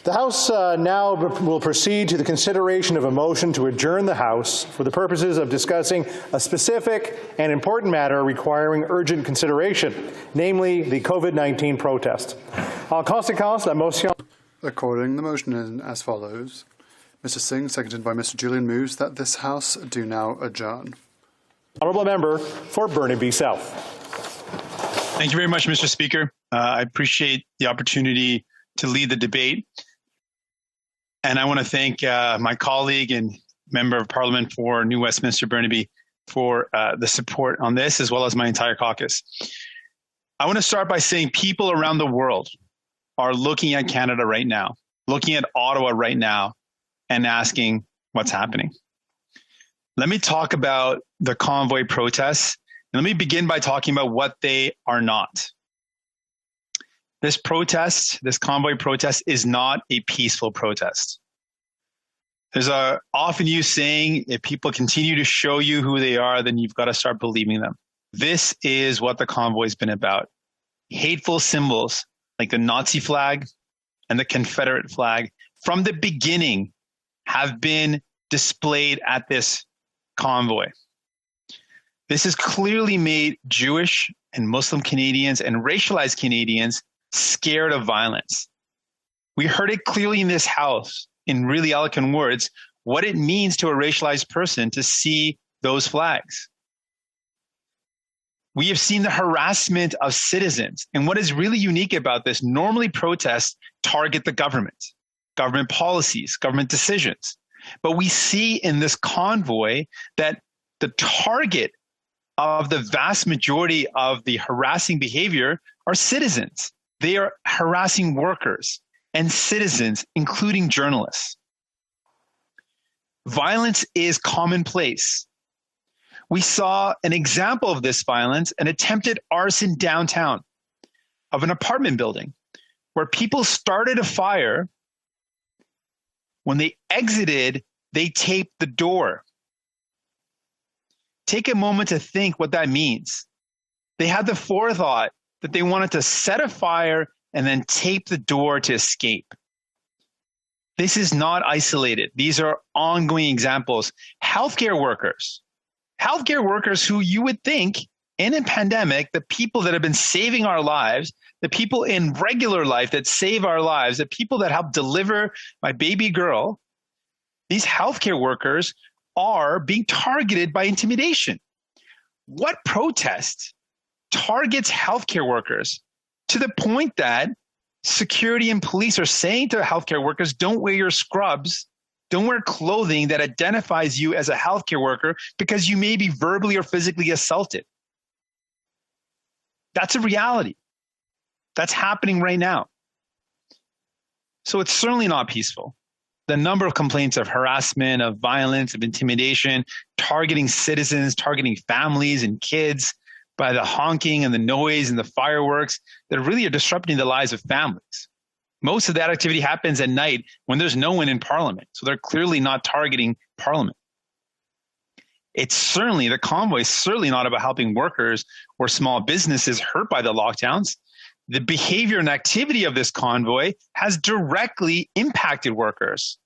The House now will proceed to the consideration of a motion to adjourn the House for the purposes of discussing a specific and important matter requiring urgent consideration, namely the COVID-19 protest. En conséquence, la motion. According, the motion is as follows. Mr. Singh, seconded by Mr. Julian, moves that this House do now adjourn. Honourable Member for Burnaby South. Thank you very much, Mr. Speaker. I appreciate the opportunity to lead the debate. And I want to thank my colleague and Member of Parliament for New Westminster Burnaby for the support on this, as well as my entire caucus. I want to start by saying people around the world are looking at Canada right now, looking at Ottawa right now, and asking what's happening. Let me talk about the convoy protests. And let me begin by talking about what they are not. This protest, this convoy protest, is not a peaceful protest. There's a often used saying, if people continue to show you who they are, then you've got to start believing them. This is what the convoy's been about. Hateful symbols like the Nazi flag and the Confederate flag from the beginning have been displayed at this convoy. This has clearly made Jewish and Muslim Canadians and racialized Canadians scared of violence. We heard it clearly in this House, in really eloquent words, what it means to a racialized person to see those flags. We have seen the harassment of citizens. And what is really unique about this, normally protests target the government policies, government decisions. But we see in this convoy that the target of the vast majority of the harassing behavior are citizens. They are harassing workers and citizens, including journalists. Violence is commonplace. We saw an example of this violence, an attempted arson downtown of an apartment building where people started a fire. When they exited, they taped the door. Take a moment to think what that means. They had the forethought that they wanted to set a fire and then tape the door to escape. This is not isolated. These are ongoing examples. Healthcare workers who you would think in a pandemic, the people that have been saving our lives, the people in regular life that save our lives, the people that help deliver my baby girl, these healthcare workers are being targeted by intimidation. What protest targets healthcare workers to the point that security and police are saying to healthcare workers, don't wear your scrubs, don't wear clothing that identifies you as a healthcare worker because you may be verbally or physically assaulted. That's a reality. That's happening right now. So it's certainly not peaceful. The number of complaints of harassment, of violence, of intimidation, targeting citizens, targeting families and kids by the honking and the noise and the fireworks that really are disrupting the lives of families. Most of that activity happens at night when there's no one in Parliament. So they're clearly not targeting Parliament. The convoy is certainly not about helping workers or small businesses hurt by the lockdowns. The behavior and activity of this convoy has directly impacted workers.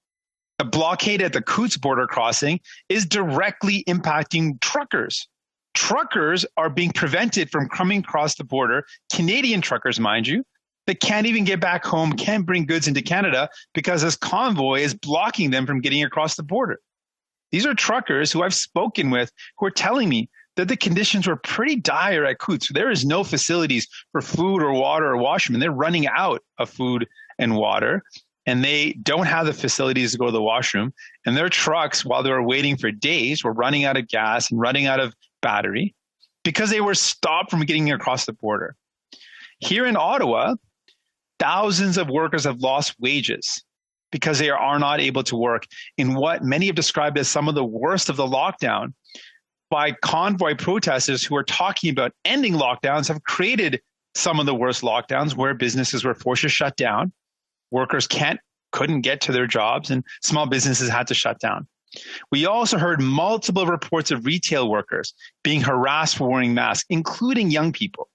The blockade at the Coutts border crossing is directly impacting truckers. Truckers are being prevented from coming across the border, Canadian truckers, mind you, that can't even get back home, can't bring goods into Canada because this convoy is blocking them from getting across the border. These are truckers who I've spoken with who are telling me that the conditions were pretty dire at Coutts. There is no facilities for food or water or washroom. They're running out of food and water, and they don't have the facilities to go to the washroom. And their trucks, while they were waiting for days, were running out of gas and running out of battery because they were stopped from getting across the border. Here in Ottawa, thousands of workers have lost wages because they are not able to work in what many have described as some of the worst of the lockdown. By convoy protesters who are talking about ending lockdowns have created some of the worst lockdowns where businesses were forced to shut down. Workers couldn't get to their jobs and small businesses had to shut down. We also heard multiple reports of retail workers being harassed for wearing masks, including young people.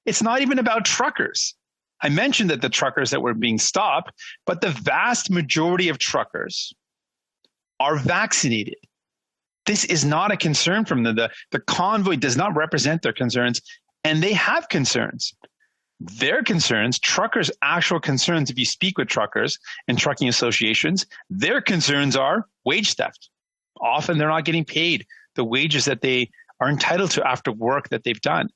It's not even about truckers. I mentioned that the truckers that were being stopped, but the vast majority of truckers are vaccinated. This is not a concern from them. The convoy does not represent their concerns, and they have concerns. Their concerns, truckers' actual concerns, if you speak with truckers and trucking associations, their concerns are wage theft. Often they're not getting paid the wages that they are entitled to after work that they've done.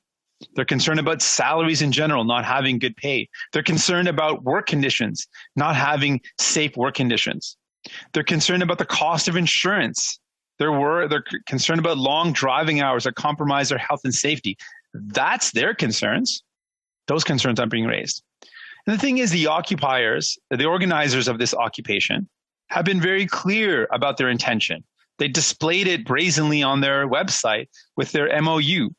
They're concerned about salaries in general, not having good pay. They're concerned about work conditions, not having safe work conditions. They're concerned about the cost of insurance. They're concerned about long driving hours that compromise their health and safety. That's their concerns. Those concerns aren't being raised. And the thing is, the occupiers, the organizers of this occupation, have been very clear about their intention. They displayed it brazenly on their website with their MOU.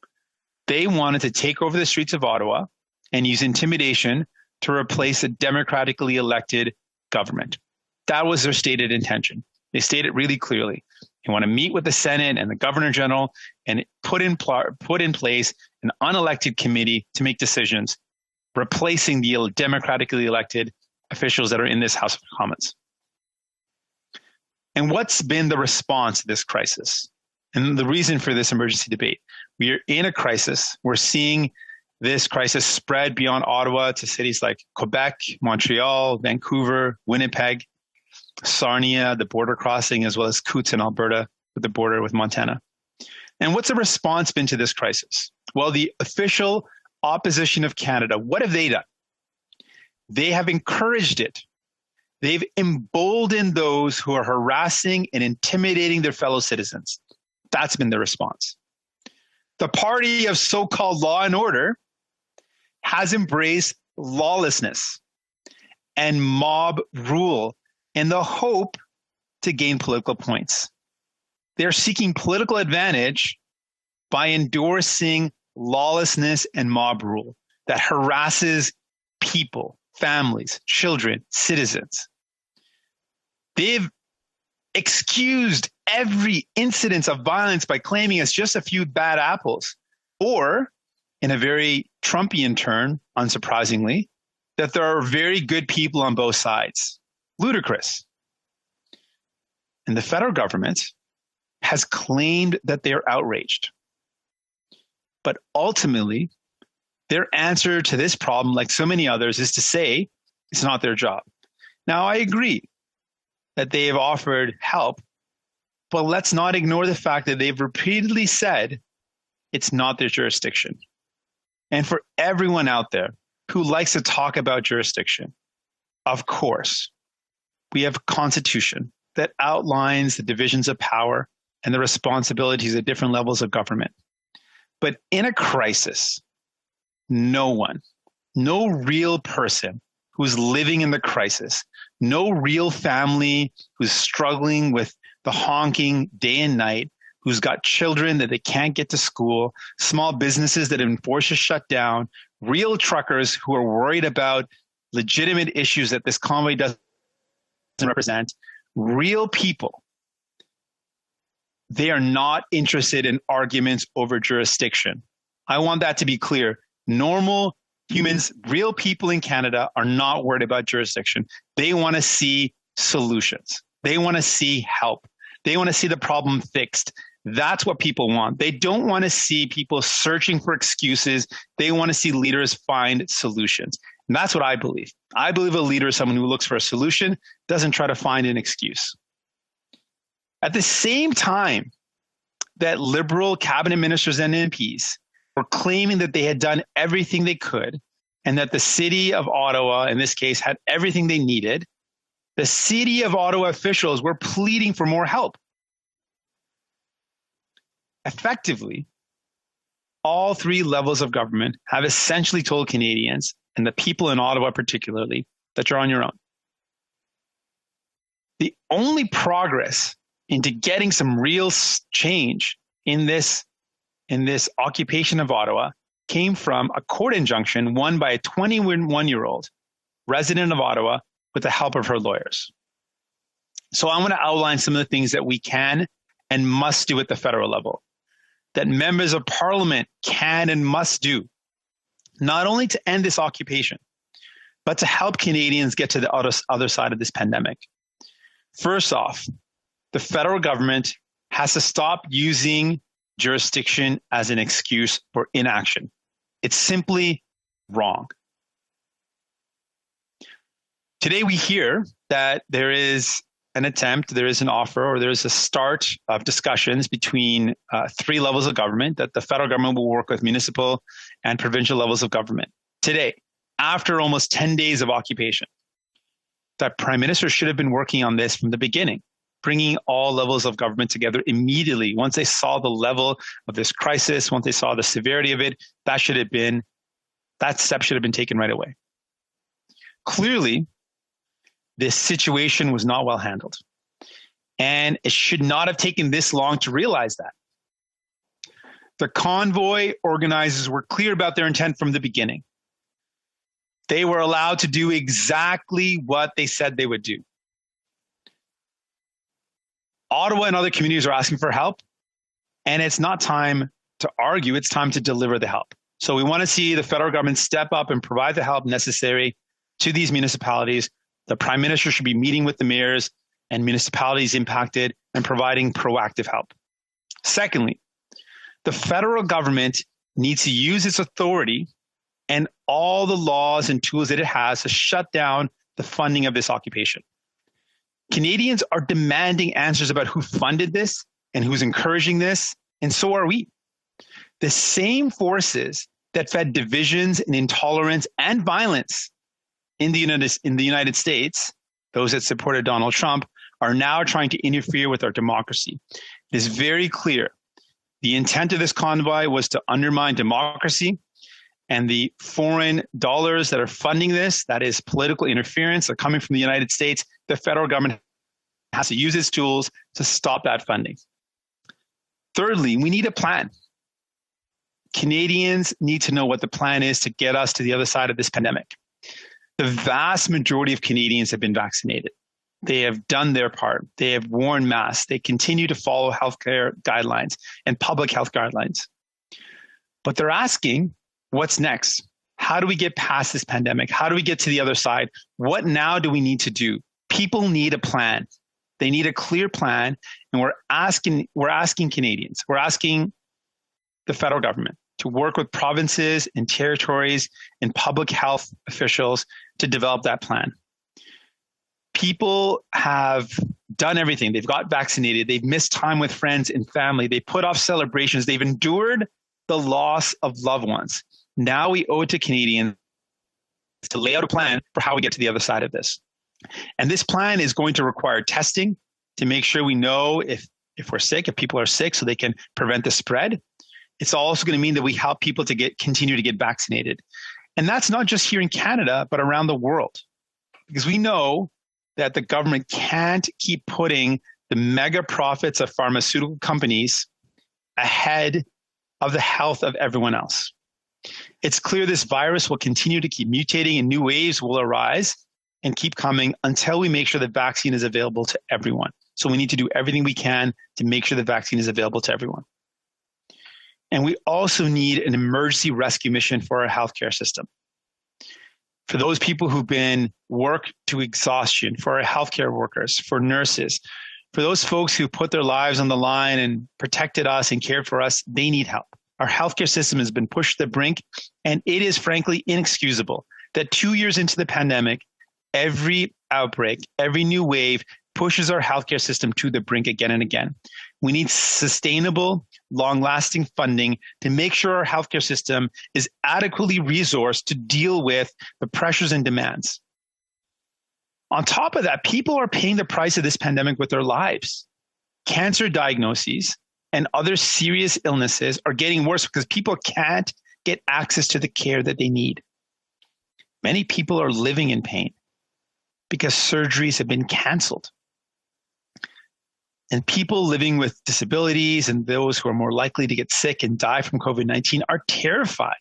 They wanted to take over the streets of Ottawa and use intimidation to replace a democratically elected government. That was their stated intention. They stated it really clearly. They want to meet with the Senate and the Governor General and put in place an unelected committee to make decisions, replacing the democratically elected officials that are in this House of Commons. And what's been the response to this crisis? And the reason for this emergency debate? We are in a crisis. We're seeing this crisis spread beyond Ottawa to cities like Quebec, Montreal, Vancouver, Winnipeg, Sarnia, the border crossing, as well as Coutts in Alberta, with the border with Montana. And what's the response been to this crisis? Well, the official opposition of Canada, what have they done? They have encouraged it. They've emboldened those who are harassing and intimidating their fellow citizens. That's been the response. The party of so-called law and order has embraced lawlessness and mob rule in the hope to gain political points. They're seeking political advantage by endorsing lawlessness and mob rule that harasses people, families, children, citizens. They've excused every incidence of violence by claiming it's just a few bad apples, or in a very Trumpian turn, unsurprisingly, that there are very good people on both sides. Ludicrous. And the federal government has claimed that they are outraged. But ultimately, their answer to this problem, like so many others, is to say it's not their job. Now, I agree that they have offered help, but let's not ignore the fact that they've repeatedly said it's not their jurisdiction. And for everyone out there who likes to talk about jurisdiction, of course, we have a constitution that outlines the divisions of power and the responsibilities at different levels of government. But in a crisis, no one, no real person who's living in the crisis, no real family who's struggling with the honking day and night, who's got children that they can't get to school, small businesses that have been forced to shut down, real truckers who are worried about legitimate issues that this convoy doesn't represent, real people. They are not interested in arguments over jurisdiction. I want that to be clear. Normal humans, real people in Canada are not worried about jurisdiction. They want to see solutions. They want to see help. They want to see the problem fixed. That's what people want. They don't want to see people searching for excuses. They want to see leaders find solutions. And that's what I believe. I believe a leader is someone who looks for a solution, doesn't try to find an excuse. At the same time that Liberal cabinet ministers and MPs were claiming that they had done everything they could and that the city of Ottawa, in this case, had everything they needed, the city of Ottawa officials were pleading for more help. Effectively, all three levels of government have essentially told Canadians, and the people in Ottawa particularly, that you're on your own. The only progress into getting some real change in this occupation of Ottawa came from a court injunction won by a 21-year-old resident of Ottawa with the help of her lawyers. So I want to outline some of the things that we can and must do at the federal level, that members of parliament can and must do, not only to end this occupation, but to help Canadians get to the other side of this pandemic. First off, the federal government has to stop using jurisdiction as an excuse for inaction. It's simply wrong. Today we hear that there is an attempt, there is an offer, or there is a start of discussions between three levels of government, that the federal government will work with municipal and provincial levels of government. Today, after almost 10 days of occupation, that Prime Minister should have been working on this from the beginning, bringing all levels of government together immediately. Once they saw the level of this crisis, once they saw the severity of it, that step should have been taken right away. Clearly, this situation was not well handled, and it should not have taken this long to realize that. The convoy organizers were clear about their intent from the beginning. They were allowed to do exactly what they said they would do. Ottawa and other communities are asking for help, and it's not time to argue, it's time to deliver the help. So we want to see the federal government step up and provide the help necessary to these municipalities. The Prime Minister should be meeting with the mayors and municipalities impacted and providing proactive help. Secondly, the federal government needs to use its authority and all the laws and tools that it has to shut down the funding of this occupation. Canadians are demanding answers about who funded this and who's encouraging this, and so are we. The same forces that fed divisions and intolerance and violence in the United States, those that supported Donald Trump, are now trying to interfere with our democracy. It is very clear. The intent of this convoy was to undermine democracy, and the foreign dollars that are funding this, that is political interference, are coming from the United States. The federal government has to use its tools to stop that funding. Thirdly, we need a plan. Canadians need to know what the plan is to get us to the other side of this pandemic. The vast majority of Canadians have been vaccinated. They have done their part. They have worn masks. They continue to follow healthcare guidelines and public health guidelines. But they're asking, what's next? How do we get past this pandemic? How do we get to the other side? What now do we need to do? People need a plan. They need a clear plan, and we're asking Canadians, we're asking the federal government to work with provinces and territories and public health officials to develop that plan. People have done everything. They've got vaccinated. They've missed time with friends and family. They put off celebrations. They've endured the loss of loved ones. Now we owe it to Canadians to lay out a plan for how we get to the other side of this. And this plan is going to require testing to make sure we know if we're sick, if people are sick, so they can prevent the spread. It's also going to mean that we help people to continue to get vaccinated. And that's not just here in Canada, but around the world. Because we know that the government can't keep putting the mega profits of pharmaceutical companies ahead of the health of everyone else. It's clear this virus will continue to keep mutating and new waves will arise and keep coming until we make sure the vaccine is available to everyone. So we need to do everything we can to make sure the vaccine is available to everyone. And we also need an emergency rescue mission for our healthcare system. For those people who've been worked to exhaustion, for our healthcare workers, for nurses, for those folks who put their lives on the line and protected us and cared for us, they need help. Our healthcare system has been pushed to the brink, and it is frankly inexcusable that 2 years into the pandemic, every outbreak, every new wave pushes our healthcare system to the brink again and again. We need sustainable, long-lasting funding to make sure our healthcare system is adequately resourced to deal with the pressures and demands. On top of that, people are paying the price of this pandemic with their lives. Cancer diagnoses and other serious illnesses are getting worse because people can't get access to the care that they need. Many people are living in pain because surgeries have been canceled. And people living with disabilities and those who are more likely to get sick and die from COVID-19 are terrified.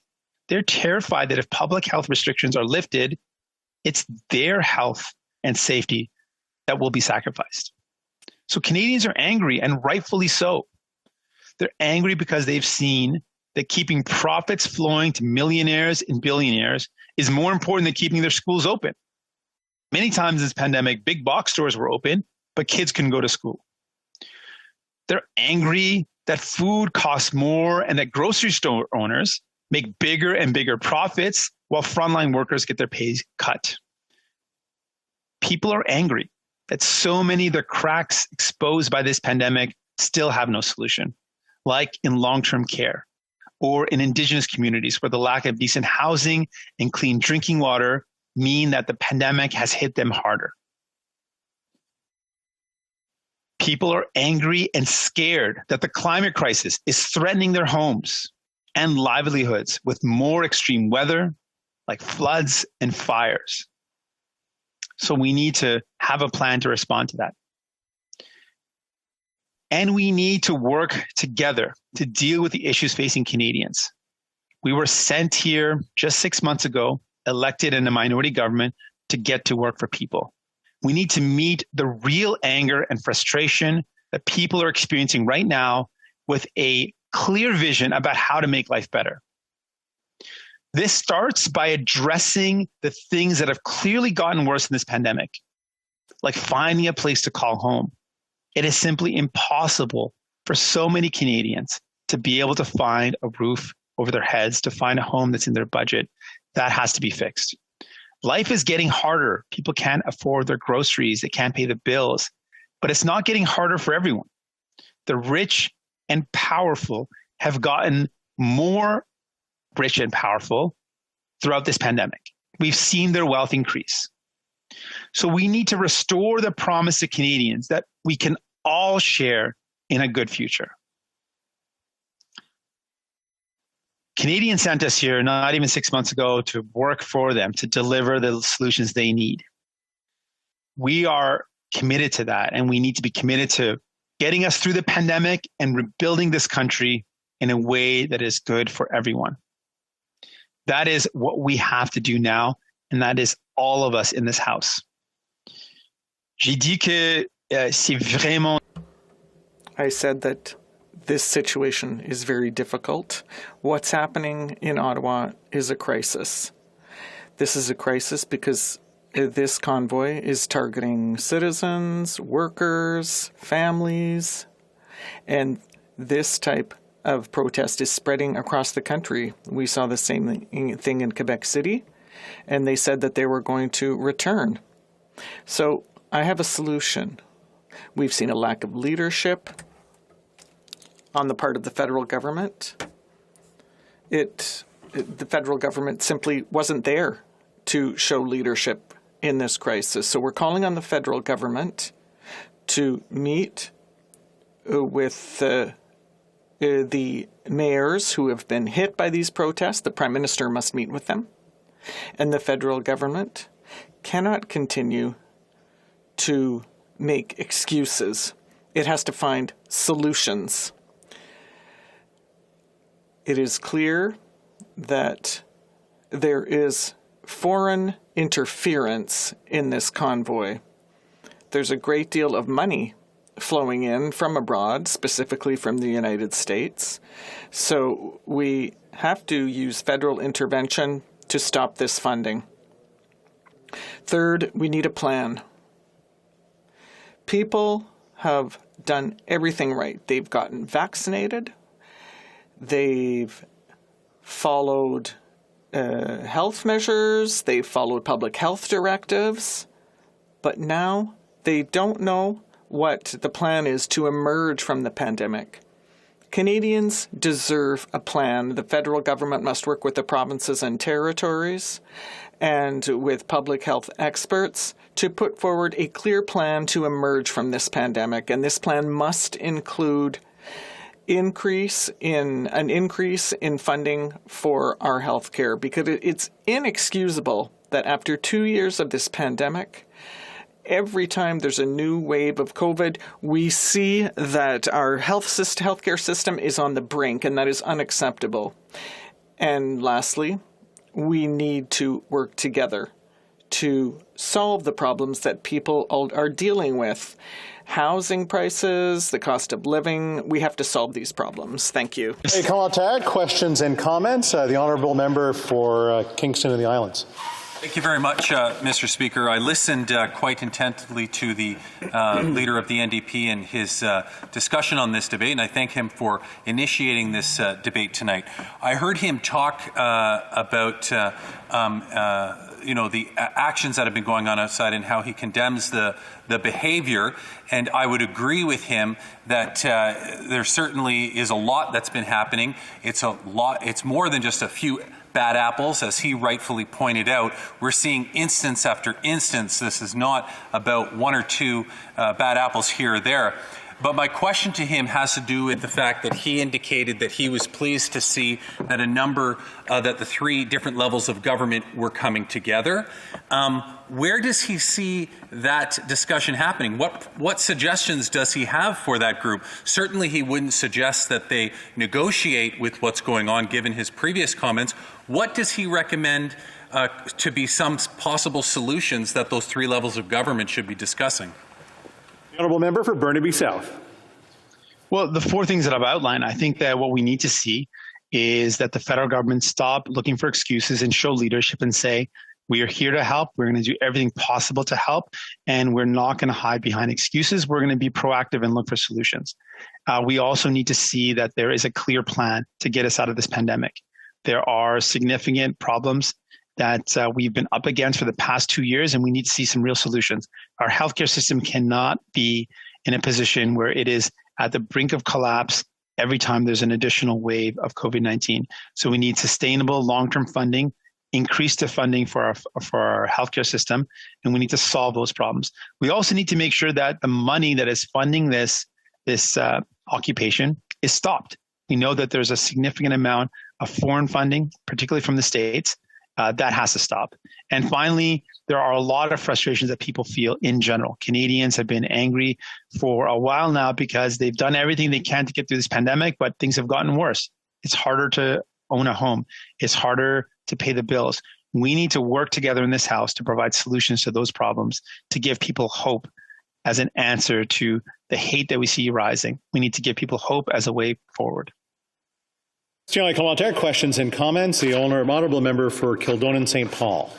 They're terrified that if public health restrictions are lifted, it's their health and safety that will be sacrificed. So Canadians are angry, and rightfully so. They're angry because they've seen that keeping profits flowing to millionaires and billionaires is more important than keeping their schools open. Many times in this pandemic, big box stores were open, but kids couldn't go to school. They're angry that food costs more and that grocery store owners make bigger and bigger profits while frontline workers get their pay cut. People are angry that so many of the cracks exposed by this pandemic still have no solution, like in long-term care or in Indigenous communities where the lack of decent housing and clean drinking water mean that the pandemic has hit them harder. People are angry and scared that the climate crisis is threatening their homes and livelihoods with more extreme weather, like floods and fires. So we need to have a plan to respond to that. And we need to work together to deal with the issues facing Canadians. We were sent here just 6 months ago, elected in a minority government to get to work for people. We need to meet the real anger and frustration that people are experiencing right now with a clear vision about how to make life better. This starts by addressing the things that have clearly gotten worse in this pandemic, like finding a place to call home. It is simply impossible for so many Canadians to be able to find a roof over their heads, to find a home that's in their budget. That has to be fixed. Life is getting harder. People can't afford their groceries. They can't pay the bills. But it's not getting harder for everyone. The rich and powerful have gotten more rich and powerful throughout this pandemic. We've seen their wealth increase. So we need to restore the promise to Canadians that we can all share in a good future. Canadians sent us here not even 6 months ago to work for them, to deliver the solutions they need. We are committed to that, and we need to be committed to getting us through the pandemic and rebuilding this country in a way that is good for everyone. That is what we have to do now, and that is all of us in this house. J'ai dit que c'est vraiment... I said that this situation is very difficult. What's happening in Ottawa is a crisis. This is a crisis because this convoy is targeting citizens, workers, families, and this type of protest is spreading across the country. We saw the same thing in Quebec City, and they said that they were going to return. So I have a solution. We've seen a lack of leadership on the part of the federal government. The federal government simply wasn't there to show leadership in this crisis. So we're calling on the federal government to meet with the mayors who have been hit by these protests. The Prime Minister must meet with them. And the federal government cannot continue to make excuses. It has to find solutions. It is clear that there is foreign interference in this convoy. There's a great deal of money flowing in from abroad, specifically from the United States. So we have to use federal intervention to stop this funding. Third, we need a plan. People have done everything right. They've gotten vaccinated. They've followed health measures. They've followed public health directives. But now they don't know what the plan is to emerge from the pandemic. Canadians deserve a plan. The federal government must work with the provinces and territories and with public health experts to put forward a clear plan to emerge from this pandemic. And this plan must include an increase in funding for our health care, because it's inexcusable that after 2 years of this pandemic, every time there's a new wave of COVID, we see that our healthcare system is on the brink, and that is unacceptable. And lastly, we need to work together to solve the problems that people are dealing with. Housing prices, the cost of living, we have to solve these problems. Thank you. Hey, Kalantag, questions and comments? The Honourable Member for Kingston and the Islands. Thank you very much, Mr. Speaker. I listened quite intently to the leader of the NDP and his discussion on this debate, and I thank him for initiating this debate tonight. I heard him talk about the actions that have been going on outside and how he condemns the behavior, and I would agree with him that there certainly is a lot that's been happening. It's more than just a few bad apples, as he rightfully pointed out. We're seeing instance after instance. This is not about one or two bad apples here or there. But my question to him has to do with the fact that he indicated that he was pleased to see that that the three different levels of government were coming together. Where does he see that discussion happening? What suggestions does he have for that group? Certainly he wouldn't suggest that they negotiate with what's going on, given his previous comments. What does he recommend to be some possible solutions that those three levels of government should be discussing? Honourable Member for Burnaby South. Well, the four things that I've outlined, I think that what we need to see is that the federal government stop looking for excuses and show leadership and say, we are here to help. We're going to do everything possible to help, and we're not going to hide behind excuses. We're going to be proactive and look for solutions. We also need to see that there is a clear plan to get us out of this pandemic. There are significant problems that we've been up against for the past 2 years, and we need to see some real solutions. Our healthcare system cannot be in a position where it is at the brink of collapse every time there's an additional wave of COVID-19. So we need sustainable long-term funding, increase the funding for our healthcare system, and we need to solve those problems. We also need to make sure that the money that is funding this occupation is stopped. We know that there's a significant amount of foreign funding, particularly from the States, that has to stop. And finally, there are a lot of frustrations that people feel in general. Canadians have been angry for a while now because they've done everything they can to get through this pandemic, but things have gotten worse. It's harder to own a home. It's harder to pay the bills. We need to work together in this House to provide solutions to those problems, to give people hope as an answer to the hate that we see rising. We need to give people hope as a way forward. Generally, Kalantag, questions and comments. The Honourable Member for Kildonan St. Paul.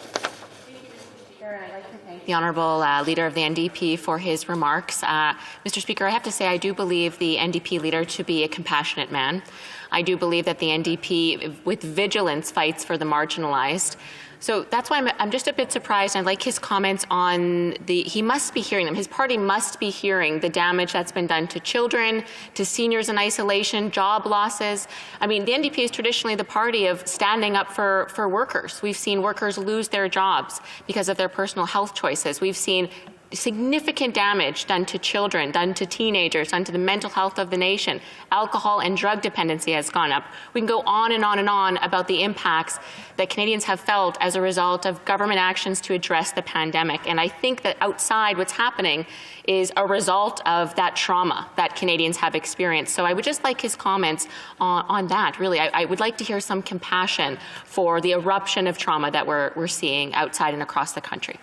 The Honourable Leader of the NDP for his remarks. Mr. Speaker, I have to say I do believe the NDP leader to be a compassionate man. I do believe that the NDP, with vigilance, fights for the marginalized. So that's why I'm just a bit surprised. I like his comments on he must be hearing them. His party must be hearing the damage that's been done to children, to seniors in isolation, job losses. I mean, the NDP is traditionally the party of standing up for workers. We've seen workers lose their jobs because of their personal health choices. We've seen significant damage done to children, done to teenagers, done to the mental health of the nation. Alcohol and drug dependency has gone up. We can go on and on and on about the impacts that Canadians have felt as a result of government actions to address the pandemic. And I think that outside what's happening is a result of that trauma that Canadians have experienced. So I would just like his comments on that. Really, I would like to hear some compassion for the eruption of trauma that we're seeing outside and across the country.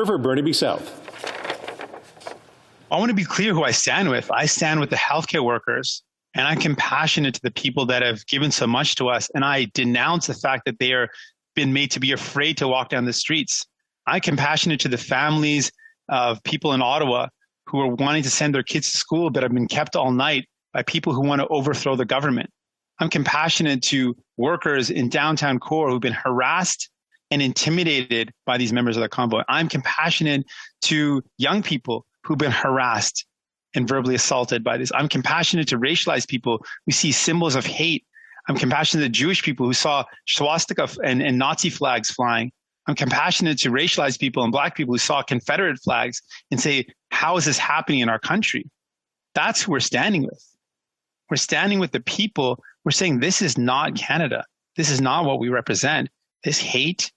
For Burnaby South. I want to be clear who I stand with. I stand with the healthcare workers, and I'm compassionate to the people that have given so much to us. And I denounce the fact that they are been made to be afraid to walk down the streets. I'm compassionate to the families of people in Ottawa who are wanting to send their kids to school but have been kept all night by people who want to overthrow the government. I'm compassionate to workers in downtown core who've been harassed and intimidated by these members of the convoy. I'm compassionate to young people who've been harassed and verbally assaulted by this. I'm compassionate to racialized people who see symbols of hate. I'm compassionate to Jewish people who saw swastika and Nazi flags flying. I'm compassionate to racialized people and Black people who saw Confederate flags and say, how is this happening in our country? That's who we're standing with. We're standing with the people. We're saying this is not Canada. This is not what we represent. This hate,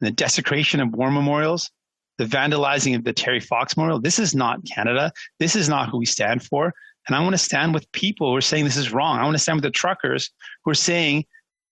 the desecration of war memorials, the vandalizing of the Terry Fox Memorial, this is not Canada. This is not who we stand for. And I want to stand with people who are saying this is wrong. I want to stand with the truckers who are saying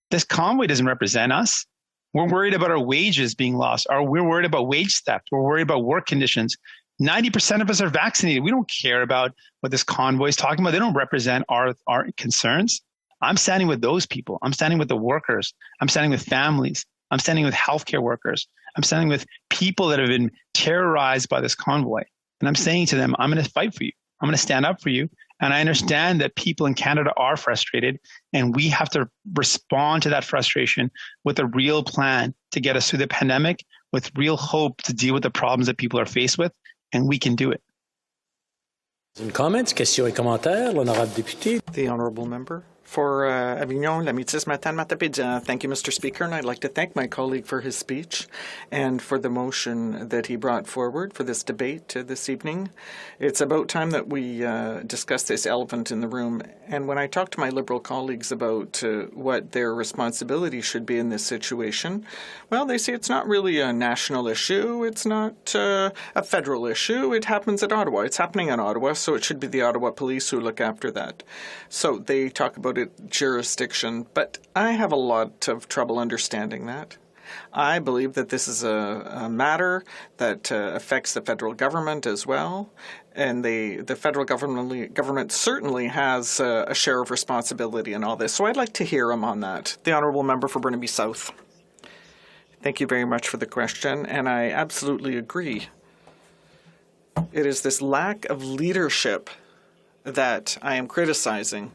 this convoy doesn't represent us. We're worried about our wages being lost. We're worried about wage theft. We're worried about work conditions. 90% of us are vaccinated. We don't care about what this convoy is talking about. They don't represent our concerns. I'm standing with those people. I'm standing with the workers. I'm standing with families. I'm standing with healthcare workers. I'm standing with people that have been terrorized by this convoy. And I'm saying to them, I'm going to fight for you. I'm going to stand up for you. And I understand that people in Canada are frustrated, and we have to respond to that frustration with a real plan to get us through the pandemic, with real hope to deal with the problems that people are faced with, and we can do it. Comments, questions et commentaires, l'honorable député. The honourable member for Avignon, Lamitis, Matane, Matapédia. Thank you, Mr. Speaker, and I'd like to thank my colleague for his speech and for the motion that he brought forward for this debate this evening. It's about time that we discuss this elephant in the room. And when I talk to my Liberal colleagues about what their responsibility should be in this situation, well, they say it's not really a national issue. It's not a federal issue. It happens at Ottawa. It's happening in Ottawa, so it should be the Ottawa police who look after that. So they talk about it jurisdiction, but I have a lot of trouble understanding that. I believe that this is a matter that affects the federal government as well, and the federal government certainly has a share of responsibility in all this. So I'd like to hear him on that. The honourable member for Burnaby South. Thank you very much for the question, and I absolutely agree. It is this lack of leadership that I am criticizing.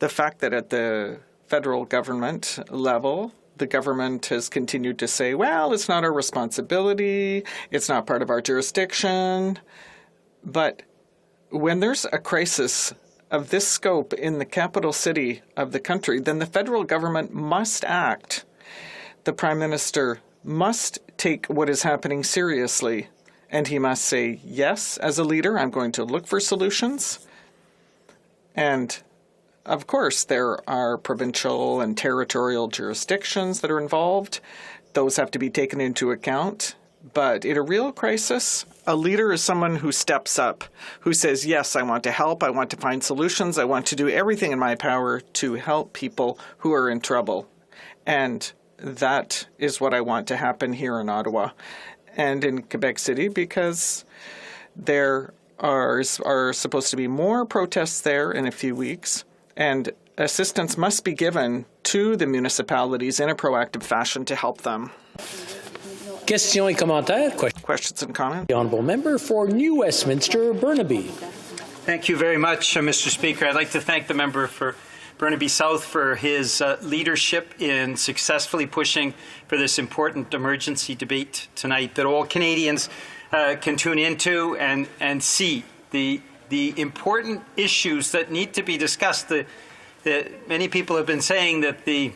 The fact that at the federal government level, the government has continued to say, well, it's not our responsibility, it's not part of our jurisdiction. But when there's a crisis of this scope in the capital city of the country, then the federal government must act. The Prime Minister must take what is happening seriously, and he must say, yes, as a leader, I'm going to look for solutions. And of course, there are provincial and territorial jurisdictions that are involved. Those have to be taken into account. But in a real crisis, a leader is someone who steps up, who says, yes, I want to help, I want to find solutions, I want to do everything in my power to help people who are in trouble. And that is what I want to happen here in Ottawa and in Quebec City, because there are supposed to be more protests there in a few weeks, and assistance must be given to the municipalities in a proactive fashion to help them. Questions et commentaires. Questions and comments? The honourable member for New Westminster, Burnaby. Thank you very much, Mr. Speaker. I'd like to thank the member for Burnaby South for his leadership in successfully pushing for this important emergency debate tonight that all Canadians can tune into and see the important issues that need to be discussed. Many people have been saying that the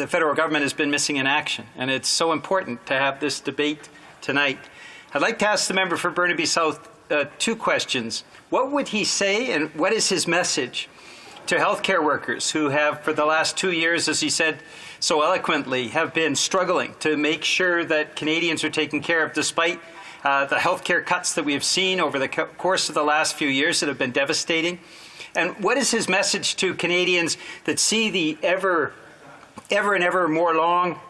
federal government has been missing in action, and it's so important to have this debate tonight. I'd like to ask the member for Burnaby South two questions. What would he say, and what is his message to healthcare workers who have, for the last 2 years, as he said so eloquently, have been struggling to make sure that Canadians are taken care of despite the healthcare cuts that we have seen over the course of the last few years that have been devastating? And what is his message to Canadians that see the ever more long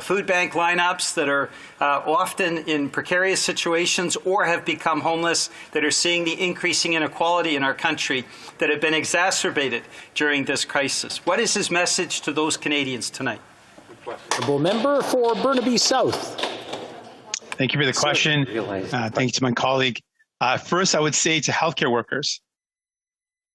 food bank lineups that are often in precarious situations or have become homeless, that are seeing the increasing inequality in our country that have been exacerbated during this crisis? What is his message to those Canadians tonight? Honourable member for Burnaby South. Thank you for the question. Thank you to my colleague. First, I would say to healthcare workers,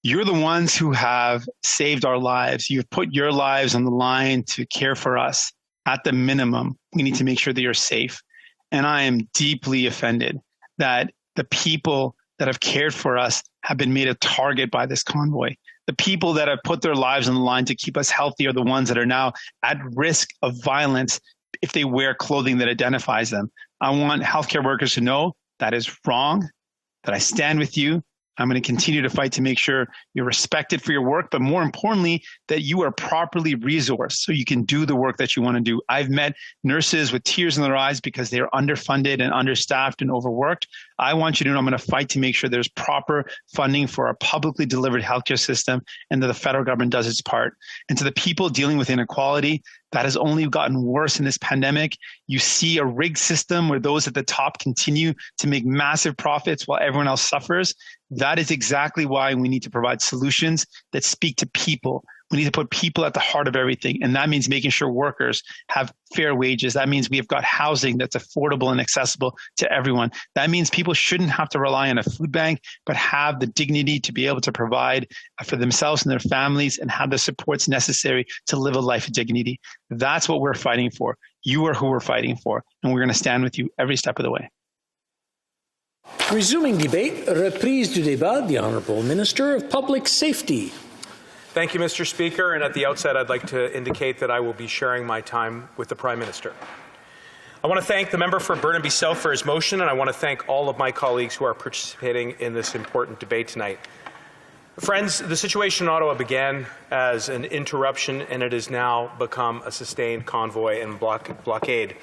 you're the ones who have saved our lives. You've put your lives on the line to care for us. At the minimum, we need to make sure that you're safe. And I am deeply offended that the people that have cared for us have been made a target by this convoy. The people that have put their lives on the line to keep us healthy are the ones that are now at risk of violence if they wear clothing that identifies them. I want healthcare workers to know that is wrong, that I stand with you. I'm going to continue to fight to make sure you're respected for your work, but more importantly, that you are properly resourced so you can do the work that you want to do. I've met nurses with tears in their eyes because they are underfunded and understaffed and overworked. I want you to know I'm going to fight to make sure there's proper funding for our publicly delivered healthcare system and that the federal government does its part. And to the people dealing with inequality, that has only gotten worse in this pandemic. You see a rigged system where those at the top continue to make massive profits while everyone else suffers. That is exactly why we need to provide solutions that speak to people. We need to put people at the heart of everything. And that means making sure workers have fair wages. That means we've got housing that's affordable and accessible to everyone. That means people shouldn't have to rely on a food bank, but have the dignity to be able to provide for themselves and their families and have the supports necessary to live a life of dignity. That's what we're fighting for. You are who we're fighting for. And we're going to stand with you every step of the way. Resuming debate, reprise du débat, the Honourable Minister of Public Safety. Thank you, Mr. Speaker. And at the outset, I'd like to indicate that I will be sharing my time with the Prime Minister. I want to thank the member for Burnaby South for his motion, and I want to thank all of my colleagues who are participating in this important debate tonight. Friends, the situation in Ottawa began as an interruption, and it has now become a sustained convoy and blockade.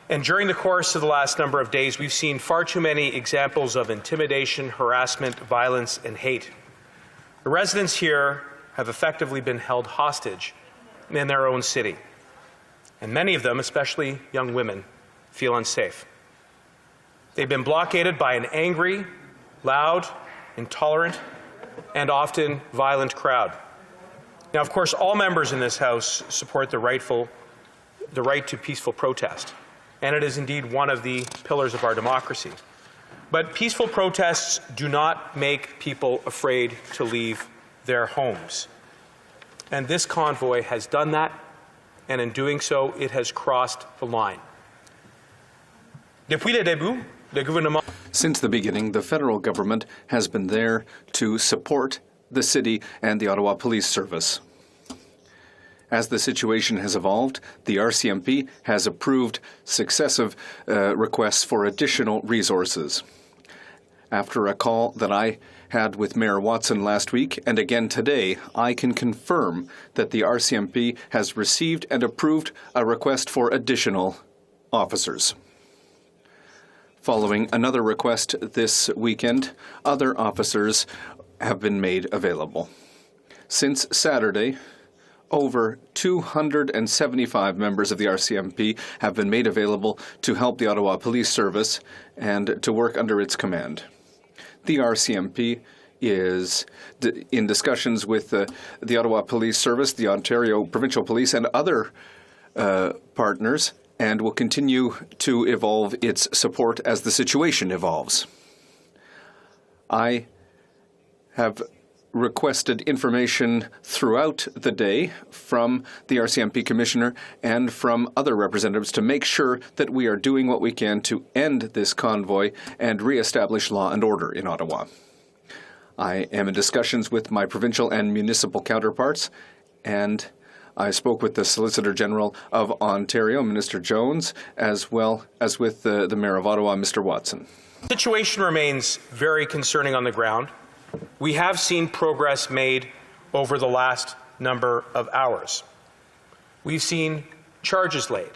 And during the course of the last number of days, we've seen far too many examples of intimidation, harassment, violence, and hate. The residents here have effectively been held hostage in their own city. And many of them, especially young women, feel unsafe. They've been blockaded by an angry, loud, intolerant, and often violent crowd. Now, of course, all members in this House support the right to peaceful protest, and it is indeed one of the pillars of our democracy. But peaceful protests do not make people afraid to leave their homes. And this convoy has done that, and in doing so, it has crossed the line. Depuis le début, le gouvernement... Since the beginning, the federal government has been there to support the city and the Ottawa Police Service. As the situation has evolved, the RCMP has approved successive requests for additional resources. After a call that I had with Mayor Watson last week and again today, I can confirm that the RCMP has received and approved a request for additional officers. Following another request this weekend, other officers have been made available. Since Saturday, over 275 members of the RCMP have been made available to help the Ottawa Police Service and to work under its command. The RCMP is in discussions with the Ottawa Police Service, the Ontario Provincial Police, and other partners, and will continue to evolve its support as the situation evolves. I have requested information throughout the day from the RCMP Commissioner and from other representatives to make sure that we are doing what we can to end this convoy and re-establish law and order in Ottawa. I am in discussions with my provincial and municipal counterparts, and I spoke with the Solicitor General of Ontario, Minister Jones, as well as with the Mayor of Ottawa, Mr. Watson. The situation remains very concerning on the ground. We have seen progress made over the last number of hours. We've seen charges laid.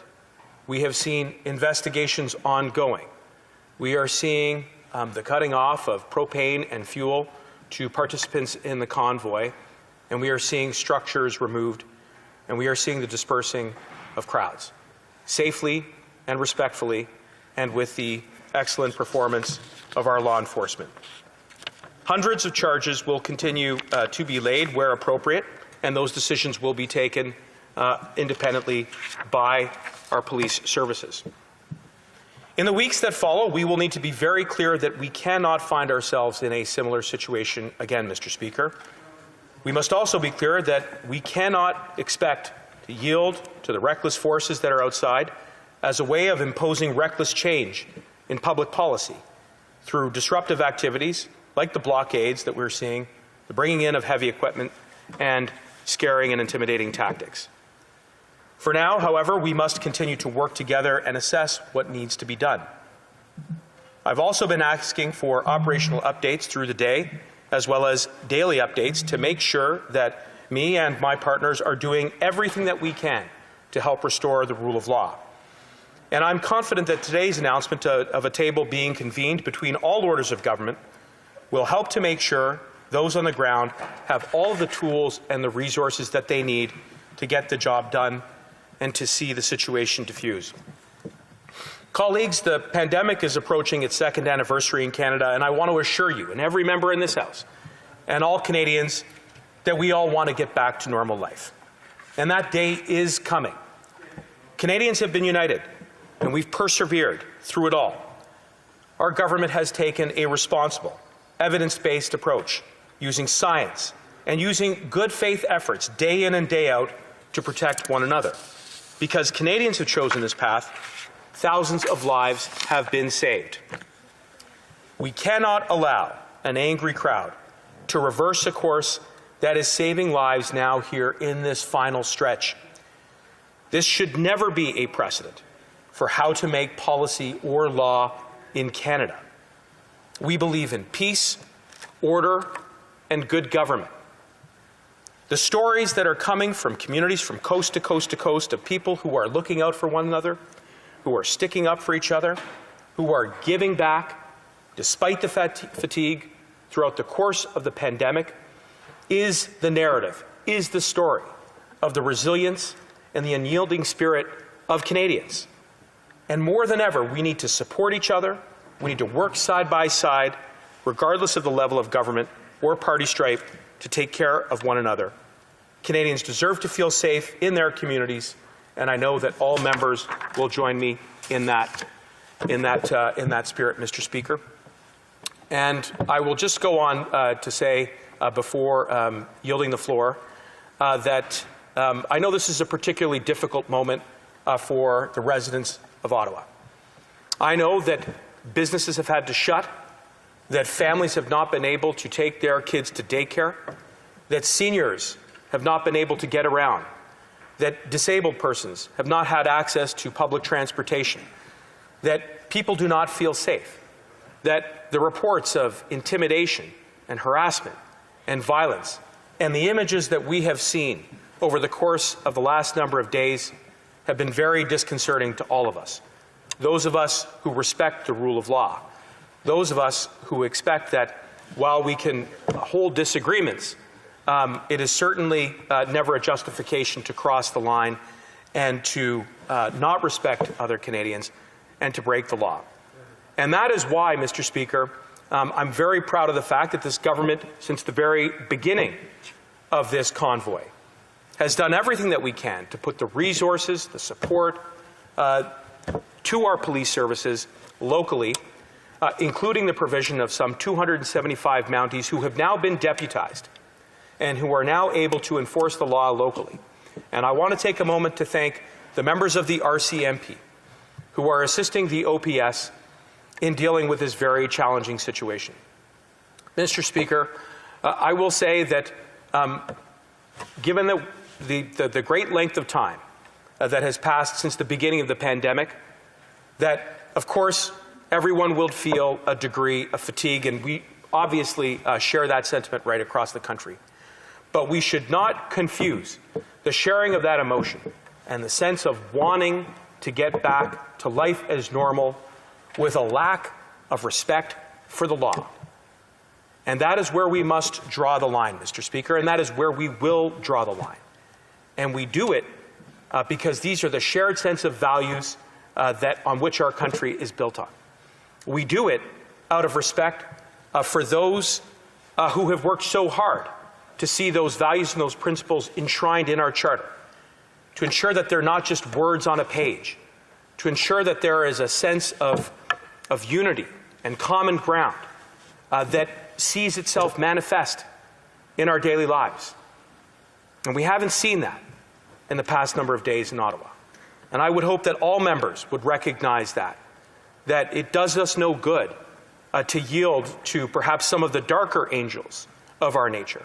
We have seen investigations ongoing. We are seeing the cutting off of propane and fuel to participants in the convoy, and we are seeing structures removed, and we are seeing the dispersing of crowds, safely and respectfully, and with the excellent performance of our law enforcement. Hundreds of charges will continue to be laid where appropriate, and those decisions will be taken independently by our police services. In the weeks that follow, we will need to be very clear that we cannot find ourselves in a similar situation again, Mr. Speaker. We must also be clear that we cannot expect to yield to the reckless forces that are outside as a way of imposing reckless change in public policy through disruptive activities like the blockades that we're seeing, the bringing in of heavy equipment, and scaring and intimidating tactics. For now, however, we must continue to work together and assess what needs to be done. I've also been asking for operational updates through the day, as well as daily updates, to make sure that me and my partners are doing everything that we can to help restore the rule of law. And I'm confident that today's announcement of a table being convened between all orders of government will help to make sure those on the ground have all of the tools and the resources that they need to get the job done and to see the situation diffuse. Colleagues, the pandemic is approaching its second anniversary in Canada, and I want to assure you, and every member in this House, and all Canadians, that we all want to get back to normal life. And that day is coming. Canadians have been united, and we've persevered through it all. Our government has taken a responsible, evidence-based approach, using science and using good faith efforts day in and day out to protect one another. Because Canadians have chosen this path, thousands of lives have been saved. We cannot allow an angry crowd to reverse a course that is saving lives now here in this final stretch. This should never be a precedent for how to make policy or law in Canada. We believe in peace, order, and good government. The stories that are coming from communities from coast to coast to coast of people who are looking out for one another, who are sticking up for each other, who are giving back despite the fatigue throughout the course of the pandemic, is the narrative, is the story of the resilience and the unyielding spirit of Canadians. And more than ever, we need to support each other. We need to work side by side, regardless of the level of government or party stripe, to take care of one another. Canadians deserve to feel safe in their communities, and I know that all members will join me in that spirit, Mr. Speaker. And I will just go on to say, before yielding the floor, that I know this is a particularly difficult moment for the residents of Ottawa. I know that businesses have had to shut, that families have not been able to take their kids to daycare, that seniors have not been able to get around, that disabled persons have not had access to public transportation, that people do not feel safe, that the reports of intimidation and harassment and violence and the images that we have seen over the course of the last number of days have been very disconcerting to all of us. Those of us who respect the rule of law, those of us who expect that while we can hold disagreements, it is certainly never a justification to cross the line and to not respect other Canadians and to break the law. And that is why, Mr. Speaker, I'm very proud of the fact that this government, since the very beginning of this convoy, has done everything that we can to put the resources, the support to our police services locally, including the provision of some 275 Mounties who have now been deputized and who are now able to enforce the law locally. And I want to take a moment to thank the members of the RCMP who are assisting the OPS in dealing with this very challenging situation. Mr. Speaker, I will say that given the great length of time that has passed since the beginning of the pandemic, that, of course, everyone will feel a degree of fatigue, and we obviously share that sentiment right across the country. But we should not confuse the sharing of that emotion and the sense of wanting to get back to life as normal with a lack of respect for the law. And that is where we must draw the line, Mr. Speaker, and that is where we will draw the line. And we do it because these are the shared sense of values on which our country is built on. We do it out of respect for those who have worked so hard to see those values and those principles enshrined in our charter, to ensure that they're not just words on a page, to ensure that there is a sense of unity and common ground that sees itself manifest in our daily lives. And we haven't seen that in the past number of days in Ottawa. And I would hope that all members would recognize that it does us no good to yield to perhaps some of the darker angels of our nature.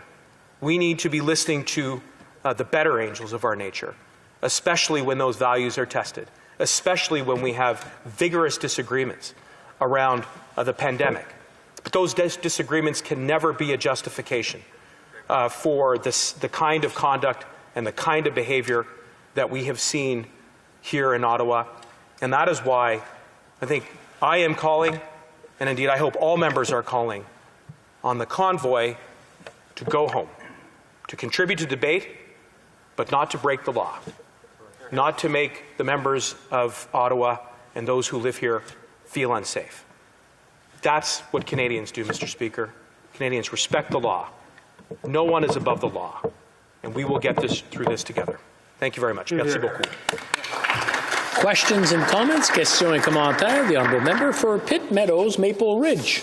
We need to be listening to the better angels of our nature, especially when those values are tested, especially when we have vigorous disagreements around the pandemic. But those disagreements can never be a justification for the kind of conduct and the kind of behavior that we have seen here in Ottawa And that is why I think I am calling, and indeed I hope all members are calling, on the convoy to go home, to contribute to debate, but not to break the law, not to make the members of Ottawa and those who live here feel unsafe. That's what Canadians do, Mr. Speaker. Canadians respect the law. No one is above the law, and we will get through this together. Thank you very much. Merci beaucoup. Questions and comments? Questions et commentaires. The honourable member for Pitt Meadows, Maple Ridge.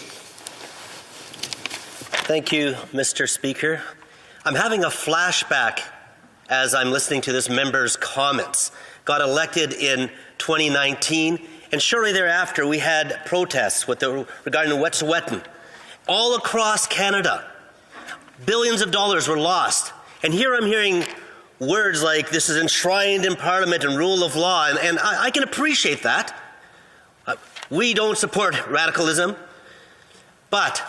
Thank you, Mr. Speaker. I'm having a flashback as I'm listening to this member's comments. Got elected in 2019, and shortly thereafter we had protests regarding Wet'suwet'en. All across Canada, billions of dollars were lost. And here I'm hearing words like this is enshrined in Parliament and rule of law, and I can appreciate that. We don't support radicalism, but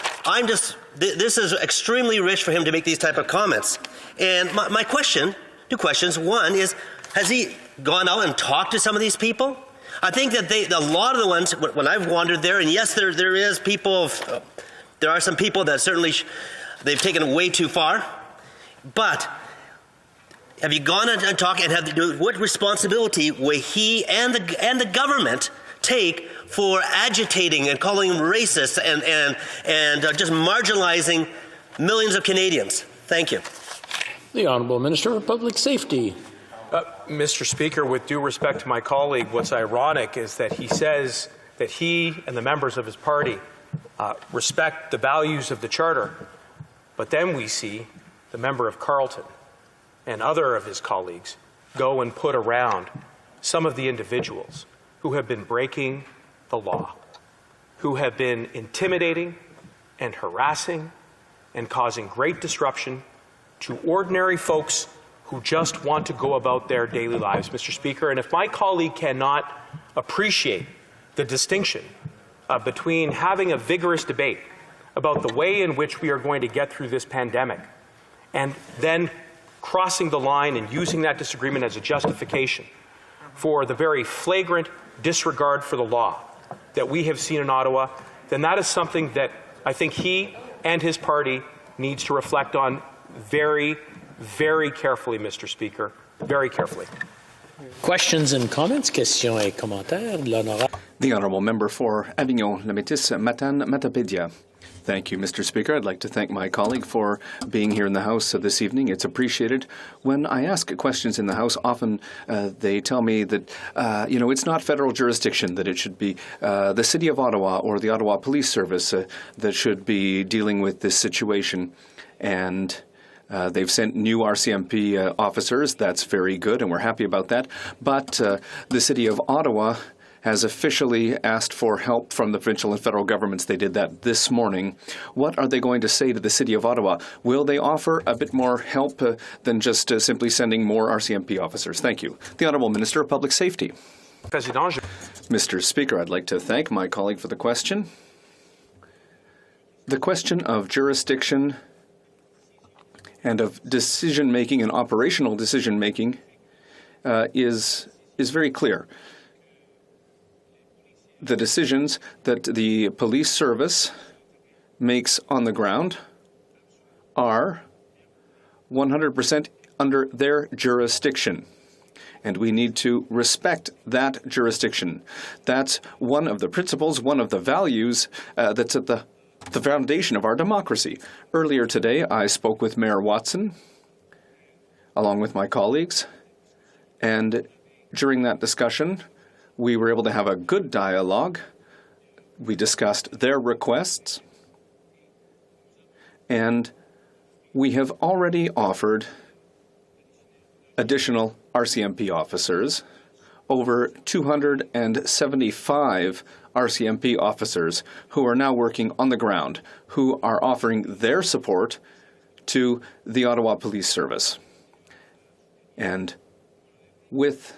this is extremely rich for him to make these type of comments. And my question, two questions. One is, has he gone out and talked to some of these people? I think that a lot of the ones, when I've wandered there, and yes, there are some people that certainly they've taken it way too far, but have you gone and talked, and what responsibility will he and the government take for agitating and calling them racist and just marginalizing millions of Canadians? Thank you. The Honourable Minister of Public Safety. Mr. Speaker, with due respect to my colleague, what's ironic is that he says that he and the members of his party respect the values of the Charter, but then we see the member of Carleton and other of his colleagues go and put around some of the individuals who have been breaking the law, who have been intimidating and harassing and causing great disruption to ordinary folks who just want to go about their daily lives, Mr. Speaker. And if my colleague cannot appreciate the distinction between having a vigorous debate about the way in which we are going to get through this pandemic and then crossing the line and using that disagreement as a justification for the very flagrant disregard for the law that we have seen in Ottawa, then that is something that I think he and his party needs to reflect on very, very carefully, Mr. Speaker, very carefully. Questions and comments? Questions et commentaires. The Honourable Member for Avignon-Le-Métis, Matane-Matapédia. Thank you, Mr. Speaker. I'd like to thank my colleague for being here in the House this evening. It's appreciated. When I ask questions in the House, often they tell me that, it's not federal jurisdiction, that it should be the City of Ottawa or the Ottawa Police Service that should be dealing with this situation. And they've sent new RCMP officers. That's very good, and we're happy about that. But the City of Ottawa has officially asked for help from the provincial and federal governments. They did that this morning. What are they going to say to the City of Ottawa? Will they offer a bit more help than just simply sending more RCMP officers? Thank you. The Honourable Minister of Public Safety. Mr. Speaker, I'd like to thank my colleague for the question. The question of jurisdiction and of decision-making and operational decision-making is very clear. The decisions that the police service makes on the ground are 100% under their jurisdiction, and we need to respect that jurisdiction. That's one of the principles, one of the values that's at the foundation of our democracy. Earlier today, I spoke with Mayor Watson, along with my colleagues, and during that discussion, we were able to have a good dialogue. We discussed their requests, and we have already offered additional RCMP officers, over 275 RCMP officers who are now working on the ground, who are offering their support to the Ottawa Police Service. And with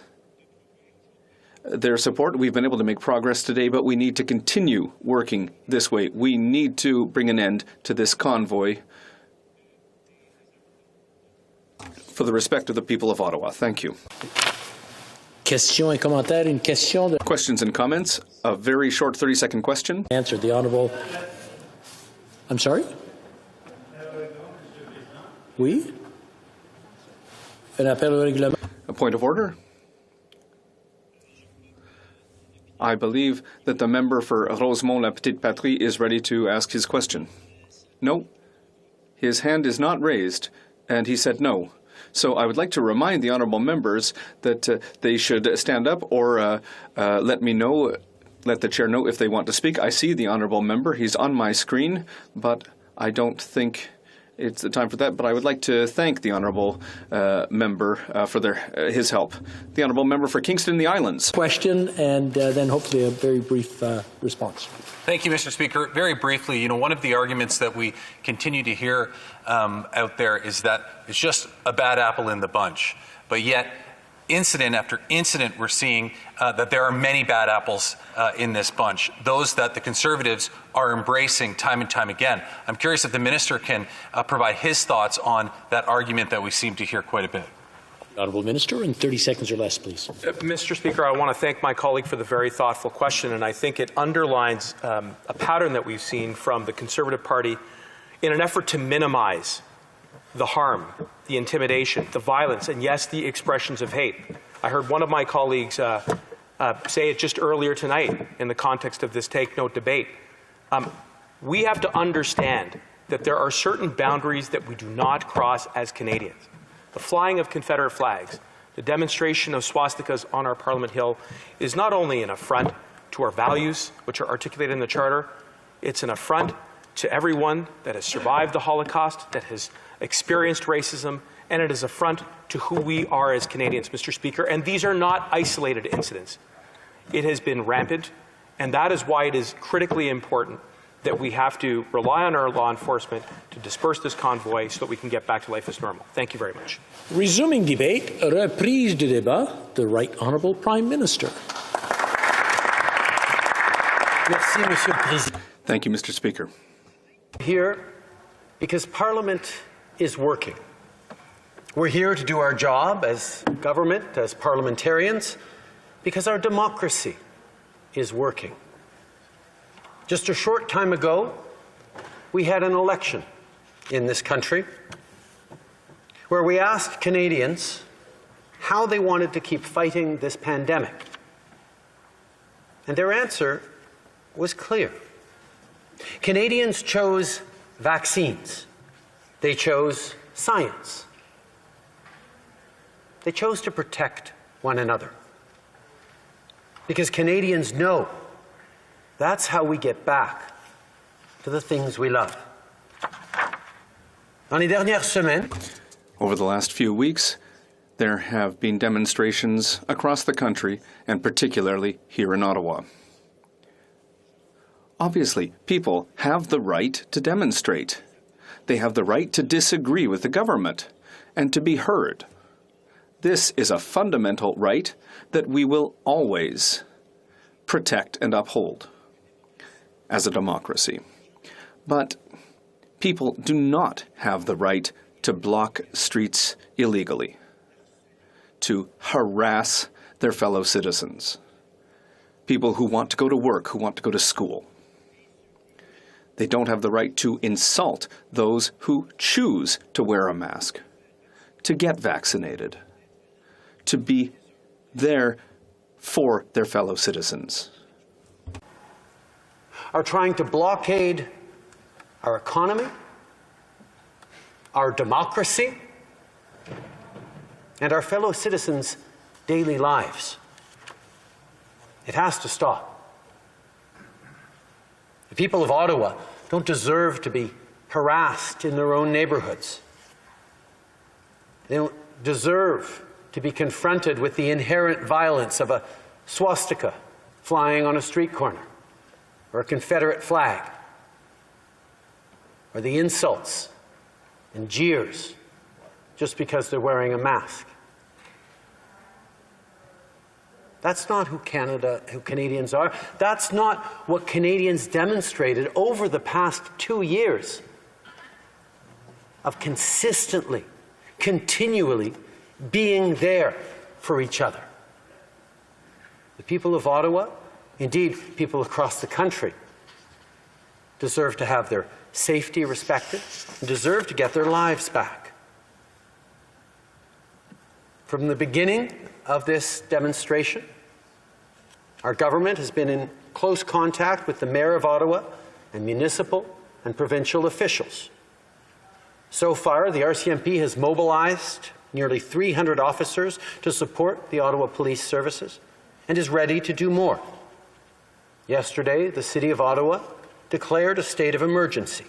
their support, we've been able to make progress today, but we need to continue working this way. We need to bring an end to this convoy for the respect of the people of Ottawa. Thank you. Questions et commentaires. Une question de... Questions and comments. A very short 30-second question. Answer the Honourable... I'm sorry? Oui? Un appel au règlement. A point of order. I believe that the member for Rosemont-la-Petite-Patrie is ready to ask his question. No. His hand is not raised, and he said no. So I would like to remind the honourable members that they should stand up or let the chair know if they want to speak. I see the honourable member. He's on my screen, but I don't think it's the time for that. But I would like to thank the honourable member for his help. The honourable member for Kingston and the Islands. Question and then hopefully a very brief response. Thank you, Mr. Speaker. Very briefly, you know, one of the arguments that we continue to hear out there is that it's just a bad apple in the bunch. But yet, incident after incident, we're seeing that there are many bad apples in this bunch, those that the Conservatives are embracing time and time again. I'm curious if the Minister can provide his thoughts on that argument that we seem to hear quite a bit. Honourable Minister, in 30 seconds or less, please. Mr. Speaker, I want to thank my colleague for the very thoughtful question, and I think it underlines a pattern that we've seen from the Conservative Party in an effort to minimize the harm, the intimidation, the violence, and yes, the expressions of hate. I heard one of my colleagues say it just earlier tonight in the context of this Take Note debate. We have to understand that there are certain boundaries that we do not cross as Canadians. The flying of Confederate flags, the demonstration of swastikas on our Parliament Hill is not only an affront to our values, which are articulated in the Charter, it's an affront to everyone that has survived the Holocaust, that has experienced racism, and it is an affront to who we are as Canadians, Mr. Speaker. And these are not isolated incidents. It has been rampant, and that is why it is critically important that we have to rely on our law enforcement to disperse this convoy so that we can get back to life as normal. Thank you very much. Resuming debate, reprise du débat, the Right Honourable Prime Minister. Merci, Monsieur le Président. Thank you, Mr. Speaker. Here because Parliament is working. We're here to do our job as government, as parliamentarians, because our democracy is working. Just a short time ago, we had an election in this country where we asked Canadians how they wanted to keep fighting this pandemic. And their answer was clear. Canadians chose vaccines. They chose science. They chose to protect one another. Because Canadians know that's how we get back to the things we love. Dans les dernières semaines, over the last few weeks, there have been demonstrations across the country, and particularly here in Ottawa. Obviously, people have the right to demonstrate. They have the right to disagree with the government and to be heard. This is a fundamental right that we will always protect and uphold as a democracy. But people do not have the right to block streets illegally, to harass their fellow citizens, people who want to go to work, who want to go to school. They don't have the right to insult those who choose to wear a mask, to get vaccinated, to be there for their fellow citizens. are trying to blockade our economy, our democracy, and our fellow citizens' daily lives. It has to stop. The people of Ottawa don't deserve to be harassed in their own neighborhoods. They don't deserve to be confronted with the inherent violence of a swastika flying on a street corner, or a Confederate flag, or the insults and jeers just because they're wearing a mask. That's not who Canadians are. That's not what Canadians demonstrated over the past 2 years of consistently, continually being there for each other. The people of Ottawa, indeed people across the country, deserve to have their safety respected and deserve to get their lives back. From the beginning of this demonstration, our government has been in close contact with the Mayor of Ottawa and municipal and provincial officials. So far, the RCMP has mobilized nearly 300 officers to support the Ottawa Police Services and is ready to do more. Yesterday, the City of Ottawa declared a state of emergency.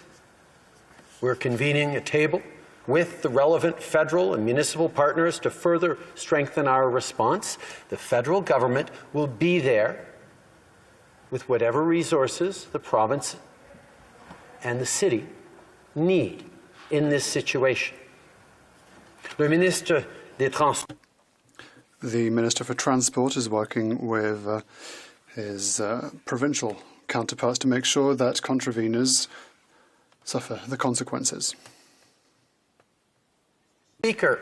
We're convening a table with the relevant federal and municipal partners to further strengthen our response. The federal government will be there with whatever resources the province and the city need in this situation. Le ministre des Transports. The Minister for Transport is working with his provincial counterparts to make sure that contraveners suffer the consequences. Speaker,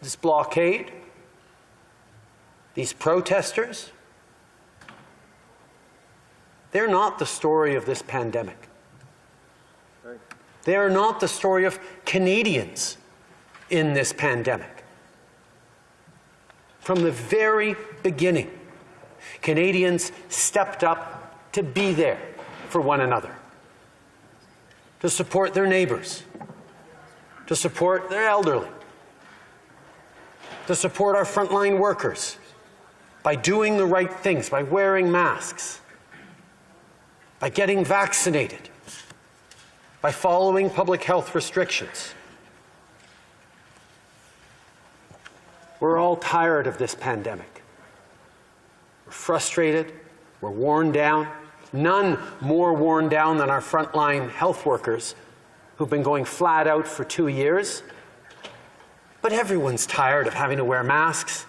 this blockade, these protesters, they're not the story of this pandemic. They are not the story of Canadians in this pandemic. From the very beginning, Canadians stepped up to be there for one another, to support their neighbors, to support their elderly, to support our frontline workers by doing the right things, by wearing masks, by getting vaccinated, by following public health restrictions. We're all tired of this pandemic. We're frustrated, we're worn down. None more worn down than our frontline health workers who've been going flat out for 2 years. But everyone's tired of having to wear masks,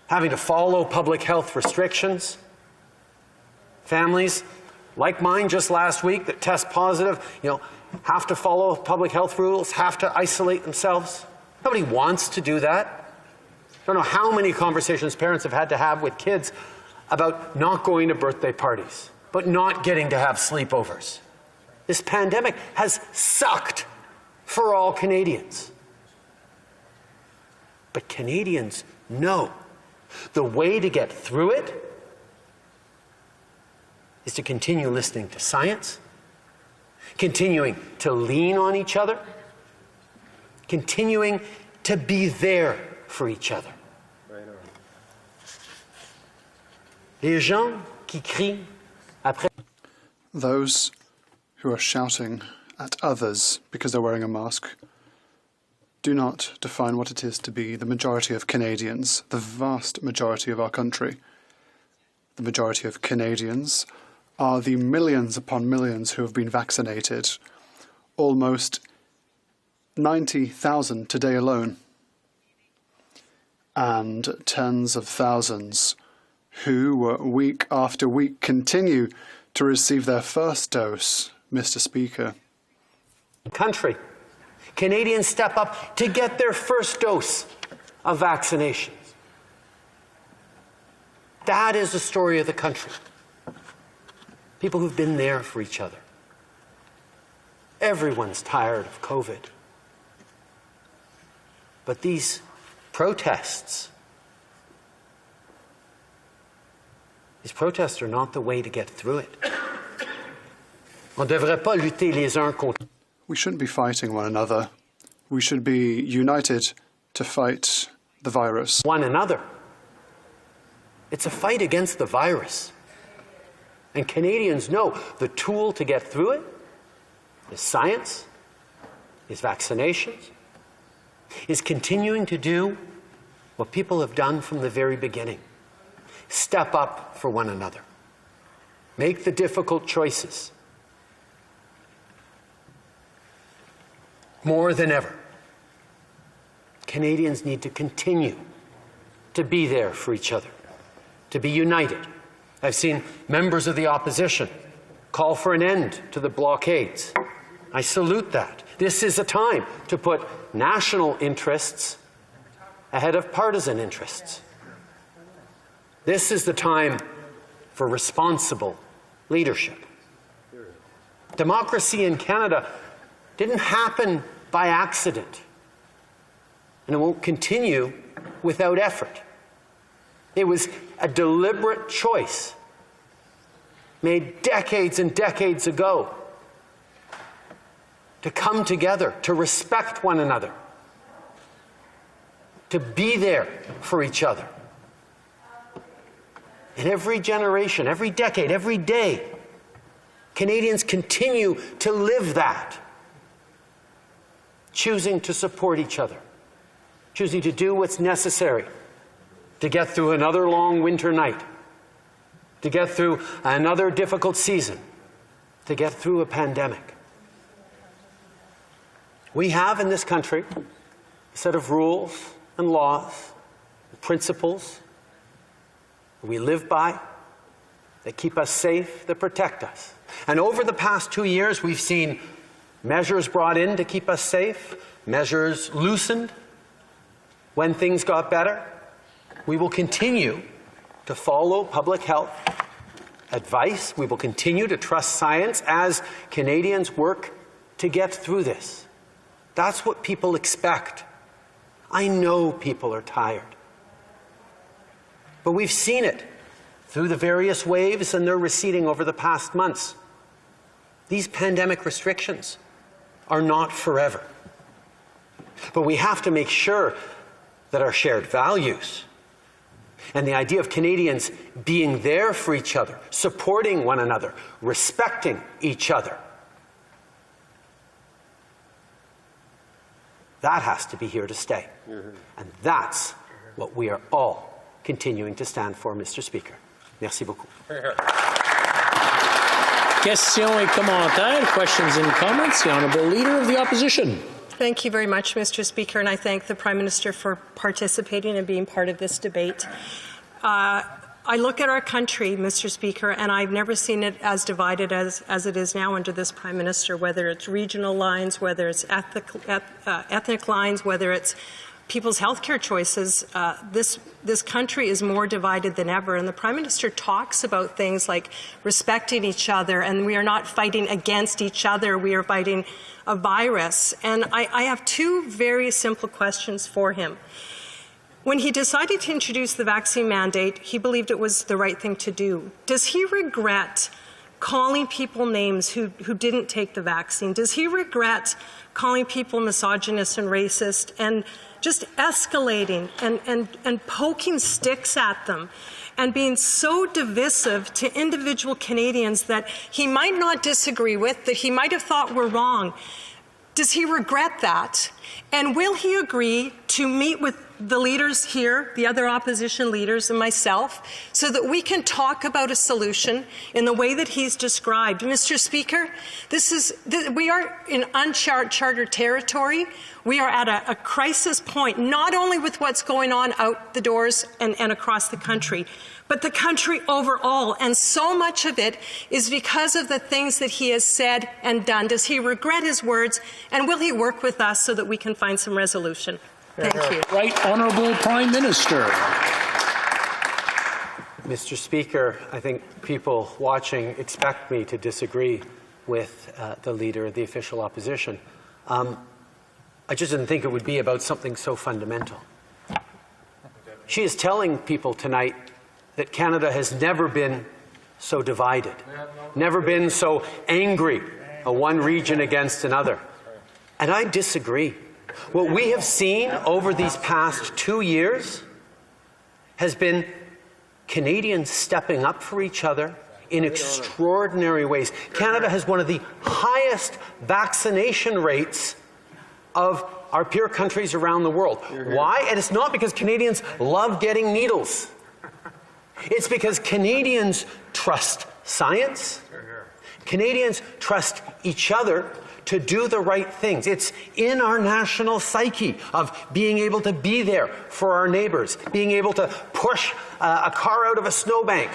having to follow public health restrictions. Families like mine just last week that test positive, have to follow public health rules, have to isolate themselves. Nobody wants to do that. I don't know how many conversations parents have had to have with kids about not going to birthday parties, but not getting to have sleepovers. This pandemic has sucked for all Canadians. But Canadians know the way to get through it is to continue listening to science, continuing to lean on each other, continuing to be there for each other. Les gens qui crient après. Those who are shouting at others because they're wearing a mask do not define what it is to be the majority of Canadians, the vast majority of our country. The majority of Canadians are the millions upon millions who have been vaccinated, almost 90,000 today alone, and tens of thousands who week after week continue to receive their first dose, Mr. Speaker. Country. Canadians step up to get their first dose of vaccinations. That is the story of the country. People who've been there for each other. Everyone's tired of COVID. But these protests are not the way to get through it. On ne devrait pas lutter les uns contre. We shouldn't be fighting one another. We should be united to fight the virus. One another. It's a fight against the virus. And Canadians know the tool to get through it is science, is vaccinations, is continuing to do what people have done from the very beginning. Step up for one another. Make the difficult choices. More than ever, Canadians need to continue to be there for each other, to be united. I've seen members of the opposition call for an end to the blockades. I salute that. This is a time to put national interests ahead of partisan interests. This is the time for responsible leadership. Democracy in Canada didn't happen by accident, and it won't continue without effort. It was a deliberate choice made decades and decades ago to come together, to respect one another, to be there for each other. And every generation, every decade, every day, Canadians continue to live that, choosing to support each other, choosing to do what's necessary to get through another long winter night, to get through another difficult season, to get through a pandemic. We have in this country a set of rules and laws, and principles that we live by, that keep us safe, that protect us. And over the past 2 years, we've seen measures brought in to keep us safe, measures loosened when things got better. We will continue to follow public health advice. We will continue to trust science as Canadians work to get through this. That's what people expect. I know people are tired. But we've seen it through the various waves, and they're receding over the past months. These pandemic restrictions are not forever. But we have to make sure that our shared values and the idea of Canadians being there for each other, supporting one another, respecting each other, that has to be here to stay. And that's what we are all continuing to stand for, Mr. Speaker. Merci beaucoup. Questions et commentaires, questions and comments. The Honourable Leader of the Opposition. Thank you very much, Mr. Speaker, and I thank the Prime Minister for participating and being part of this debate. I look at our country, Mr. Speaker, and I've never seen it as divided as it is now under this Prime Minister, whether it's regional lines, whether it's ethnic lines, whether it's people's healthcare choices. This country is more divided than ever, and the Prime Minister talks about things like respecting each other, and we are not fighting against each other, we are fighting a virus. And I have two very simple questions for him. When he decided to introduce the vaccine mandate, he believed it was the right thing to do. Does he regret calling people names who didn't take the vaccine? Does he regret calling people misogynist and racist and just escalating and poking sticks at them and being so divisive to individual Canadians that he might not disagree with, that he might have thought were wrong? Does he regret that? And will he agree to meet with the leaders here, the other opposition leaders and myself, so that we can talk about a solution in the way that he's described? Mr. Speaker, we are in uncharted territory. We are at a crisis point, not only with what's going on out the doors and across the country, but the country overall. And so much of it is because of the things that he has said and done. Does he regret his words, and will he work with us so that we can find some resolution? Thank you. Right Honourable Prime Minister. Mr. Speaker, I think people watching expect me to disagree with the Leader of the official opposition. I just didn't think it would be about something so fundamental. She is telling people tonight that Canada has never been so divided, never been so angry, one region against another. And I disagree. What we have seen over these past 2 years has been Canadians stepping up for each other in extraordinary ways. Canada has one of the highest vaccination rates of our peer countries around the world. Why? And it's not because Canadians love getting needles. It's because Canadians trust science. Canadians trust each other to do the right things. It's in our national psyche of being able to be there for our neighbors, being able to push a car out of a snowbank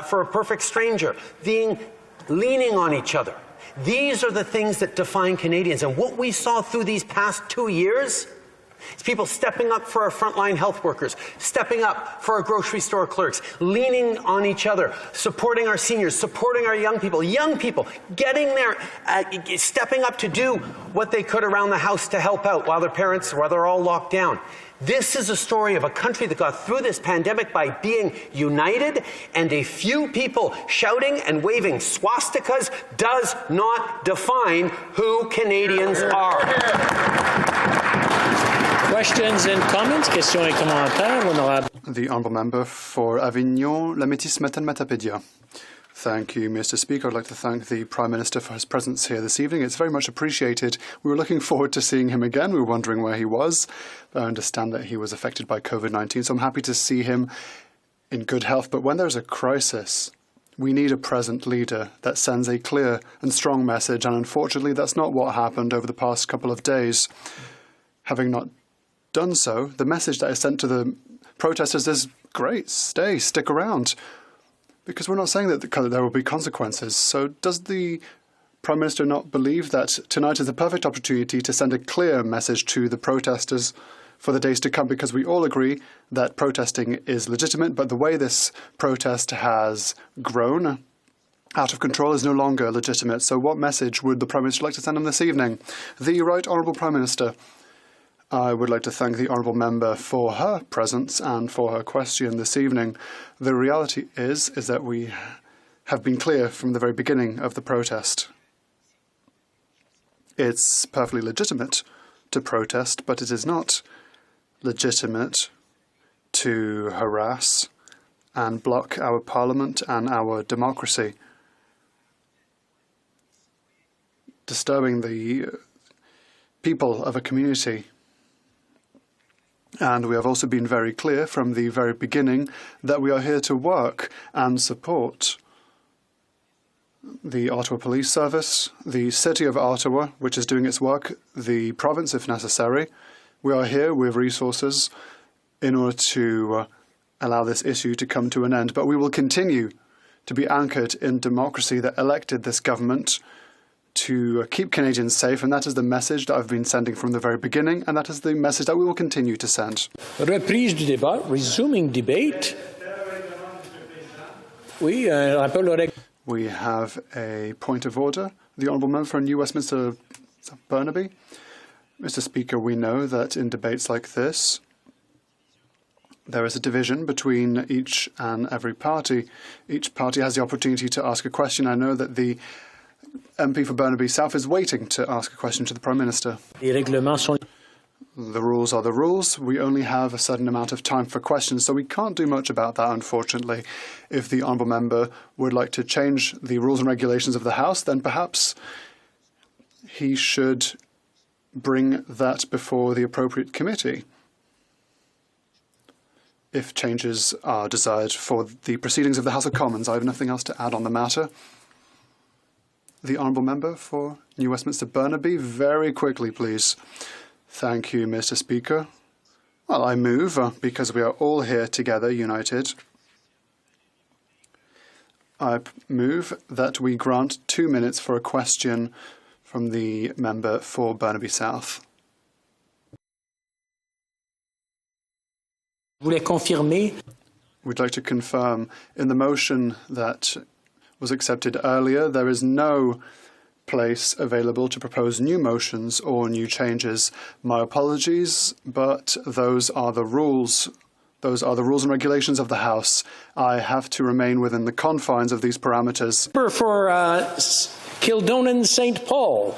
for a perfect stranger, leaning on each other. These are the things that define Canadians. And what we saw through these past 2 years It's people stepping up for our frontline health workers, stepping up for our grocery store clerks, leaning on each other, supporting our seniors, supporting our young people getting there, stepping up to do what they could around the house to help out while they're all locked down. This is a story of a country that got through this pandemic by being united, and a few people shouting and waving swastikas does not define who Canadians are. Questions and comments? Questions et commentaires. Honorable. The Honourable Member for Avignon, La Métis-Meten-Matapedia. Thank you, Mr. Speaker. I'd like to thank the Prime Minister for his presence here this evening. It's very much appreciated. We were looking forward to seeing him again. We were wondering where he was. I understand that he was affected by COVID-19, so I'm happy to see him in good health. But when there's a crisis, we need a present leader that sends a clear and strong message, and unfortunately that's not what happened over the past couple of days. Having not done so, the message that I sent to the protesters is great, stick around. Because we're not saying that there will be consequences. So does the Prime Minister not believe that tonight is a perfect opportunity to send a clear message to the protesters for the days to come? Because we all agree that protesting is legitimate, but the way this protest has grown out of control is no longer legitimate. So what message would the Prime Minister like to send them this evening? The Right Honourable Prime Minister. I would like to thank the Honourable Member for her presence and for her question this evening. The reality is that we have been clear from the very beginning of the protest. It's perfectly legitimate to protest, but it is not legitimate to harass and block our Parliament and our democracy. Disturbing the people of a community. And we have also been very clear from the very beginning that we are here to work and support the Ottawa Police Service, the City of Ottawa, which is doing its work, the province if necessary. We are here with resources in order to allow this issue to come to an end. But we will continue to be anchored in democracy that elected this government to keep Canadians safe, and that is the message that I've been sending from the very beginning, and that is the message that we will continue to send. Reprise du débat, resuming debate. Oui, rappel au règlement. We have a point of order. The Honourable Member for New Westminster Burnaby. Mr. Speaker, we know that in debates like this, there is a division between each and every party. Each party has the opportunity to ask a question. I know that the MP for Burnaby South is waiting to ask a question to the Prime Minister. The rules are the rules. We only have a certain amount of time for questions, so we can't do much about that, unfortunately. If the Honourable Member would like to change the rules and regulations of the House, then perhaps he should bring that before the appropriate committee. If changes are desired for the proceedings of the House of Commons, I have nothing else to add on the matter. The Honourable Member for New Westminster Burnaby, very quickly, please. Thank you, Mr. Speaker. Well, I move, because we are all here together, united. I move that we grant 2 minutes for a question from the member for Burnaby South. We'd like to confirm in the motion that was accepted earlier, there is no place available to propose new motions or new changes. My apologies, but those are the rules. Those are the rules and regulations of the House. I have to remain within the confines of these parameters. For Kildonan St. Paul.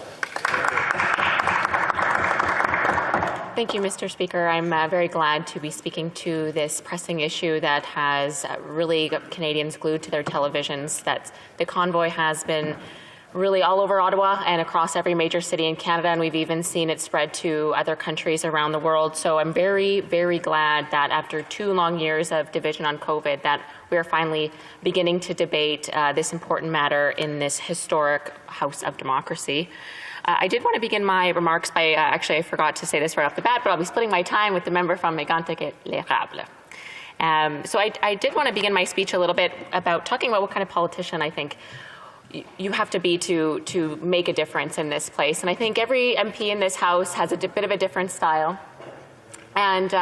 Thank you, Mr. Speaker. I'm very glad to be speaking to this pressing issue that has really got Canadians glued to their televisions. That the convoy has been really all over Ottawa and across every major city in Canada, and we've even seen it spread to other countries around the world. So I'm very, very glad that after 2 long years of division on COVID, that we are finally beginning to debate this important matter in this historic House of Democracy. I did want to begin my remarks by, actually I forgot to say this right off the bat, but I'll be splitting my time with the member from Mégantic-l'Érable. So I did want to begin my speech a little bit about talking about what kind of politician I think you have to be to make a difference in this place. And I think every MP in this House has a bit of a different style. And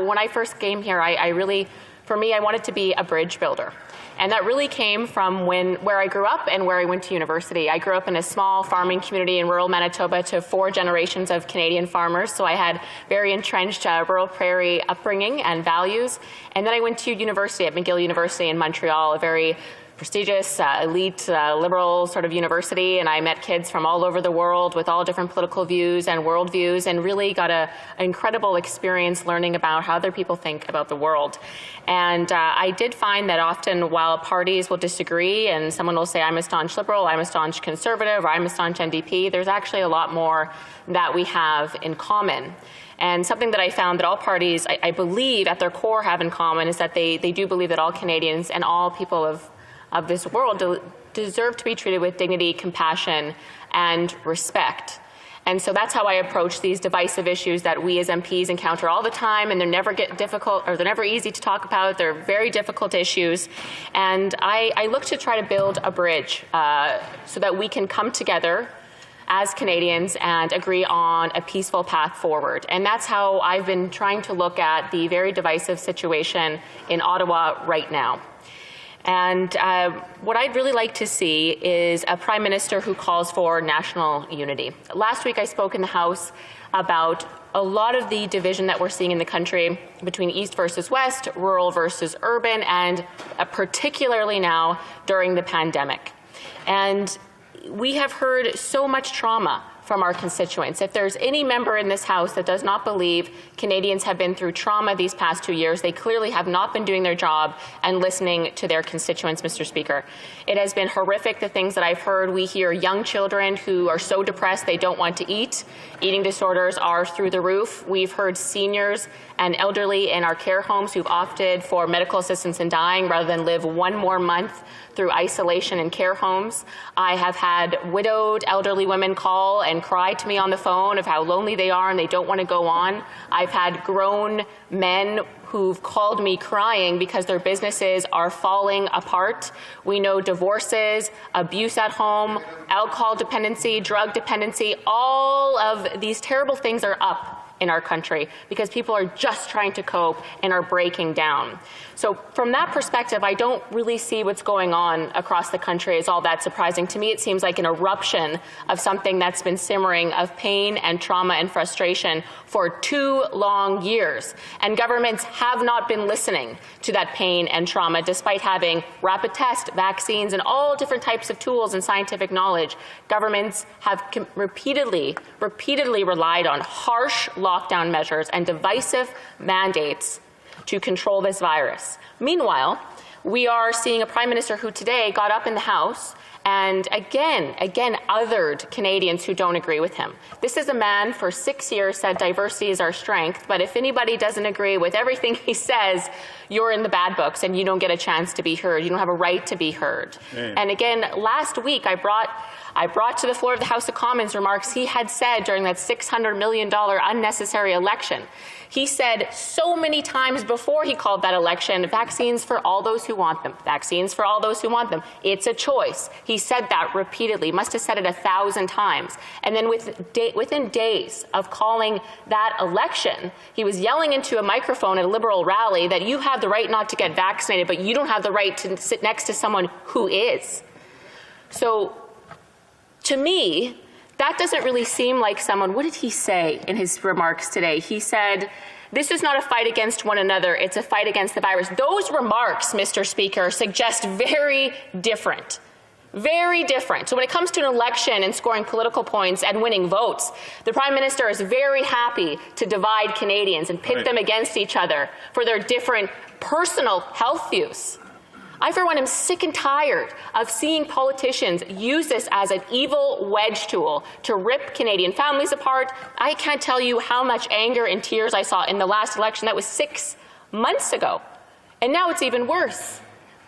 when I first came here, I really, for me, I wanted to be a bridge builder. And that really came from where I grew up and where I went to university. I grew up in a small farming community in rural Manitoba to 4 generations of Canadian farmers, so I had very entrenched rural prairie upbringing and values. And then I went to university at McGill University in Montreal, a very prestigious, elite, liberal sort of university, and I met kids from all over the world with all different political views and worldviews, and really got an incredible experience learning about how other people think about the world. And I did find that often while parties will disagree and someone will say, I'm a staunch liberal, I'm a staunch conservative, or I'm a staunch NDP, there's actually a lot more that we have in common. And something that I found that all parties, I believe, at their core have in common is that they do believe that all Canadians and all people of this world deserve to be treated with dignity, compassion, and respect. And so that's how I approach these divisive issues that we as MPs encounter all the time, and they're never they're never easy to talk about. They're very difficult issues. And I look to try to build a bridge so that we can come together as Canadians and agree on a peaceful path forward. And that's how I've been trying to look at the very divisive situation in Ottawa right now. And what I'd really like to see is a Prime Minister who calls for national unity. Last week I spoke in the House about a lot of the division that we're seeing in the country between East versus West, rural versus urban, and particularly now during the pandemic. And we have heard so much trauma from our constituents. If there's any member in this House that does not believe Canadians have been through trauma these past 2 years, they clearly have not been doing their job and listening to their constituents, Mr. Speaker. It has been horrific, the things that I've heard. We hear young children who are so depressed they don't want to eat. Eating disorders are through the roof. We've heard seniors and elderly in our care homes who've opted for medical assistance in dying rather than live one more month through isolation in care homes. I have had widowed elderly women call and cry to me on the phone of how lonely they are and they don't want to go on. I've had grown men who've called me crying because their businesses are falling apart. We know divorces, abuse at home, alcohol dependency, drug dependency, all of these terrible things are up in our country because people are just trying to cope and are breaking down. So from that perspective, I don't really see what's going on across the country as all that surprising. To me, it seems like an eruption of something that's been simmering of pain and trauma and frustration for 2 long years. And governments have not been listening to that pain and trauma despite having rapid tests, vaccines, and all different types of tools and scientific knowledge. Governments have repeatedly relied on harsh lockdown measures and divisive mandates to control this virus. Meanwhile, we are seeing a Prime Minister who today got up in the House and again othered Canadians who don't agree with him. This is a man for 6 years said diversity is our strength, but if anybody doesn't agree with everything he says, you're in the bad books and you don't get a chance to be heard. You don't have a right to be heard. And again, last week I brought to the floor of the House of Commons remarks he had said during that $600 million unnecessary election. He said so many times before he called that election, vaccines for all those who want them, vaccines for all those who want them. It's a choice. He said that repeatedly, must have said it 1,000 times. And then within days of calling that election, he was yelling into a microphone at a Liberal rally that you have the right not to get vaccinated, but you don't have the right to sit next to someone who is. So to me, that doesn't really seem like someone. What did he say in his remarks today? He said, this is not a fight against one another, it's a fight against the virus. Those remarks, Mr. Speaker, suggest very different. Very different. So when it comes to an election and scoring political points and winning votes, the Prime Minister is very happy to divide Canadians and pit them against each other for their different personal health views. I, for one, am sick and tired of seeing politicians use this as an evil wedge tool to rip Canadian families apart. I can't tell you how much anger and tears I saw in the last election. That was 6 months ago. And now it's even worse.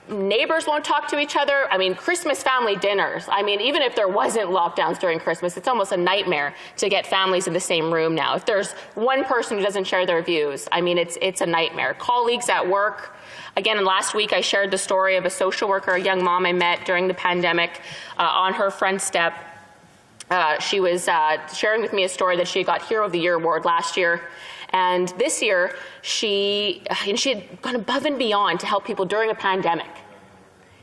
Neighbors won't talk to each other. I mean, Christmas family dinners. I mean, even if there wasn't lockdowns during Christmas, it's almost a nightmare to get families in the same room now. If there's one person who doesn't share their views, I mean, it's a nightmare. Colleagues at work. Again, last week I shared the story of a social worker, a young mom I met during the pandemic on her front step. She was sharing with me a story that she got Hero of the Year award last year. And this year, she had gone above and beyond to help people during a pandemic.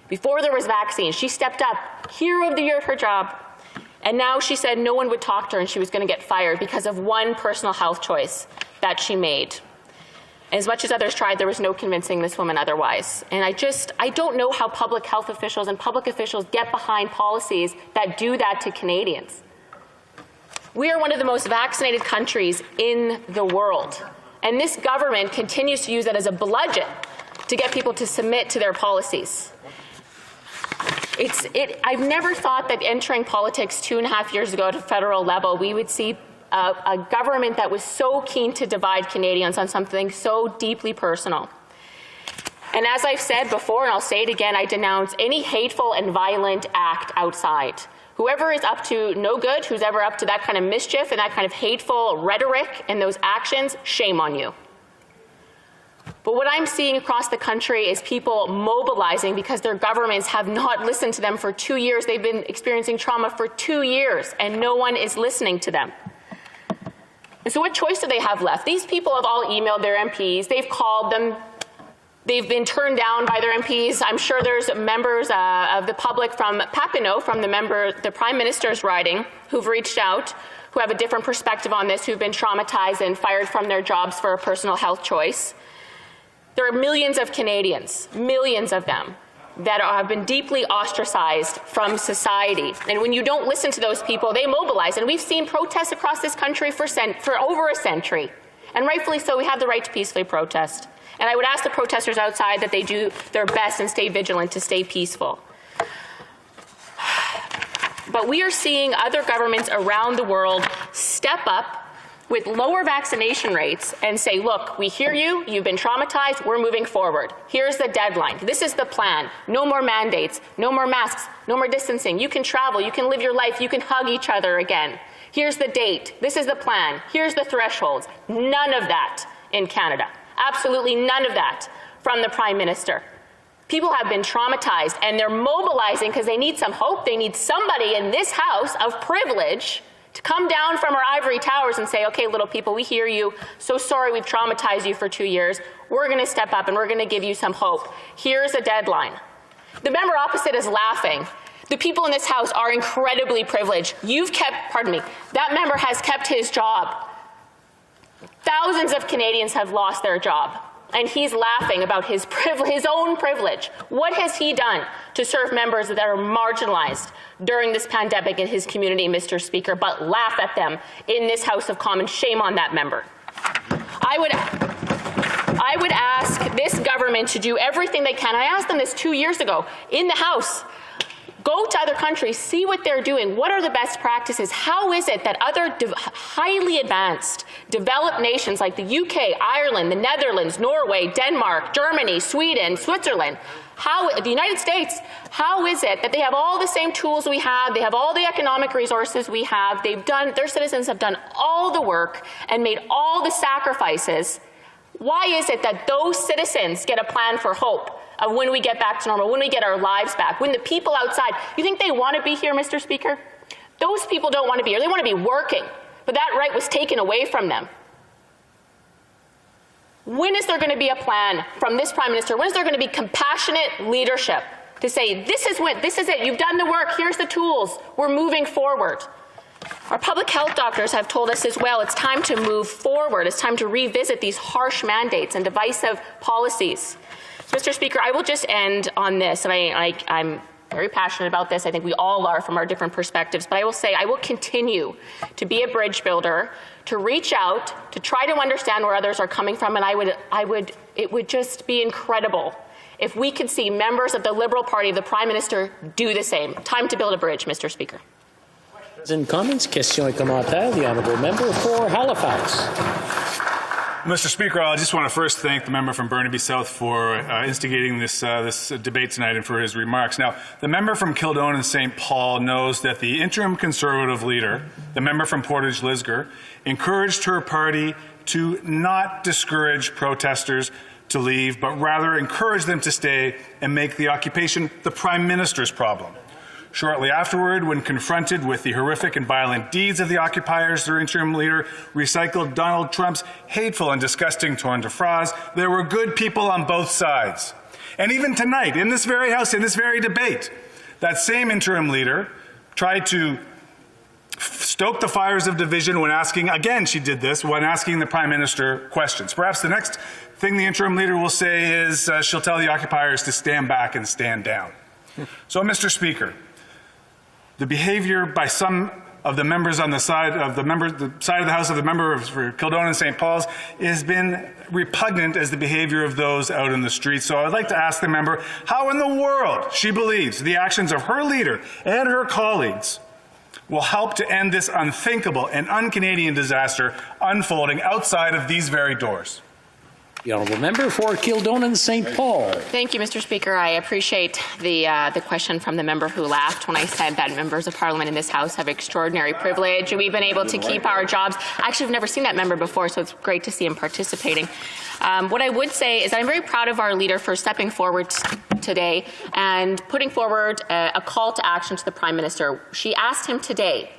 Before there was vaccines, she stepped up, hero of the year at her job. And now she said no one would talk to her and she was going to get fired because of one personal health choice that she made. As much as others tried, there was no convincing this woman otherwise. And I don't know how public health officials and public officials get behind policies that do that to Canadians. We are one of the most vaccinated countries in the world. And this government continues to use that as a bludgeon to get people to submit to their policies. I've never thought that entering politics 2.5 years ago at a federal level, we would see a government that was so keen to divide Canadians on something so deeply personal. And as I've said before, and I'll say it again, I denounce any hateful and violent act outside. Whoever is up to no good, who's ever up to that kind of mischief and that kind of hateful rhetoric and those actions, shame on you. But what I'm seeing across the country is people mobilizing because their governments have not listened to them for 2 years. They've been experiencing trauma for 2 years, and no one is listening to them. And so what choice do they have left? These people have all emailed their MPs. They've called them. They've been turned down by their MPs. I'm sure there's members of the public from Papineau, from the Prime Minister's riding, who've reached out, who have a different perspective on this, who've been traumatized and fired from their jobs for a personal health choice. There are millions of Canadians, millions of them, that have been deeply ostracized from society. And when you don't listen to those people, they mobilize. And we've seen protests across this country for over a century. And rightfully so, we have the right to peacefully protest. And I would ask the protesters outside that they do their best and stay vigilant to stay peaceful. But we are seeing other governments around the world step up with lower vaccination rates and say, look, we hear you, you've been traumatized, we're moving forward. Here's the deadline. This is the plan. No more mandates, no more masks, no more distancing. You can travel, you can live your life, you can hug each other again. Here's the date. This is the plan. Here's the thresholds. None of that in Canada. Absolutely none of that from the Prime Minister. People have been traumatized and they're mobilizing because they need some hope. They need somebody in this House of privilege to come down from our ivory towers and say, okay, little people, we hear you. So sorry we've traumatized you for 2 years. We're going to step up and we're going to give you some hope. Here's a deadline. The member opposite is laughing. The people in this House are incredibly privileged. That member has kept his job. Thousands of Canadians have lost their job. And he's laughing about his own privilege. What has he done to serve members that are marginalized during this pandemic in his community, Mr. Speaker, but laugh at them in this House of Commons? Shame on that member. I would ask this government to do everything they can. I asked them this 2 years ago in the House. Go to other countries, see what they're doing. What are the best practices? How is it that other highly advanced, developed nations like the UK, Ireland, the Netherlands, Norway, Denmark, Germany, Sweden, Switzerland, the United States, how is it that they have all the same tools we have, they have all the economic resources we have, their citizens have done all the work and made all the sacrifices? Why is it that those citizens get a plan for hope of when we get back to normal, when we get our lives back, when the people outside, you think they want to be here, Mr. Speaker? Those people don't want to be here. They want to be working, but that right was taken away from them. When is there going to be a plan from this Prime Minister? When is there going to be compassionate leadership to say, this is it, you've done the work, here's the tools, we're moving forward? Our public health doctors have told us as well, it's time to move forward. It's time to revisit these harsh mandates and divisive policies. Mr. Speaker, I will just end on this, and I'm very passionate about this. I think we all are from our different perspectives, but I will say I will continue to be a bridge builder, to reach out, to try to understand where others are coming from, and it would just be incredible if we could see members of the Liberal Party, the Prime Minister, do the same. Time to build a bridge, Mr. Speaker. And comments, questions et commentaires. The honourable member for Halifax. Mr. Speaker, I just want to first thank the member from Burnaby South for instigating this debate tonight and for his remarks. Now, the member from Kildonan and St. Paul knows that the interim Conservative leader, the member from Portage Lisgar, encouraged her party to not discourage protesters to leave, but rather encourage them to stay and make the occupation the Prime Minister's problem. Shortly afterward, when confronted with the horrific and violent deeds of the occupiers, their interim leader recycled Donald Trump's hateful and disgusting tour de phrase. There were good people on both sides. And even tonight, in this very House, in this very debate, that same interim leader tried to stoke the fires of division when asking, again she did this, when asking the Prime Minister questions. Perhaps the next thing the interim leader will say is she'll tell the occupiers to stand back and stand down. So, Mr. Speaker, the behavior by some of the members on the side of the House of the member for Kildonan and St. Paul's has been repugnant as the behavior of those out in the streets. So I'd like to ask the member how in the world she believes the actions of her leader and her colleagues will help to end this unthinkable and un-Canadian disaster unfolding outside of these very doors. The honourable member for Kildonan St. Paul. Thank you, Mr. Speaker. I appreciate the question from the member who laughed when I said that members of Parliament in this House have extraordinary privilege. We've been able to keep our jobs. Actually, I've never seen that member before, so it's great to see him participating. What I would say is that I'm very proud of our leader for stepping forward today and putting forward a call to action to the Prime Minister. She asked him today,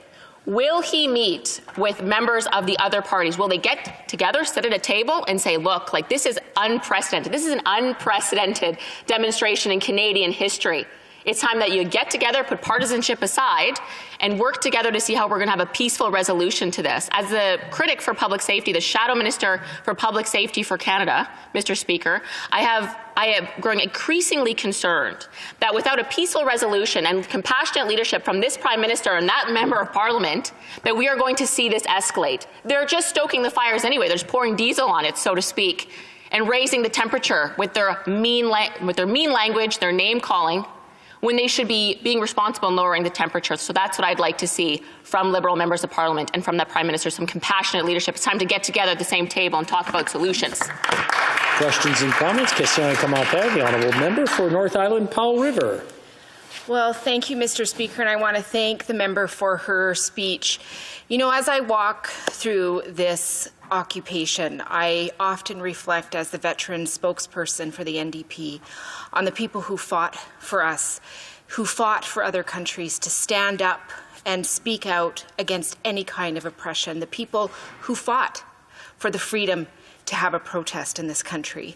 will he meet with members of the other parties? Will they get together, sit at a table, and say, look, like this is unprecedented. This is an unprecedented demonstration in Canadian history. It's time that you get together, put partisanship aside, and work together to see how we're going to have a peaceful resolution to this. As the critic for public safety, the Shadow Minister for Public Safety for Canada, Mr. Speaker, I am growing increasingly concerned that without a peaceful resolution and compassionate leadership from this Prime Minister and that Member of Parliament, that we are going to see this escalate. They're just stoking the fires anyway. They're just pouring diesel on it, so to speak, and raising the temperature with their mean language, their name-calling, when they should be being responsible and lowering the temperature. So that's what I'd like to see from Liberal members of Parliament and from the Prime Minister, some compassionate leadership. It's time to get together at the same table and talk about solutions. Questions and comments? Questions et commentaires. The honourable member for North Island, Powell River. Well, thank you, Mr. Speaker, and I want to thank the member for her speech. You know, as I walk through this occupation, I often reflect as the veteran spokesperson for the NDP on the people who fought for us, who fought for other countries to stand up and speak out against any kind of oppression, the people who fought for the freedom to have a protest in this country.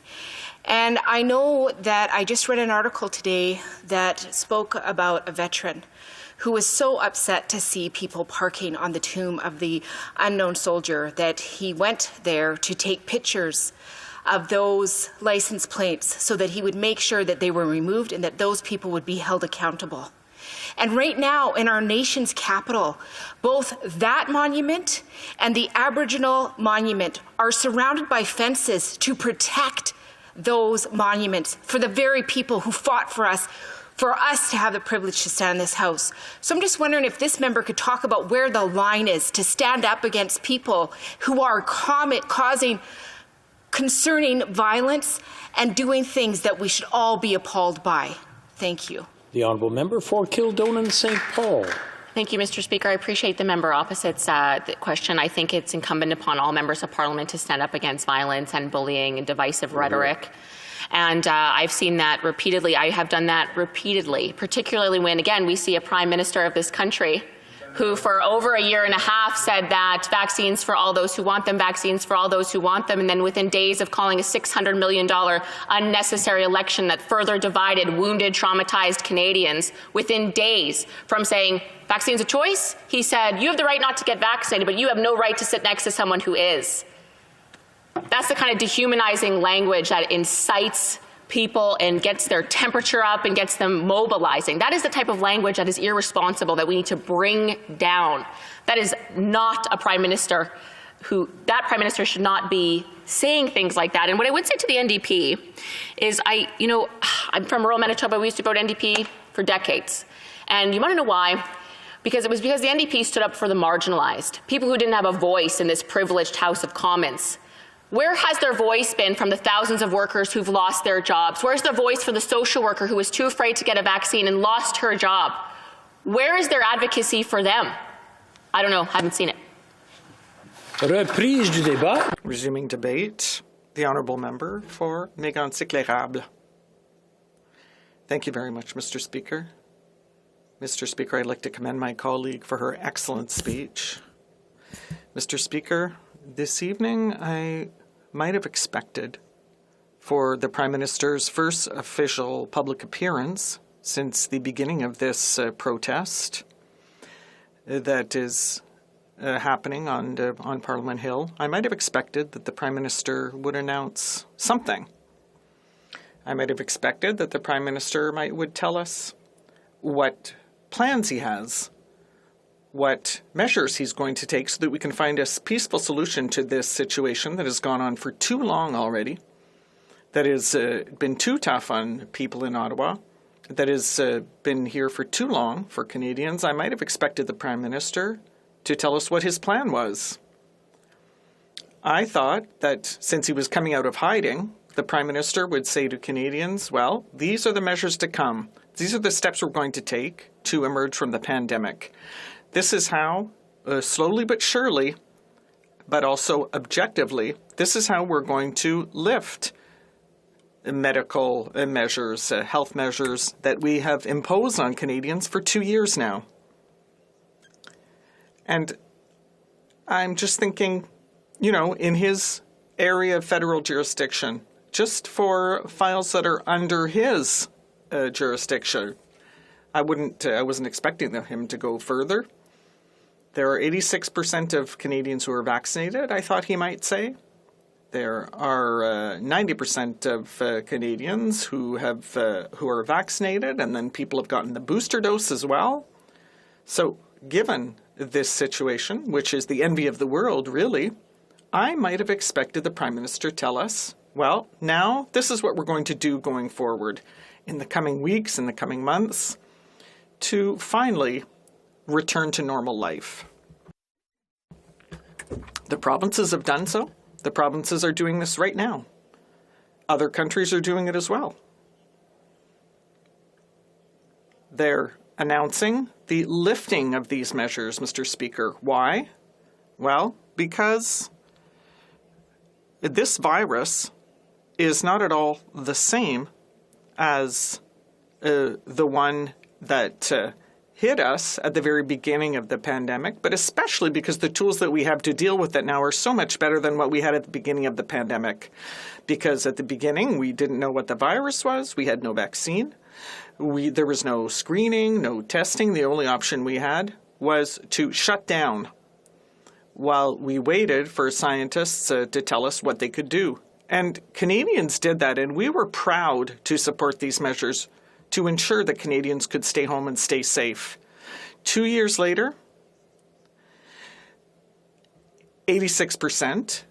And I know that I just read an article today that spoke about a veteran who was so upset to see people parking on the tomb of the unknown soldier that he went there to take pictures of those license plates so that he would make sure that they were removed and that those people would be held accountable. And right now in our nation's capital, both that monument and the Aboriginal monument are surrounded by fences to protect those monuments for the very people who fought for us to have the privilege to stand in this House. So I'm just wondering if this member could talk about where the line is to stand up against people who are causing concerning violence and doing things that we should all be appalled by. Thank you. The honourable member for Kildonan St. Paul. Thank you, Mr. Speaker. I appreciate the member opposite's question. I think it's incumbent upon all members of Parliament to stand up against violence and bullying and divisive rhetoric. And I've seen that repeatedly. I have done that repeatedly, particularly when, again, we see a Prime Minister of this country who for over a year and a half said that vaccines for all those who want them, vaccines for all those who want them, and then within days of calling a $600 million unnecessary election that further divided, wounded, traumatized Canadians, within days from saying, vaccine's a choice, he said, you have the right not to get vaccinated, but you have no right to sit next to someone who is. That's the kind of dehumanizing language that incites people and gets their temperature up and gets them mobilizing. That is the type of language that is irresponsible that we need to bring down. That is not a Prime Minister that Prime Minister should not be saying things like that. And what I would say to the NDP is I'm from rural Manitoba. We used to vote NDP for decades. And you want to know why? Because it was because the NDP stood up for the marginalized, people who didn't have a voice in this privileged House of Commons. Where has their voice been from the thousands of workers who've lost their jobs? Where's their voice for the social worker who was too afraid to get a vaccine and lost her job? Where is their advocacy for them? I don't know. Haven't seen it. Reprise du débat. Resuming debate, the honourable member for Mégantic-l'Érable. Thank you very much, Mr. Speaker. Mr. Speaker, I'd like to commend my colleague for her excellent speech. Mr. Speaker, this evening I might have expected for the Prime Minister's first official public appearance since the beginning of this protest that is happening on Parliament Hill. I might have expected that the Prime Minister would announce something. I might have expected that the Prime Minister would tell us what plans he has, what measures he's going to take so that we can find a peaceful solution to this situation that has gone on for too long already, that has been too tough on people in Ottawa, that has been here for too long for Canadians. I might have expected the Prime Minister to tell us what his plan was. I thought that since he was coming out of hiding, the Prime Minister would say to Canadians, well, these are the measures to come. These are the steps we're going to take to emerge from the pandemic. This is how, slowly but surely, but also objectively, this is how we're going to lift medical measures, health measures that we have imposed on Canadians for 2 years now. And I'm just thinking, you know, in his area of federal jurisdiction, just for files that are under his jurisdiction, I wasn't expecting him to go further. There are 86% of Canadians who are vaccinated, I thought he might say. There are 90% of Canadians who are vaccinated, and then people have gotten the booster dose as well. So given this situation, which is the envy of the world, really, I might have expected the Prime Minister tell us, well, now this is what we're going to do going forward in the coming weeks, in the coming months, to finally return to normal life. The provinces have done so. The provinces are doing this right now. Other countries are doing it as well. They're announcing the lifting of these measures, Mr. Speaker. Why? Well, because this virus is not at all the same as the one that hit us at the very beginning of the pandemic, but especially because the tools that we have to deal with it now are so much better than what we had at the beginning of the pandemic. Because at the beginning, we didn't know what the virus was. We had no vaccine. There was no screening, no testing. The only option we had was to shut down while we waited for scientists to tell us what they could do. And Canadians did that, and we were proud to support these measures to ensure that Canadians could stay home and stay safe. 2 years later, 86%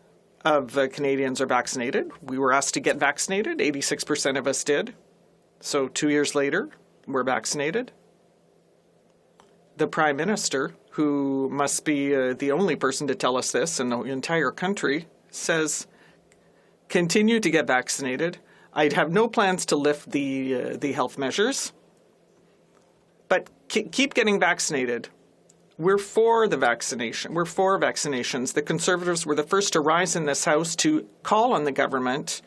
of Canadians are vaccinated. We were asked to get vaccinated. 86% of us did. So 2 years later, we're vaccinated. The Prime Minister, who must be the only person to tell us this in the entire country, says, continue to get vaccinated. I'd have no plans to lift the health measures, but keep getting vaccinated. We're for the vaccination. We're for vaccinations. The Conservatives were the first to rise in this House to call on the government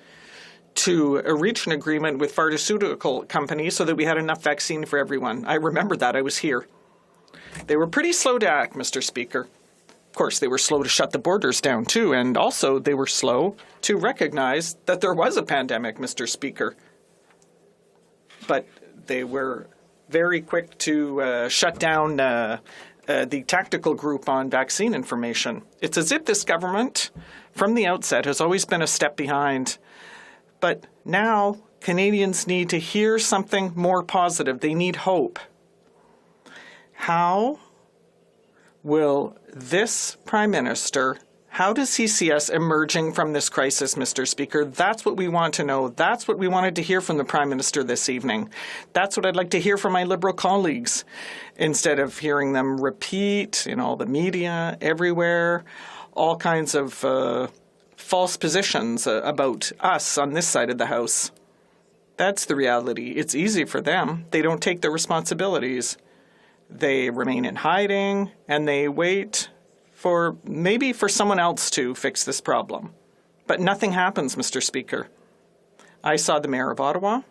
to reach an agreement with pharmaceutical companies so that we had enough vaccine for everyone. I remember that. I was here. They were pretty slow to act, Mr. Speaker. Of course, they were slow to shut the borders down, too, and also they were slow to recognize that there was a pandemic, Mr. Speaker. But they were very quick to shut down the tactical group on vaccine information. It's as if this government, from the outset, has always been a step behind. But now Canadians need to hear something more positive. They need hope. How will this Prime Minister, how does he see us emerging from this crisis, Mr. Speaker? That's what we want to know. That's what we wanted to hear from the Prime Minister this evening. That's what I'd like to hear from my Liberal colleagues, instead of hearing them repeat in all the media, everywhere, all kinds of false positions about us on this side of the House. That's the reality. It's easy for them. They don't take their responsibilities. They remain in hiding, and they wait for maybe for someone else to fix this problem. But nothing happens, Mr. Speaker. I saw the Mayor of Ottawa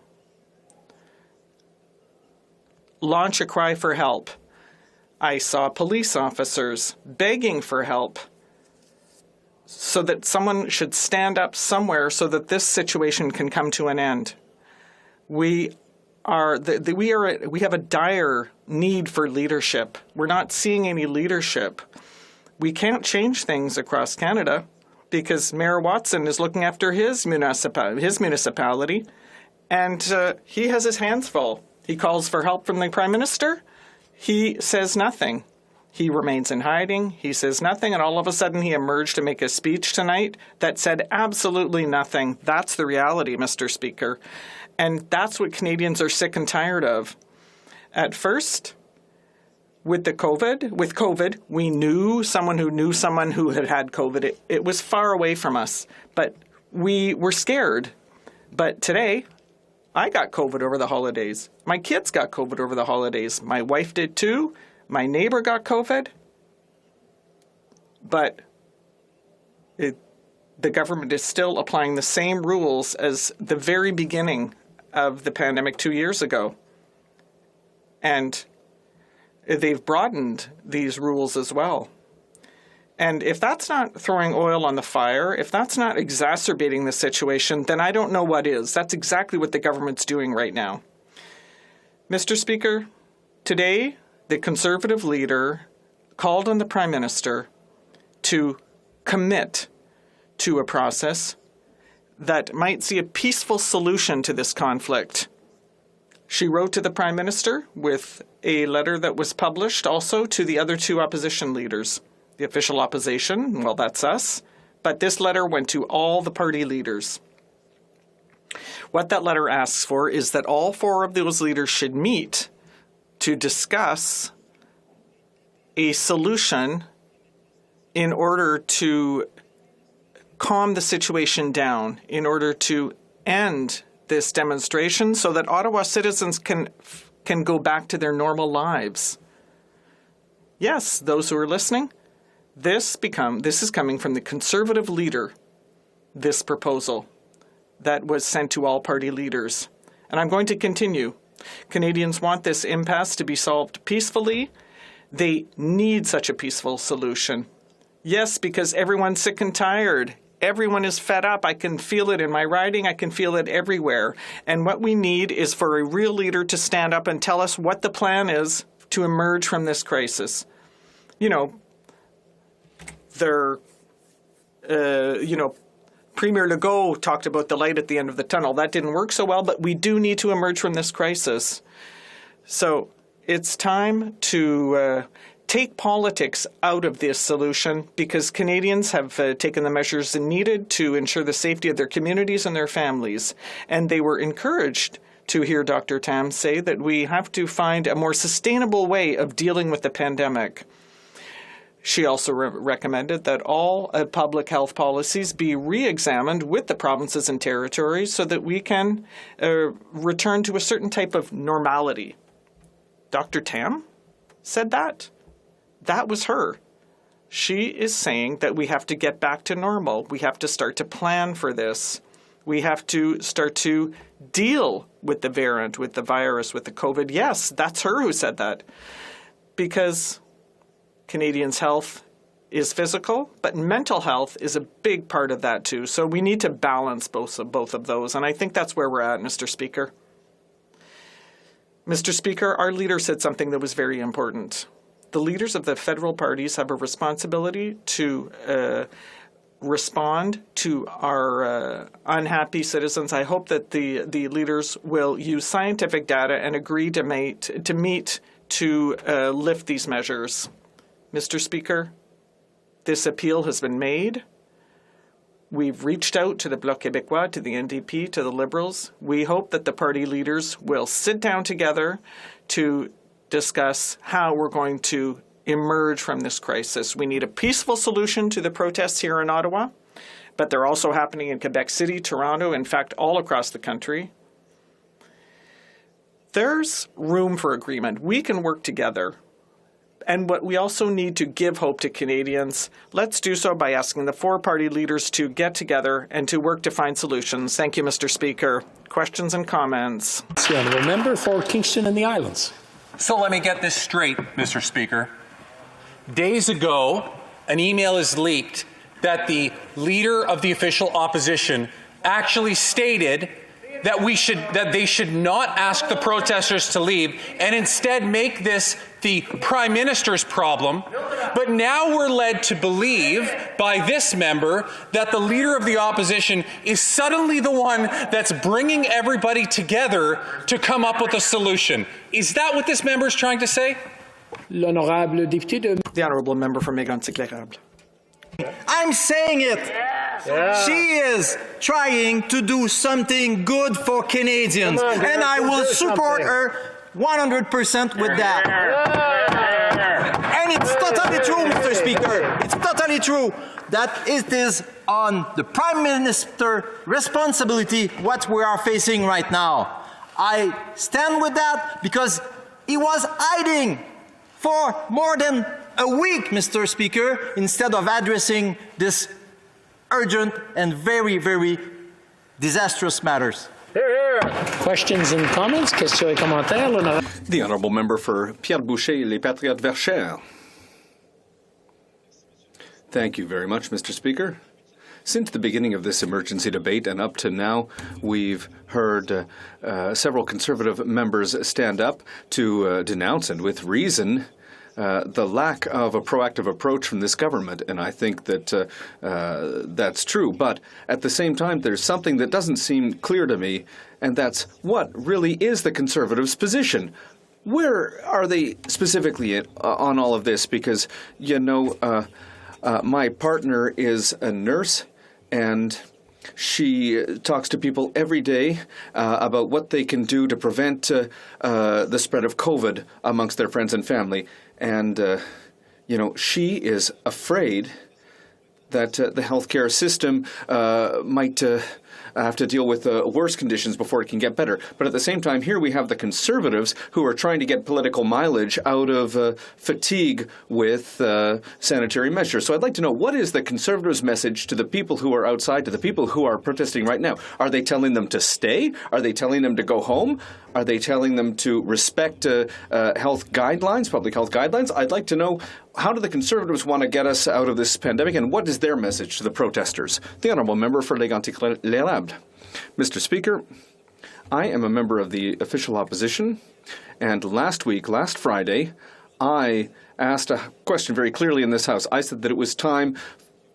launch a cry for help. I saw police officers begging for help so that someone should stand up somewhere so that this situation can come to an end. We have a dire need for leadership. We're not seeing any leadership. We can't change things across Canada because Mayor Watson is looking after his municipality, and he has his hands full. He calls for help from the Prime Minister. He says nothing. He remains in hiding. He says nothing, and all of a sudden he emerged to make a speech tonight that said absolutely nothing. That's the reality, Mr. Speaker. And that's what Canadians are sick and tired of. At first, with COVID, we knew someone who had had COVID. It was far away from us, but we were scared. But today, I got COVID over the holidays. My kids got COVID over the holidays. My wife did too. My neighbor got COVID. But the government is still applying the same rules as the very beginning of the pandemic 2 years ago. And they've broadened these rules as well. And if that's not throwing oil on the fire, if that's not exacerbating the situation, then I don't know what is. That's exactly what the government's doing right now. Mr. Speaker, today the Conservative leader called on the Prime Minister to commit to a process that might see a peaceful solution to this conflict. She wrote to the Prime Minister with a letter that was published also to the other two opposition leaders. The official opposition, well, that's us, but this letter went to all the party leaders. What that letter asks for is that all four of those leaders should meet to discuss a solution in order to calm the situation down, in order to end this demonstration so that Ottawa citizens can go back to their normal lives. Yes, those who are listening, this is coming from the Conservative leader, this proposal that was sent to all party leaders. And I'm going to continue. Canadians want this impasse to be solved peacefully. They need such a peaceful solution. Yes, because everyone's sick and tired. Everyone is fed up. I can feel it in my riding. I can feel it everywhere. And what we need is for a real leader to stand up and tell us what the plan is to emerge from this crisis. Premier Legault talked about the light at the end of the tunnel. That didn't work so well, but we do need to emerge from this crisis. So it's time to take politics out of this solution because Canadians have taken the measures needed to ensure the safety of their communities and their families. And they were encouraged to hear Dr. Tam say that we have to find a more sustainable way of dealing with the pandemic. She also recommended that all public health policies be re-examined with the provinces and territories so that we can return to a certain type of normality. Dr. Tam said that. That was her. She is saying that we have to get back to normal. We have to start to plan for this. We have to start to deal with the variant, with the virus, with the COVID. Yes, that's her who said that. Because Canadians' health is physical, but mental health is a big part of that too. So we need to balance both of those. And I think that's where we're at, Mr. Speaker. Mr. Speaker, our leader said something that was very important. The leaders of the federal parties have a responsibility to respond to our unhappy citizens. I hope that the leaders will use scientific data and agree to meet to lift these measures. Mr. Speaker, this appeal has been made. We've reached out to the Bloc Québécois, to the NDP, to the Liberals. We hope that the party leaders will sit down together to discuss how we're going to emerge from this crisis. We need a peaceful solution to the protests here in Ottawa, but they're also happening in Quebec City, Toronto, in fact, all across the country. There's room for agreement. We can work together. And what we also need to give hope to Canadians, let's do so by asking the four party leaders to get together and to work to find solutions. Thank you, Mr. Speaker. Questions and comments? The honourable member for Kingston and the Islands. So let me get this straight, Mr. Speaker. Days ago, an email is leaked that the leader of the official opposition actually stated that they should not ask the protesters to leave and instead make this the Prime Minister's problem. But now we're led to believe by this member that the leader of the opposition is suddenly the one that's bringing everybody together to come up with a solution. Is that what this member is trying to say? L'honorable député de... The honourable member for Mégantic-L'Érable. I'm saying it. Yeah. She is trying to do something good for Canadians, and I will support her 100% with that. And it's totally true, Mr. Speaker. It's totally true that it is on the Prime Minister's responsibility what we are facing right now. I stand with that because he was hiding for more than a week, Mr. Speaker, instead of addressing this urgent and very, very disastrous matters. Questions and comments? Questions et commentaires? The honourable member for Pierre Boucher, Les Patriotes Verchères. Thank you very much, Mr. Speaker. Since the beginning of this emergency debate and up to now, we've heard several Conservative members stand up to denounce, and with reason, the lack of a proactive approach from this government, and I think that that's true. But at the same time, there's something that doesn't seem clear to me, and that's what really is the Conservatives' position. Where are they specifically on all of this? Because, you know, my partner is a nurse, and she talks to people every day about what they can do to prevent the spread of COVID amongst their friends and family. And, you know, she is afraid that the healthcare system might have to deal with worse conditions before it can get better. But at the same time, here we have the Conservatives who are trying to get political mileage out of fatigue with sanitary measures. So I'd like to know, what is the Conservatives' message to the people who are outside, to the people who are protesting right now? Are they telling them to stay? Are they telling them to go home? Are they telling them to respect health guidelines, public health guidelines? I'd like to know, how do the Conservatives want to get us out of this pandemic, and what is their message to the protesters? The honourable member for Mégantic-L'Érable. Mr. Speaker, I am a member of the official opposition, and last Friday, I asked a question very clearly in this House. I said that it was time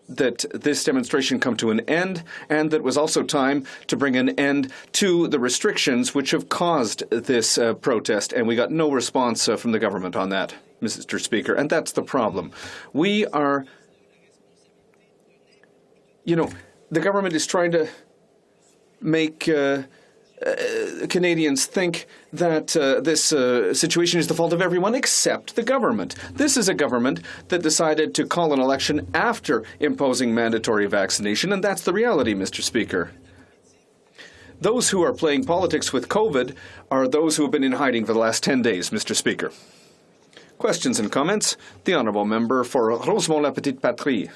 that this demonstration come to an end, and that it was also time to bring an end to the restrictions which have caused this protest, and we got no response from the government on that, Mr. Speaker, and that's the problem. We are, you know, the government is trying to make Canadians think that this situation is the fault of everyone except the government. This is a government that decided to call an election after imposing mandatory vaccination, and that's the reality, Mr. Speaker. Those who are playing politics with COVID are those who have been in hiding for the last 10 days, Mr. Speaker. Questions and comments? The honourable member for Rosemont-la-Petite-Patrie.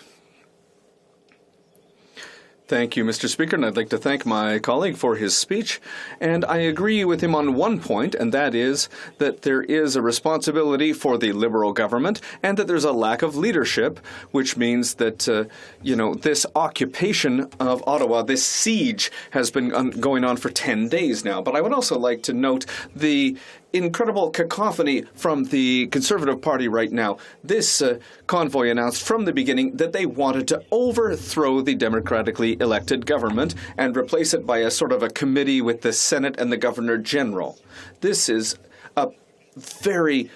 Thank you, Mr. Speaker, and I'd like to thank my colleague for his speech. And I agree with him on one point, and that is that there is a responsibility for the Liberal government and that there's a lack of leadership, which means that, you know, this occupation of Ottawa, this siege, has been going on for 10 days now. But I would also like to note the incredible cacophony from the Conservative Party right now. This convoy announced from the beginning that they wanted to overthrow the democratically elected government and replace it by a sort of a committee with the Senate and the Governor General. This is a very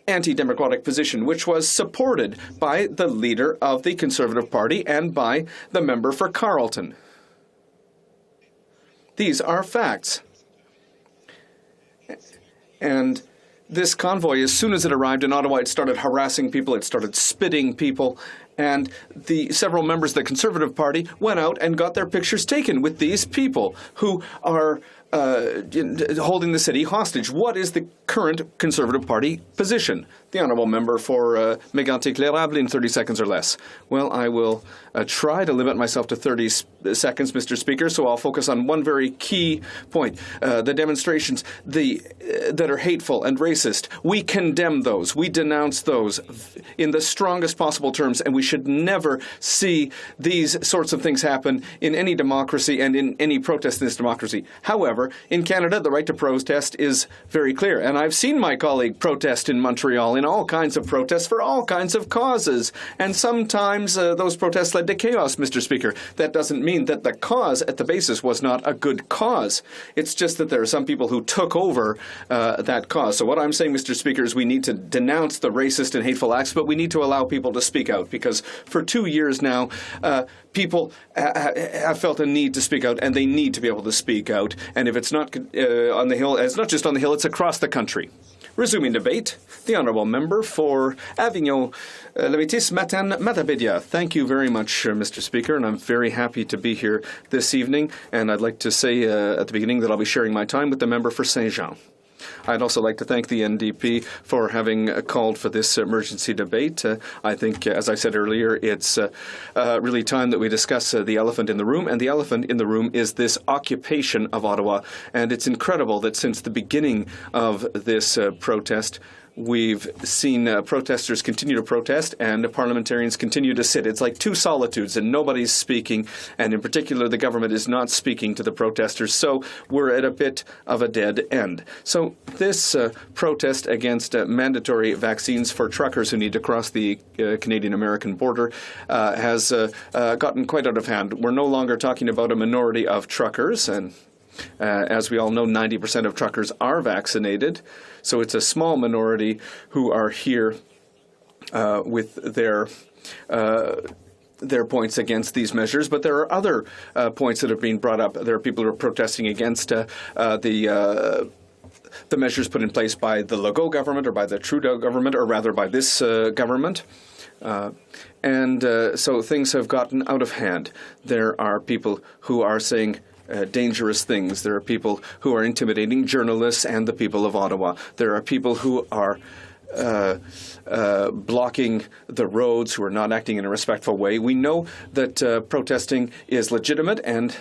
anti-democratic position, which was supported by the leader of the Conservative Party and by the member for Carleton. These are facts. And this convoy, as soon as it arrived in Ottawa, it started harassing people, it started spitting people, and the several members of the Conservative Party went out and got their pictures taken with these people who are holding the city hostage. What is the current Conservative Party position? The honourable member for Mégantic-L'Érable in 30 seconds or less. Well, I will try to limit myself to 30 seconds, Mr. Speaker, so I'll focus on one very key point. The demonstrations that are hateful and racist, we condemn those. We denounce those in the strongest possible terms, and we should never see these sorts of things happen in any democracy and in any protest in this democracy. However, in Canada, the right to protest is very clear, and I've seen my colleague protest in Montreal in all kinds of protests for all kinds of causes, and sometimes those protests led to chaos, Mr. Speaker. That doesn't mean that the cause at the basis was not a good cause. It's just that there are some people who took over that cause. So what I'm saying, Mr. Speaker, is we need to denounce the racist and hateful acts, but we need to allow people to speak out, because for 2 years now, people have felt a need to speak out, and they need to be able to speak out. And if it's not on the Hill, it's not just on the Hill, it's across the country. Resuming debate, the honourable member for Avignon, Lévis-Matane-Matapédia. Thank you very much, Mr. Speaker, and I'm very happy to be here this evening. And I'd like to say at the beginning that I'll be sharing my time with the member for Saint-Jean. I'd also like to thank the NDP for having called for this emergency debate. I think, as I said earlier, it's really time that we discuss the elephant in the room, and the elephant in the room is this occupation of Ottawa. And it's incredible that since the beginning of this protest, we've seen protesters continue to protest and parliamentarians continue to sit. It's like two solitudes and nobody's speaking, and in particular the government is not speaking to the protesters, so we're at a bit of a dead end. So this protest against mandatory vaccines for truckers who need to cross the Canadian-American border has gotten quite out of hand. We're no longer talking about a minority of truckers, and as we all know, 90% of truckers are vaccinated. So it's a small minority who are here with their points against these measures. But there are other points that have been brought up. There are people who are protesting against the measures put in place by the Legault government, or by the Trudeau government, or rather by this government. So things have gotten out of hand. There are people who are saying dangerous things. There are people who are intimidating journalists and the people of Ottawa. There are people who are blocking the roads, who are not acting in a respectful way. We know that protesting is legitimate and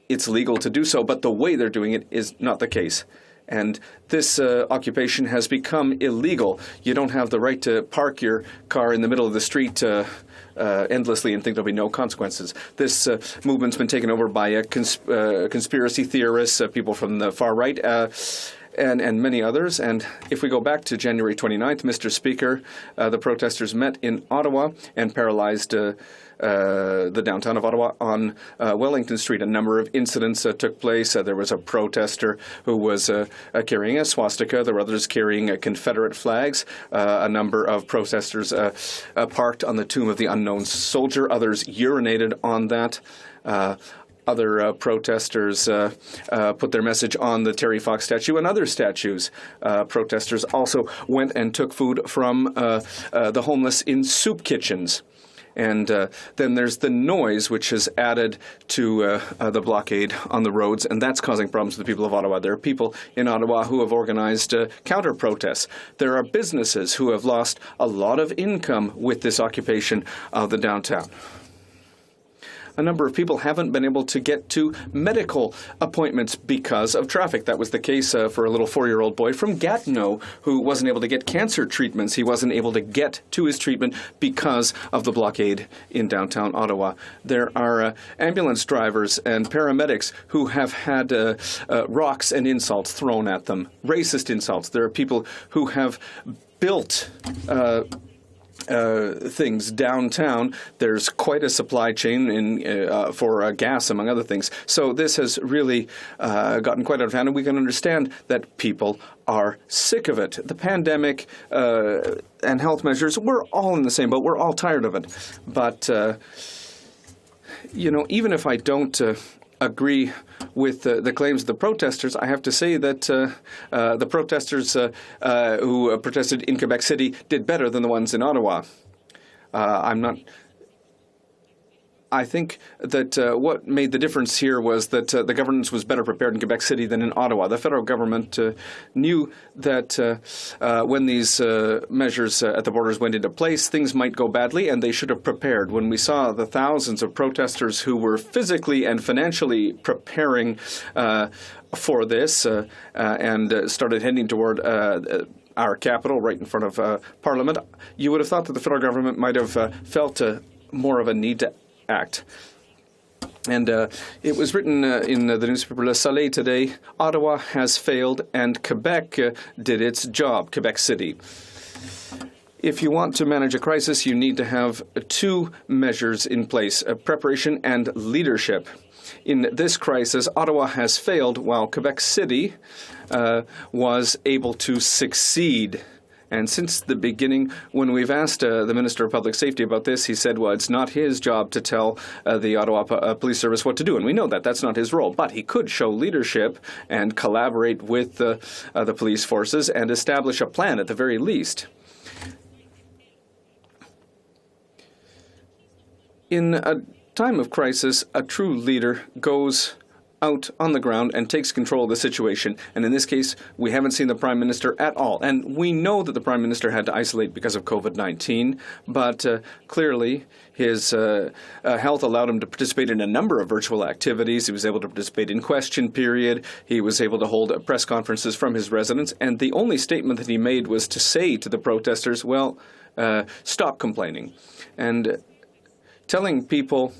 it's legal to do so, but the way they're doing it is not the case. And this occupation has become illegal. You don't have the right to park your car in the middle of the street endlessly and think there'll be no consequences. This movement's been taken over by conspiracy theorists, people from the far right, and many others. And if we go back to January 29th, Mr. Speaker, the protesters met in Ottawa and paralyzed the downtown of Ottawa on Wellington Street. A number of incidents took place. There was a protester who was carrying a swastika. There were others carrying Confederate flags. A number of protesters parked on the tomb of the unknown soldier. Others urinated on that. Other protesters put their message on the Terry Fox statue and other statues. Protesters also went and took food from the homeless in soup kitchens. And then there's the noise, which has added to the blockade on the roads, and that's causing problems to the people of Ottawa. There are people in Ottawa who have organized counter-protests. There are businesses who have lost a lot of income with this occupation of the downtown. A number of people haven't been able to get to medical appointments because of traffic. That was the case for a little 4-year-old boy from Gatineau who wasn't able to get cancer treatments. He wasn't able to get to his treatment because of the blockade in downtown Ottawa. There are ambulance drivers and paramedics who have had rocks and insults thrown at them, racist insults. There are people who have built things downtown. There's quite a supply chain for gas, among other things. So this has really gotten quite out of hand, and we can understand that people are sick of it. The pandemic and health measures, we're all in the same boat. We're all tired of it. But, even if I don't agree with the claims of the protesters, I have to say that the protesters who protested in Quebec City did better than the ones in Ottawa. I'm I think that what made the difference here was that the governance was better prepared in Quebec City than in Ottawa. The federal government knew that when these measures at the borders went into place, things might go badly, and they should have prepared. When we saw the thousands of protesters who were physically and financially preparing for this and started heading toward our capital right in front of Parliament, you would have thought that the federal government might have felt more of a need to act. And it was written in the newspaper Le Soleil today, Ottawa has failed and Quebec did its job, Quebec City. If you want to manage a crisis, you need to have two measures in place, preparation and leadership. In this crisis, Ottawa has failed while Quebec City was able to succeed. And since the beginning, when we've asked the Minister of Public Safety about this, he said, well, it's not his job to tell the Ottawa Police Service what to do. And we know that that's not his role. But he could show leadership and collaborate with the police forces and establish a plan at the very least. In a time of crisis, a true leader goes out on the ground and takes control of the situation. And in this case, we haven't seen the Prime Minister at all. And we know that the Prime Minister had to isolate because of COVID-19, but clearly his health allowed him to participate in a number of virtual activities. He was able to participate in question period. He was able to hold press conferences from his residence. And the only statement that he made was to say to the protesters, well, stop complaining. And telling people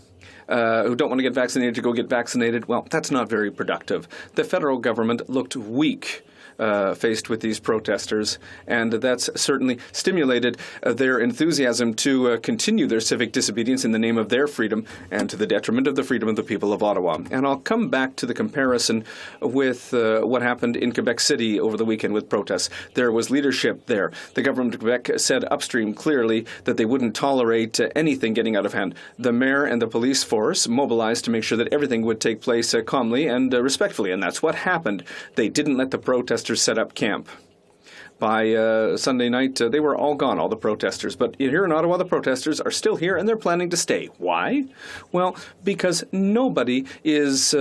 who don't want to get vaccinated to go get vaccinated, well, that's not very productive. The federal government looked weak faced with these protesters, and that's certainly stimulated their enthusiasm to continue their civic disobedience in the name of their freedom and to the detriment of the freedom of the people of Ottawa. And I'll come back to the comparison with what happened in Quebec City over the weekend with protests. There was leadership there. The government of Quebec said upstream clearly that they wouldn't tolerate anything getting out of hand. The mayor and the police force mobilized to make sure that everything would take place calmly and respectfully, and that's what happened. They didn't let the protesters set up camp. By Sunday night, they were all gone, all the protesters. But here in Ottawa, the protesters are still here, and they're planning to stay. Why? Well, because nobody is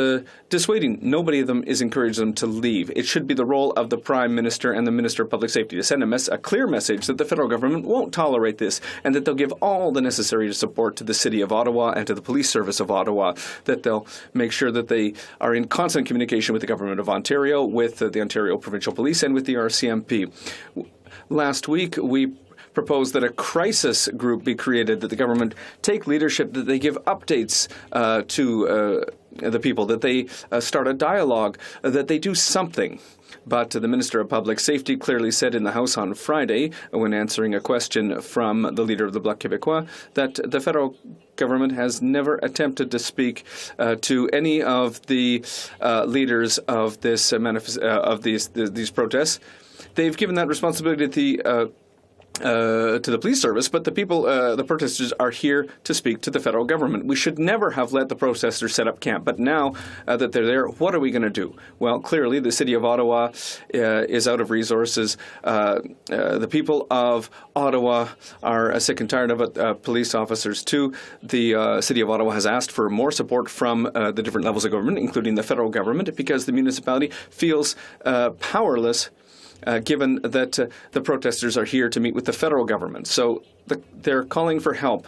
dissuading. Nobody of them is encouraging them to leave. It should be the role of the Prime Minister and the Minister of Public Safety to send a clear message that the federal government won't tolerate this, and that they'll give all the necessary support to the City of Ottawa and to the Police Service of Ottawa, that they'll make sure that they are in constant communication with the Government of Ontario, with the Ontario Provincial Police, and with the RCMP. Last week, we proposed that a crisis group be created, that the government take leadership, that they give updates to the people, that they start a dialogue, that they do something. But the Minister of Public Safety clearly said in the House on Friday, when answering a question from the leader of the Bloc Québécois, that the federal government has never attempted to speak to any of the leaders of this these protests. They've given that responsibility to the police service, but the people, the protesters, are here to speak to the federal government. We should never have let the protesters set up camp, but now that they're there, what are we going to do? Well, clearly, the City of Ottawa is out of resources. The people of Ottawa are sick and tired of it, police officers too. The City of Ottawa has asked for more support from the different levels of government, including the federal government, because the municipality feels powerless given that the protesters are here to meet with the federal government. So they're calling for help.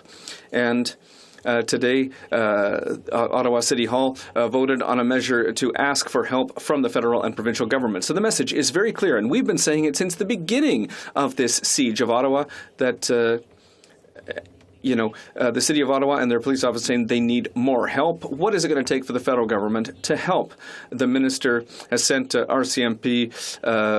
And today, Ottawa City Hall voted on a measure to ask for help from the federal and provincial government. So the message is very clear, and we've been saying it since the beginning of this siege of Ottawa, that the City of Ottawa and their police office saying they need more help. What is it going to take for the federal government to help? The minister has sent RCMP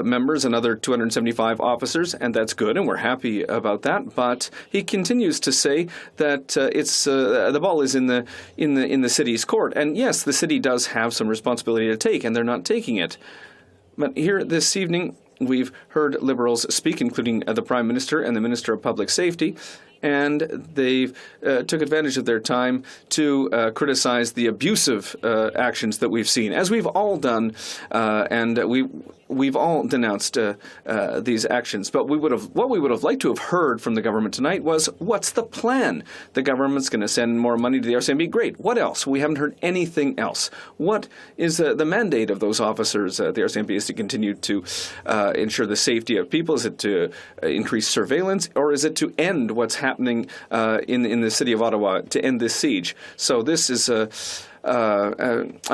members, another 275 officers, and that's good, and we're happy about that. But he continues to say that the ball is in the city's court. And yes, the city does have some responsibility to take, and they're not taking it. But here this evening, we've heard Liberals speak, including the Prime Minister and the Minister of Public Safety, and they took advantage of their time to criticize the abusive actions that we've seen, as we've all done, and we've all denounced these actions, but what we would have liked to have heard from the government tonight was, what's the plan? The government's going to send more money to the RCMP. Great. What else? We haven't heard anything else. What is the mandate of those officers at the RCMP? Is to continue to ensure the safety of people? Is it to increase surveillance? Or is it to end what's happening in the city of Ottawa, to end this siege? So this is a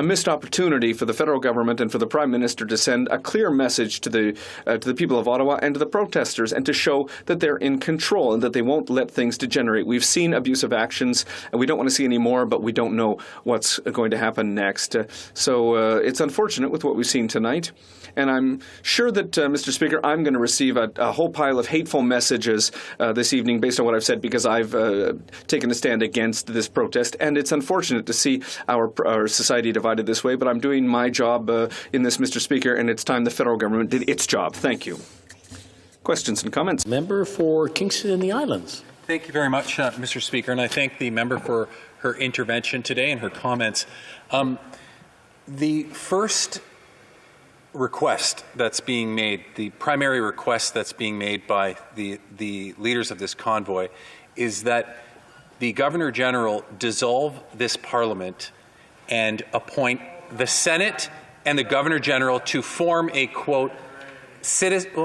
missed opportunity for the federal government and for the Prime Minister to send a clear message to the people of Ottawa and to the protesters, and to show that they're in control and that they won't let things degenerate. We've seen abusive actions, and we don't want to see any more, but we don't know what's going to happen next. So it's unfortunate with what we've seen tonight. And I'm sure that, Mr. Speaker, I'm going to receive a whole pile of hateful messages this evening based on what I've said, because I've taken a stand against this protest. And it's unfortunate to see our society divided this way, but I'm doing my job in this, Mr. Speaker, and it's time the federal government did its job. Thank you. Questions and comments? Member for Kingston and the Islands. Thank you very much, Mr. Speaker, and I thank the member for her intervention today and her comments. The first request that's being made, the primary request that's being made by the leaders of this convoy, is that the Governor General dissolve this Parliament and appoint the Senate and the Governor General to form a quote Citizens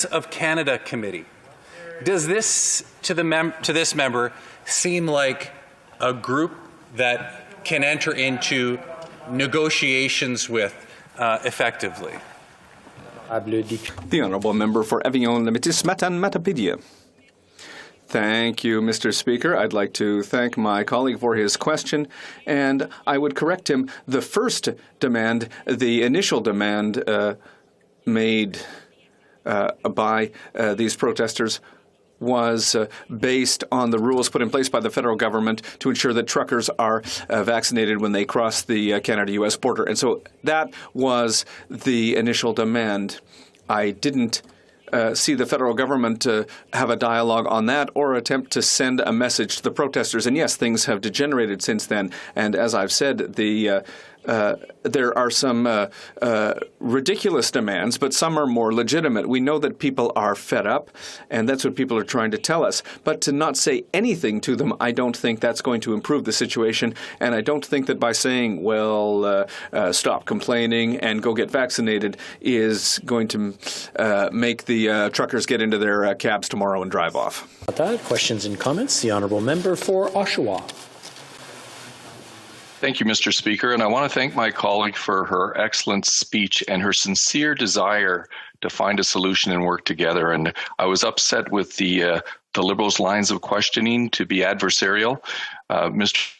of Canada Committee. Does this to this member seem like a group that can enter into negotiations with effectively? The Honourable Member for Avignon-Limitis-Matane-Matapédia. Thank you, Mr. Speaker. I'd like to thank my colleague for his question, and I would correct him. The first demand, the initial demand made by these protesters, was based on the rules put in place by the federal government to ensure that truckers are vaccinated when they cross the Canada-U.S. border. And so that was the initial demand. I didn't see the federal government have a dialogue on that or attempt to send a message to the protesters. And yes, things have degenerated since then. And as I've said, there are some ridiculous demands, but some are more legitimate. We know that people are fed up, and that's what people are trying to tell us. But to not say anything to them, I don't think that's going to improve the situation. And I don't think that by saying, well, stop complaining and go get vaccinated is going to make the truckers get into their cabs tomorrow and drive off. Questions and comments? The Honourable Member for Oshawa. Thank you, Mr. Speaker, and I want to thank my colleague for her excellent speech and her sincere desire to find a solution and work together. And I was upset with the Liberals' lines of questioning to be adversarial. Mr.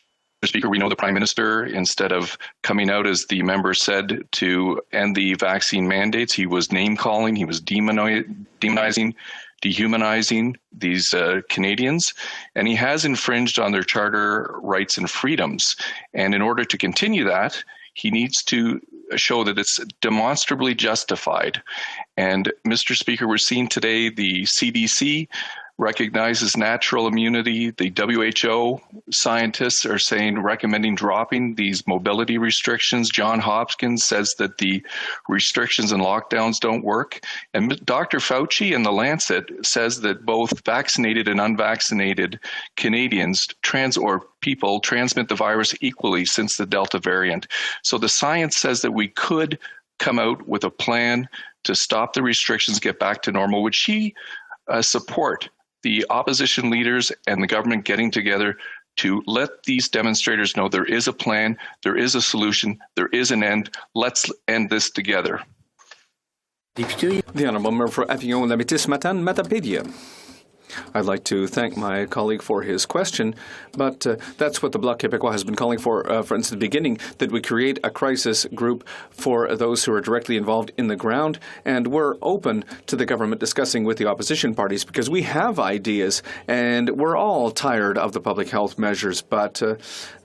Speaker, we know the Prime Minister, instead of coming out, as the member said, to end the vaccine mandates, he was name-calling, he was demonizing, dehumanizing these Canadians, and he has infringed on their charter rights and freedoms. And in order to continue that, he needs to show that it's demonstrably justified. And Mr. Speaker, we're seeing today the CDC recognizes natural immunity. The WHO scientists are recommending dropping these mobility restrictions. Johns Hopkins says that the restrictions and lockdowns don't work. And Dr. Fauci in The Lancet says that both vaccinated and unvaccinated Canadians people transmit the virus equally since the Delta variant. So the science says that we could come out with a plan to stop the restrictions, get back to normal. Would she support the opposition leaders and the government getting together to let these demonstrators know there is a plan, there is a solution, there is an end? Let's end this together. The Honourable Member for Avignon-Limitis-Matane-Matapédia. I'd like to thank my colleague for his question, but that's what the Bloc Québécois has been calling for since the beginning, that we create a crisis group for those who are directly involved in the ground, and we're open to the government discussing with the opposition parties because we have ideas, and we're all tired of the public health measures, but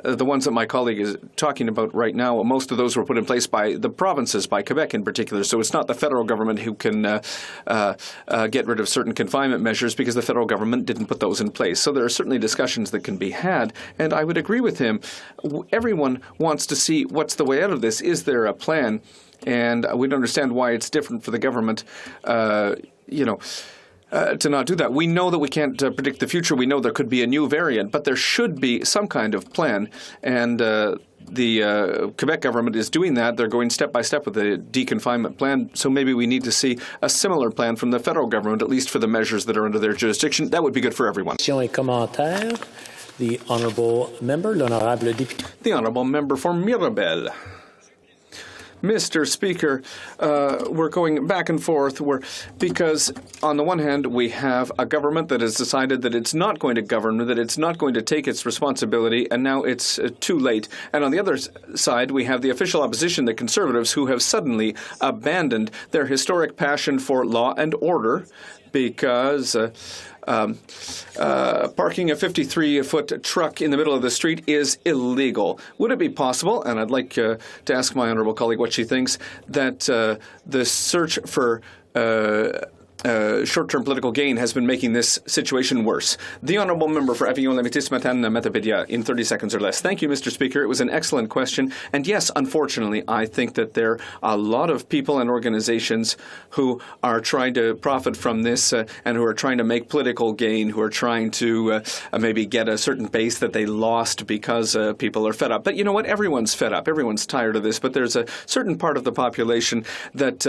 the ones that my colleague is talking about right now, most of those were put in place by the provinces, by Quebec in particular, so it's not the federal government who can get rid of certain confinement measures because the federal federal government didn't put those in place. So there are certainly discussions that can be had, and I would agree with him. Everyone wants to see what's the way out of this. Is there a plan? And we don't understand why it's different for the government, to not do that. We know that we can't predict the future. We know there could be a new variant, but there should be some kind of plan. And the Quebec government is doing that. They're going step by step with a deconfinement plan. So maybe we need to see a similar plan from the federal government, at least for the measures that are under their jurisdiction. That would be good for everyone. The honourable member, l'honorable député. The honourable member for Mirabel. Mr. Speaker, we're going back and forth because on the one hand we have a government that has decided that it's not going to govern, that it's not going to take its responsibility, and now it's too late. And on the other side we have the official opposition, the Conservatives, who have suddenly abandoned their historic passion for law and order because parking a 53-foot truck in the middle of the street is illegal. Would it be possible, and I'd like to ask my honourable colleague what she thinks, that the search for short-term political gain has been making this situation worse? The honourable member for Avignon-Lamethis-Matane-Matapédia in 30 seconds or less. Thank you, Mr. Speaker. It was an excellent question. And yes, unfortunately, I think that there are a lot of people and organizations who are trying to profit from this and who are trying to make political gain, who are trying to maybe get a certain base that they lost because people are fed up. But you know what? Everyone's fed up. Everyone's tired of this. But there's a certain part of the population that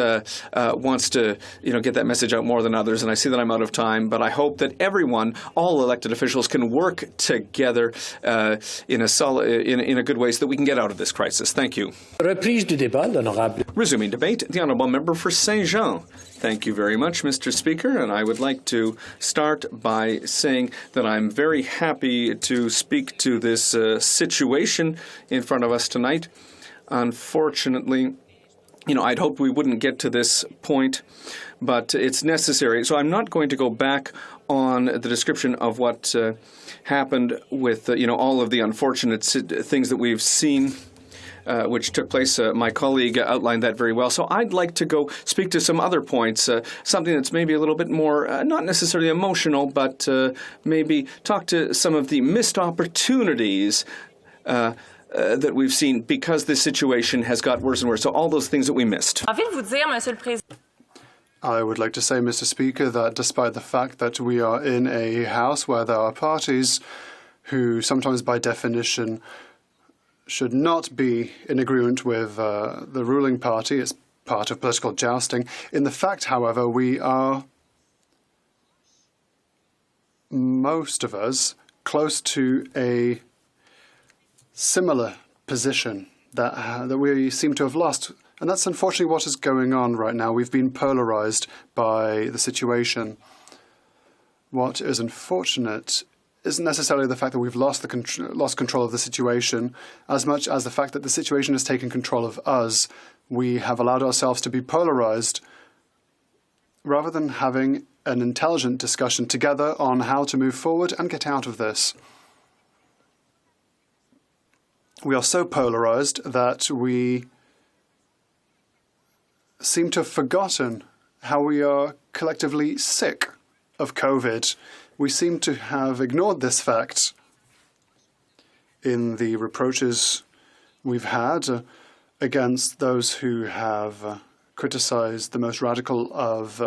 wants to, get that message out more than others, and I see that I'm out of time, but I hope that everyone, all elected officials, can work together in a good way so that we can get out of this crisis. Thank you. Reprise du débat, l'honorable. Resuming debate, the honourable member for Saint-Jean. Thank you very much, Mr. Speaker, and I would like to start by saying that I'm very happy to speak to this situation in front of us tonight. Unfortunately, I'd hoped we wouldn't get to this point, but it's necessary. So I'm not going to go back on the description of what happened with, all of the unfortunate things that we've seen, which took place. My colleague outlined that very well. So I'd like to go speak to some other points, something that's maybe a little bit more, not necessarily emotional, but maybe talk to some of the missed opportunities that we've seen because this situation has got worse and worse. So all those things that we missed. I would like to say, Mr. Speaker, that despite the fact that we are in a house where there are parties who sometimes by definition should not be in agreement with the ruling party, it's part of political jousting. In the fact, however, we are, most of us, close to a similar position that we seem to have lost. And that's unfortunately what is going on right now. We've been polarized by the situation. What is unfortunate isn't necessarily the fact that we've lost control of the situation, as much as the fact that the situation has taken control of us. We have allowed ourselves to be polarized rather than having an intelligent discussion together on how to move forward and get out of this. We are so polarized that we seem to have forgotten how we are collectively sick of COVID. We seem to have ignored this fact in the reproaches we've had against those who have criticized the most radical of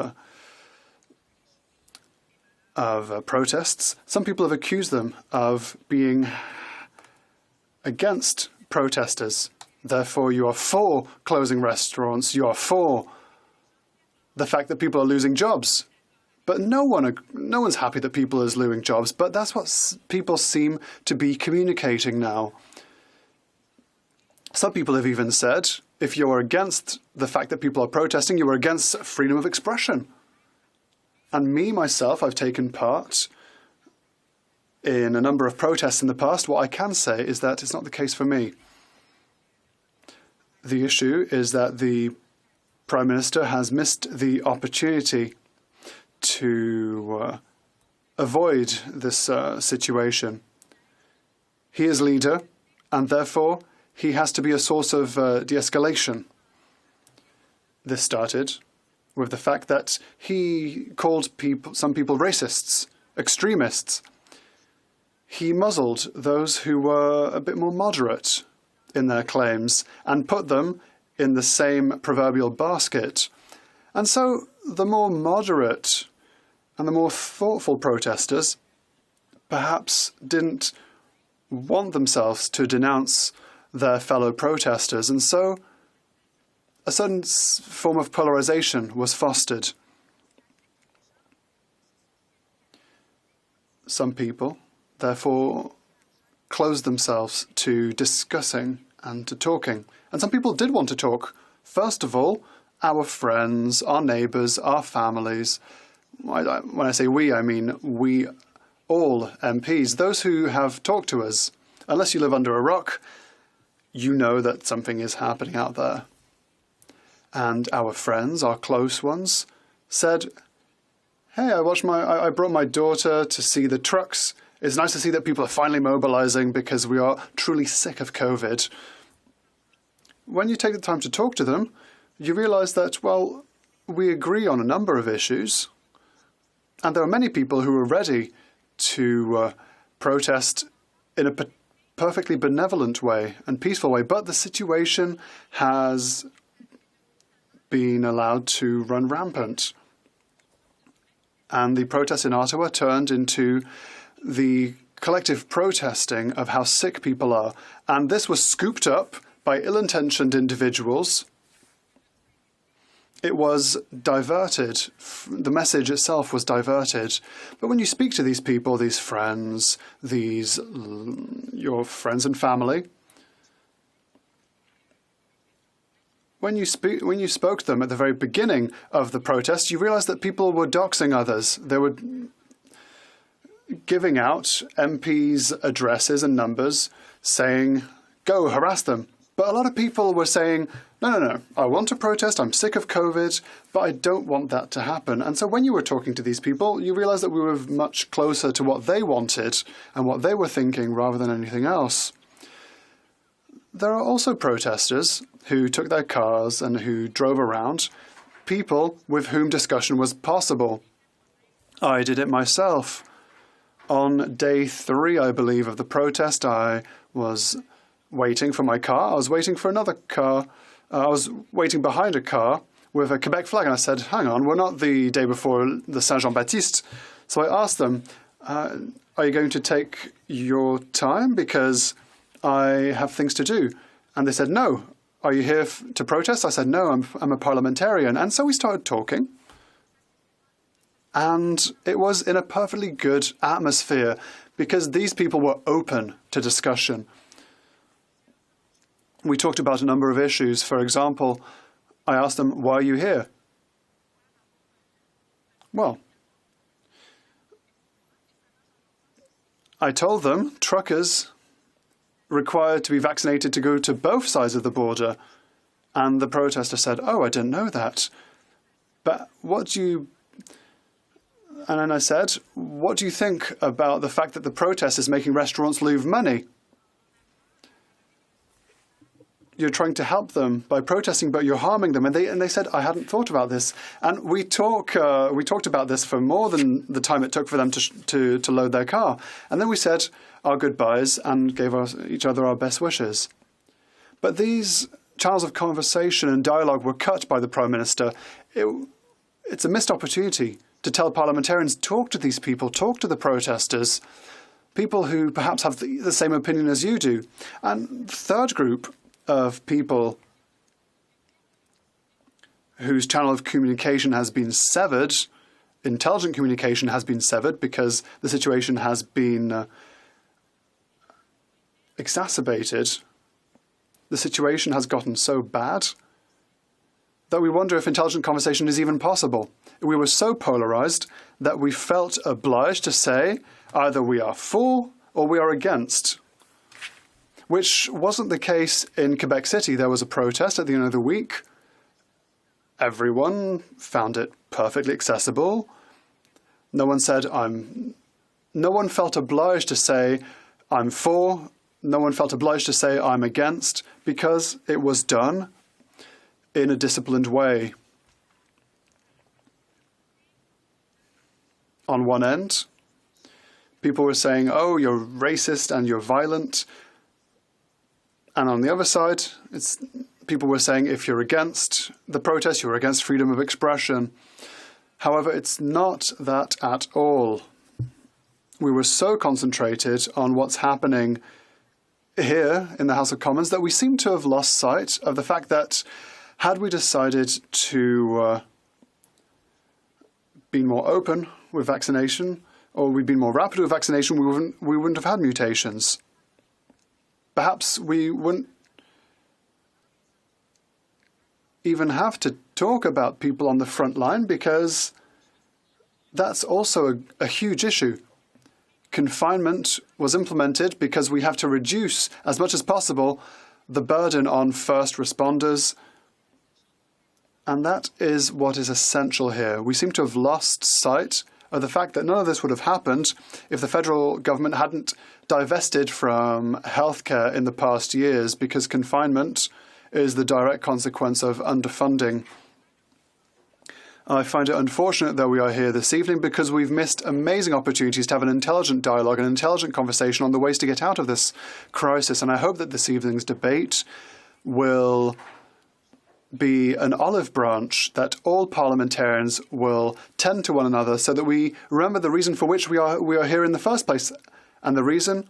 protests. Some people have accused them of being against protesters. Therefore, you are for closing restaurants. You are for the fact that people are losing jobs. But no one's happy that people are losing jobs. But that's what people seem to be communicating now. Some people have even said, if you are against the fact that people are protesting, you are against freedom of expression. And me, myself, I've taken part in a number of protests in the past. What I can say is that it's not the case for me. The issue is that the Prime Minister has missed the opportunity to avoid this situation. He is leader, and therefore he has to be a source of de-escalation. This started with the fact that he called some people racists extremists. He muzzled those who were a bit more moderate in their claims and put them in the same proverbial basket. And so the more moderate and the more thoughtful protesters perhaps didn't want themselves to denounce their fellow protesters, and so a certain form of polarization was fostered. Some people, therefore, closed themselves to discussing and to talking. And some people did want to talk. First of all, our friends, our neighbours, our families. When I say we, I mean we all MPs, those who have talked to us. Unless you live under a rock, you know that something is happening out there. And our friends, our close ones, said, hey, I brought my daughter to see the trucks. It's nice to see that people are finally mobilizing because we are truly sick of COVID. When you take the time to talk to them, you realize that, well, we agree on a number of issues. And there are many people who are ready to protest in a perfectly benevolent way and peaceful way. But the situation has been allowed to run rampant. And the protests in Ottawa turned into the collective protesting of how sick people are. And this was scooped up by ill-intentioned individuals. It was diverted. The message itself was diverted. But when you speak to these people, these friends, your friends and family, when you spoke to them at the very beginning of the protest, you realized that people were doxing others. They were giving out MPs' addresses and numbers, saying, go, harass them. But a lot of people were saying, no, I want to protest, I'm sick of COVID, but I don't want that to happen. And so when you were talking to these people, you realized that we were much closer to what they wanted and what they were thinking rather than anything else. There are also protesters who took their cars and who drove around, people with whom discussion was possible. I did it myself. On day 3, I believe, of the protest, I was waiting for my car. I was waiting for another car. I was waiting behind a car with a Quebec flag, and I said, hang on, we're not the day before the Saint-Jean-Baptiste. So I asked them, are you going to take your time? Because I have things to do. And they said, no. Are you here to protest? I said, no, I'm a parliamentarian. And so we started talking. And it was in a perfectly good atmosphere because these people were open to discussion. We talked about a number of issues. For example, I asked them, why are you here? Well, I told them truckers required to be vaccinated to go to both sides of the border. And the protester said, oh, I didn't know that. But and then I said, what do you think about the fact that the protest is making restaurants lose money? You're trying to help them by protesting, but you're harming them. And they said, I hadn't thought about this. And we talked about this for more than the time it took for them to load their car. And then we said our goodbyes and gave each other our best wishes. But these channels of conversation and dialogue were cut by the Prime Minister. It's a missed opportunity to tell parliamentarians, talk to these people, talk to the protesters, people who perhaps have the same opinion as you do. And the third group of people whose channel of communication has been severed, intelligent communication has been severed because the situation has been exacerbated. The situation has gotten so bad that we wonder if intelligent conversation is even possible. We were so polarized that we felt obliged to say either we are for or we are against, which wasn't the case in Quebec City. There was a protest at the end of the week. Everyone found it perfectly accessible. No one felt obliged to say I'm for. No one felt obliged to say I'm against because it was done in a disciplined way. On one end, People were saying, oh, you're racist and you're violent. And on the other side, people were saying if you're against the protest, you're against freedom of expression. However, it's not that at all. We were so concentrated on what's happening here in the House of Commons that we seem to have lost sight of the fact that had we decided to be more open with vaccination, or we'd been more rapid with vaccination, we wouldn't have had mutations. Perhaps we wouldn't even have to talk about people on the front line, because that's also a huge issue. Confinement was implemented because we have to reduce as much as possible the burden on first responders. And that is what is essential here. We seem to have lost sight of the fact that none of this would have happened if the federal government hadn't divested from healthcare in the past years, because confinement is the direct consequence of underfunding. I find it unfortunate that we are here this evening because we've missed amazing opportunities to have an intelligent dialogue, an intelligent conversation on the ways to get out of this crisis. And I hope that this evening's debate will be an olive branch that all parliamentarians will tend to one another, so that we remember the reason for which we are here in the first place. And the reason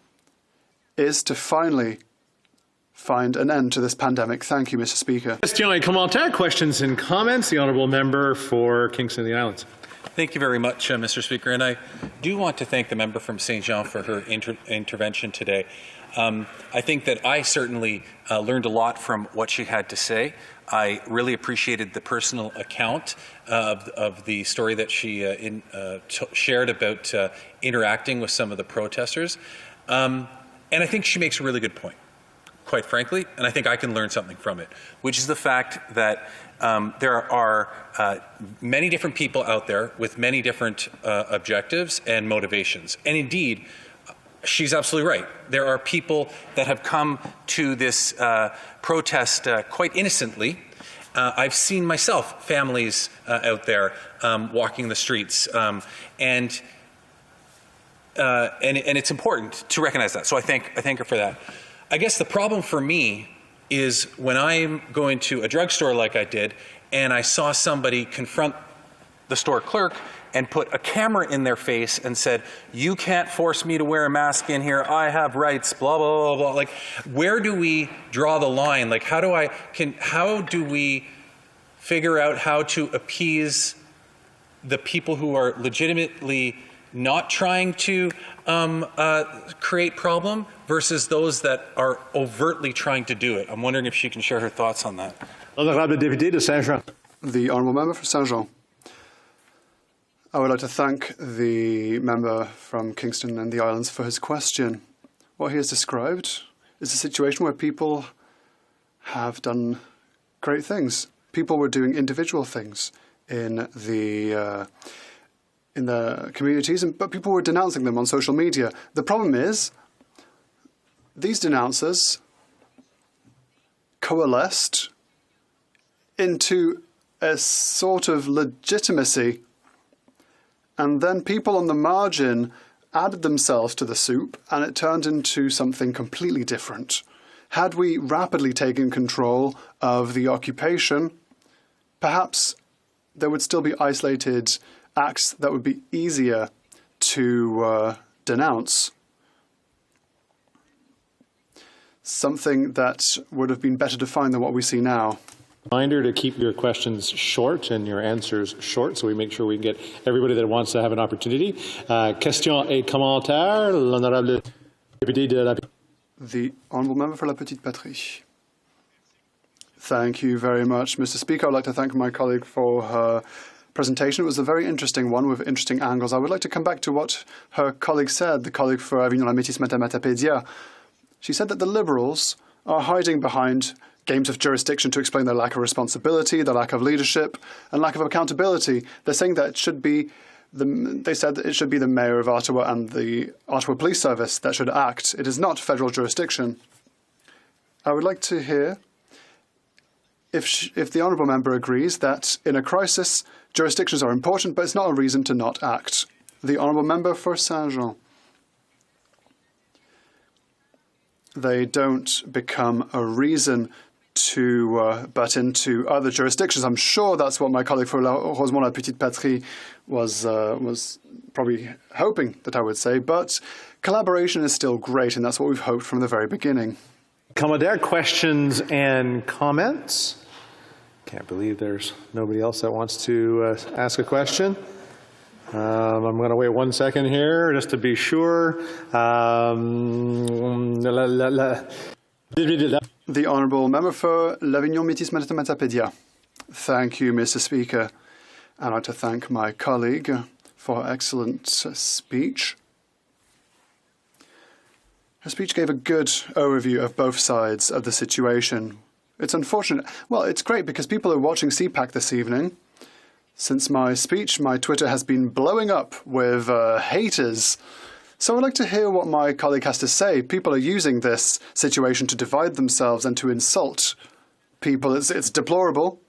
is to finally find an end to this pandemic. Thank you, Mr. Speaker. Questions and comments. The honourable member for Kingston and the Islands. Thank you very much, Mr. Speaker. And I do want to thank the member from St. Jean for her intervention today. I think that I certainly learned a lot from what she had to say. I really appreciated the personal account of the story that she shared about interacting with some of the protesters. And I think she makes a really good point, quite frankly, and I think I can learn something from it, which is the fact that there are many different people out there with many different objectives and motivations. And indeed, she's absolutely right. There are people that have come to this protest quite innocently. I've seen myself families out there walking the streets, and it's important to recognize that. So I thank her for that. I guess the problem for me is when I'm going to a drugstore like I did, and I saw somebody confront the store clerk and put a camera in their face and said, "You can't force me to wear a mask in here. I have rights, blah, blah, blah, blah." Like, where do we draw the line? Like, how do we figure out how to appease the people who are legitimately not trying to create problem versus those that are overtly trying to do it? I'm wondering if she can share her thoughts on that. Honorable député de Saint-Jean. The honourable member for Saint-Jean. I would like to thank the member from Kingston and the Islands for his question. What he has described is a situation where people have done great things. People were doing individual things in the communities, but people were denouncing them on social media. The problem is, these denouncers coalesced into a sort of legitimacy, and then people on the margin added themselves to the soup, and it turned into something completely different. Had we rapidly taken control of the occupation, perhaps there would still be isolated acts that would be easier to denounce. Something that would have been better defined than what we see now. Reminder to keep your questions short and your answers short, so we make sure we can get everybody that wants to have an opportunity. Question et commentaire, l'honorable député de la... The honourable member for La Petite Patrie. Thank you very much, Mr. Speaker. I'd like to thank my colleague for her presentation. It was a very interesting one with interesting angles. I would like to come back to what her colleague said, the colleague for Avignon La Métis Matapédia. She said that the Liberals are hiding behind games of jurisdiction to explain their lack of responsibility, their lack of leadership, and lack of accountability. They're saying that it should be they said that it should be the mayor of Ottawa and the Ottawa Police Service that should act. It is not federal jurisdiction. I would like to hear if the honourable member agrees that in a crisis, jurisdictions are important, but it's not a reason to not act. The honourable member for Saint-Jean. they don't become a reason to butt into other jurisdictions. I'm sure that's what my colleague for Rosemont La Petite Patrie was probably hoping that I would say, but collaboration is still great, and that's what we've hoped from the very beginning. Commentaire, questions and comments? Can't believe there's nobody else that wants to ask a question. I'm going to wait 1 second here just to be sure. The Honourable Member for L'Avignon Métis Matapédia. Thank you, Mr. Speaker. I'd like to thank my colleague for her excellent speech. Her speech gave a good overview of both sides of the situation. It's unfortunate. Well, it's great because people are watching CPAC this evening. Since my speech, my Twitter has been blowing up with haters. So I'd like to hear what my colleague has to say. People are using this situation to divide themselves and to insult people. It's deplorable.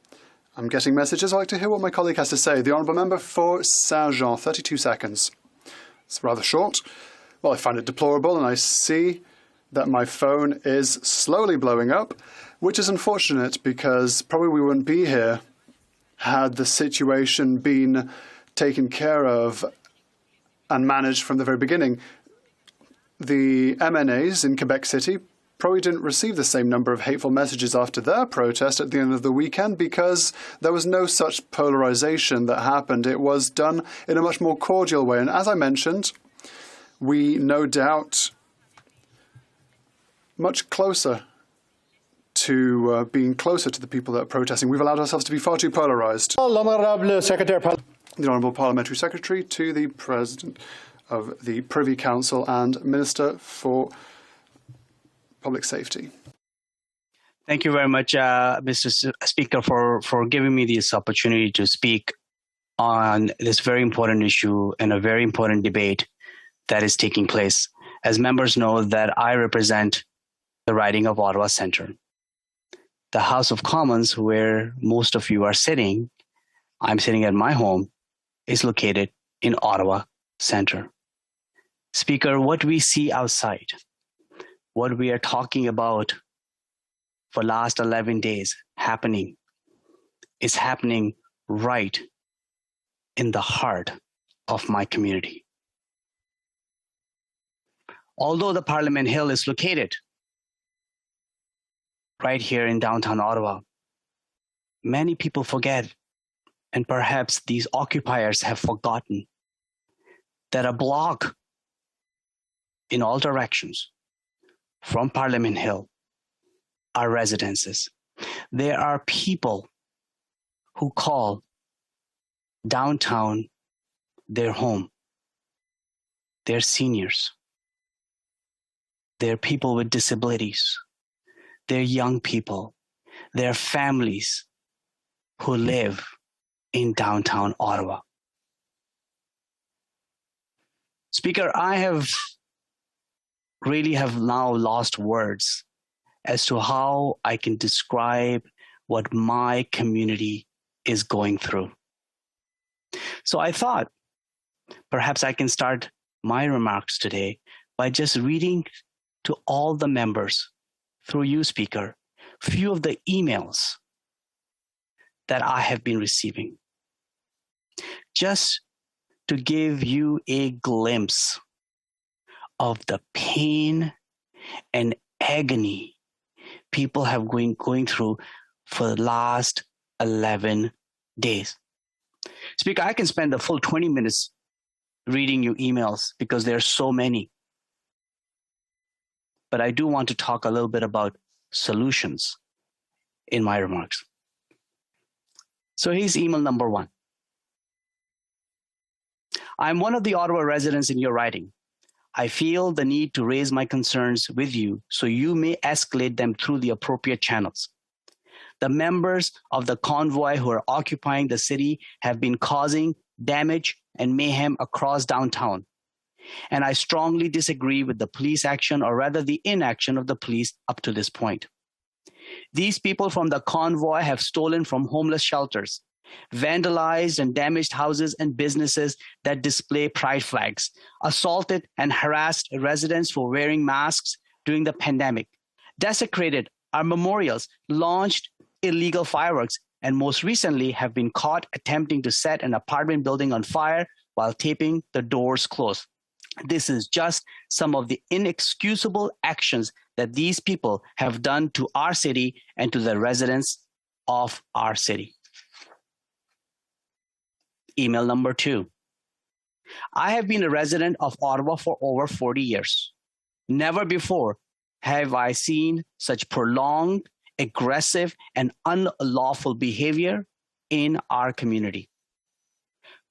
I'm getting messages. I'd like to hear what my colleague has to say. The Honourable Member for Saint-Jean, 32 seconds. It's rather short. Well, I find it deplorable, and I see that my phone is slowly blowing up, which is unfortunate because probably we wouldn't be here had the situation been taken care of and managed from the very beginning. The MNAs in Quebec City probably didn't receive the same number of hateful messages after their protest at the end of the weekend because there was no such polarization that happened. It was done in a much more cordial way. And as I mentioned, we no doubt much closer to being closer to the people that are protesting. We've allowed ourselves to be far too polarized. The Honourable Parliamentary Secretary to the President of the Privy Council and Minister for Public Safety. Thank you very much, Mr. Speaker, for giving me this opportunity to speak on this very important issue and a very important debate that is taking place. As members know that I represent the riding of Ottawa Centre. The House of Commons, where most of you are sitting, I'm sitting at my home, is located in Ottawa Centre. Speaker, what we see outside, what we are talking about for last 11 days happening, is happening right in the heart of my community. Although the Parliament Hill is located right here in downtown Ottawa, many people forget, and perhaps these occupiers have forgotten, that a block in all directions from Parliament Hill are residences. There are people who call downtown their home. They're seniors. They're people with disabilities. They're young people. They're families who live in downtown Ottawa. Speaker, I have now lost words as to how I can describe what my community is going through. So I thought perhaps I can start my remarks today by just reading to all the members, through you, Speaker, few of the emails that I have been receiving, just to give you a glimpse of the pain and agony people have going through for the last 11 days. Speaker, I can spend the full 20 minutes reading you emails because there are so many. But I do want to talk a little bit about solutions in my remarks. So here's email number 1. I'm one of the Ottawa residents in your riding. I feel the need to raise my concerns with you so you may escalate them through the appropriate channels. The members of the convoy who are occupying the city have been causing damage and mayhem across downtown. And I strongly disagree with the police action, or rather the inaction of the police up to this point. These people from the convoy have stolen from homeless shelters, vandalized and damaged houses and businesses that display pride flags, assaulted and harassed residents for wearing masks during the pandemic, desecrated our memorials, launched illegal fireworks, and most recently have been caught attempting to set an apartment building on fire while taping the doors closed. This is just some of the inexcusable actions that these people have done to our city and to the residents of our city. Email number 2. I have been a resident of Ottawa for over 40 years. Never before have I seen such prolonged, aggressive, and unlawful behavior in our community.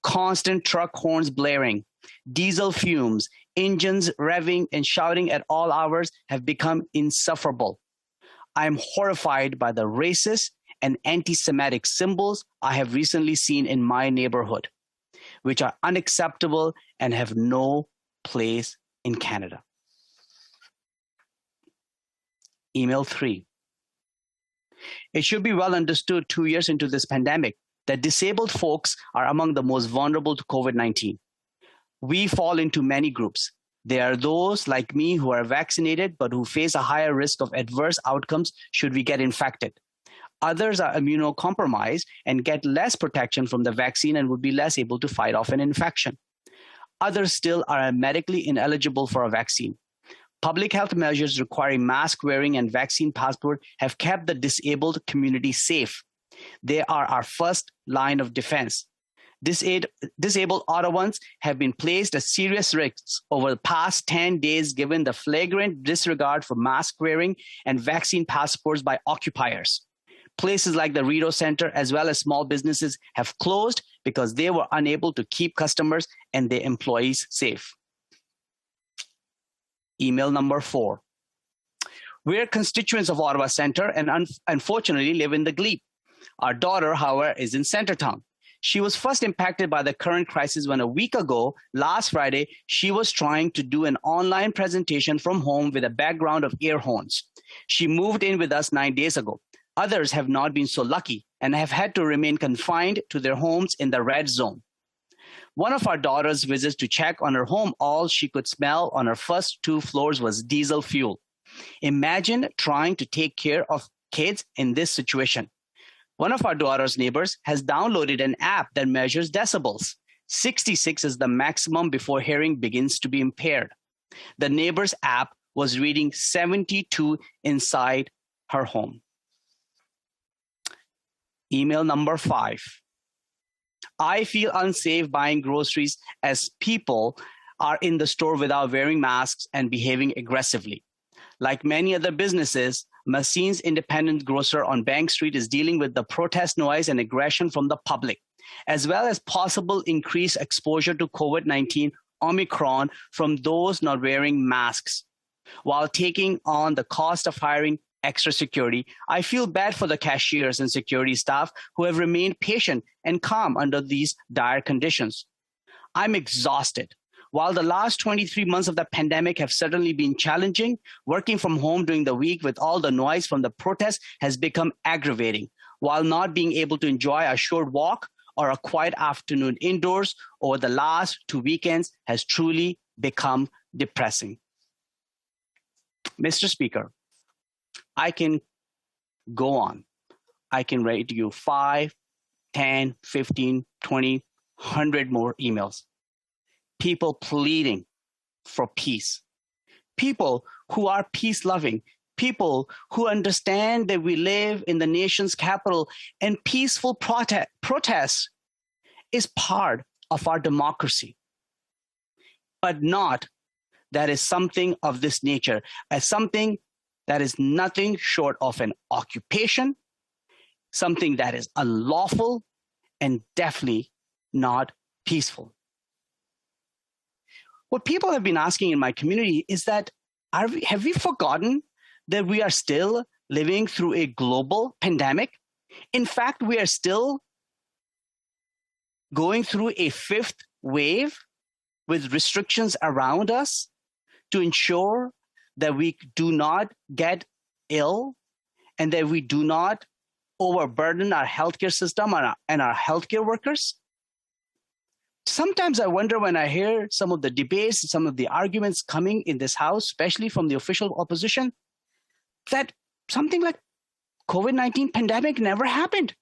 Constant truck horns blaring, diesel fumes, engines revving and shouting at all hours have become insufferable. I am horrified by the racist and anti-Semitic symbols I have recently seen in my neighborhood, which are unacceptable and have no place in Canada. Email 3. It should be well understood 2 years into this pandemic that disabled folks are among the most vulnerable to COVID-19. We fall into many groups. There are those like me who are vaccinated but who face a higher risk of adverse outcomes should we get infected. Others are immunocompromised and get less protection from the vaccine and would be less able to fight off an infection. Others still are medically ineligible for a vaccine. Public health measures requiring mask wearing and vaccine passport have kept the disabled community safe. They are our first line of defense. Disabled Ottawans have been placed at serious risks over the past 10 days given the flagrant disregard for mask wearing and vaccine passports by occupiers. Places like the Rideau Center as well as small businesses have closed because they were unable to keep customers and their employees safe. Email number 4. We're constituents of Ottawa Center and unfortunately live in the Glebe. Our daughter, however, is in Centertown. She was first impacted by the current crisis when a week ago, last Friday, she was trying to do an online presentation from home with a background of air horns. She moved in with us 9 days ago. Others have not been so lucky and have had to remain confined to their homes in the red zone. One of our daughter's visits to check on her home, all she could smell on her first 2 floors was diesel fuel. Imagine trying to take care of kids in this situation. One of our daughter's neighbors has downloaded an app that measures decibels. 66 is the maximum before hearing begins to be impaired. The neighbor's app was reading 72 inside her home. Email number 5. I feel unsafe buying groceries as people are in the store without wearing masks and behaving aggressively. Like many other businesses, Massine's independent grocer on Bank Street is dealing with the protest noise and aggression from the public, as well as possible increased exposure to COVID-19 Omicron from those not wearing masks. While taking on the cost of hiring extra security, I feel bad for the cashiers and security staff who have remained patient and calm under these dire conditions. I'm exhausted. While the last 23 months of the pandemic have certainly been challenging, working from home during the week with all the noise from the protests has become aggravating, while not being able to enjoy a short walk or a quiet afternoon indoors over the last 2 weekends has truly become depressing. Mr. Speaker, I can go on. I can write you 5, 10, 15, 20, 100 more emails. People pleading for peace. People who are peace-loving. People who understand that we live in the nation's capital and peaceful protest is part of our democracy. But not that is something of this nature, as something that is nothing short of an occupation, something that is unlawful and definitely not peaceful. What people have been asking in my community is that, have we forgotten that we are still living through a global pandemic? In fact, we are still going through a 5th wave with restrictions around us to ensure that we do not get ill and that we do not overburden our healthcare system and our healthcare workers. sometimes I wonder when I hear some of the debates, some of the arguments coming in this House, especially from the official opposition, that something like COVID-19 pandemic never happened.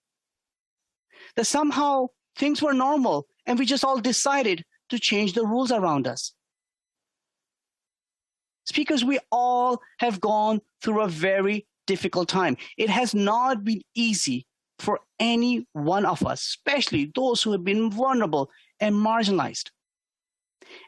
That somehow things were normal and we just all decided to change the rules around us. Speakers, we all have gone through a very difficult time. It has not been easy for any one of us, especially those who have been vulnerable and marginalized.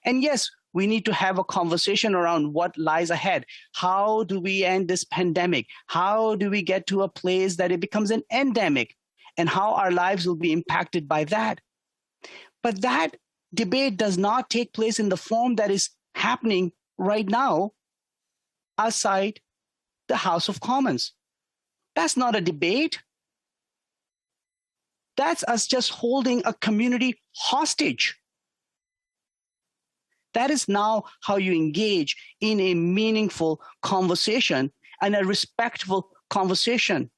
And yes, we need to have a conversation around what lies ahead. How do we end this pandemic? How do we get to a place that it becomes an endemic? And how our lives will be impacted by that. But that debate does not take place in the form that is happening right now outside the House of Commons. That's not a debate. That's us just holding a community hostage. That is now how you engage in a meaningful conversation and a respectful conversation.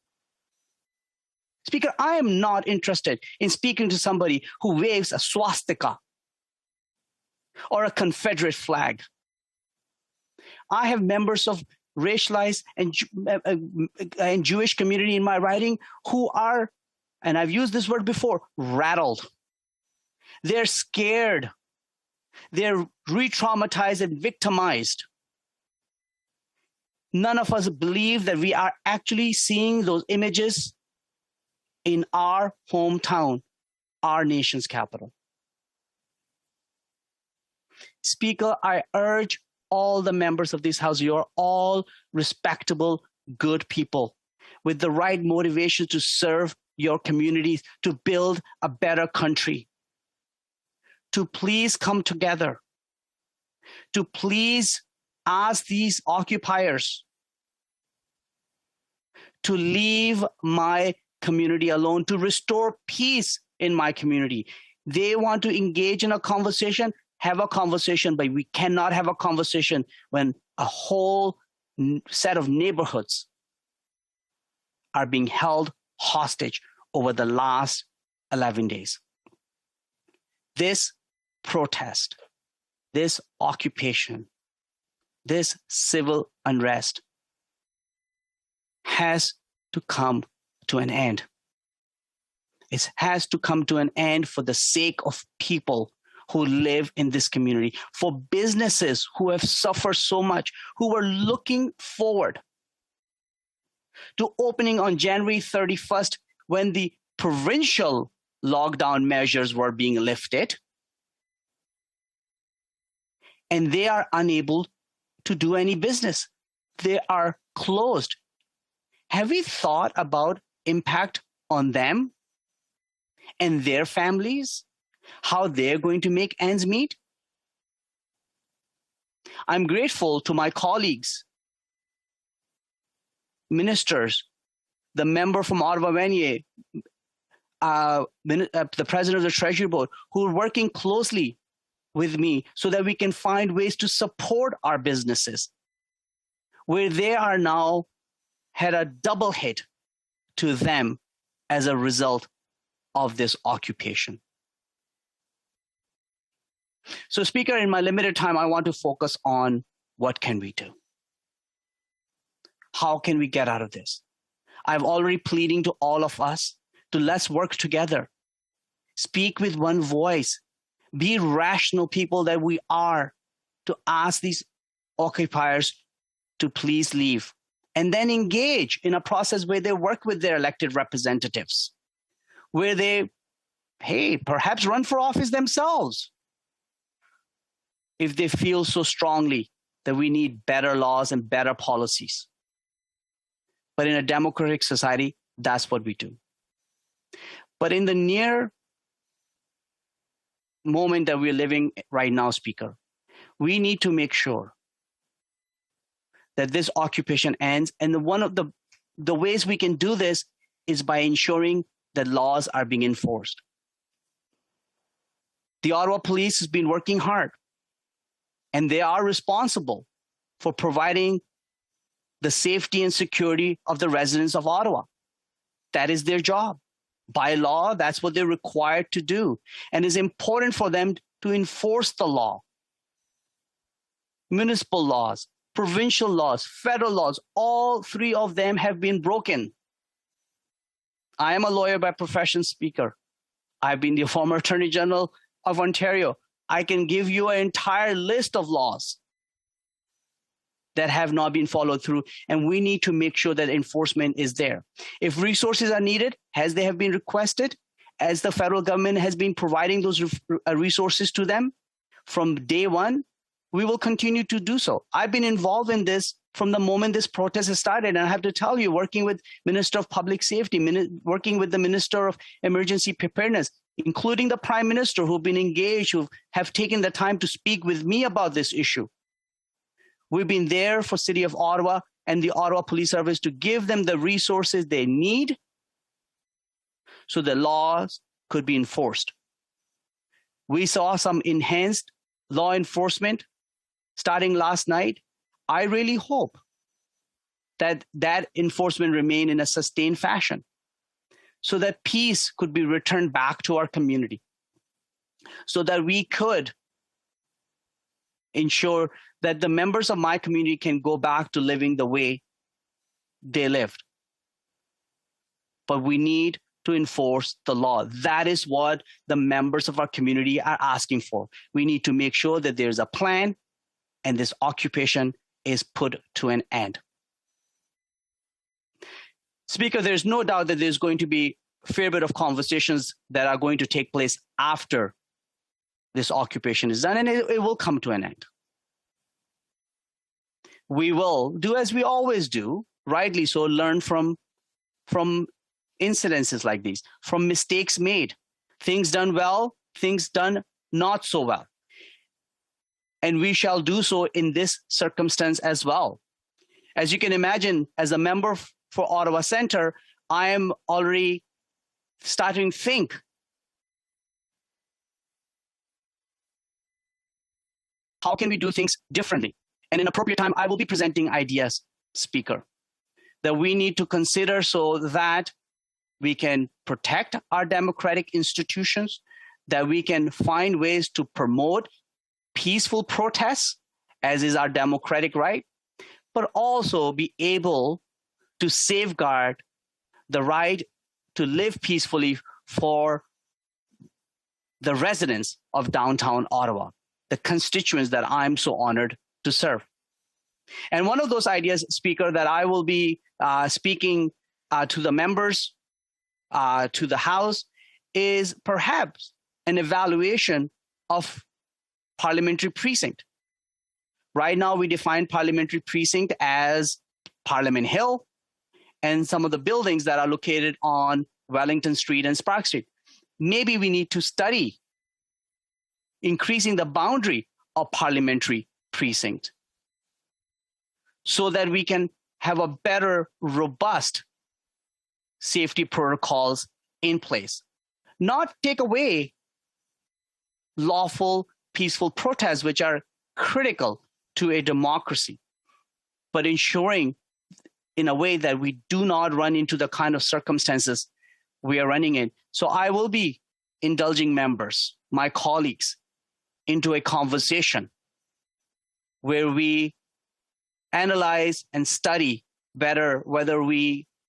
Speaker, I am not interested in speaking to somebody who waves a swastika or a Confederate flag. I have members of racialized and Jewish community in my riding who are, and I've used this word before, rattled. They're scared. They're re-traumatized and victimized. None of us believe that we are actually seeing those images in our hometown, our nation's capital. Speaker, I urge all the members of this House, you're all respectable, good people with the right motivation to serve your communities, to build a better country. To please come together, to please ask these occupiers to leave my community alone, to restore peace in my community. They want to engage in a conversation, have a conversation, but we cannot have a conversation when a whole set of neighborhoods are being held hostage over the last 11 days. This protest, this occupation, this civil unrest has to come to an end. It has to come to an end for the sake of people who live in this community, for businesses who have suffered so much, who were looking forward to opening on January 31st when the provincial lockdown measures were being lifted, and they are unable to do any business. They are closed. Have we thought about impact on them and their families? How they're going to make ends meet? I'm grateful to my colleagues, ministers, the member from Ottawa, the president of the Treasury Board, who are working closely with me so that we can find ways to support our businesses, where they are now had a double hit to them as a result of this occupation. So, Speaker, in my limited time, I want to focus on what can we do? How can we get out of this? I'm already pleading to all of us to let's work together. Speak with one voice. Be rational people that we are, to ask these occupiers to please leave, and then engage in a process where they work with their elected representatives, where they, perhaps run for office themselves if they feel so strongly that we need better laws and better policies. But in a democratic society, that's what we do. But in the near moment that we're living right now, Speaker, we need to make sure that this occupation ends. And one of the ways we can do this is by ensuring that laws are being enforced. The Ottawa Police has been working hard, and they are responsible for providing the safety and security of the residents of Ottawa. That is their job. By law, that's what they're required to do. And it's important for them to enforce the law. Municipal laws, provincial laws, federal laws, all three of them have been broken. I am a lawyer by profession, Speaker. I've been the former Attorney General of Ontario. I can give you an entire list of laws that have not been followed through, and we need to make sure that enforcement is there. If resources are needed, as they have been requested, as the federal government has been providing those resources to them from day one, we will continue to do so. I've been involved in this from the moment this protest has started, and I have to tell you, working with Minister of Public Safety, working with the Minister of Emergency Preparedness, including the Prime Minister, who've been engaged, who have taken the time to speak with me about this issue. We've been there for City of Ottawa and the Ottawa Police Service to give them the resources they need so the laws could be enforced. We saw some enhanced law enforcement starting last night. I really hope that that enforcement remain in a sustained fashion so that peace could be returned back to our community, so that we could ensure that the members of my community can go back to living the way they lived. But we need to enforce the law. That is what the members of our community are asking for. We need to make sure that there's a plan and this occupation is put to an end. Speaker, there's no doubt that there's going to be a fair bit of conversations that are going to take place after this occupation is done, and it will come to an end. We will do as we always do, rightly so, learn from incidences like these, from mistakes made, things done well, things done not so well. And we shall do so in this circumstance as well. As you can imagine, as a member for Ottawa Centre, I am already starting to think how can we do things differently? And in appropriate time, I will be presenting ideas, Speaker, that we need to consider so that we can protect our democratic institutions, that we can find ways to promote peaceful protests, as is our democratic right, but also be able to safeguard the right to live peacefully for the residents of downtown Ottawa, the constituents that I'm so honored to serve. And one of those ideas, Speaker, that I will be speaking to the members, to the House, is perhaps an evaluation of parliamentary precinct. Right now, we define parliamentary precinct as Parliament Hill and some of the buildings that are located on Wellington Street and Spark Street. Maybe we need to study increasing the boundary of parliamentary precinct so that we can have a better, robust safety protocols in place. Not take away lawful, peaceful protests, which are critical to a democracy, but ensuring in a way that we do not run into the kind of circumstances we are running in. So I will be indulging members, my colleagues, into a conversation where we analyze and study better whether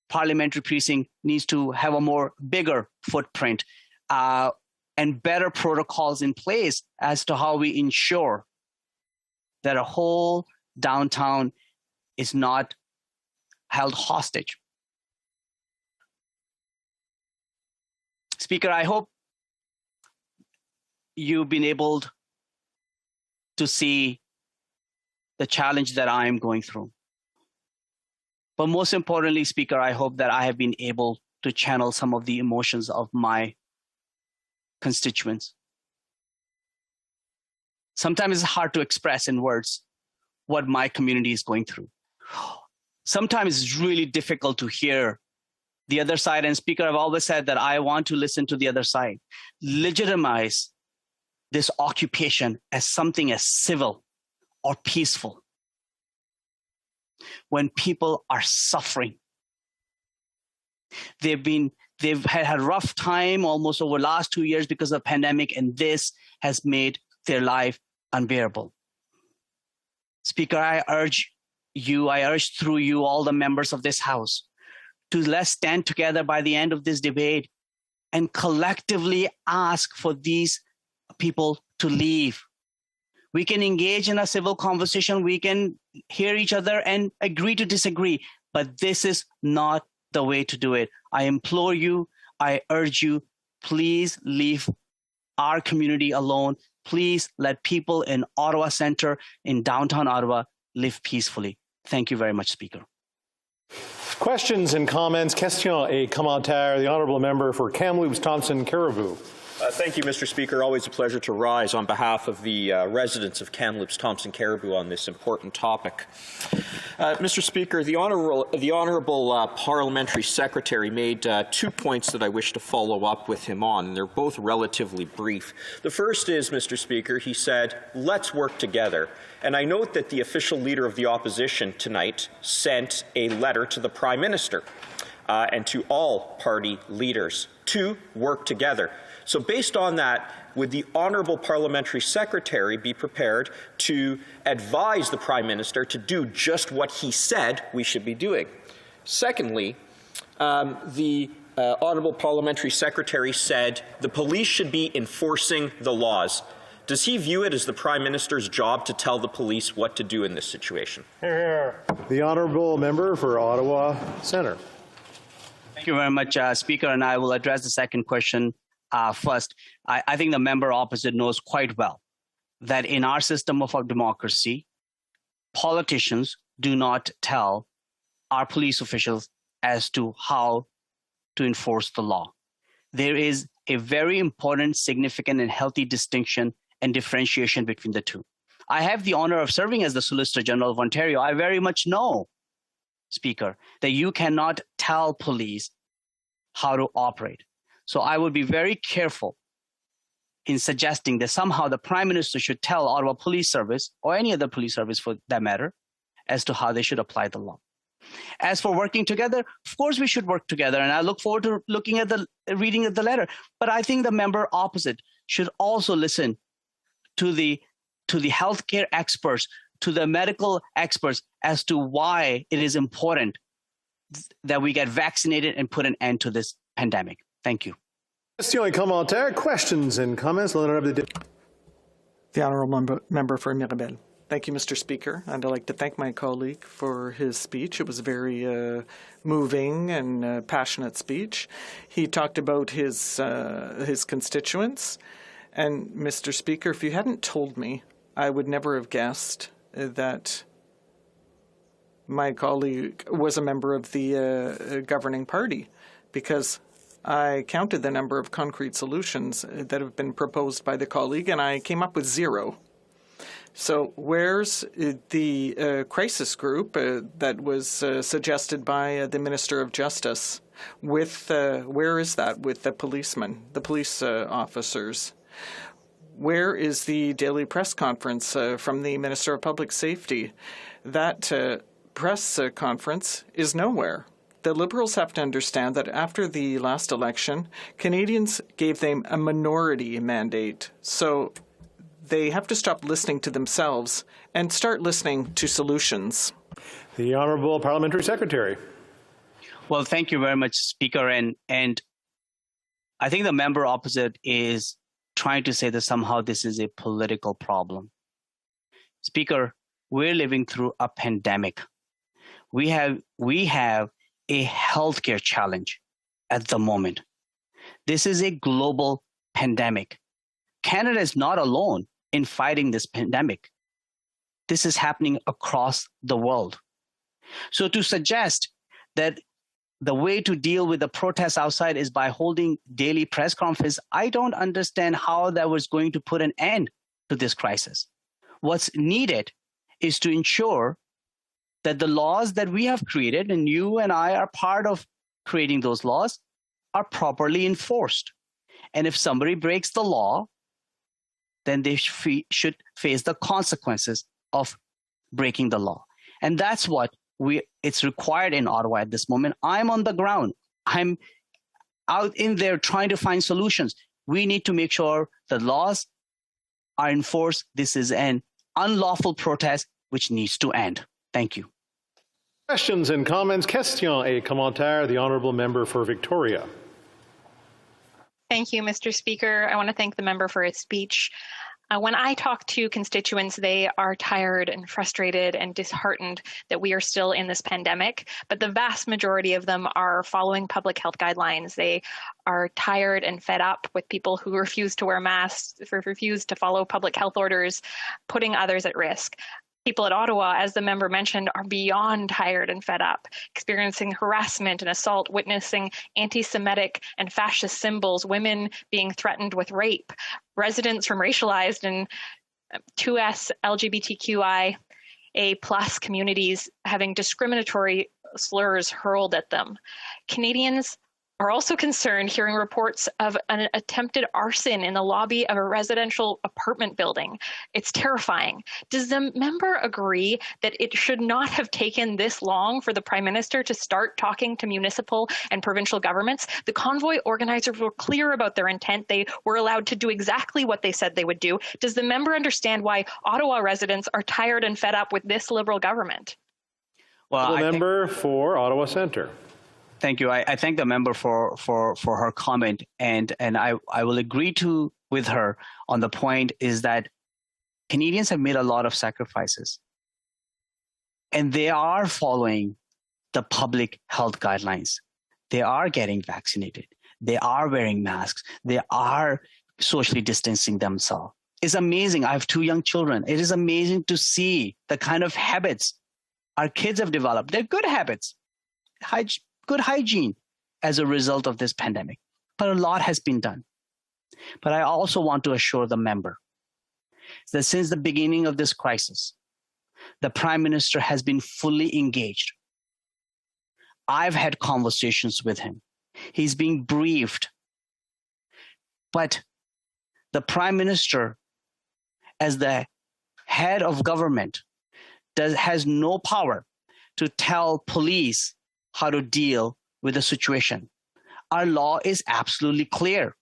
parliamentary precinct needs to have a more bigger footprint and better protocols in place as to how we ensure that a whole downtown is not held hostage. Speaker, I hope you've been able to see the challenge that I am going through. But most importantly, Speaker, I hope that I have been able to channel some of the emotions of my constituents. Sometimes it's hard to express in words what my community is going through. Sometimes it's really difficult to hear the other side. And Speaker, I've always said that I want to listen to the other side. Legitimize this occupation as something as civil or peaceful. When people are suffering, they've been they've had a rough time almost over the last 2 years because of the pandemic, and this has made their life unbearable. Speaker, I urge through you, all the members of this House, to let's stand together by the end of this debate and collectively ask for these people to leave. We can engage in a civil conversation. We can hear each other and agree to disagree, but this is not the way to do it. I implore you, I urge you, please leave our community alone. Please let people in Ottawa Centre, in downtown Ottawa, live peacefully. Thank you very much, Speaker. Questions and comments. Question et commentaire. The honourable member for Kamloops Thompson Caribou. Thank you, Mr. Speaker. Always a pleasure to rise on behalf of the residents of Kamloops Thompson Caribou on this important topic. Mr. Speaker, the honourable parliamentary secretary made 2 points that I wish to follow up with him on, and they're both relatively brief. The first is, Mr. Speaker, he said, let's work together. And I note that the official leader of the opposition tonight sent a letter to the Prime Minister and to all party leaders to work together. So based on that, would the honourable parliamentary secretary be prepared to advise the Prime Minister to do just what he said we should be doing? Secondly, the honourable parliamentary secretary said the police should be enforcing the laws. Does he view it as the Prime Minister's job to tell the police what to do in this situation? The honourable member for Ottawa Centre. Thank you very much, Speaker, and I will address the second question first. I think the member opposite knows quite well that in our system of our democracy, politicians do not tell our police officials as to how to enforce the law. There is a very important, significant, and healthy distinction and differentiation between the two. I have the honor of serving as the Solicitor General of Ontario. I very much know, Speaker, that you cannot tell police how to operate. So I would be very careful in suggesting that somehow the Prime Minister should tell Ottawa Police Service, or any other police service for that matter, as to how they should apply the law. As for working together, of course we should work together, and I look forward to looking at the reading of the letter. But I think the member opposite should also listen to the healthcare experts, to the medical experts, as to why it is important that we get vaccinated and put an end to this pandemic. Thank you. Questions and comments. The honourable member for Mirabel. Thank you, Mr. Speaker. And I'd like to thank my colleague for his speech. It was a very moving and passionate speech. He talked about his constituents. And, Mr. Speaker, if you hadn't told me, I would never have guessed that my colleague was a member of the governing party, because I counted the number of concrete solutions that have been proposed by the colleague, and I came up with 0. So where's the crisis group that was suggested by the Minister of Justice? Where is that with the policemen, the police officers? Where is the daily press conference from the Minister of Public Safety? That press conference is nowhere. The Liberals have to understand that after the last election, Canadians gave them a minority mandate. So they have to stop listening to themselves and start listening to solutions. The Honourable Parliamentary Secretary. Well, thank you very much, Speaker. And I think the member opposite is trying to say that somehow this is a political problem. Speaker, we're living through a pandemic. We have a healthcare challenge at the moment. This is a global pandemic. Canada is not alone in fighting this pandemic. This is happening across the world. So to suggest that the way to deal with the protests outside is by holding daily press conferences, I don't understand how that was going to put an end to this crisis. What's needed is to ensure that the laws that we have created, and you and I are part of creating those laws, are properly enforced. And if somebody breaks the law, then they should face the consequences of breaking the law. And that's what it's required in Ottawa at this moment. I'm on the ground. I'm out in there trying to find solutions. We need to make sure the laws are enforced. This is an unlawful protest which needs to end. Thank you. Questions and comments? Question et commentaire. The honourable member for Victoria. Thank you, Mr. Speaker. I want to thank the member for his speech. When I talk to constituents, they are tired and frustrated and disheartened that we are still in this pandemic, but the vast majority of them are following public health guidelines. They are tired and fed up with people who refuse to wear masks, refuse to follow public health orders, putting others at risk. People at Ottawa, as the member mentioned, are beyond tired and fed up, experiencing harassment and assault, witnessing anti-Semitic and fascist symbols, women being threatened with rape, residents from racialized and 2S LGBTQIA+ communities having discriminatory slurs hurled at them. Canadians are also concerned hearing reports of an attempted arson in the lobby of a residential apartment building. It's terrifying. Does the member agree that it should not have taken this long for the Prime Minister to start talking to municipal and provincial governments? The convoy organizers were clear about their intent. They were allowed to do exactly what they said they would do. Does the member understand why Ottawa residents are tired and fed up with this Liberal government? Well, the member for Ottawa Centre. Thank you. I thank the member for her comment, and I will agree with her on the point is that Canadians have made a lot of sacrifices, and they are following the public health guidelines. They are getting vaccinated. They are wearing masks. They are socially distancing themselves. It's amazing. I have 2 young children. It is amazing to see the kind of habits our kids have developed. They're good habits. Good hygiene as a result of this pandemic. But a lot has been done. But I also want to assure the member that since the beginning of this crisis, the Prime Minister has been fully engaged. I've had conversations with him. He's being briefed. But the Prime Minister, as the head of government, has no power to tell police how to deal with the situation. Our law is absolutely clear.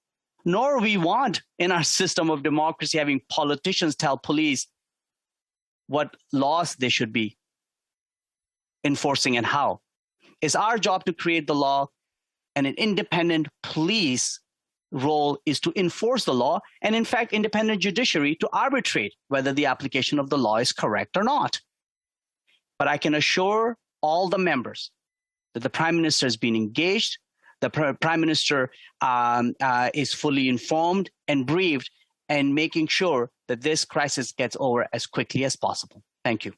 Nor we want in our system of democracy having politicians tell police what laws they should be enforcing and how. It's our job to create the law, and an independent police role is to enforce the law, and in fact, independent judiciary to arbitrate whether the application of the law is correct or not. But I can assure all the members that the Prime Minister has been engaged, the Prime Minister is fully informed and briefed, and making sure that this crisis gets over as quickly as possible. Thank you.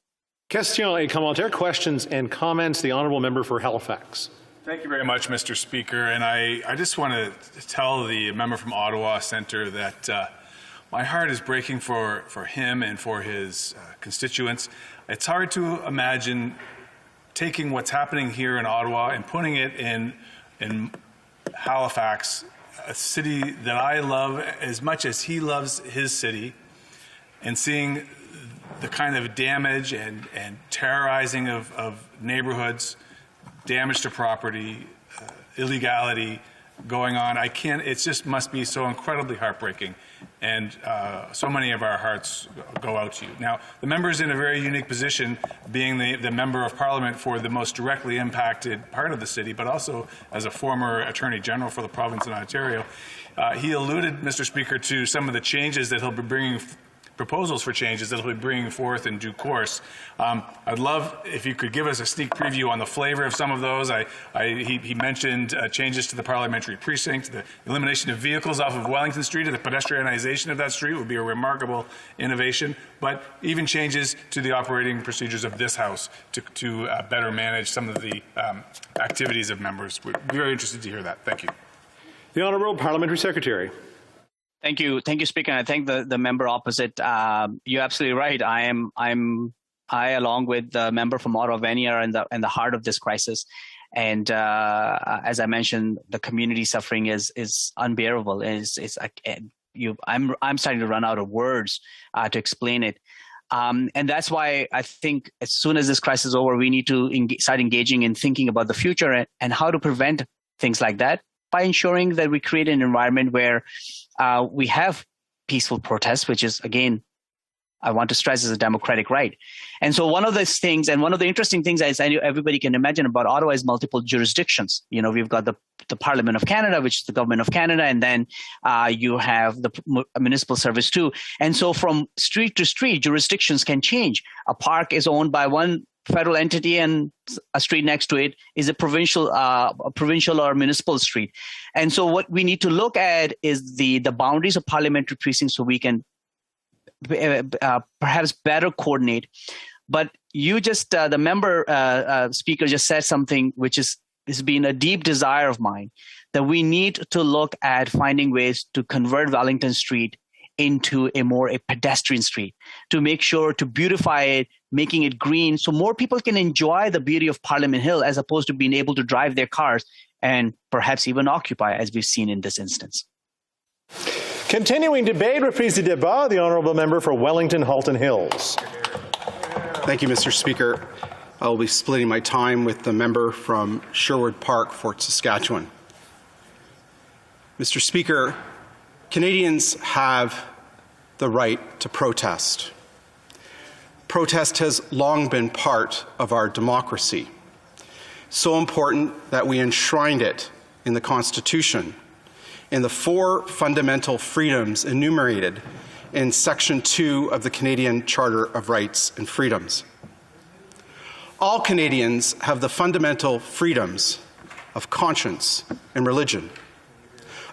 Question et commentaire. Questions and comments. The honourable member for Halifax. Thank you very much, Mr. Speaker. And I just want to tell the member from Ottawa Centre that my heart is breaking for him and for his constituents. It's hard to imagine taking what's happening here in Ottawa and putting it in Halifax, a city that I love as much as he loves his city, and seeing the kind of damage and terrorizing of neighborhoods, damage to property, illegality going on. It just must be so incredibly heartbreaking. And so many of our hearts go out to you. Now, the member is in a very unique position, being the member of Parliament for the most directly impacted part of the city, but also as a former Attorney General for the province of Ontario. He alluded, Mr. Speaker, to some of the changes that he'll be bringing, proposals for changes that he'll be bringing forth in due course. I'd love if you could give us a sneak preview on the flavor of some of those. He mentioned changes to the parliamentary precinct, the elimination of vehicles off of Wellington Street, and the pedestrianization of that street would be a remarkable innovation, but even changes to the operating procedures of this House to better manage some of the activities of members. We're very interested to hear that. Thank you. The Honourable Parliamentary Secretary. Thank you, Speaker. And I thank the member opposite. You're absolutely right. I, along with the member from Ottawa, are in the heart of this crisis. And as I mentioned, the community suffering is unbearable. I'm starting to run out of words to explain it. And that's why I think as soon as this crisis is over, we need to start engaging in thinking about the future and how to prevent things like that. by ensuring that we create an environment where we have peaceful protests, which is, again, I want to stress, is a democratic right. And so one of those things, and one of the interesting things, as I know everybody can imagine about Ottawa, is multiple jurisdictions. You know, we've got the Parliament of Canada, which is the government of Canada, and then you have the municipal service too. And so from street to street, jurisdictions can change. A park is owned by one federal entity, and a street next to it is a provincial or municipal street. And so what we need to look at is the boundaries of parliamentary precincts, so we can perhaps better coordinate. But you just, the member speaker just said something which has been a deep desire of mine, that we need to look at finding ways to convert Wellington Street into a pedestrian street, to make sure to beautify it, making it green, so more people can enjoy the beauty of Parliament Hill as opposed to being able to drive their cars and perhaps even occupy, as we've seen in this instance. Continuing debate, reprise du débat, the honourable member for Wellington Halton Hills. Thank you, Mr. Speaker. I will be splitting my time with the member from Sherwood Park, Fort Saskatchewan. Mr. Speaker, Canadians have the right to protest. Protest has long been part of our democracy, so important that we enshrined it in the Constitution, in the 4 fundamental freedoms enumerated in Section 2 of the Canadian Charter of Rights and Freedoms. All Canadians have the fundamental freedoms of conscience and religion,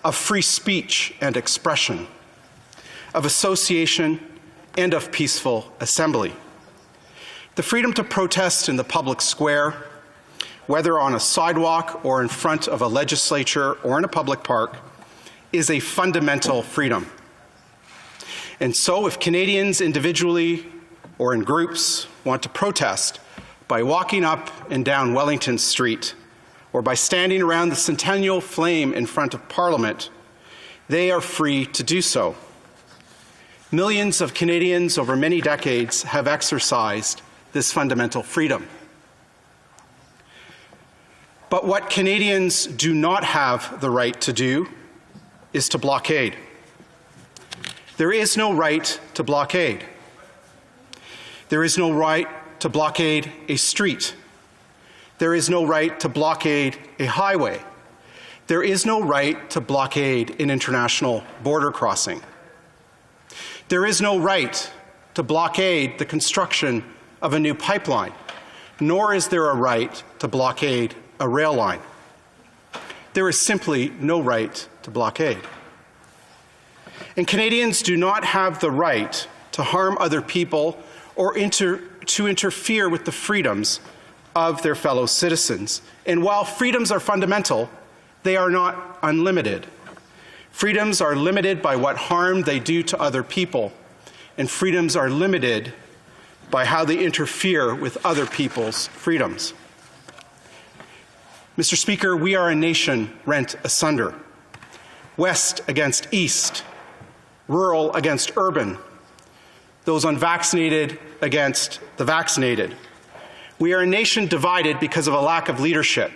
of free speech and expression, of association, and of peaceful assembly. The freedom to protest in the public square, whether on a sidewalk or in front of a legislature or in a public park, is a fundamental freedom. And so if Canadians individually or in groups want to protest by walking up and down Wellington Street or by standing around the Centennial Flame in front of Parliament, they are free to do so. Millions of Canadians over many decades have exercised this fundamental freedom. But what Canadians do not have the right to do is to blockade. There is no right to blockade. There is no right to blockade a street. There is no right to blockade a highway. There is no right to blockade an international border crossing. There is no right to blockade the construction of a new pipeline, nor is there a right to blockade a rail line. There is simply no right to blockade. And Canadians do not have the right to harm other people or to interfere with the freedoms of their fellow citizens. And while freedoms are fundamental, they are not unlimited. Freedoms are limited by what harm they do to other people, and freedoms are limited by how they interfere with other people's freedoms. Mr. Speaker, we are a nation rent asunder. West against east, rural against urban, those unvaccinated against the vaccinated. We are a nation divided because of a lack of leadership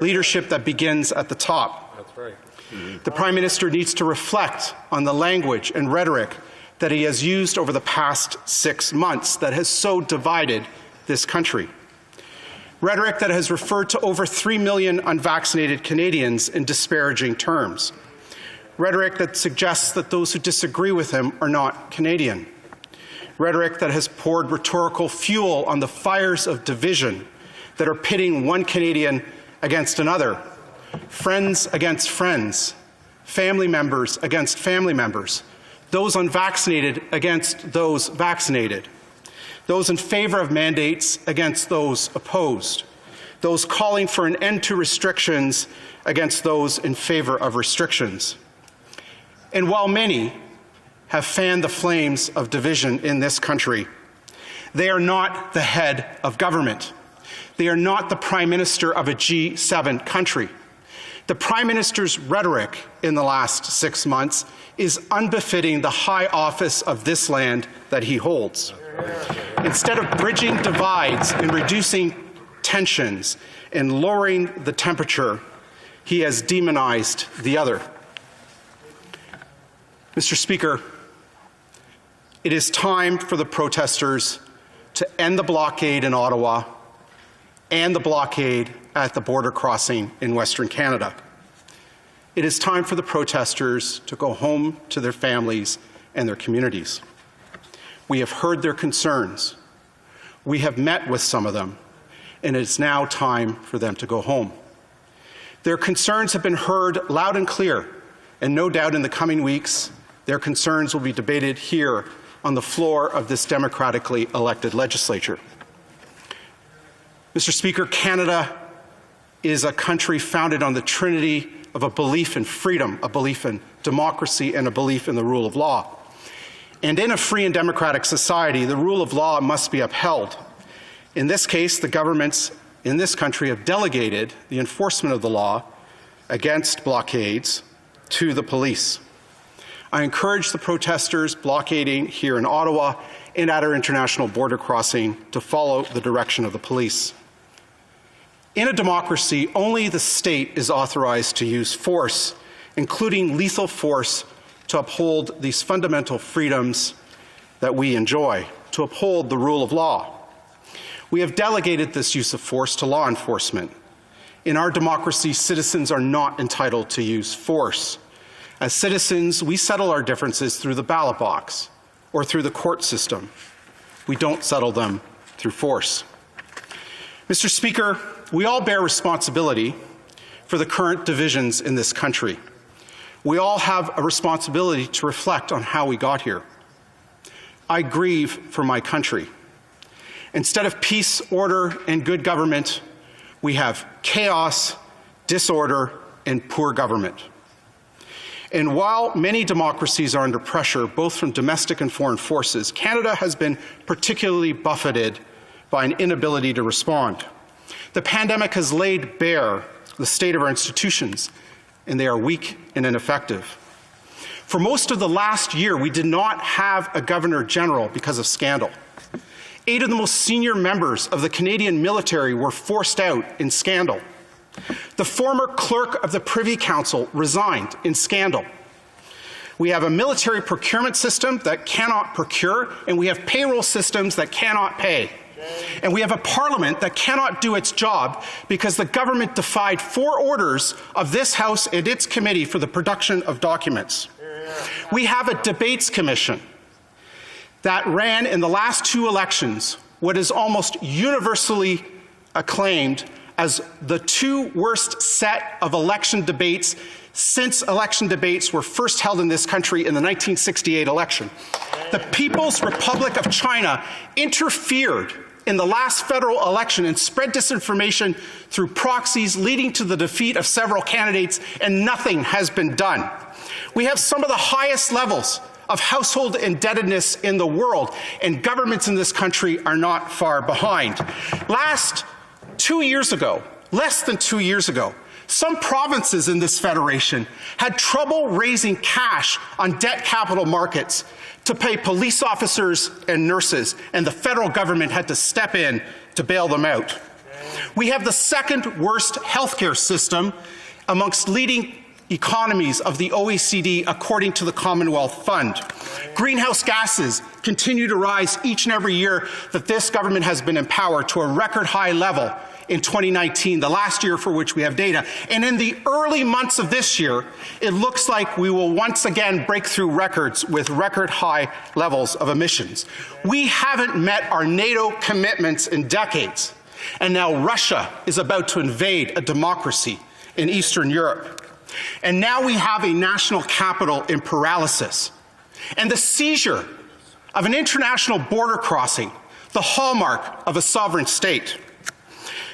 that begins at the top. That's right. The Prime Minister needs to reflect on the language and rhetoric that he has used over the past 6 months that has so divided this country. Rhetoric that has referred to over 3 million unvaccinated Canadians in disparaging terms. Rhetoric that suggests that those who disagree with him are not Canadian. Rhetoric that has poured rhetorical fuel on the fires of division that are pitting one Canadian against another, friends against friends, family members against family members, those unvaccinated against those vaccinated, those in favor of mandates against those opposed, those calling for an end to restrictions against those in favor of restrictions. And while many have fanned the flames of division in this country, they are not the head of government. They are not the Prime Minister of a G7 country. The Prime Minister's rhetoric in the last 6 months is unbefitting the high office of this land that he holds. Instead of bridging divides and reducing tensions and lowering the temperature, He has demonized the other. Mr. Speaker, it is time for the protesters to end the blockade in Ottawa and the blockade at the border crossing in Western Canada. It is time for the protesters to go home to their families and their communities. We have heard their concerns. We have met with some of them, and it is now time for them to go home. Their concerns have been heard loud and clear, and no doubt in the coming weeks, their concerns will be debated here on the floor of this democratically elected legislature. Mr. Speaker, Canada is a country founded on the trinity of a belief in freedom, a belief in democracy, and a belief in the rule of law. And in a free and democratic society, the rule of law must be upheld. In this case, the governments in this country have delegated the enforcement of the law against blockades to the police. I encourage the protesters blockading here in Ottawa and at our international border crossing to follow the direction of the police. In a democracy, only the state is authorized to use force, including lethal force, to uphold these fundamental freedoms that we enjoy, to uphold the rule of law. We have delegated this use of force to law enforcement. In our democracy, citizens are not entitled to use force. As citizens, we settle our differences through the ballot box or through the court system. We don't settle them through force. Mr. Speaker, we all bear responsibility for the current divisions in this country. We all have a responsibility to reflect on how we got here. I grieve for my country. Instead of peace, order, and good government, we have chaos, disorder, and poor government. And while many democracies are under pressure, both from domestic and foreign forces, Canada has been particularly buffeted by an inability to respond. The pandemic has laid bare the state of our institutions, and they are weak and ineffective. For most of the last year, we did not have a Governor General because of scandal. 8 of the most senior members of the Canadian military were forced out in scandal. The former clerk of the Privy Council resigned in scandal. We have a military procurement system that cannot procure, and we have payroll systems that cannot pay. And we have a parliament that cannot do its job because the government defied 4 orders of this House and its committee for the production of documents. We have a debates commission that ran in the last 2 elections what is almost universally acclaimed as the 2 worst set of election debates since election debates were first held in this country in the 1968 election. The People's Republic of China interfered in the last federal election and spread disinformation through proxies, leading to the defeat of several candidates, and nothing has been done. We have some of the highest levels of household indebtedness in the world, and governments in this country are not far behind. Less than 2 years ago, some provinces in this federation had trouble raising cash on debt capital markets to pay police officers and nurses, and the federal government had to step in to bail them out. We have the 2nd worst healthcare system amongst leading economies of the OECD, according to the Commonwealth Fund. Greenhouse gases continue to rise each and every year that this government has been empowered to a record high level in 2019, the last year for which we have data. And in the early months of this year, it looks like we will once again break through records with record high levels of emissions. We haven't met our NATO commitments in decades, and now Russia is about to invade a democracy in Eastern Europe. And now we have a national capital in paralysis. And the seizure of an international border crossing, the hallmark of a sovereign state.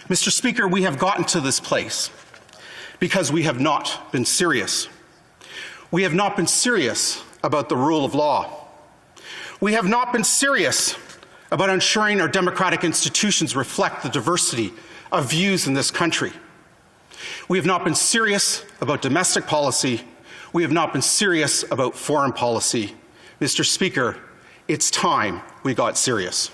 Mr. Speaker, we have gotten to this place because we have not been serious. We have not been serious about the rule of law. We have not been serious about ensuring our democratic institutions reflect the diversity of views in this country. We have not been serious about domestic policy. We have not been serious about foreign policy. Mr. Speaker, it's time we got serious.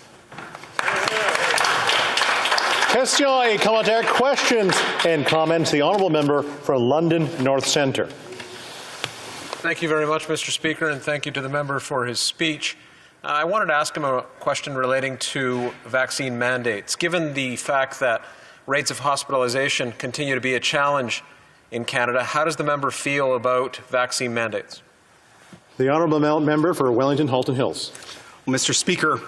Question et commentaire. Questions and comments. The honourable member for London North Centre. Thank you very much, Mr. Speaker, and thank you to the member for his speech. I wanted to ask him a question relating to vaccine mandates. Given the fact that rates of hospitalization continue to be a challenge in Canada, how does the member feel about vaccine mandates? The honourable member for Wellington Halton Hills. Well, Mr. Speaker,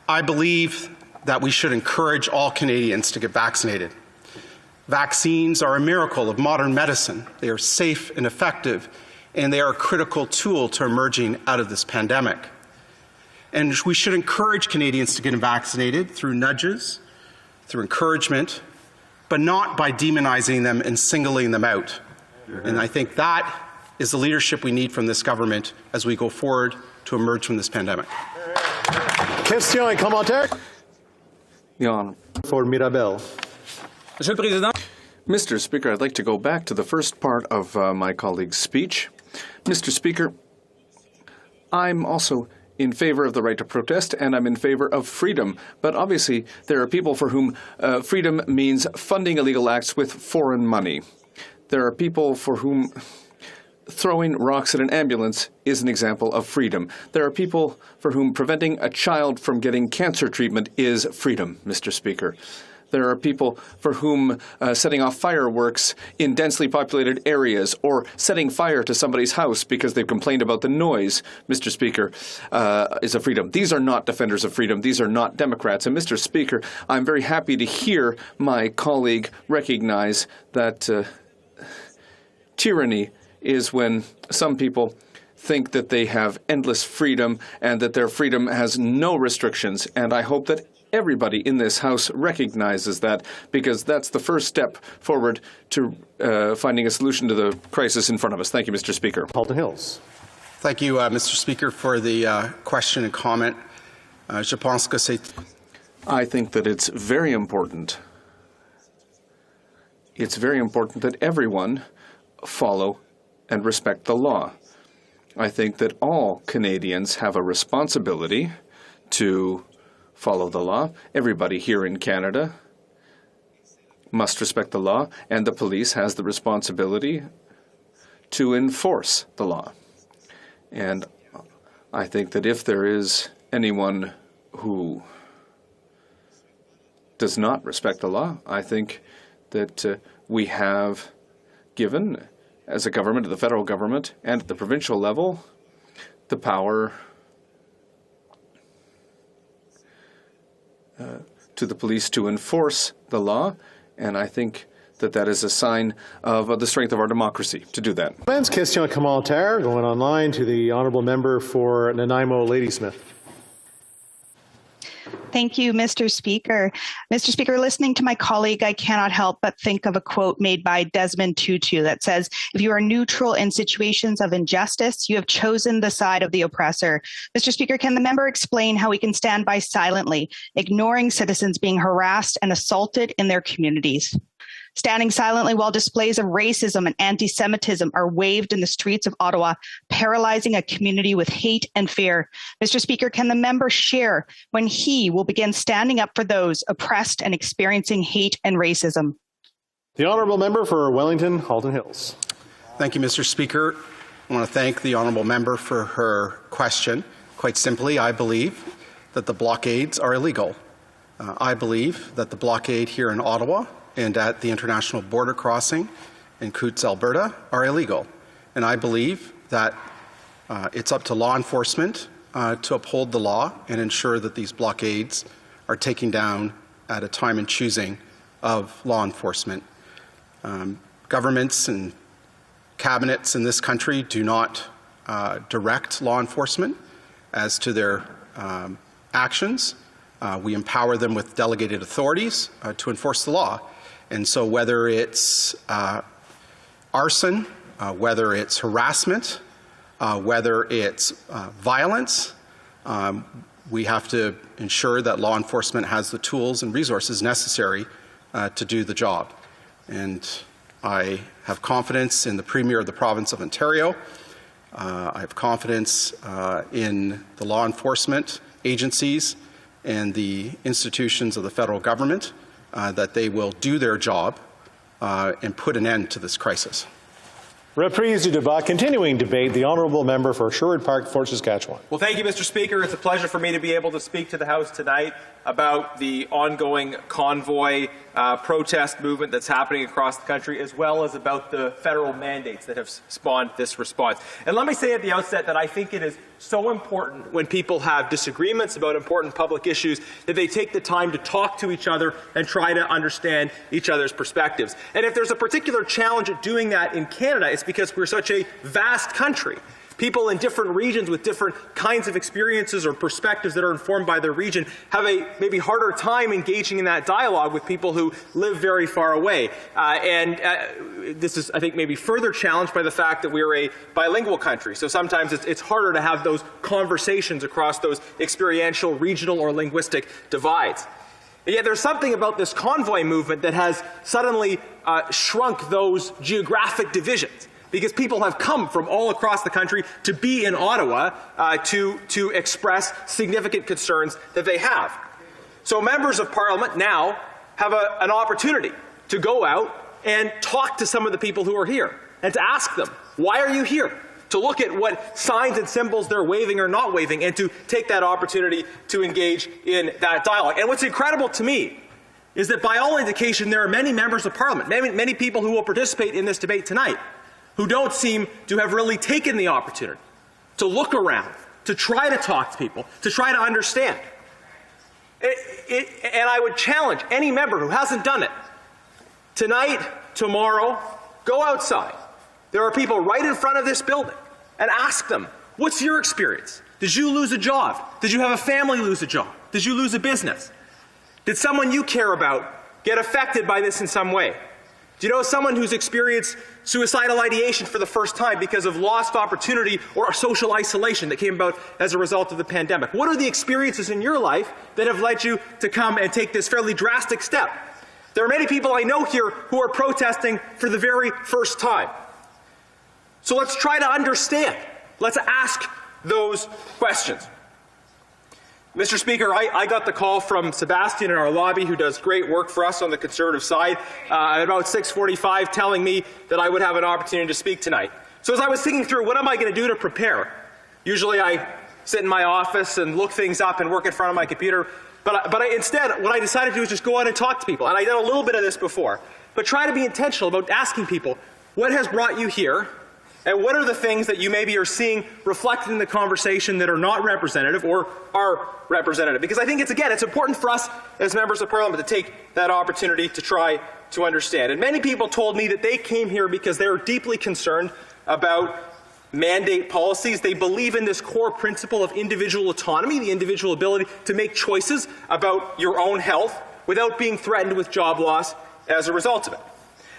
I believe that we should encourage all Canadians to get vaccinated. Vaccines are a miracle of modern medicine. They are safe and effective, and they are a critical tool to emerging out of this pandemic. And we should encourage Canadians to get vaccinated through nudges, through encouragement, but not by demonizing them and singling them out. And I think that is the leadership we need from this government as we go forward to emerge from this pandemic. Question et commentaire. For Mirabel. Mr. Speaker, I'd like to go back to the first part of my colleague's speech. Mr. Speaker, I'm also in favor of the right to protest, and I'm in favor of freedom. But obviously, there are people for whom freedom means funding illegal acts with foreign money. There are people for whom throwing rocks at an ambulance is an example of freedom. There are people for whom preventing a child from getting cancer treatment is freedom, Mr. Speaker. There are people for whom setting off fireworks in densely populated areas or setting fire to somebody's house because they've complained about the noise, Mr. Speaker, is a freedom. These are not defenders of freedom. These are not Democrats. And, Mr. Speaker, I'm very happy to hear my colleague recognize that tyranny is when some people think that they have endless freedom and that their freedom has no restrictions. And I hope that everybody in this House recognizes that, because that's the first step forward to finding a solution to the crisis in front of us. Thank you, Mr. Speaker. Halton Hills. Thank you, Mr. Speaker, for the question and comment. Je pense que c'est... I think that it's very important. It's very important that everyone follow and respect the law. I think that all Canadians have a responsibility to follow the law. Everybody here in Canada must respect the law, and the police has the responsibility to enforce the law. And I think that if there is anyone who does not respect the law, I think that we have given, as a government, at the federal government and at the provincial level, the power to the police to enforce the law, and I think that that is a sign of the strength of our democracy to do that. Question et commentaire going online to the honourable member for Nanaimo Ladysmith. Thank you, Mr. Speaker. Mr. Speaker, listening to my colleague, I cannot help but think of a quote made by Desmond Tutu that says, "If you are neutral in situations of injustice, you have chosen the side of the oppressor." Mr. Speaker, can the member explain how we can stand by silently, ignoring citizens being harassed and assaulted in their communities? Standing silently while displays of racism and anti-Semitism are waved in the streets of Ottawa, paralyzing a community with hate and fear. Mr. Speaker, can the member share when he will begin standing up for those oppressed and experiencing hate and racism? The honourable member for Wellington Halton Hills. Thank you, Mr. Speaker. I want to thank the honourable member for her question. Quite simply, I believe that the blockades are illegal. I believe that the blockade here in Ottawa and at the international border crossing in Coutts, Alberta, are illegal. And I believe that it's up to law enforcement to uphold the law and ensure that these blockades are taken down at a time and choosing of law enforcement. Governments and cabinets in this country do not direct law enforcement as to their actions. We empower them with delegated authorities to enforce the law. And so whether it's arson, whether it's harassment, whether it's violence, we have to ensure that law enforcement has the tools and resources necessary to do the job. And I have confidence in the Premier of the Province of Ontario. I have confidence in the law enforcement agencies and the institutions of the federal government that they will do their job and put an end to this crisis. Reprise du débat, continuing debate, the honourable member for Sherwood Park, Fort Saskatchewan. Well, thank you, Mr. Speaker. It's a pleasure for me to be able to speak to the House tonight about the ongoing convoy protest movement that's happening across the country, as well as about the federal mandates that have spawned this response. And let me say at the outset that I think it is so important when people have disagreements about important public issues that they take the time to talk to each other and try to understand each other's perspectives. And if there's a particular challenge at doing that in Canada, it's because we're such a vast country. People in different regions with different kinds of experiences or perspectives that are informed by their region have a maybe harder time engaging in that dialogue with people who live very far away. This is, I think, maybe further challenged by the fact that we're a bilingual country. So sometimes it's harder to have those conversations across those experiential, regional, or linguistic divides. And yet there's something about this convoy movement that has suddenly shrunk those geographic divisions, because people have come from all across the country to be in Ottawa to express significant concerns that they have. So members of Parliament now have an opportunity to go out and talk to some of the people who are here and to ask them, why are you here? To look at what signs and symbols they're waving or not waving, and to take that opportunity to engage in that dialogue. And what's incredible to me is that by all indication there are many members of Parliament, many people who will participate in this debate tonight, who don't seem to have really taken the opportunity to look around, to try to talk to people, to try to understand. And I would challenge any member who hasn't done it, tonight, tomorrow, go outside. There are people right in front of this building, and ask them, what's your experience? Did you lose a job? Did you have a family lose a job? Did you lose a business? Did someone you care about get affected by this in some way? Do you know someone who's experienced suicidal ideation for the first time because of lost opportunity or social isolation that came about as a result of the pandemic? What are the experiences in your life that have led you to come and take this fairly drastic step? There are many people I know here who are protesting for the very first time. So let's try to understand. Let's ask those questions. Mr. Speaker, I got the call from Sebastian in our lobby, who does great work for us on the Conservative side, at about 6:45, telling me that I would have an opportunity to speak tonight. So as I was thinking through, what am I going to do to prepare? Usually I sit in my office and look things up and work in front of my computer, but instead, what I decided to do is just go out and talk to people. And I've done a little bit of this before, but try to be intentional about asking people, what has brought you here? And what are the things that you maybe are seeing reflected in the conversation that are not representative or are representative? Because I think it's important for us as members of Parliament to take that opportunity to try to understand. And many people told me that they came here because they are deeply concerned about mandate policies. They believe in this core principle of individual autonomy, the individual ability to make choices about your own health without being threatened with job loss as a result of it.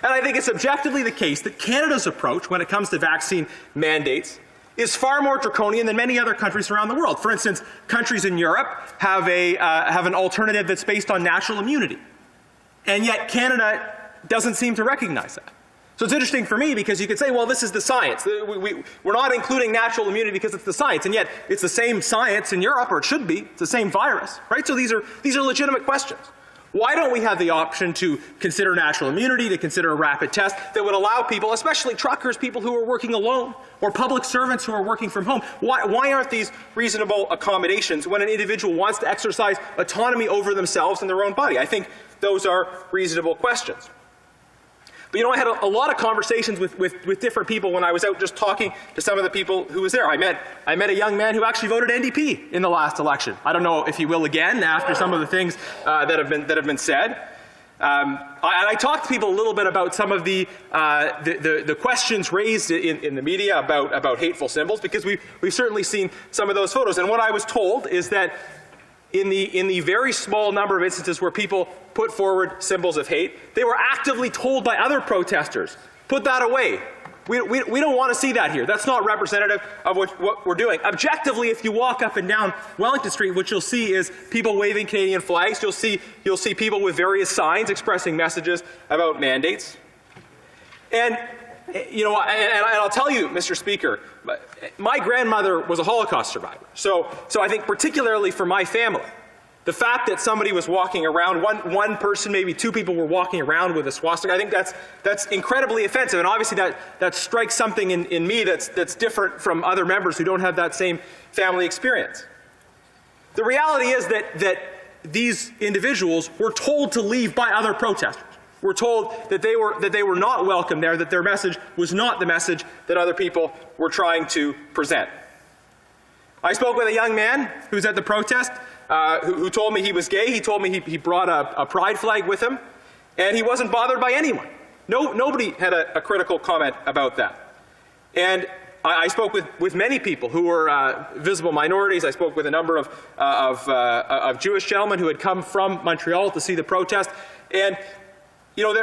And I think it's objectively the case that Canada's approach when it comes to vaccine mandates is far more draconian than many other countries around the world. For instance, countries in Europe have an alternative that's based on natural immunity. And yet Canada doesn't seem to recognize that. So it's interesting for me because you could say, well, this is the science. We're not including natural immunity because it's the science, and yet it's the same science in Europe, or it should be. It's the same virus, right? So these are legitimate questions. Why don't we have the option to consider natural immunity, to consider a rapid test that would allow people, especially truckers, people who are working alone, or public servants who are working from home? Why aren't these reasonable accommodations when an individual wants to exercise autonomy over themselves and their own body? I think those are reasonable questions. But I had a lot of conversations with different people when I was out just talking to some of the people who was there. I met a young man who actually voted NDP in the last election. I don't know if he will again after some of the things that have been said. I talked to people a little bit about some of the questions raised in the media about hateful symbols, because we've certainly seen some of those photos. And what I was told is that in the very small number of instances where people put forward symbols of hate, they were actively told by other protesters, put that away. We don't want to see that here. That's not representative of what we're doing. Objectively, if you walk up and down Wellington Street, what you'll see is people waving Canadian flags. You'll see people with various signs expressing messages about mandates. And I'll tell you, Mr. Speaker, my grandmother was a Holocaust survivor. So I think particularly for my family, the fact that somebody was walking around, one person, maybe two people were walking around with a swastika, I think that's incredibly offensive. And obviously that strikes something in me that's different from other members who don't have that same family experience. The reality is that these individuals were told to leave by other protesters. We're told that they were not welcome there, that their message was not the message that other people were trying to present. I spoke with a young man who's at the protest who told me he was gay. He told me he brought a pride flag with him, and he wasn't bothered by anyone. Nobody had a critical comment about that. And I spoke with many people who were visible minorities. I spoke with a number of Jewish gentlemen who had come from Montreal to see the protest. And you know,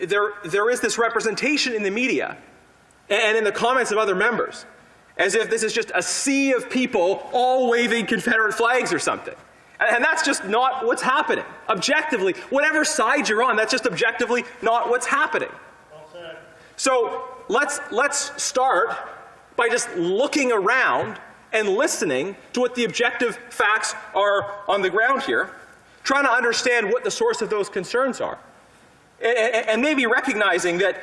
there is this representation in the media and in the comments of other members as if this is just a sea of people all waving Confederate flags or something. And that's just not what's happening. Objectively, whatever side you're on, that's just objectively not what's happening. So let's start by just looking around and listening to what the objective facts are on the ground here, trying to understand what the source of those concerns are, and maybe recognizing that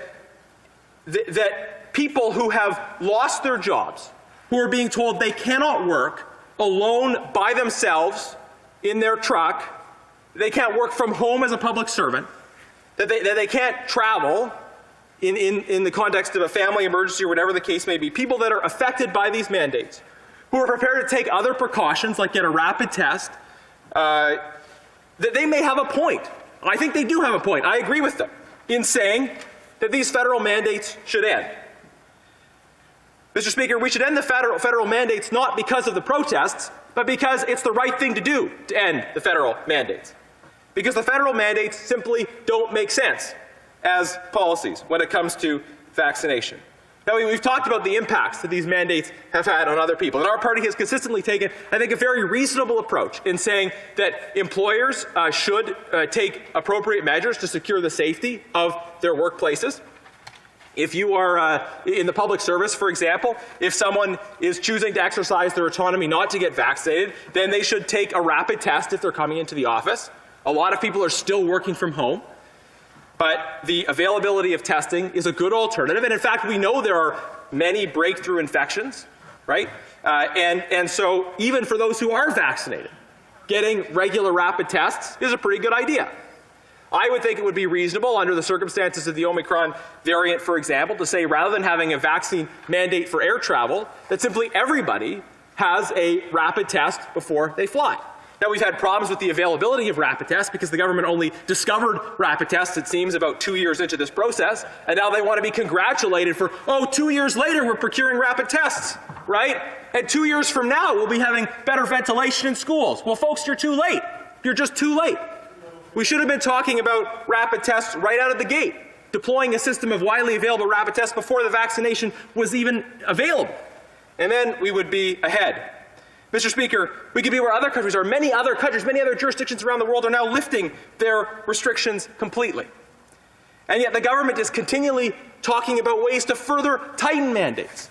people who have lost their jobs, who are being told they cannot work alone by themselves in their truck, they can't work from home as a public servant, that they can't travel in the context of a family emergency or whatever the case may be, people that are affected by these mandates, who are prepared to take other precautions like get a rapid test, that they may have a point. I think they do have a point. I agree with them in saying that these federal mandates should end. Mr. Speaker, we should end the federal mandates not because of the protests, but because it's the right thing to do to end the federal mandates. Because the federal mandates simply don't make sense as policies when it comes to vaccination. Now, we've talked about the impacts that these mandates have had on other people, and our party has consistently taken, I think, a very reasonable approach in saying that employers should take appropriate measures to secure the safety of their workplaces. If you are in the public service, for example, if someone is choosing to exercise their autonomy not to get vaccinated, then they should take a rapid test if they're coming into the office. A lot of people are still working from home. But the availability of testing is a good alternative. And in fact, we know there are many breakthrough infections, right? And so even for those who are vaccinated, getting regular rapid tests is a pretty good idea. I would think it would be reasonable under the circumstances of the Omicron variant, for example, to say rather than having a vaccine mandate for air travel, that simply everybody has a rapid test before they fly. Now, we've had problems with the availability of rapid tests because the government only discovered rapid tests, it seems, about 2 years into this process, and now they want to be congratulated for, 2 years later we're procuring rapid tests, right? And 2 years from now we'll be having better ventilation in schools. Well, folks, you're too late. You're just too late. We should have been talking about rapid tests right out of the gate, deploying a system of widely available rapid tests before the vaccination was even available. And then we would be ahead. Mr. Speaker, we could be where other countries are. Many other countries, many other jurisdictions around the world are now lifting their restrictions completely. And yet the government is continually talking about ways to further tighten mandates,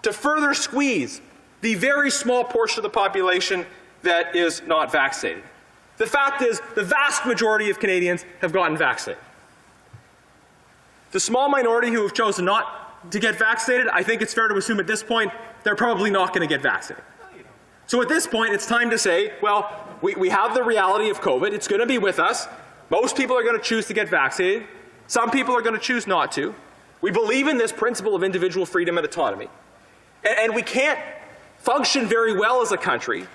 to further squeeze the very small portion of the population that is not vaccinated. The fact is, the vast majority of Canadians have gotten vaccinated. The small minority who have chosen not to get vaccinated, I think it's fair to assume at this point they're probably not going to get vaccinated. So at this point, it's time to say, well, we have the reality of COVID. It's going to be with us. Most people are going to choose to get vaccinated. Some people are going to choose not to. We believe in this principle of individual freedom and autonomy. And we can't function very well as a country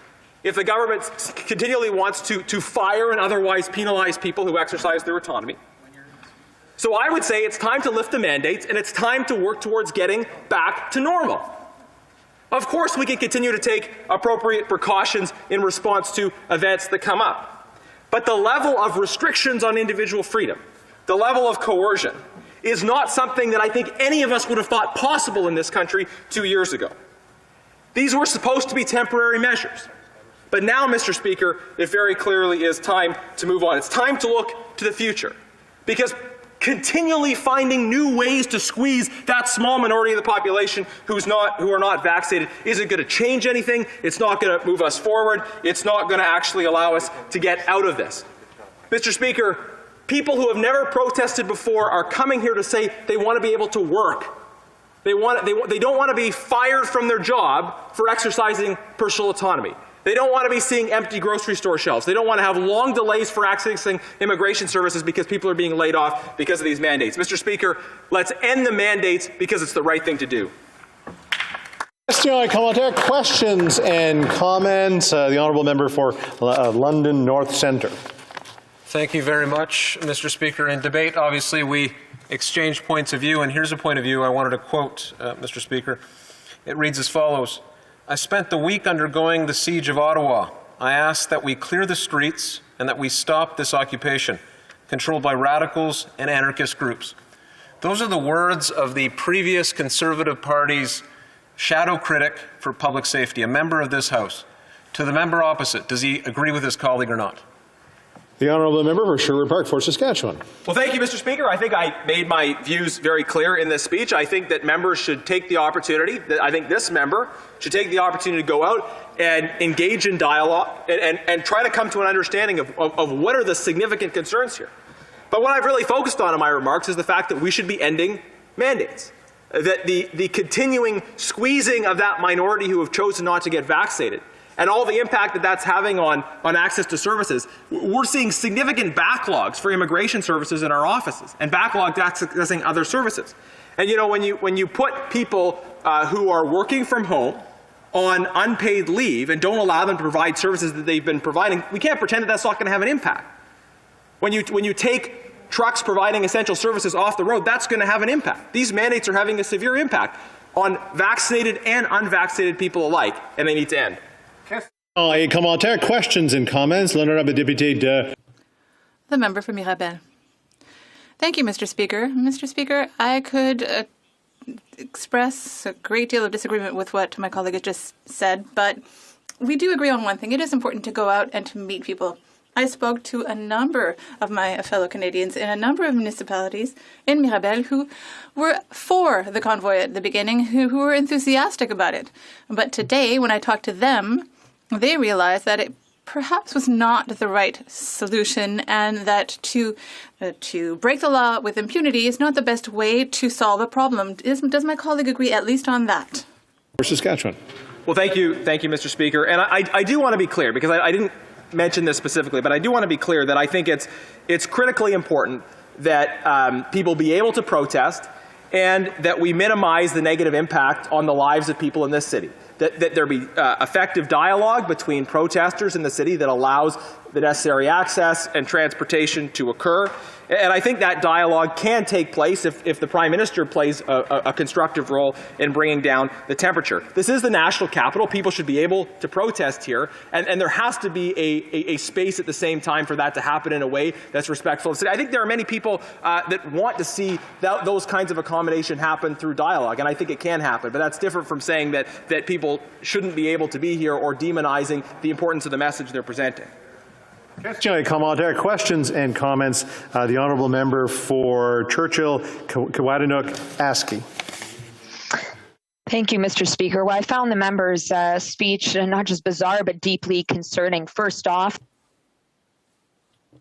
if the government continually wants to fire and otherwise penalize people who exercise their autonomy. So I would say it's time to lift the mandates, and it's time to work towards getting back to normal. Of course, we can continue to take appropriate precautions in response to events that come up. But the level of restrictions on individual freedom, the level of coercion, is not something that I think any of us would have thought possible in this country 2 years ago. These were supposed to be temporary measures. But now, Mr. Speaker, it very clearly is time to move on. It's time to look to the future. Because continually finding new ways to squeeze that small minority of the population who are not vaccinated isn't going to change anything. It's not going to move us forward. It's not going to actually allow us to get out of this. Mr. Speaker, people who have never protested before are coming here to say they want to be able to work. They don't want to be fired from their job for exercising personal autonomy. They don't want to be seeing empty grocery store shelves. They don't want to have long delays for accessing immigration services because people are being laid off because of these mandates. Mr. Speaker, let's end the mandates because it's the right thing to do. Questions and comments. The Honourable Member for London North Centre. Thank you very much, Mr. Speaker. In debate, obviously, we exchange points of view, and here's a point of view I wanted to quote, Mr. Speaker. It reads as follows. I spent the week undergoing the siege of Ottawa. I asked that we clear the streets and that we stop this occupation, controlled by radicals and anarchist groups. Those are the words of the previous Conservative Party's shadow critic for public safety, a member of this House. To the member opposite, does he agree with his colleague or not? The Honourable Member for Sherwood Park, Fort Saskatchewan. Well, thank you, Mr. Speaker. I think I made my views very clear in this speech. I think that members should take the opportunity, I think this member should take the opportunity to go out and engage in dialogue and try to come to an understanding of what are the significant concerns here. But what I've really focused on in my remarks is the fact that we should be ending mandates. That the continuing squeezing of that minority who have chosen not to get vaccinated and all the impact that that's having on access to services. We're seeing significant backlogs for immigration services in our offices and backlogs accessing other services. And you know, when you put people who are working from home on unpaid leave and don't allow them to provide services that they've been providing, we can't pretend that that's not going to have an impact. When you take trucks providing essential services off the road, that's going to have an impact. These mandates are having a severe impact on vaccinated and unvaccinated people alike, and they need to end. Commentaire, questions and comments. L'honorable député de... The member for Mirabel. Thank you, Mr. Speaker. Mr. Speaker, I could express a great deal of disagreement with what my colleague has just said, but we do agree on one thing. It is important to go out and to meet people. I spoke to a number of my fellow Canadians in a number of municipalities in Mirabel who were for the convoy at the beginning, who were enthusiastic about it. But today, when I talked to them, they realized that it perhaps was not the right solution and that to break the law with impunity is not the best way to solve a problem. Does my colleague agree at least on that? For Saskatchewan. Well, thank you, Mr. Speaker. And I do want to be clear, because I didn't mention this specifically, but I do want to be clear that I think it's critically important that people be able to protest and that we minimize the negative impact on the lives of people in this city. That there be effective dialogue between protesters in the city that allows the necessary access and transportation to occur. And I think that dialogue can take place if the Prime Minister plays a constructive role in bringing down the temperature. This is the national capital. People should be able to protest here. And there has to be a space at the same time for that to happen in a way that's respectful of the city. I think there are many people that want to see those kinds of accommodation happen through dialogue. And I think it can happen. But that's different from saying that people shouldn't be able to be here or demonizing the importance of the message they're presenting. Commentaire, questions and comments. The Honourable Member for Churchill, Kiwatanuk, Askey. Thank you, Mr. Speaker. Well, I found the member's speech not just bizarre, but deeply concerning. First off,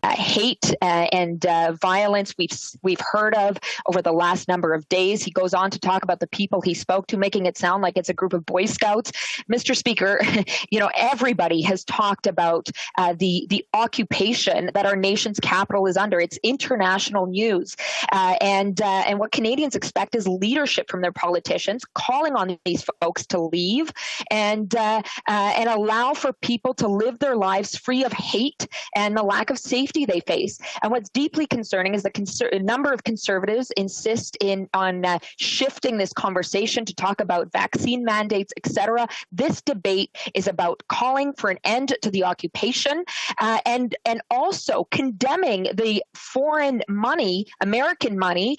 hate and violence we've heard of over the last number of days. He goes on to talk about the people he spoke to, making it sound like it's a group of Boy Scouts. Mr. Speaker, you know, everybody has talked about the occupation that our nation's capital is under. It's international news, and what Canadians expect is leadership from their politicians, calling on these folks to leave and allow for people to live their lives free of hate and the lack of safety they face. And what's deeply concerning is the a number of Conservatives insist on shifting this conversation to talk about vaccine mandates, etc. This debate is about calling for an end to the occupation and also condemning the foreign money, American money,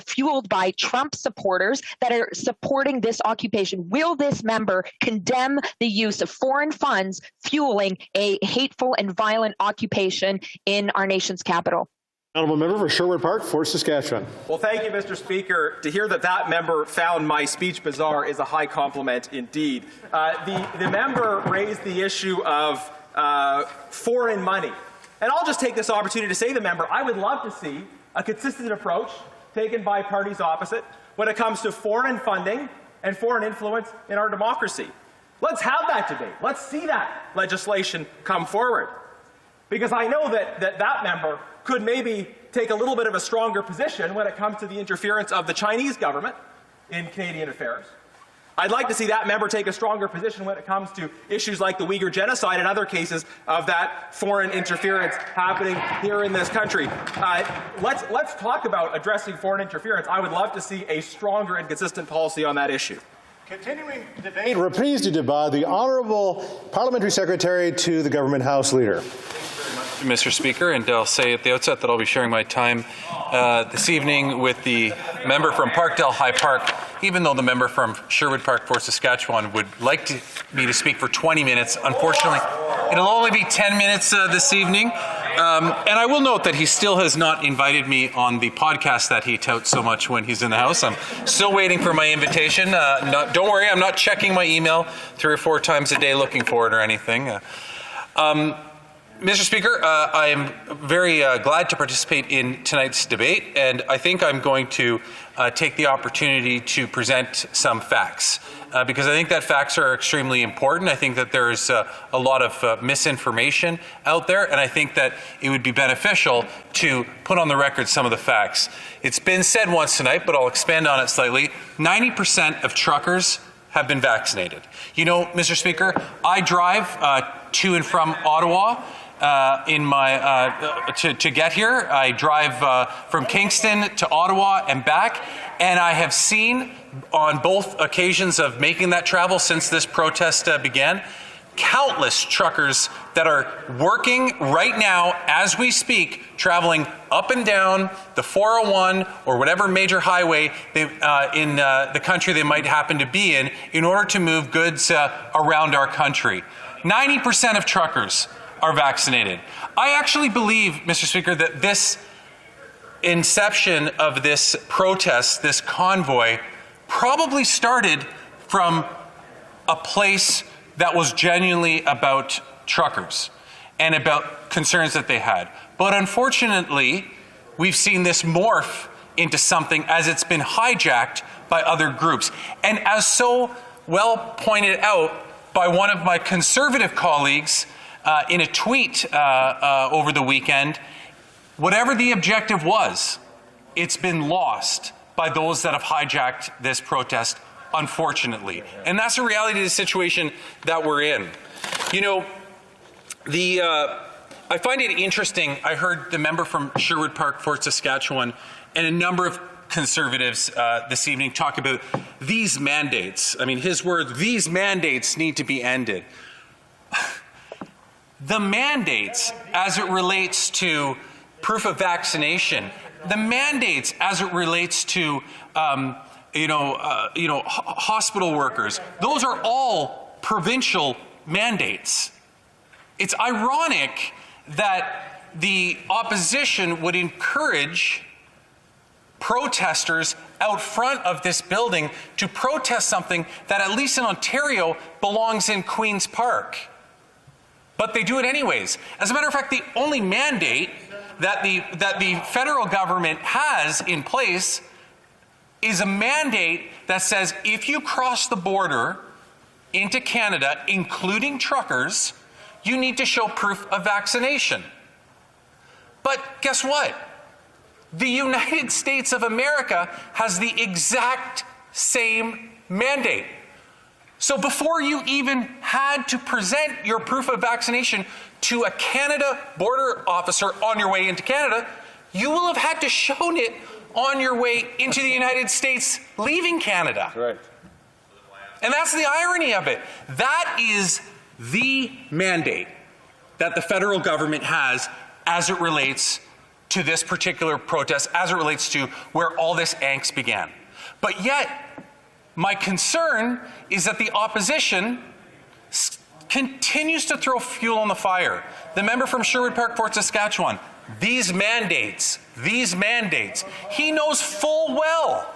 fueled by Trump supporters that are supporting this occupation. Will this member condemn the use of foreign funds fueling a hateful and violent occupation in our nation's capital? Honourable member for Sherwood Park, Fort Saskatchewan. Well, thank you, Mr. Speaker. To hear that member found my speech bizarre is a high compliment indeed. The member raised the issue of foreign money. And I'll just take this opportunity to say to the member, I would love to see a consistent approach taken by parties opposite when it comes to foreign funding and foreign influence in our democracy. Let's have that debate. Let's see that legislation come forward. Because I know that member could maybe take a little bit of a stronger position when it comes to the interference of the Chinese government in Canadian affairs. I'd like to see that member take a stronger position when it comes to issues like the Uyghur genocide and other cases of that foreign interference happening here in this country. Let's talk about addressing foreign interference. I would love to see a stronger and consistent policy on that issue. Continuing debate, reprise du débat, the Honourable Parliamentary Secretary to the Government House Leader. Mr. Speaker, and I'll say at the outset that I'll be sharing my time this evening with the member from Parkdale High Park, even though the member from Sherwood Park, Fort Saskatchewan would like me to speak for 20 minutes. Unfortunately, it'll only be 10 minutes this evening. And I will note that he still has not invited me on the podcast that he touts so much when he's in the House. I'm still waiting for my invitation. Don't worry, I'm not checking my email 3 or 4 times a day looking for it or anything. Mr. Speaker, I am very glad to participate in tonight's debate, and I think I'm going to take the opportunity to present some facts, because I think that facts are extremely important. I think that there's a lot of misinformation out there, and I think that it would be beneficial to put on the record some of the facts. It's been said once tonight, but I'll expand on it slightly. 90% of truckers have been vaccinated. You know, Mr. Speaker, I drive to and from Ottawa to get here. I drive from Kingston to Ottawa and back, and I have seen on both occasions of making that travel since this protest began, countless truckers that are working right now as we speak, traveling up and down the 401 or whatever major highway in the country they might happen to be in order to move goods around our country. 90% of truckers are vaccinated. I actually believe, Mr. Speaker, that this inception of this protest, this convoy, probably started from a place that was genuinely about truckers and about concerns that they had. But unfortunately, we've seen this morph into something as it's been hijacked by other groups. And as so well pointed out by one of my conservative colleagues in a tweet over the weekend, whatever the objective was, it's been lost by those that have hijacked this protest, unfortunately. And that's the reality of the situation that we're in. You know, I find it interesting. I heard the member from Sherwood Park, Fort Saskatchewan, and a number of conservatives this evening talk about these mandates. I mean, his words, these mandates need to be ended. The mandates as it relates to proof of vaccination, the mandates as it relates to hospital workers, those are all provincial mandates. It's ironic that the opposition would encourage protesters out front of this building to protest something that, at least in Ontario, belongs in Queen's Park. But they do it anyways. As a matter of fact, the only mandate that the federal government has in place is a mandate that says if you cross the border into Canada, including truckers, you need to show proof of vaccination. But guess what? The United States of America has the exact same mandate. So before you even had to present your proof of vaccination to a Canada border officer on your way into Canada, you will have had to show it on your way into the United States leaving Canada. Right. And that's the irony of it. That is the mandate that the federal government has as it relates to this particular protest, as it relates to where all this angst began. But yet, my concern is that the opposition continues to throw fuel on the fire. The member from Sherwood Park, Fort Saskatchewan, these mandates, he knows full well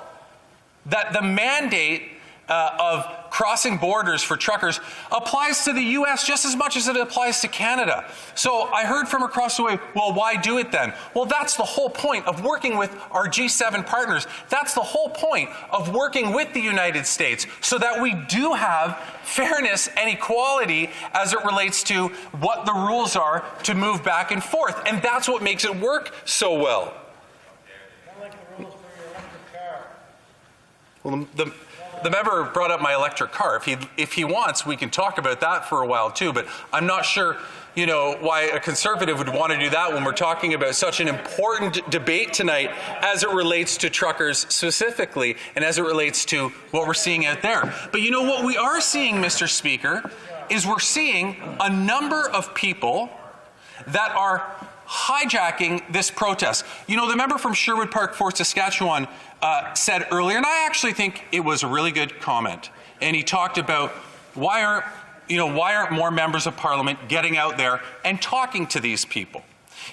that the mandate of crossing borders for truckers applies to the U.S. just as much as it applies to Canada. So I heard from across the way, well, why do it then? Well, that's the whole point of working with our G7 partners. That's the whole point of working with the United States, so that we do have fairness and equality as it relates to what the rules are to move back and forth. And that's what makes it work so well. Well, the member brought up my electric car. If he wants, we can talk about that for a while too, but I'm not sure, you know, why a Conservative would want to do that when we're talking about such an important debate tonight as it relates to truckers specifically and as it relates to what we're seeing out there. But you know what we are seeing, Mr. Speaker, is we're seeing a number of people that are hijacking this protest. You know, the member from Sherwood Park, Fort Saskatchewan said earlier, and I actually think it was a really good comment, and he talked about why aren't more members of Parliament getting out there and talking to these people?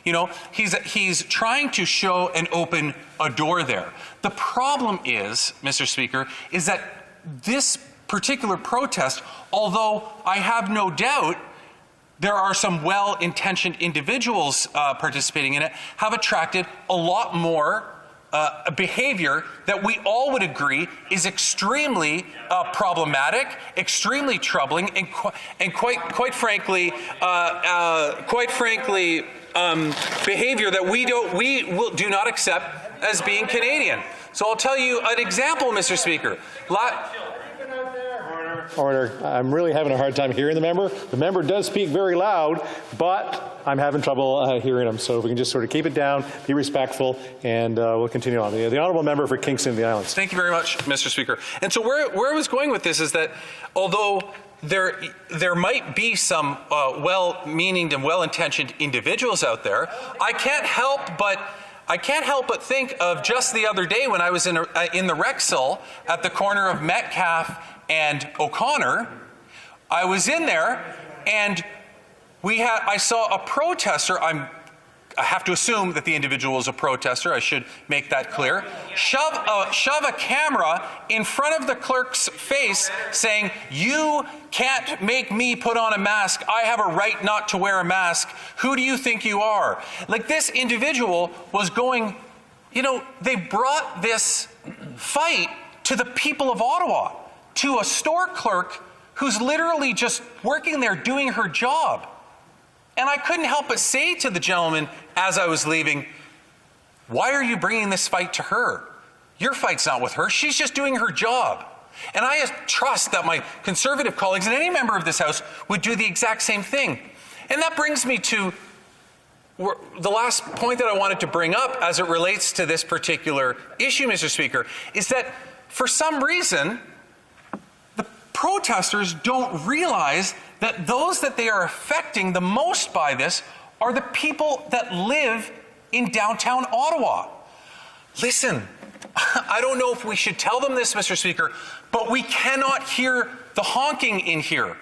You know, he's trying to show and open a door there. The problem is, Mr. Speaker, is that this particular protest, although I have no doubt there are some well-intentioned individuals participating in it, have attracted a lot more behavior that we all would agree is extremely problematic, extremely troubling, and quite frankly, behavior that we do not accept as being Canadian. So I'll tell you an example, Mr. Speaker. Order. I'm really having a hard time hearing the member. The member does speak very loud, but I'm having trouble hearing him. So if we can just sort of keep it down, be respectful, and we'll continue on. The honourable member for Kingston and the Islands. Thank you very much, Mr. Speaker. And so where I was going with this is that although there might be some well-meaning and well-intentioned individuals out there, I can't help but think of just the other day when I was in the Rexall at the corner of Metcalfe and O'Connor. I was in there, and I saw a protester. I have to assume that the individual is a protester. I should make that clear. Shove a camera in front of the clerk's face, saying, "You can't make me put on a mask. I have a right not to wear a mask. Who do you think you are?" Like, this individual was going, you know, they brought this fight to the people of Ottawa, to a store clerk who's literally just working there doing her job. And I couldn't help but say to the gentleman as I was leaving, why are you bringing this fight to her? Your fight's not with her. She's just doing her job. And I trust that my Conservative colleagues and any member of this House would do the exact same thing. And that brings me to the last point that I wanted to bring up as it relates to this particular issue, Mr. Speaker, is that for some reason, protesters don't realize that those that they are affecting the most by this are the people that live in downtown Ottawa. Listen, I don't know if we should tell them this, Mr. Speaker, but we cannot hear the honking in here.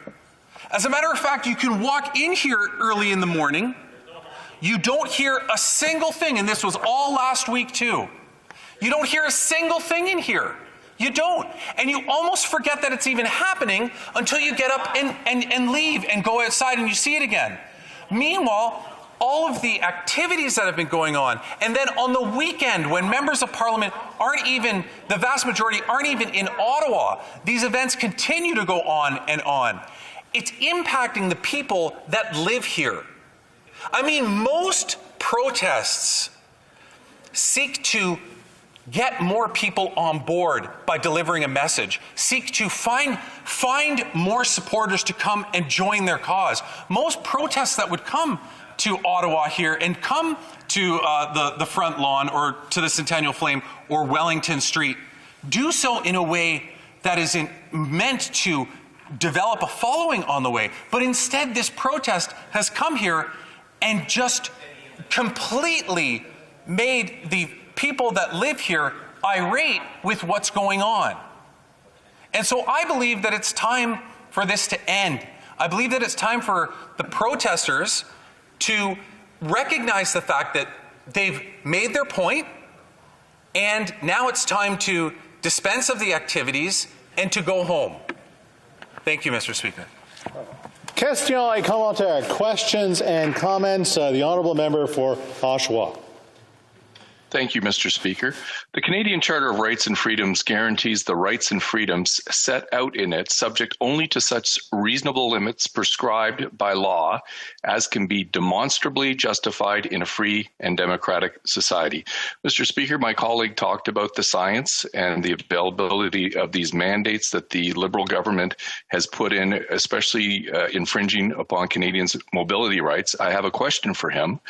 As a matter of fact, you can walk in here early in the morning. You don't hear a single thing, and this was all last week too. You don't hear a single thing in here. You don't. And you almost forget that it's even happening until you get up and leave and go outside and you see it again. Meanwhile, all of the activities that have been going on, and then on the weekend when members of Parliament the vast majority aren't even in Ottawa, these events continue to go on and on. It's impacting the people that live here. I mean, most protests seek to get more people on board by delivering a message, seek to find more supporters to come and join their cause. Most protests that would come to Ottawa here and come to the front lawn or to the Centennial Flame or Wellington Street do so in a way that is meant to develop a following on the way. But instead, this protest has come here and just completely made the people that live here irate with what's going on. And so I believe that it's time for this to end. I believe that it's time for the protesters to recognize the fact that they've made their point, and now it's time to dispense of the activities and to go home. Thank you, Mr. Speaker. Questions et commentaires. Questions and comments. The honourable member for Oshawa. Thank you, Mr. Speaker. The Canadian Charter of Rights and Freedoms guarantees the rights and freedoms set out in it, subject only to such reasonable limits prescribed by law as can be demonstrably justified in a free and democratic society. Mr. Speaker, my colleague talked about the science and the availability of these mandates that the Liberal government has put in, especially infringing upon Canadians' mobility rights. I have a question for him.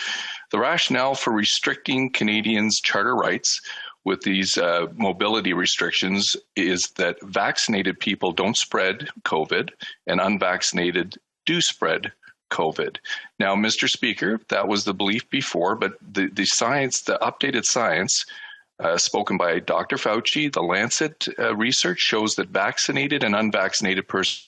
The rationale for restricting Canadians' charter rights with these mobility restrictions is that vaccinated people don't spread COVID and unvaccinated do spread COVID. Now, Mr. Speaker, that was the belief before, but the science, the updated science spoken by Dr. Fauci, the Lancet research shows that vaccinated and unvaccinated persons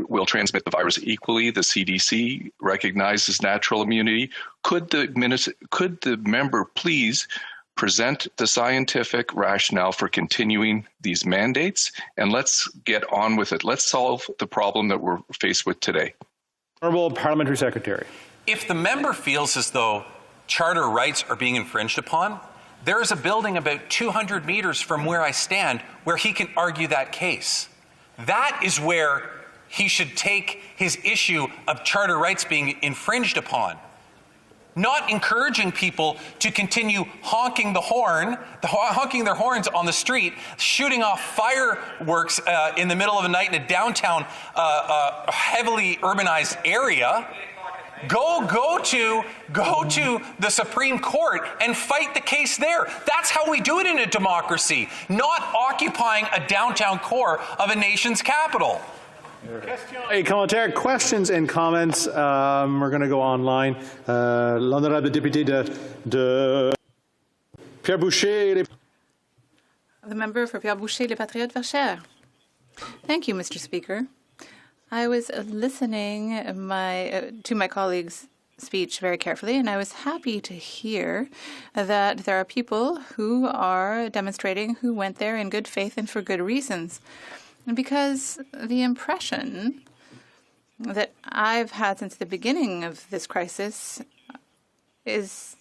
will transmit the virus equally. The CDC recognizes natural immunity. Could the member please present the scientific rationale for continuing these mandates, and let's get on with it. Let's solve the problem that we're faced with today. Honourable Parliamentary Secretary. If the member feels as though charter rights are being infringed upon, there is a building about 200 meters from where I stand where he can argue that case. That is where he should take his issue of charter rights being infringed upon. Not encouraging people to continue honking their horns on the street, shooting off fireworks in the middle of the night in a downtown, heavily urbanized area. Go to the Supreme Court and fight the case there. That's how we do it in a democracy, not occupying a downtown core of a nation's capital. Questions and comments. We're going to go online. L'honorable député de Pierre Boucher. The member for Pierre Boucher, Les Patriotes Verchères. Thank you, Mr. Speaker. I was listening to my colleague's speech very carefully, and I was happy to hear that there are people who are demonstrating who went there in good faith and for good reasons. Because the impression that I've had since the beginning of this crisis is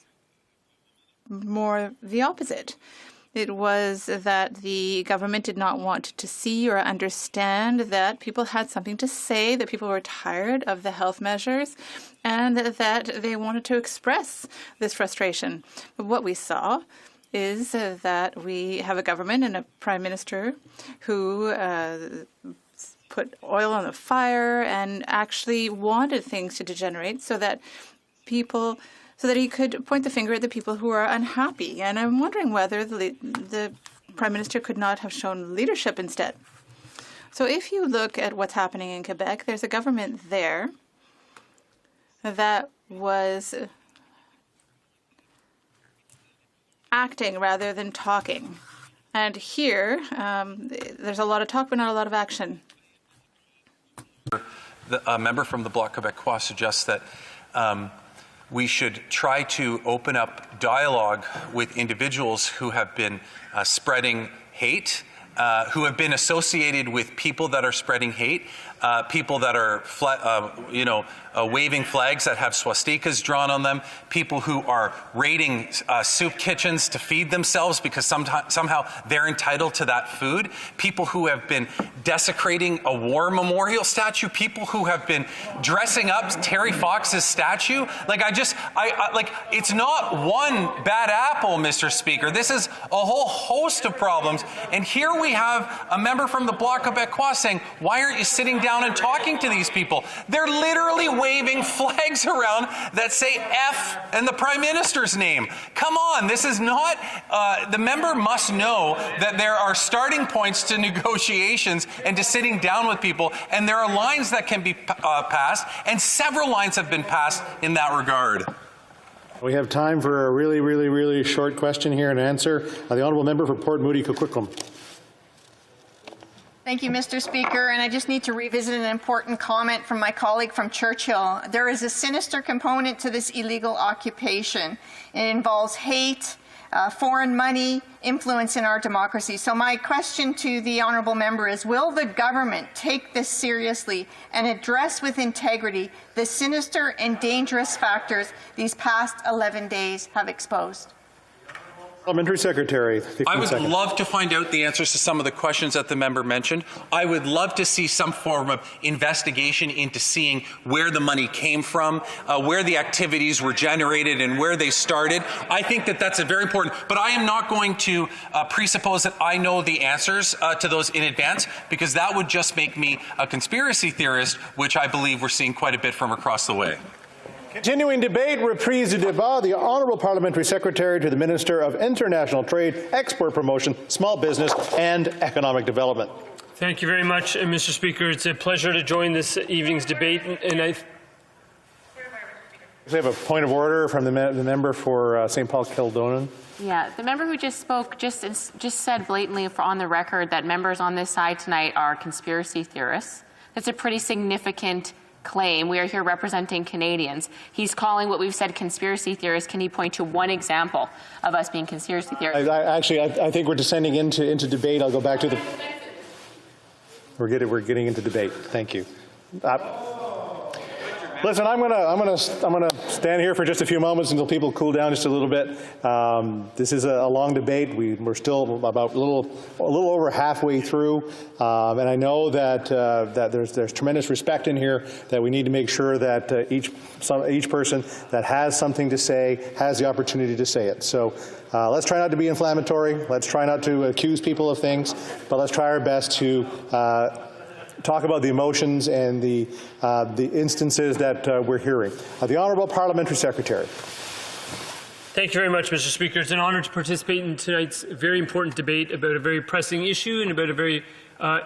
more the opposite. It was that the government did not want to see or understand that people had something to say, that people were tired of the health measures, and that they wanted to express this frustration. But what we saw is that we have a government and a prime minister who put oil on the fire and actually wanted things to degenerate so that he could point the finger at the people who are unhappy. And I'm wondering whether the prime minister could not have shown leadership instead. So if you look at what's happening in Quebec, there's a government there that was acting rather than talking. And here, there's a lot of talk, but not a lot of action. The member from the Bloc Québécois suggests that we should try to open up dialogue with individuals who have been spreading hate, who have been associated with people that are spreading hate, people that are waving flags that have swastikas drawn on them, people who are raiding soup kitchens to feed themselves because somehow they're entitled to that food, people who have been desecrating a war memorial statue, people who have been dressing up Terry Fox's statue. It's not one bad apple, Mr. Speaker. This is a whole host of problems. And here we have a member from the Bloc Québécois saying, why aren't you sitting down and talking to these people? They're literally waving flags around that say F and the Prime Minister's name. Come on, this is not, the member must know that there are starting points to negotiations and to sitting down with people, and there are lines that can be passed, and several lines have been passed in that regard. We have time for a really, really, really short question here and answer. The honourable member for Port Moody Coquitlam. Thank you, Mr. Speaker. And I just need to revisit an important comment from my colleague from Churchill. There is a sinister component to this illegal occupation. It involves hate, foreign money, influence in our democracy. So my question to the honourable member is, will the government take this seriously and address with integrity the sinister and dangerous factors these past 11 days have exposed? Parliamentary Secretary. I would love to find out the answers to some of the questions that the member mentioned. I would love to see some form of investigation into seeing where the money came from, where the activities were generated and where they started. I think that that's a very important, but I am not going to presuppose that I know the answers to those in advance, because that would just make me a conspiracy theorist, which I believe we're seeing quite a bit from across the way. Continuing debate, reprise du débat, the Honourable Parliamentary Secretary to the Minister of International Trade, Export Promotion, Small Business and Economic Development. Thank you very much, Mr. Speaker. It's a pleasure to join this evening's debate. And We have a point of order from the member for St. Paul Kildonan. Yeah, the member who just spoke just said blatantly on the record that members on this side tonight are conspiracy theorists. That's a pretty significant claim. We are here representing Canadians. He's calling what we've said conspiracy theorists. Can he point to one example of us being conspiracy theorists? I think we're descending into debate. I'll go back to the. We're getting into debate. Thank you. Listen, I'm gonna stand here for just a few moments until people cool down just a little bit. This is a long debate. We're still about a little over halfway through, and I know that there's tremendous respect in here. That we need to make sure that each person that has something to say has the opportunity to say it. So let's try not to be inflammatory. Let's try not to accuse people of things, but let's try our best to talk about the emotions and the instances that we're hearing. The Honourable Parliamentary Secretary. thank you very much, Mr. Speaker. It's an honour to participate in tonight's very important debate about a very pressing issue and about a very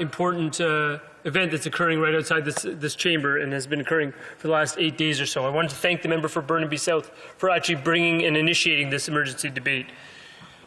important event that's occurring right outside this chamber and has been occurring for the last 8 days or so. I want to thank the member for Burnaby South for actually bringing and initiating this emergency debate.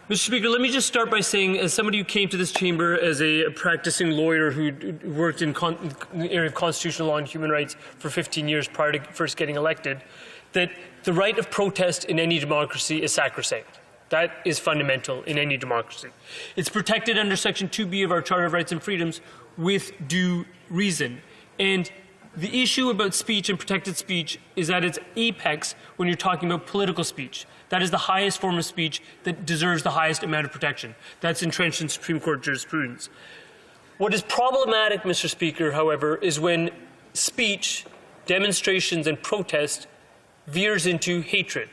Mr. Speaker, let me just start by saying, as somebody who came to this chamber as a practicing lawyer who worked in the area of constitutional law and human rights for 15 years prior to first getting elected, that the right of protest in any democracy is sacrosanct. That is fundamental in any democracy. It's protected under Section 2B of our Charter of Rights and Freedoms with due reason. And the issue about speech and protected speech is at its apex when you're talking about political speech. That is the highest form of speech that deserves the highest amount of protection. That's entrenched in Supreme Court jurisprudence. What is problematic, Mr. Speaker, however, is when speech, demonstrations, and protest veers into hatred.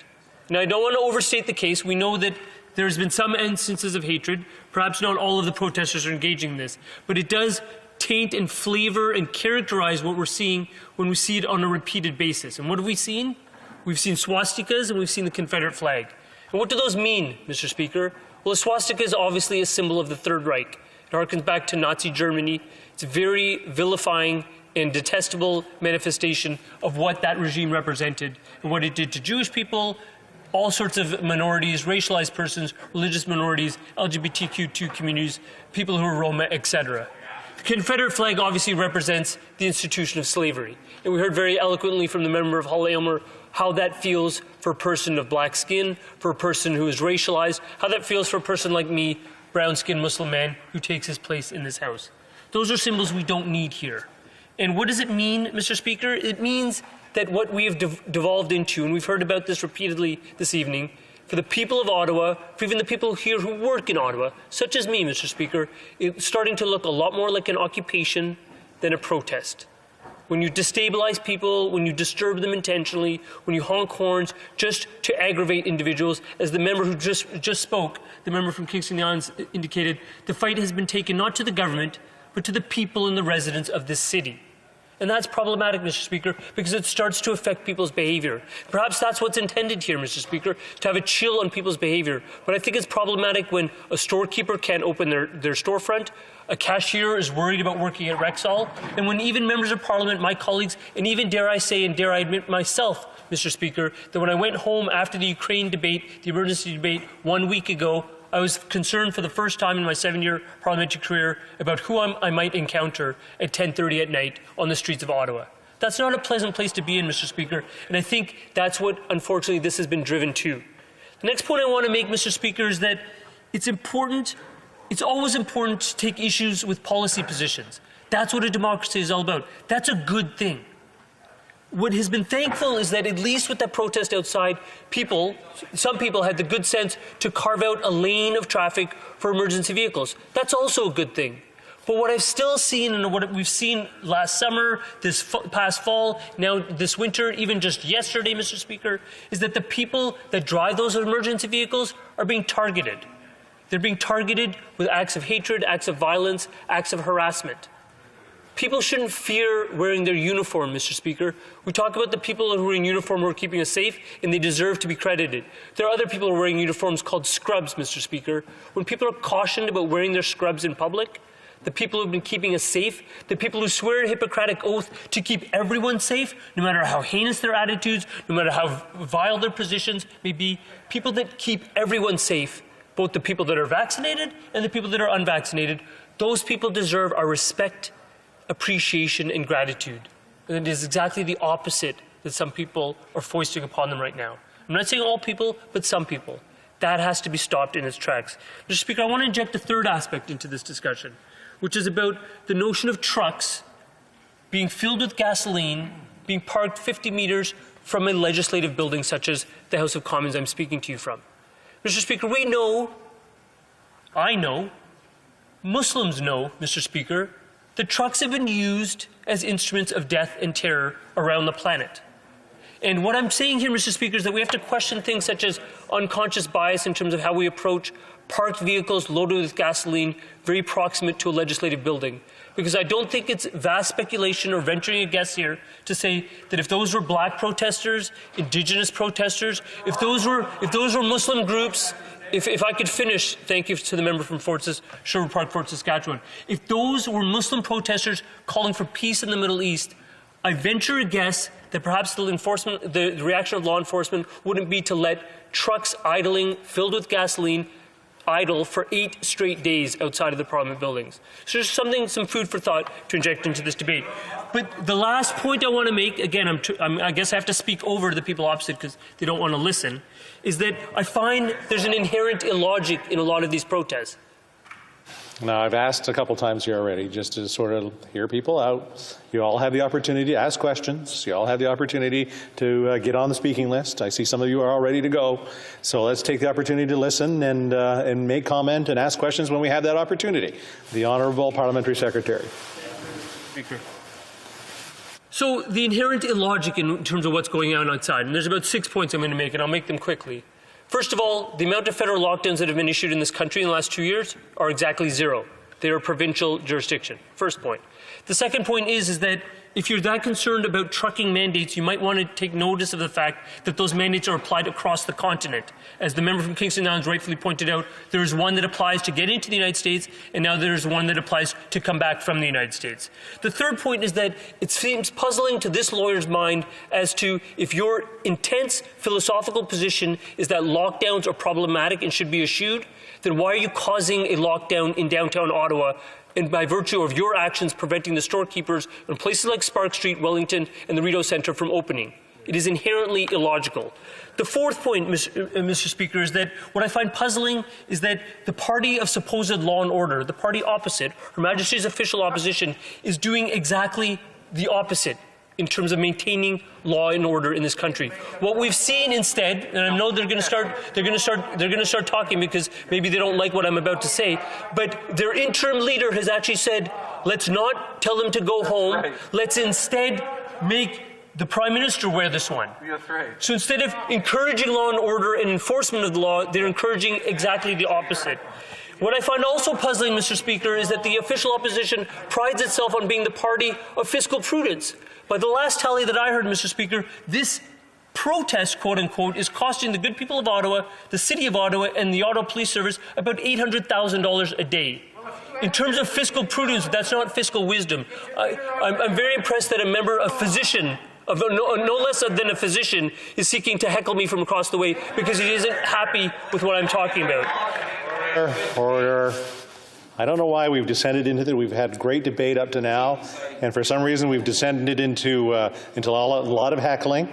Now, I don't want to overstate the case. We know that there's been some instances of hatred. Perhaps not all of the protesters are engaging in this, but it does taint and flavor and characterize what we're seeing when we see it on a repeated basis. And what have we seen? We've seen swastikas and we've seen the Confederate flag. And what do those mean, Mr. Speaker? Well, a swastika is obviously a symbol of the Third Reich. It harkens back to Nazi Germany. It's a very vilifying and detestable manifestation of what that regime represented and what it did to Jewish people, all sorts of minorities, racialized persons, religious minorities, LGBTQ2 communities, people who are Roma, etc. The Confederate flag obviously represents the institution of slavery. And we heard very eloquently from the member of Hull Aylmer how that feels for a person of black skin, for a person who is racialized, how that feels for a person like me, brown-skinned Muslim man who takes his place in this house. Those are symbols we don't need here. And what does it mean, Mr. Speaker? It means that what we have devolved into, and we've heard about this repeatedly this evening, for the people of Ottawa, for even the people here who work in Ottawa, such as me, Mr. Speaker, it's starting to look a lot more like an occupation than a protest. When you destabilize people, when you disturb them intentionally, when you honk horns just to aggravate individuals, as the member who just spoke, the member from Kingston Yonge indicated, the fight has been taken not to the government, but to the people and the residents of this city. And that's problematic, Mr. Speaker, because it starts to affect people's behavior. Perhaps that's what's intended here, Mr. Speaker, to have a chill on people's behavior. But I think it's problematic when a storekeeper can't open their storefront, a cashier is worried about working at Rexall, and when even members of Parliament, my colleagues, and even dare I say and dare I admit myself, Mr. Speaker, that when I went home after the Ukraine debate, the emergency debate 1 week ago, I was concerned for the first time in my 7-year parliamentary career about who I might encounter at 10:30 at night on the streets of Ottawa. That's not a pleasant place to be in, Mr. Speaker, and I think that's what, unfortunately, this has been driven to. The next point I want to make, Mr. Speaker, is that it's always important to take issues with policy positions. That's what a democracy is all about. That's a good thing. What has been thankful is that at least with that protest outside, some people had the good sense to carve out a lane of traffic for emergency vehicles. That's also a good thing. But what I've still seen, and what we've seen last summer, this past fall, now this winter, even just yesterday, Mr. Speaker, is that the people that drive those emergency vehicles are being targeted. They're being targeted with acts of hatred, acts of violence, acts of harassment. People shouldn't fear wearing their uniform, Mr. Speaker. We talk about the people who are in uniform who are keeping us safe, and they deserve to be credited. There are other people who are wearing uniforms called scrubs, Mr. Speaker. When people are cautioned about wearing their scrubs in public, the people who have been keeping us safe, the people who swear a Hippocratic oath to keep everyone safe, no matter how heinous their attitudes, no matter how vile their positions may be, people that keep everyone safe, both the people that are vaccinated and the people that are unvaccinated, those people deserve our respect, appreciation, and gratitude. And it is exactly the opposite that some people are foisting upon them right now. I'm not saying all people, but some people. That has to be stopped in its tracks. Mr. Speaker, I want to inject a third aspect into this discussion, which is about the notion of trucks being filled with gasoline, being parked 50 meters from a legislative building such as the House of Commons I'm speaking to you from. Mr. Speaker, we know, I know, Muslims know, Mr. Speaker, that trucks have been used as instruments of death and terror around the planet. And what I'm saying here, Mr. Speaker, is that we have to question things such as unconscious bias in terms of how we approach parked vehicles loaded with gasoline very proximate to a legislative building. Because I don't think it's vast speculation or venturing a guess here to say that if those were black protesters, indigenous protesters, if those were Muslim groups, if I could finish, thank you to the member from Sherwood Park, Fort Saskatchewan. If those were Muslim protesters calling for peace in the Middle East, I venture a guess that perhaps the reaction of law enforcement wouldn't be to let trucks idling, filled with gasoline, idle for 8 straight days outside of the Parliament buildings. So there's some food for thought to inject into this debate. But the last point I want to make, again, I guess I have to speak over the people opposite because they don't want to listen, is that I find there's an inherent illogic in a lot of these protests. Now, I've asked a couple times here already just to sort of hear people out. You all have the opportunity to ask questions. You all have the opportunity to get on the speaking list. I see some of you are all ready to go. So let's take the opportunity to listen and make comment and ask questions when we have that opportunity. The Honourable Parliamentary Secretary. Speaker. So the inherent illogic in terms of what's going on outside, and there's about 6 points I'm going to make, and I'll make them quickly. First of all, the amount of federal lockdowns that have been issued in this country in the last 2 years are exactly 0. They are provincial jurisdiction. First point. The second point is that if you're that concerned about trucking mandates, you might want to take notice of the fact that those mandates are applied across the continent. As the member from Kingston Downs rightfully pointed out, there is one that applies to get into the United States, and now there is one that applies to come back from the United States. The third point is that it seems puzzling to this lawyer's mind as to if your intense philosophical position is that lockdowns are problematic and should be eschewed, then why are you causing a lockdown in downtown Ottawa, and by virtue of your actions preventing the storekeepers in places like Spark Street, Wellington, and the Rideau Centre from opening? It is inherently illogical. The fourth point, Mr. Speaker, is that what I find puzzling is that the party of supposed law and order, the party opposite, Her Majesty's official opposition, is doing exactly the opposite in terms of maintaining law and order in this country. What we've seen instead, and I know they're going to start talking because maybe they don't like what I'm about to say, but their interim leader has actually said, let's not tell them to go home. Let's instead make the Prime Minister wear this one. So instead of encouraging law and order and enforcement of the law, they're encouraging exactly the opposite. What I find also puzzling, Mr. Speaker, is that the official opposition prides itself on being the party of fiscal prudence. By the last tally that I heard, Mr. Speaker, this protest, quote unquote, is costing the good people of Ottawa, the City of Ottawa, and the Ottawa Police Service about $800,000 a day. In terms of fiscal prudence, that's not fiscal wisdom. I'm very impressed that a member, a physician, no less than a physician, is seeking to heckle me from across the way because he isn't happy with what I'm talking about. Order. I don't know why we've descended into that. We've had great debate up to now, and for some reason we've descended into a lot of heckling.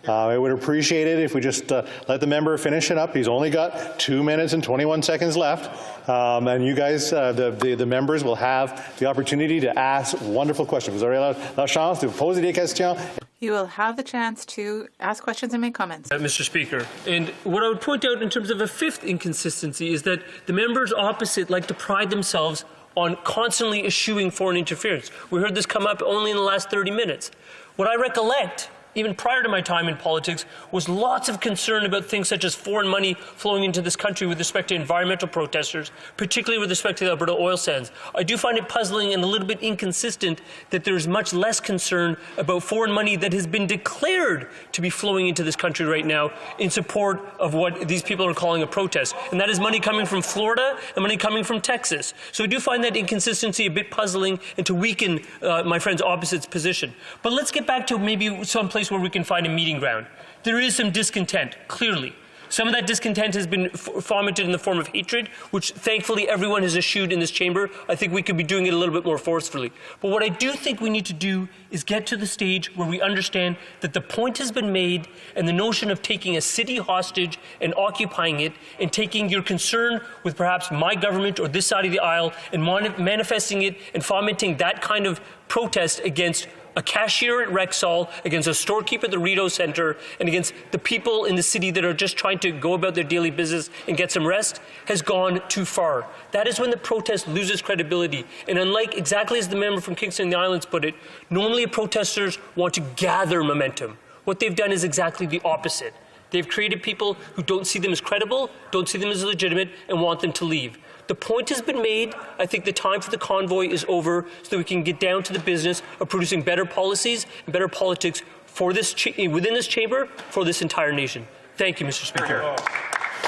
I would appreciate it if we just let the member finish it up. He's only got 2 minutes and 21 seconds left, and you guys, the members, will have the opportunity to ask wonderful questions. Vous aurez la chance de poser des questions. You will have the chance to ask questions and make comments. Mr. Speaker, and what I would point out in terms of a fifth inconsistency is that the members opposite like to pride themselves on constantly eschewing foreign interference. We heard this come up only in the last 30 minutes. What I recollect, even prior to my time in politics, was lots of concern about things such as foreign money flowing into this country with respect to environmental protesters, particularly with respect to the Alberta oil sands. I do find it puzzling and a little bit inconsistent that there's much less concern about foreign money that has been declared to be flowing into this country right now in support of what these people are calling a protest. And that is money coming from Florida and money coming from Texas. So I do find that inconsistency a bit puzzling and to weaken my friend's opposite's position. But let's get back to maybe someplace where we can find a meeting ground. There is some discontent, clearly. Some of that discontent has been fomented in the form of hatred, which thankfully everyone has eschewed in this chamber. I think we could be doing it a little bit more forcefully. But what I do think we need to do is get to the stage where we understand that the point has been made, and the notion of taking a city hostage and occupying it and taking your concern with perhaps my government or this side of the aisle and manifesting it and fomenting that kind of protest against a cashier at Rexall, against a storekeeper at the Rideau Centre, and against the people in the city that are just trying to go about their daily business and get some rest, has gone too far. That is when the protest loses credibility. And unlike exactly as the member from Kingston and the Islands put it, normally protesters want to gather momentum. What they've done is exactly the opposite. They've created people who don't see them as credible, don't see them as legitimate, and want them to leave. The point has been made. I think the time for the convoy is over so that we can get down to the business of producing better policies and better politics for this within this chamber, for this entire nation. Thank you, Mr. Speaker.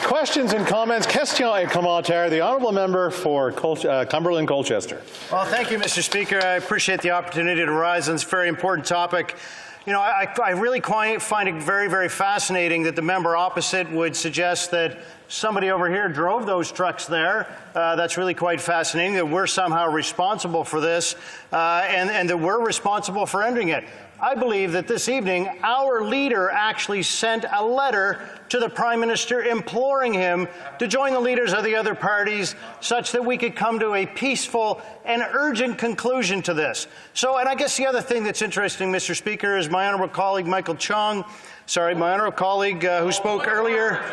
Questions and comments. Question et commentaire. The honourable member for Cumberland Colchester. Well, thank you, Mr. Speaker. I appreciate the opportunity to rise on this very important topic. You know, I really find it very, very fascinating that the member opposite would suggest that somebody over here drove those trucks there. That's really quite fascinating, that we're somehow responsible for this and that we're responsible for ending it. I believe that this evening our leader actually sent a letter to the Prime Minister imploring him to join the leaders of the other parties such that we could come to a peaceful and urgent conclusion to this. So, and I guess the other thing that's interesting, Mr. Speaker, is my honourable colleague Michael Chong, my honourable colleague who spoke earlier.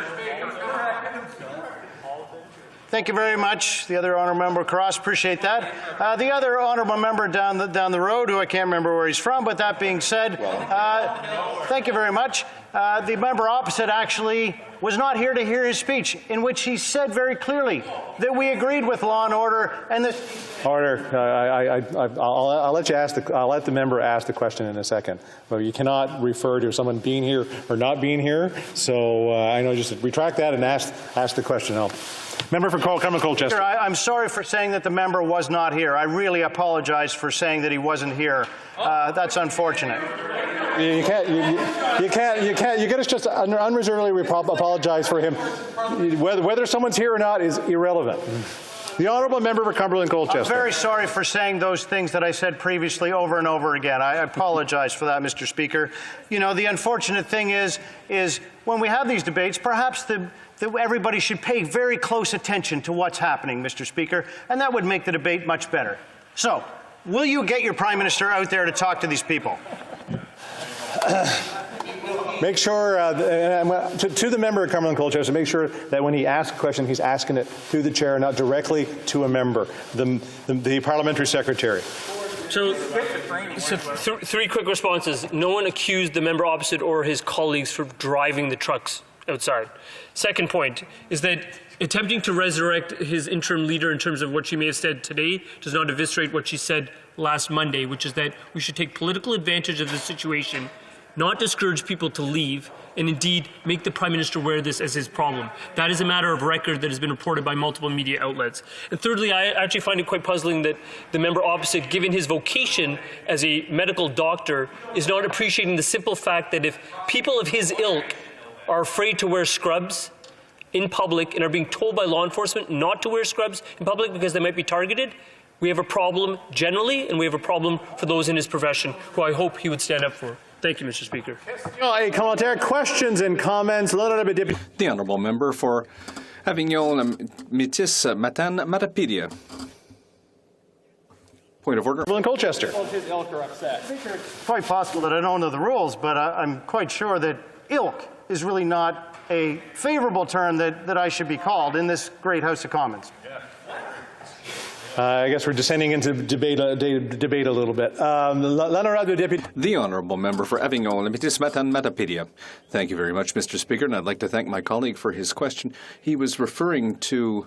Thank you very much. The other honourable member Cross, appreciate that. The other honourable member down the road, who I can't remember where he's from, but that being said, thank you very much. The member opposite actually was not here to hear his speech, in which he said very clearly that we agreed with law and order and that. Order. I'll let you ask I'll let the member ask the question in a second. But you cannot refer to someone being here or not being here. So I know, just retract that and ask the question. No. Member for Cumberland Colchester. I'm sorry for saying that the member was not here. I really apologize for saying that he wasn't here. That's unfortunate. You got to just unreservedly apologize for him. Whether someone's here or not is irrelevant. The honourable member for Cumberland Colchester. I'm very sorry for saying those things that I said previously over and over again. I apologize for that, Mr. Speaker. You know, the unfortunate thing is when we have these debates, perhaps that everybody should pay very close attention to what's happening, Mr. Speaker, and that would make the debate much better. So, will you get your Prime Minister out there to talk to these people? Make sure, to the member of Cumberland Colchester, make sure that when he asks a question, he's asking it through the chair, not directly to a member, the parliamentary secretary. So three quick responses. No one accused the member opposite or his colleagues for driving the trucks outside. Second point is that attempting to resurrect his interim leader in terms of what she may have said today does not eviscerate what she said last Monday, which is that we should take political advantage of the situation, not discourage people to leave, and indeed make the Prime Minister aware of this as his problem. That is a matter of record that has been reported by multiple media outlets. And thirdly, I actually find it quite puzzling that the member opposite, given his vocation as a medical doctor, is not appreciating the simple fact that if people of his ilk are afraid to wear scrubs in public and are being told by law enforcement not to wear scrubs in public because they might be targeted, we have a problem generally, and we have a problem for those in his profession, who I hope he would stand up for. Thank you, Mr. Speaker. Questions and comments. The honourable member for Avignon Métis Matan Matapedia. Point of order. In Colchester. It's quite possible that I don't know the rules, but I'm quite sure that ilk is really not a favorable term that I should be called in this great House of Commons. I guess we're descending into debate a little bit. The honourable member for Avignon Métis Matan Matapedia. Thank you very much, Mr. Speaker, and I'd like to thank my colleague for his question. He was referring to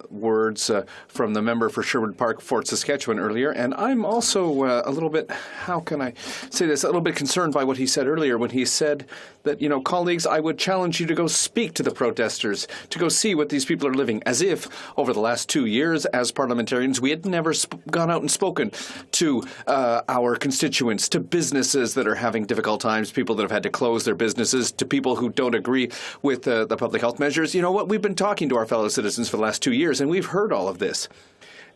words from the member for Sherwood Park, Fort Saskatchewan earlier, and I'm also a little bit, how can I say this, a little bit concerned by what he said earlier when he said that, you know, colleagues, I would challenge you to go speak to the protesters, to go see what these people are living, as if over the last 2 years as parliamentarians we had never gone out and spoken to our constituents, to businesses that are having difficult times, people that have had to close their businesses, to people who don't agree with the public health measures. You know what, we've been talking to our fellow citizens for the last 2 years, and we've heard all of this.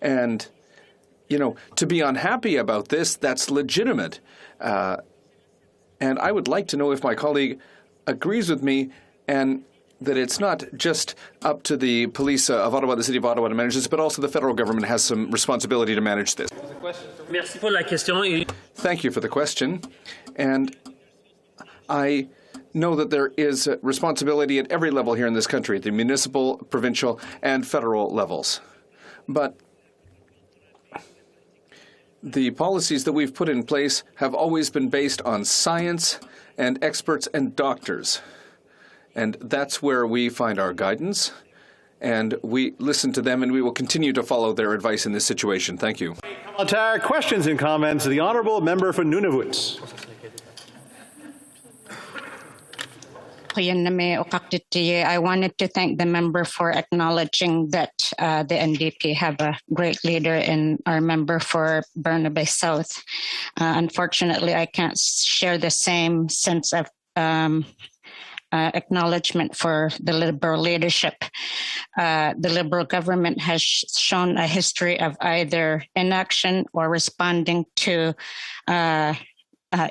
And, you know, to be unhappy about this, that's legitimate. And I would like to know if my colleague agrees with me and that it's not just up to the police of Ottawa, the City of Ottawa, to manage this, but also the federal government has some responsibility to manage this. Thank you for the question. And I know that there is responsibility at every level here in this country, at the municipal, provincial, and federal levels. But the policies that we've put in place have always been based on science and experts and doctors. And that's where we find our guidance, and we listen to them, and we will continue to follow their advice in this situation. Thank you. Questions and comments. The honourable member for Nunavut. I wanted to thank the member for acknowledging that the NDP have a great leader in our member for Burnaby South. Unfortunately, I can't share the same sense of acknowledgement for the Liberal leadership. The Liberal government has shown a history of either inaction or responding to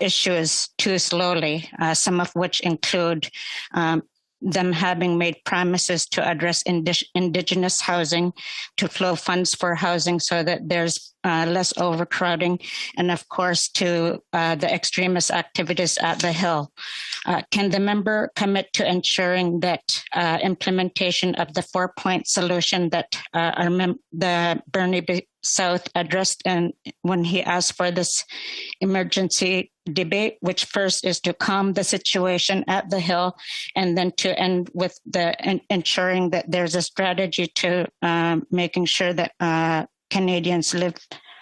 issues too slowly, some of which include them having made promises to address Indigenous housing, to flow funds for housing so that there's less overcrowding, and of course to the extremist activities at the Hill. Can the member commit to ensuring that implementation of the 4-point solution that the Burnaby South addressed when he asked for this emergency debate, which first is to calm the situation at the Hill, and then to end with ensuring that there's a strategy to making sure that Canadians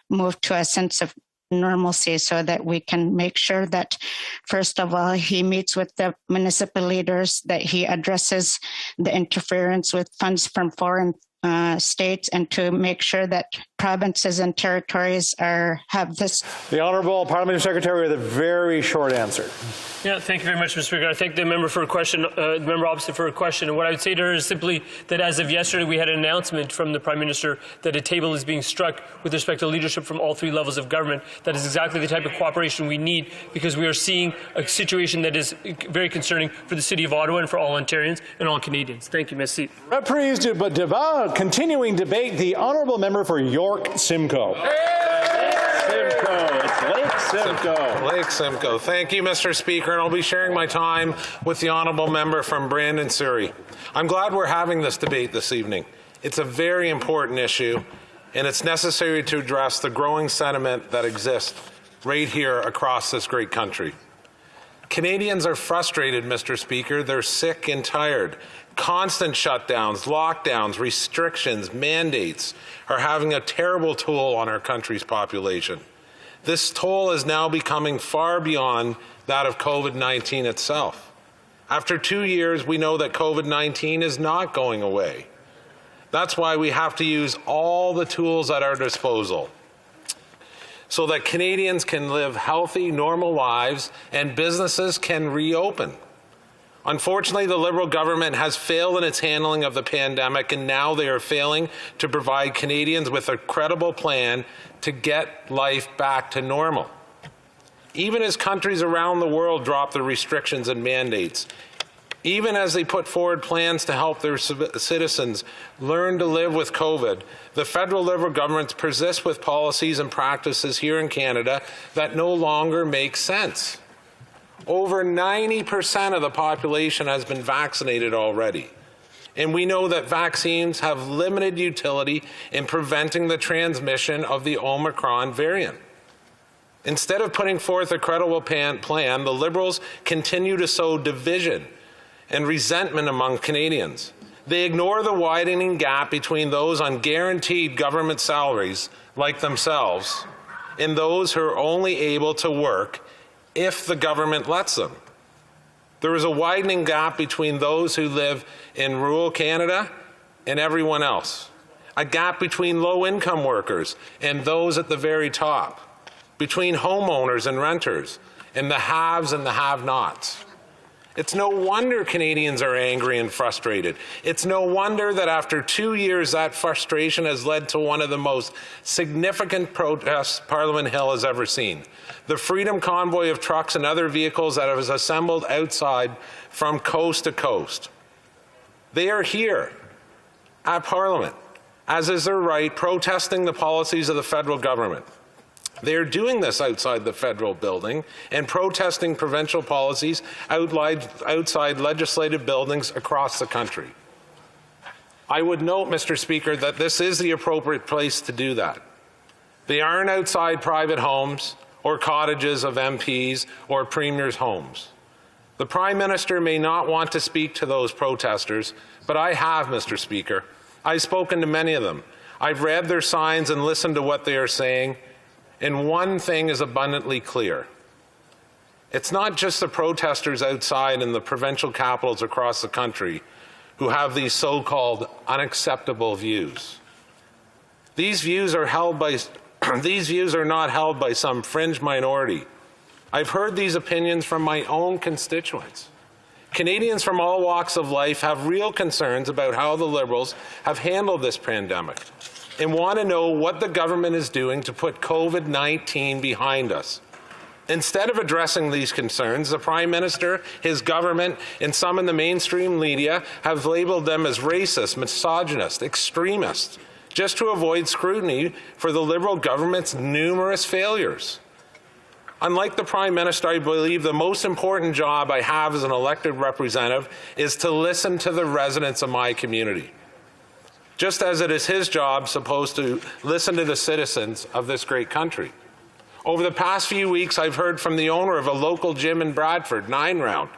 move to a sense of normalcy, so that we can make sure that, first of all, he meets with the municipal leaders, that he addresses the interference with funds from foreign states, and to make sure that provinces and territories have this. The Honourable Parliamentary Secretary with a very short answer. Yeah, thank you very much, Mr. Speaker. I thank the member for a question, the member opposite for a question. And what I would say to her is simply that as of yesterday, we had an announcement from the Prime Minister that a table is being struck with respect to leadership from all 3 levels of government. That is exactly the type of cooperation we need, because we are seeing a situation that is very concerning for the City of Ottawa and for all Ontarians and all Canadians. Thank you, merci. Reprise du débat, continuing debate, the Honourable Member for York Simcoe. Lake Simcoe. Thank you, Mr. Speaker, and I'll be sharing my time with the honourable member from Brandon, Surrey. I'm glad we're having this debate this evening. It's a very important issue, and it's necessary to address the growing sentiment that exists right here across this great country. Canadians are frustrated, Mr. Speaker. They're sick and tired. Constant shutdowns, lockdowns, restrictions, mandates are having a terrible toll on our country's population. This toll is now becoming far beyond that of COVID-19 itself. After 2 years, we know that COVID-19 is not going away. That's why we have to use all the tools at our disposal so that Canadians can live healthy, normal lives and businesses can reopen. Unfortunately, the Liberal government has failed in its handling of the pandemic, and now they are failing to provide Canadians with a credible plan to get life back to normal. Even as countries around the world drop their restrictions and mandates, even as they put forward plans to help their citizens learn to live with COVID, the federal Liberal government persists with policies and practices here in Canada that no longer make sense. Over 90% of the population has been vaccinated already. And we know that vaccines have limited utility in preventing the transmission of the Omicron variant. Instead of putting forth a credible plan, the Liberals continue to sow division and resentment among Canadians. They ignore the widening gap between those on guaranteed government salaries, like themselves, and those who are only able to work if the government lets them. There is a widening gap between those who live in rural Canada and everyone else. A gap between low-income workers and those at the very top. Between homeowners and renters, and the haves and the have-nots. It's no wonder Canadians are angry and frustrated. It's no wonder that after 2 years, that frustration has led to one of the most significant protests Parliament Hill has ever seen. The Freedom Convoy of trucks and other vehicles that has assembled outside from coast to coast. They are here at Parliament, as is their right, protesting the policies of the federal government. They are doing this outside the federal building and protesting provincial policies outside legislative buildings across the country. I would note, Mr. Speaker, that this is the appropriate place to do that. They aren't outside private homes or cottages of MPs or premiers' homes. The Prime Minister may not want to speak to those protesters, but I have, Mr. Speaker. I've spoken to many of them. I've read their signs and listened to what they are saying. And one thing is abundantly clear. It's not just the protesters outside in the provincial capitals across the country who have these so-called unacceptable views. These views are not held by some fringe minority. I've heard these opinions from my own constituents. Canadians from all walks of life have real concerns about how the Liberals have handled this pandemic, and want to know what the government is doing to put COVID-19 behind us. Instead of addressing these concerns, the Prime Minister, his government, and some in the mainstream media have labeled them as racist, misogynist, extremist, just to avoid scrutiny for the Liberal government's numerous failures. Unlike the Prime Minister, I believe the most important job I have as an elected representative is to listen to the residents of my community, just as it is his job supposed to listen to the citizens of this great country. Over the past few weeks, I've heard from the owner of a local gym in Bradford, 9 Round,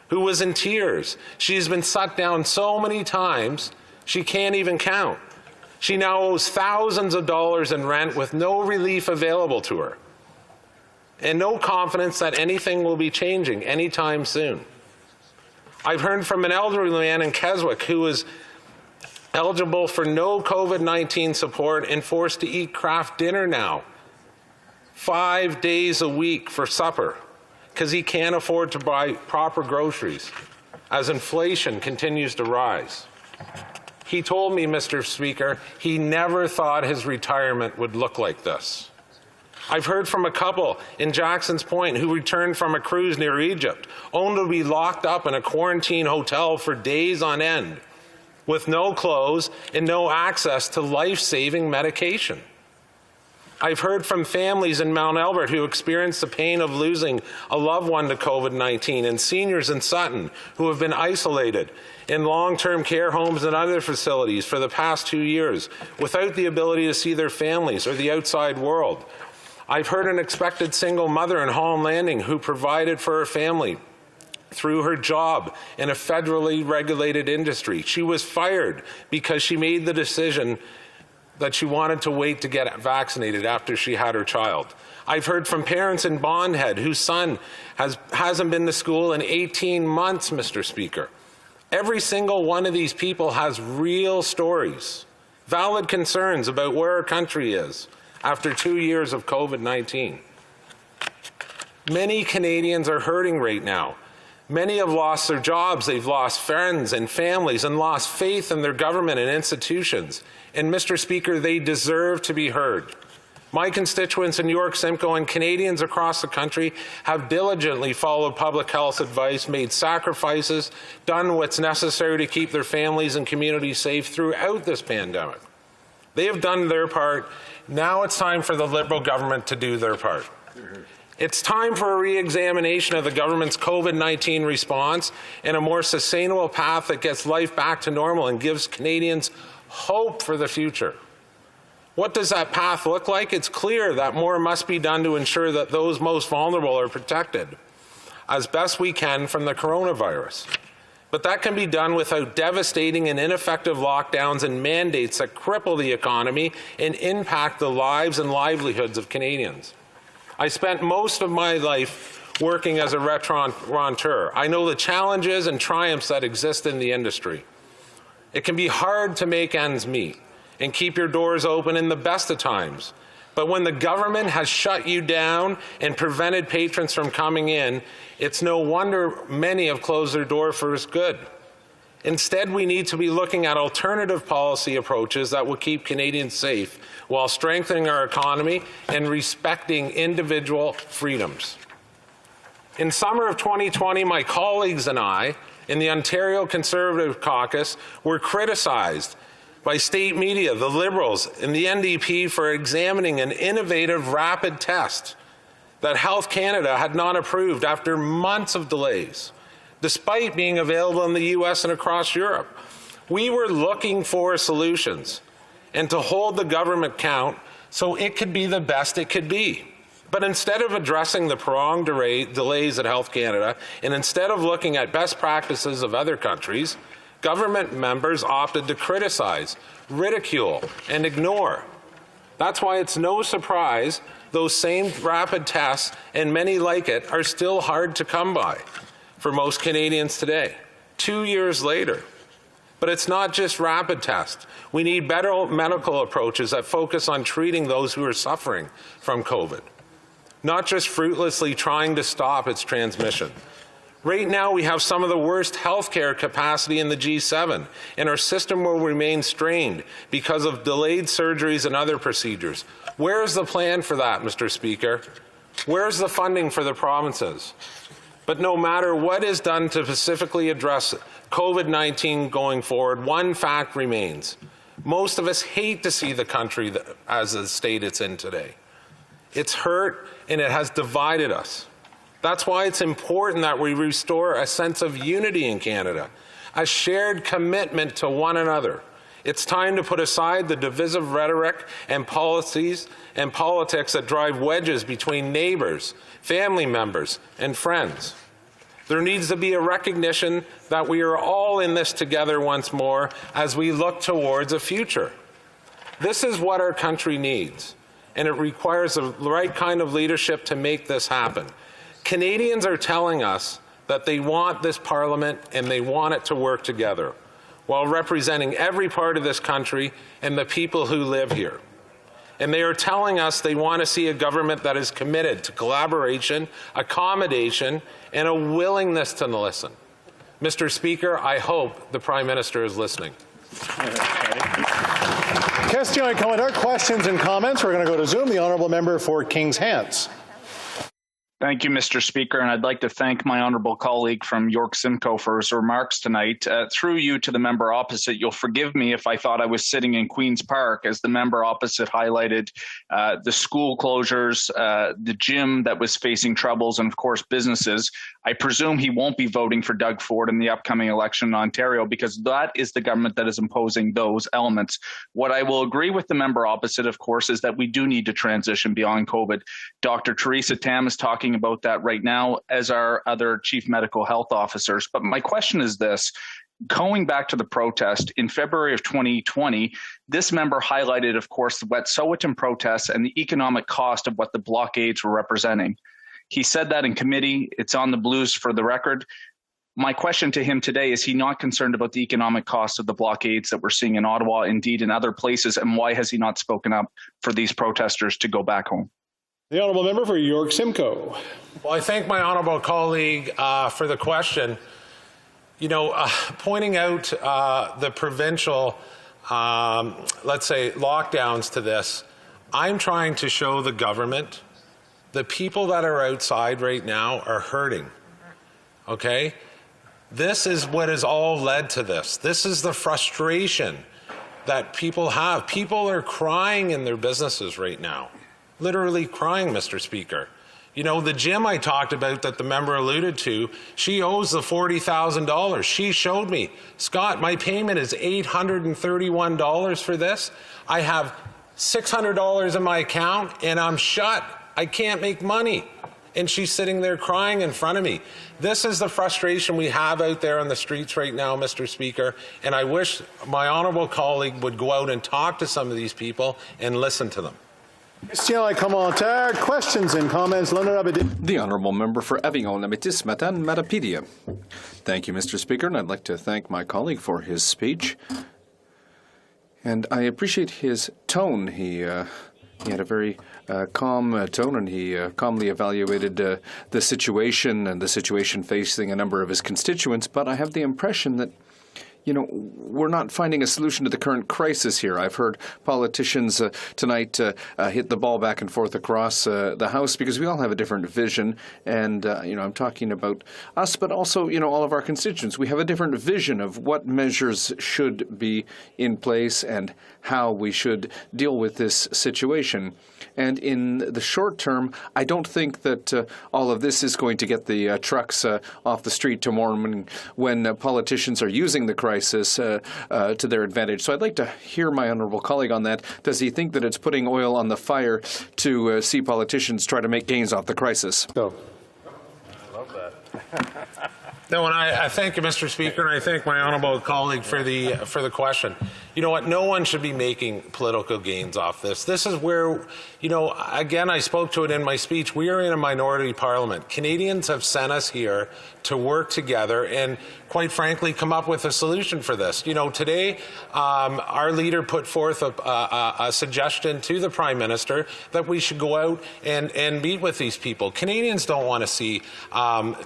who was in tears. She's been shut down so many times, she can't even count. She now owes thousands of dollars in rent with no relief available to her, and no confidence that anything will be changing anytime soon. I've heard from an elderly man in Keswick who is eligible for no COVID-19 support and forced to eat Kraft dinner now, 5 days a week for supper, because he can't afford to buy proper groceries as inflation continues to rise. He told me, Mr. Speaker, he never thought his retirement would look like this. I've heard from a couple in Jackson's Point who returned from a cruise near Egypt, only to be locked up in a quarantine hotel for days on end, with no clothes and no access to life-saving medication. I've heard from families in Mount Albert who experienced the pain of losing a loved one to COVID-19, and seniors in Sutton who have been isolated in long-term care homes and other facilities for the past 2 years without the ability to see their families or the outside world. I've heard an expected single mother in Holland Landing who provided for her family through her job in a federally regulated industry. She was fired because she made the decision that she wanted to wait to get vaccinated after she had her child. I've heard from parents in Bondhead whose son hasn't been to school in 18 months, Mr. Speaker. Every single one of these people has real stories, valid concerns about where our country is after 2 years of COVID-19. Many Canadians are hurting right now. Many have lost their jobs, they've lost friends and families, and lost faith in their government and institutions. And Mr. Speaker, they deserve to be heard. My constituents in York Simcoe and Canadians across the country have diligently followed public health advice, made sacrifices, done what's necessary to keep their families and communities safe throughout this pandemic. They have done their part. Now it's time for the Liberal government to do their part. It's time for a re-examination of the government's COVID-19 response and a more sustainable path that gets life back to normal and gives Canadians hope for the future. What does that path look like? It's clear that more must be done to ensure that those most vulnerable are protected as best we can from the coronavirus. But that can be done without devastating and ineffective lockdowns and mandates that cripple the economy and impact the lives and livelihoods of Canadians. I spent most of my life working as a restaurateur. I know the challenges and triumphs that exist in the industry. It can be hard to make ends meet and keep your doors open in the best of times. But when the government has shut you down and prevented patrons from coming in, it's no wonder many have closed their door for good. Instead, we need to be looking at alternative policy approaches that will keep Canadians safe while strengthening our economy and respecting individual freedoms. In summer of 2020, my colleagues and I in the Ontario Conservative Caucus were criticized by state media, the Liberals, and the NDP for examining an innovative rapid test that Health Canada had not approved after months of delays, despite being available in the US and across Europe. We were looking for solutions and to hold the government account so it could be the best it could be. But instead of addressing the prolonged delays at Health Canada, and instead of looking at best practices of other countries, government members opted to criticize, ridicule, and ignore. That's why it's no surprise those same rapid tests, and many like it, are still hard to come by for most Canadians today, 2 years later. But it's not just rapid tests. We need better medical approaches that focus on treating those who are suffering from COVID, not just fruitlessly trying to stop its transmission. Right now, we have some of the worst healthcare capacity in the G7, and our system will remain strained because of delayed surgeries and other procedures. Where's the plan for that, Mr. Speaker? Where's the funding for the provinces? But no matter what is done to specifically address COVID-19 going forward, one fact remains. Most of us hate to see the country as the state it's in today. It's hurt and it has divided us. That's why it's important that we restore a sense of unity in Canada, a shared commitment to one another. It's time to put aside the divisive rhetoric and policies and politics that drive wedges between neighbors, family members, and friends. There needs to be a recognition that we are all in this together once more as we look towards a future. This is what our country needs, and it requires the right kind of leadership to make this happen. Canadians are telling us that they want this Parliament and they want it to work together while representing every part of this country and the people who live here. And they are telling us they want to see a government that is committed to collaboration, accommodation, and a willingness to listen. Mr. Speaker, I hope the Prime Minister is listening. Question and comment, questions and comments. We're going to go to Zoom. The honourable member for Kings Hands. Thank you, Mr. Speaker, and I'd like to thank my honourable colleague from York Simcoe for his remarks tonight. Through you to the member opposite, you'll forgive me if I thought I was sitting in Queen's Park as the member opposite highlighted the school closures, the gym that was facing troubles, and of course businesses. I presume he won't be voting for Doug Ford in the upcoming election in Ontario because that is the government that is imposing those elements. What I will agree with the member opposite, of course, is that we do need to transition beyond COVID. Dr. Theresa Tam is talking about that right now, as are other chief medical health officers. But my question is this. Going back to the protest, in February of 2020, this member highlighted, of course, the Wet'suwet'en protests and the economic cost of what the blockades were representing. He said that in committee. It's on the Blues for the record. My question to him today, is he not concerned about the economic cost of the blockades that we're seeing in Ottawa, indeed in other places, and why has he not spoken up for these protesters to go back home? The honourable member for York Simcoe. Well, I thank my honourable colleague for the question. You know, pointing out the provincial, let's say, lockdowns to this, I'm trying to show the government the people that are outside right now are hurting, okay? This is what has all led to this. This is the frustration that people have. People are crying in their businesses right now, literally crying, Mr. Speaker. You know, the gym I talked about that the member alluded to, she owes the $40,000. She showed me, Scott, my payment is $831 for this. I have $600 in my account and I'm shut. I can't make money. And she's sitting there crying in front of me. This is the frustration we have out there on the streets right now, Mr. Speaker, and I wish my honourable colleague would go out and talk to some of these people and listen to them. Questions and comments. The honourable member for Avignon-Métis-Matane-Matapedia. Thank you, Mr. Speaker, and I'd like to thank my colleague for his speech. And I appreciate his tone. He had a very calm tone, and he calmly evaluated the situation and the situation facing a number of his constituents. But I have the impression that, you know, we're not finding a solution to the current crisis here. I've heard politicians tonight hit the ball back and forth across the House because we all have a different vision. And, you know, I'm talking about us, but also, you know, all of our constituents. We have a different vision of what measures should be in place and how we should deal with this situation. And in the short term, I don't think that all of this is going to get the trucks off the street tomorrow morning when politicians are using the crisis to their advantage. So I'd like to hear my honourable colleague on that. Does he think that it's putting oil on the fire to see politicians try to make gains off the crisis? No. I love that. No, and I thank you, Mr. Speaker, and I thank my honourable colleague for the question. You know what? No one should be making political gains off this. This is where, you know, again, I spoke to it in my speech. We are in a minority parliament. Canadians have sent us here to work together and, quite frankly, come up with a solution for this. You know, today, our leader put forth a suggestion to the Prime Minister that we should go out and meet with these people. Canadians don't want to see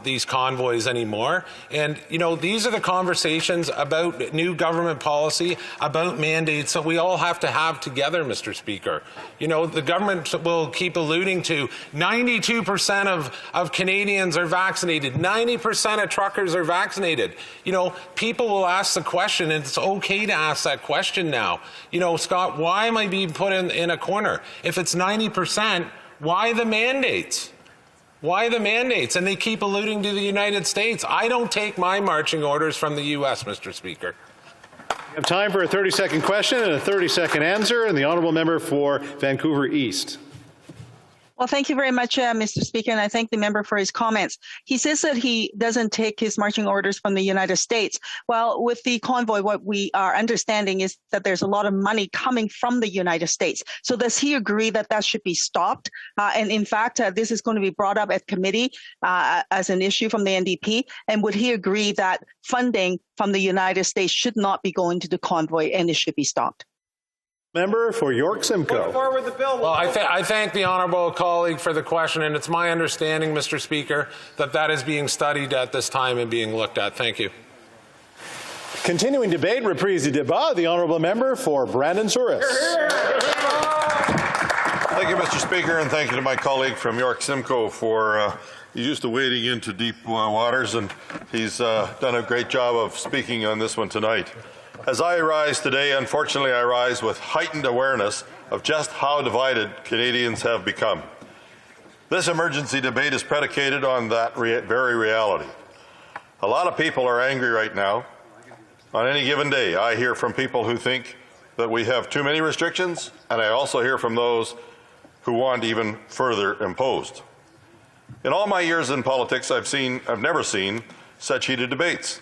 these convoys anymore. And, you know, these are the conversations about new government policy, about mandates that we all have to have together, Mr. Speaker. You know, the government will keep alluding to 92% of Canadians are vaccinated, 90% of truckers are vaccinated. You know, people will ask the question, and it's okay to ask that question now. You know, Scott, why am I being put in a corner? If it's 90%, why the mandates? Why the mandates? And they keep alluding to the United States. I don't take my marching orders from the U.S., Mr. Speaker. We have time for a 30-second question and a 30-second answer, and the honourable member for Vancouver East. Well, thank you very much, Mr. Speaker, and I thank the member for his comments. He says that he doesn't take his marching orders from the United States. Well, with the convoy, what we are understanding is that there's a lot of money coming from the United States. So does he agree that that should be stopped? And in fact, this is going to be brought up at committee as an issue from the NDP. And would he agree that funding from the United States should not be going to the convoy and it should be stopped? Member for York Simcoe. Put forward the bill. Well, I thank the honourable colleague for the question, and it's my understanding, Mr. Speaker, that that is being studied at this time and being looked at. Thank you. Continuing debate, reprise du débat, the honourable member for Brandon Souris. Thank you, Mr. Speaker, and thank you to my colleague from York Simcoe for he's used to wading into deep waters, and he's done a great job of speaking on this one tonight. As I rise today, unfortunately, I rise with heightened awareness of just how divided Canadians have become. This emergency debate is predicated on that very reality. A lot of people are angry right now. On any given day, I hear from people who think that we have too many restrictions, and I also hear from those who want even further imposed. In all my years in politics, I've never seen such heated debates,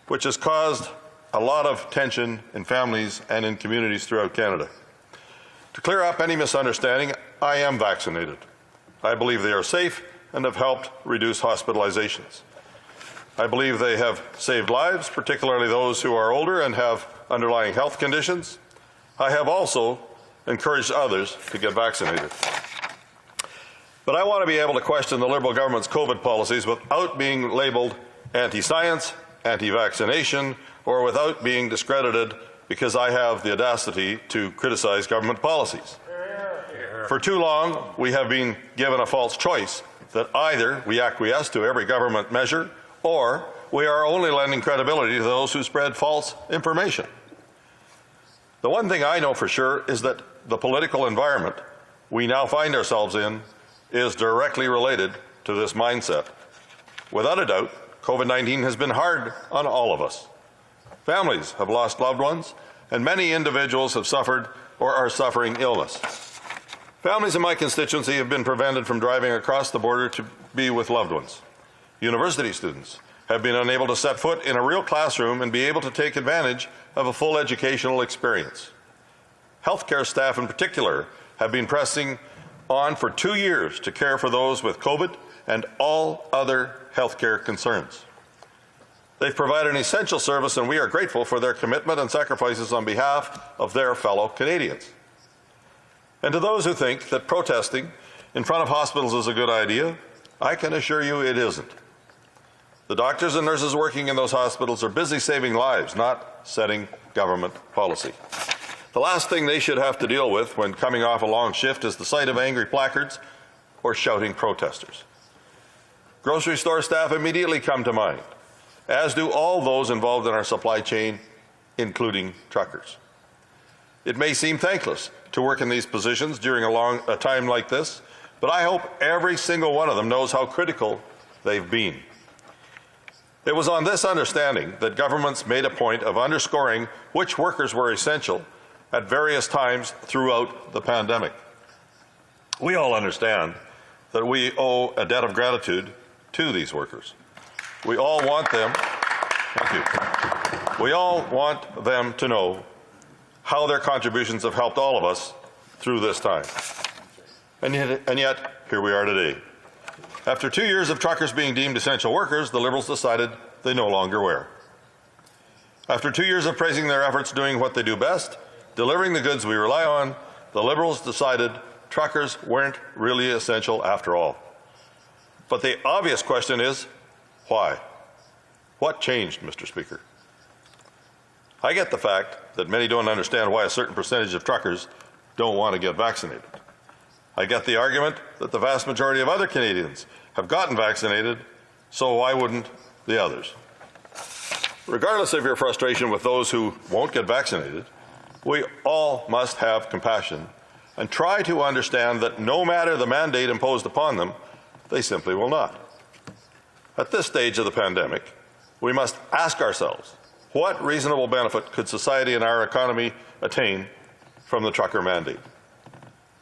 which has caused a lot of tension in families and in communities throughout Canada. To clear up any misunderstanding, I am vaccinated. I believe they are safe and have helped reduce hospitalizations. I believe they have saved lives, particularly those who are older and have underlying health conditions. I have also encouraged others to get vaccinated. But I want to be able to question the Liberal government's COVID policies without being labelled anti-science, anti-vaccination, or without being discredited because I have the audacity to criticize government policies. For too long, we have been given a false choice that either we acquiesce to every government measure or we are only lending credibility to those who spread false information. The one thing I know for sure is that the political environment we now find ourselves in is directly related to this mindset. Without a doubt, COVID-19 has been hard on all of us. Families have lost loved ones, and many individuals have suffered or are suffering illness. Families in my constituency have been prevented from driving across the border to be with loved ones. University students have been unable to set foot in a real classroom and be able to take advantage of a full educational experience. Healthcare staff in particular have been pressing on for 2 years to care for those with COVID and all other healthcare concerns. They've provided an essential service, and we are grateful for their commitment and sacrifices on behalf of their fellow Canadians. And to those who think that protesting in front of hospitals is a good idea, I can assure you it isn't. The doctors and nurses working in those hospitals are busy saving lives, not setting government policy. The last thing they should have to deal with when coming off a long shift is the sight of angry placards or shouting protesters. Grocery store staff immediately come to mind, as do all those involved in our supply chain, including truckers. It may seem thankless to work in these positions during a time like this, but I hope every single one of them knows how critical they've been. It was on this understanding that governments made a point of underscoring which workers were essential at various times throughout the pandemic. We all understand that we owe a debt of gratitude to these workers. We all want them, thank you. We all want them to know how their contributions have helped all of us through this time. And yet, here we are today. After 2 years of truckers being deemed essential workers, the Liberals decided they no longer were. After 2 years of praising their efforts doing what they do best, delivering the goods we rely on, the Liberals decided truckers weren't really essential after all. But the obvious question is, why? What changed, Mr. Speaker? I get the fact that many don't understand why a certain percentage of truckers don't want to get vaccinated. I get the argument that the vast majority of other Canadians have gotten vaccinated, so why wouldn't the others? Regardless of your frustration with those who won't get vaccinated, we all must have compassion and try to understand that no matter the mandate imposed upon them, they simply will not. At this stage of the pandemic, we must ask ourselves, what reasonable benefit could society and our economy attain from the trucker mandate?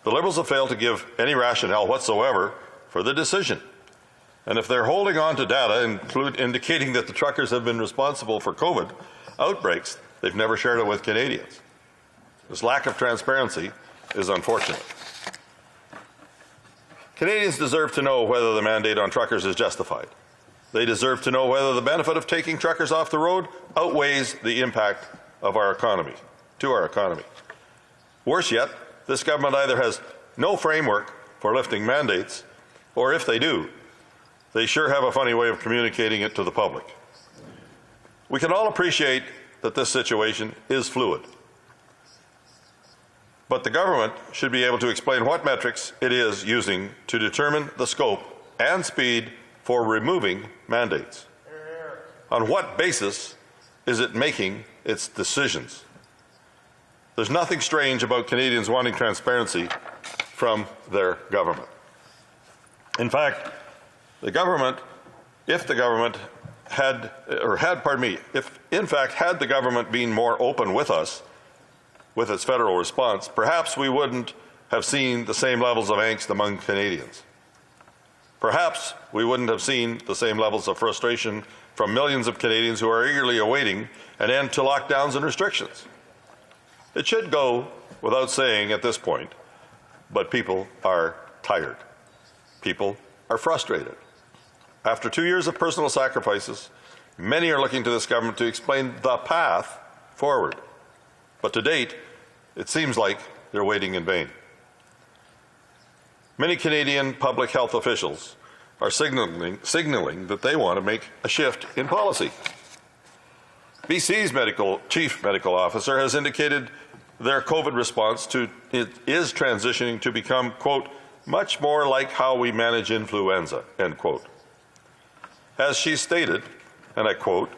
The Liberals have failed to give any rationale whatsoever for the decision. And if they're holding on to data indicating that the truckers have been responsible for COVID outbreaks, they've never shared it with Canadians. This lack of transparency is unfortunate. Canadians deserve to know whether the mandate on truckers is justified. They deserve to know whether the benefit of taking truckers off the road outweighs the impact of our economy, to our economy. Worse yet, this government either has no framework for lifting mandates, or if they do, they sure have a funny way of communicating it to the public. We can all appreciate that this situation is fluid. But the government should be able to explain what metrics it is using to determine the scope and speed for removing mandates. On what basis is it making its decisions? There's nothing strange about Canadians wanting transparency from their government. In fact, if had the government been more open with us, with its federal response, perhaps we wouldn't have seen the same levels of angst among Canadians. Perhaps we wouldn't have seen the same levels of frustration from millions of Canadians who are eagerly awaiting an end to lockdowns and restrictions. It should go without saying at this point, but people are tired. People are frustrated. After 2 years of personal sacrifices, many are looking to this government to explain the path forward. But to date, it seems like they're waiting in vain. Many Canadian public health officials are signaling that they want to make a shift in policy. BC's chief medical officer has indicated their COVID response is transitioning to become, quote, much more like how we manage influenza, end quote. As she stated, and I quote,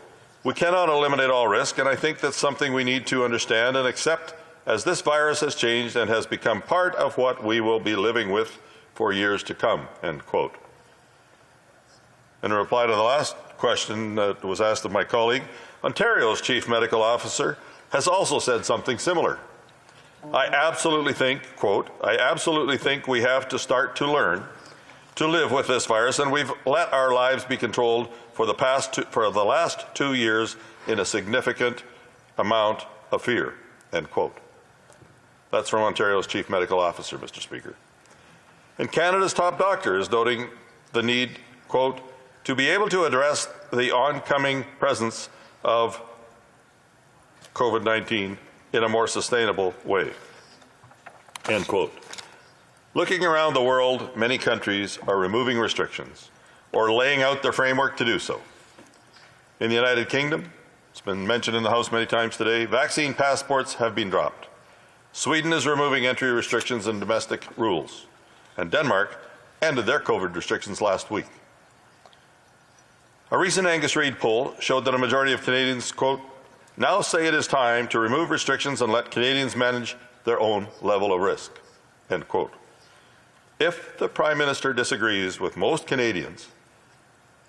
we cannot eliminate all risk, and I think that's something we need to understand and accept as this virus has changed and has become part of what we will be living with for years to come, end quote. In reply to the last question that was asked of my colleague, Ontario's chief medical officer has also said something similar. I absolutely think, quote, I absolutely think we have to start to learn to live with this virus, and we've let our lives be controlled for the last 2 years in a significant amount of fear, end quote. That's from Ontario's chief medical officer, Mr. Speaker. And Canada's top doctor is noting the need, quote, to be able to address the oncoming presence of COVID-19 in a more sustainable way, end quote. Looking around the world, many countries are removing restrictions or laying out their framework to do so. In the United Kingdom, it's been mentioned in the House many times today, vaccine passports have been dropped. Sweden is removing entry restrictions and domestic rules, and Denmark ended their COVID restrictions last week. A recent Angus Reid poll showed that a majority of Canadians, quote, now say it is time to remove restrictions and let Canadians manage their own level of risk, end quote. If the Prime Minister disagrees with most Canadians,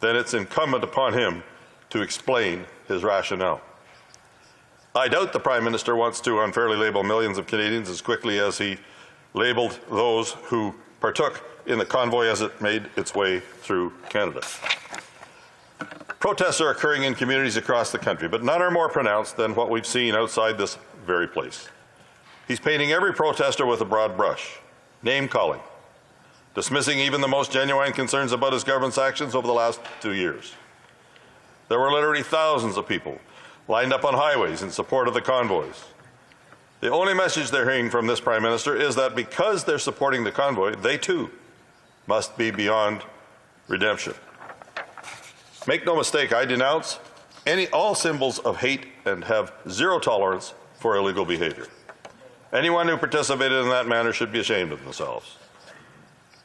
then it's incumbent upon him to explain his rationale. I doubt the Prime Minister wants to unfairly label millions of Canadians as quickly as he labelled those who partook in the convoy as it made its way through Canada. Protests are occurring in communities across the country, but none are more pronounced than what we've seen outside this very place. He's painting every protester with a broad brush, name-calling, dismissing even the most genuine concerns about his government's actions over the last 2 years. There were literally thousands of people lined up on highways in support of the convoys. The only message they're hearing from this Prime Minister is that because they're supporting the convoy, they too must be beyond redemption. Make no mistake, I denounce all symbols of hate and have zero tolerance for illegal behavior. Anyone who participated in that manner should be ashamed of themselves.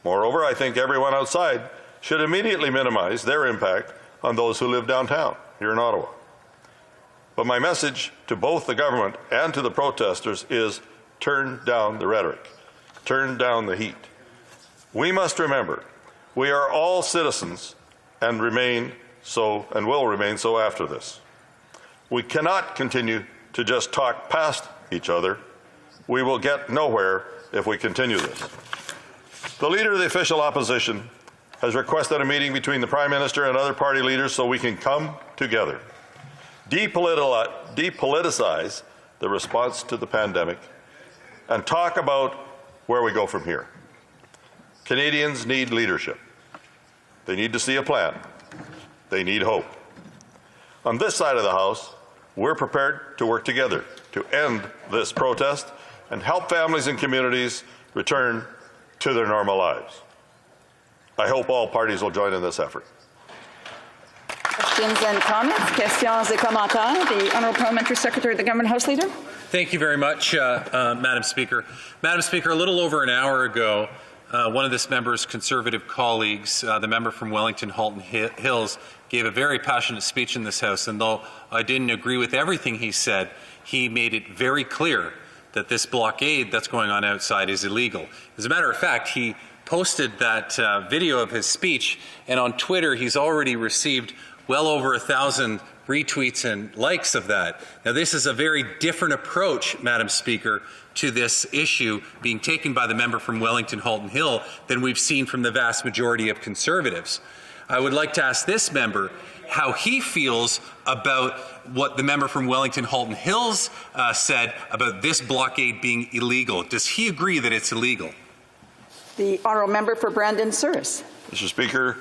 Moreover, I think everyone outside should immediately minimize their impact on those who live downtown here in Ottawa. But my message to both the government and to the protesters is turn down the rhetoric, turn down the heat. We must remember we are all citizens and remain so and will remain so after this. We cannot continue to just talk past each other. We will get nowhere if we continue this. The Leader of the official opposition has requested a meeting between the Prime Minister and other party leaders so we can come together, depoliticize the response to the pandemic, and talk about where we go from here. Canadians need leadership. They need to see a plan. They need hope. On this side of the House, we're prepared to work together to end this protest and help families and communities return to their normal lives. I hope all parties will join in this effort. Questions and comments? Questions et commentaires. The Honourable Parliamentary Secretary of the Government House Leader. Thank you very much, Madam Speaker. Madam Speaker, a little over an hour ago, one of this member's Conservative colleagues, the member from Wellington Halton Hills, gave a very passionate speech in this House, and though I didn't agree with everything he said, he made it very clear that this blockade that's going on outside is illegal. As a matter of fact, he posted that video of his speech, and on Twitter he's already received well over 1,000 retweets and likes of that. Now, this is a very different approach, Madam Speaker, to this issue being taken by the member from Wellington Halton Hill than we've seen from the vast majority of Conservatives. I would like to ask this member how he feels about what the member from Wellington Halton Hills said about this blockade being illegal. Does he agree that it's illegal? The Honourable Member for Brandon-Souris. Mr. Speaker,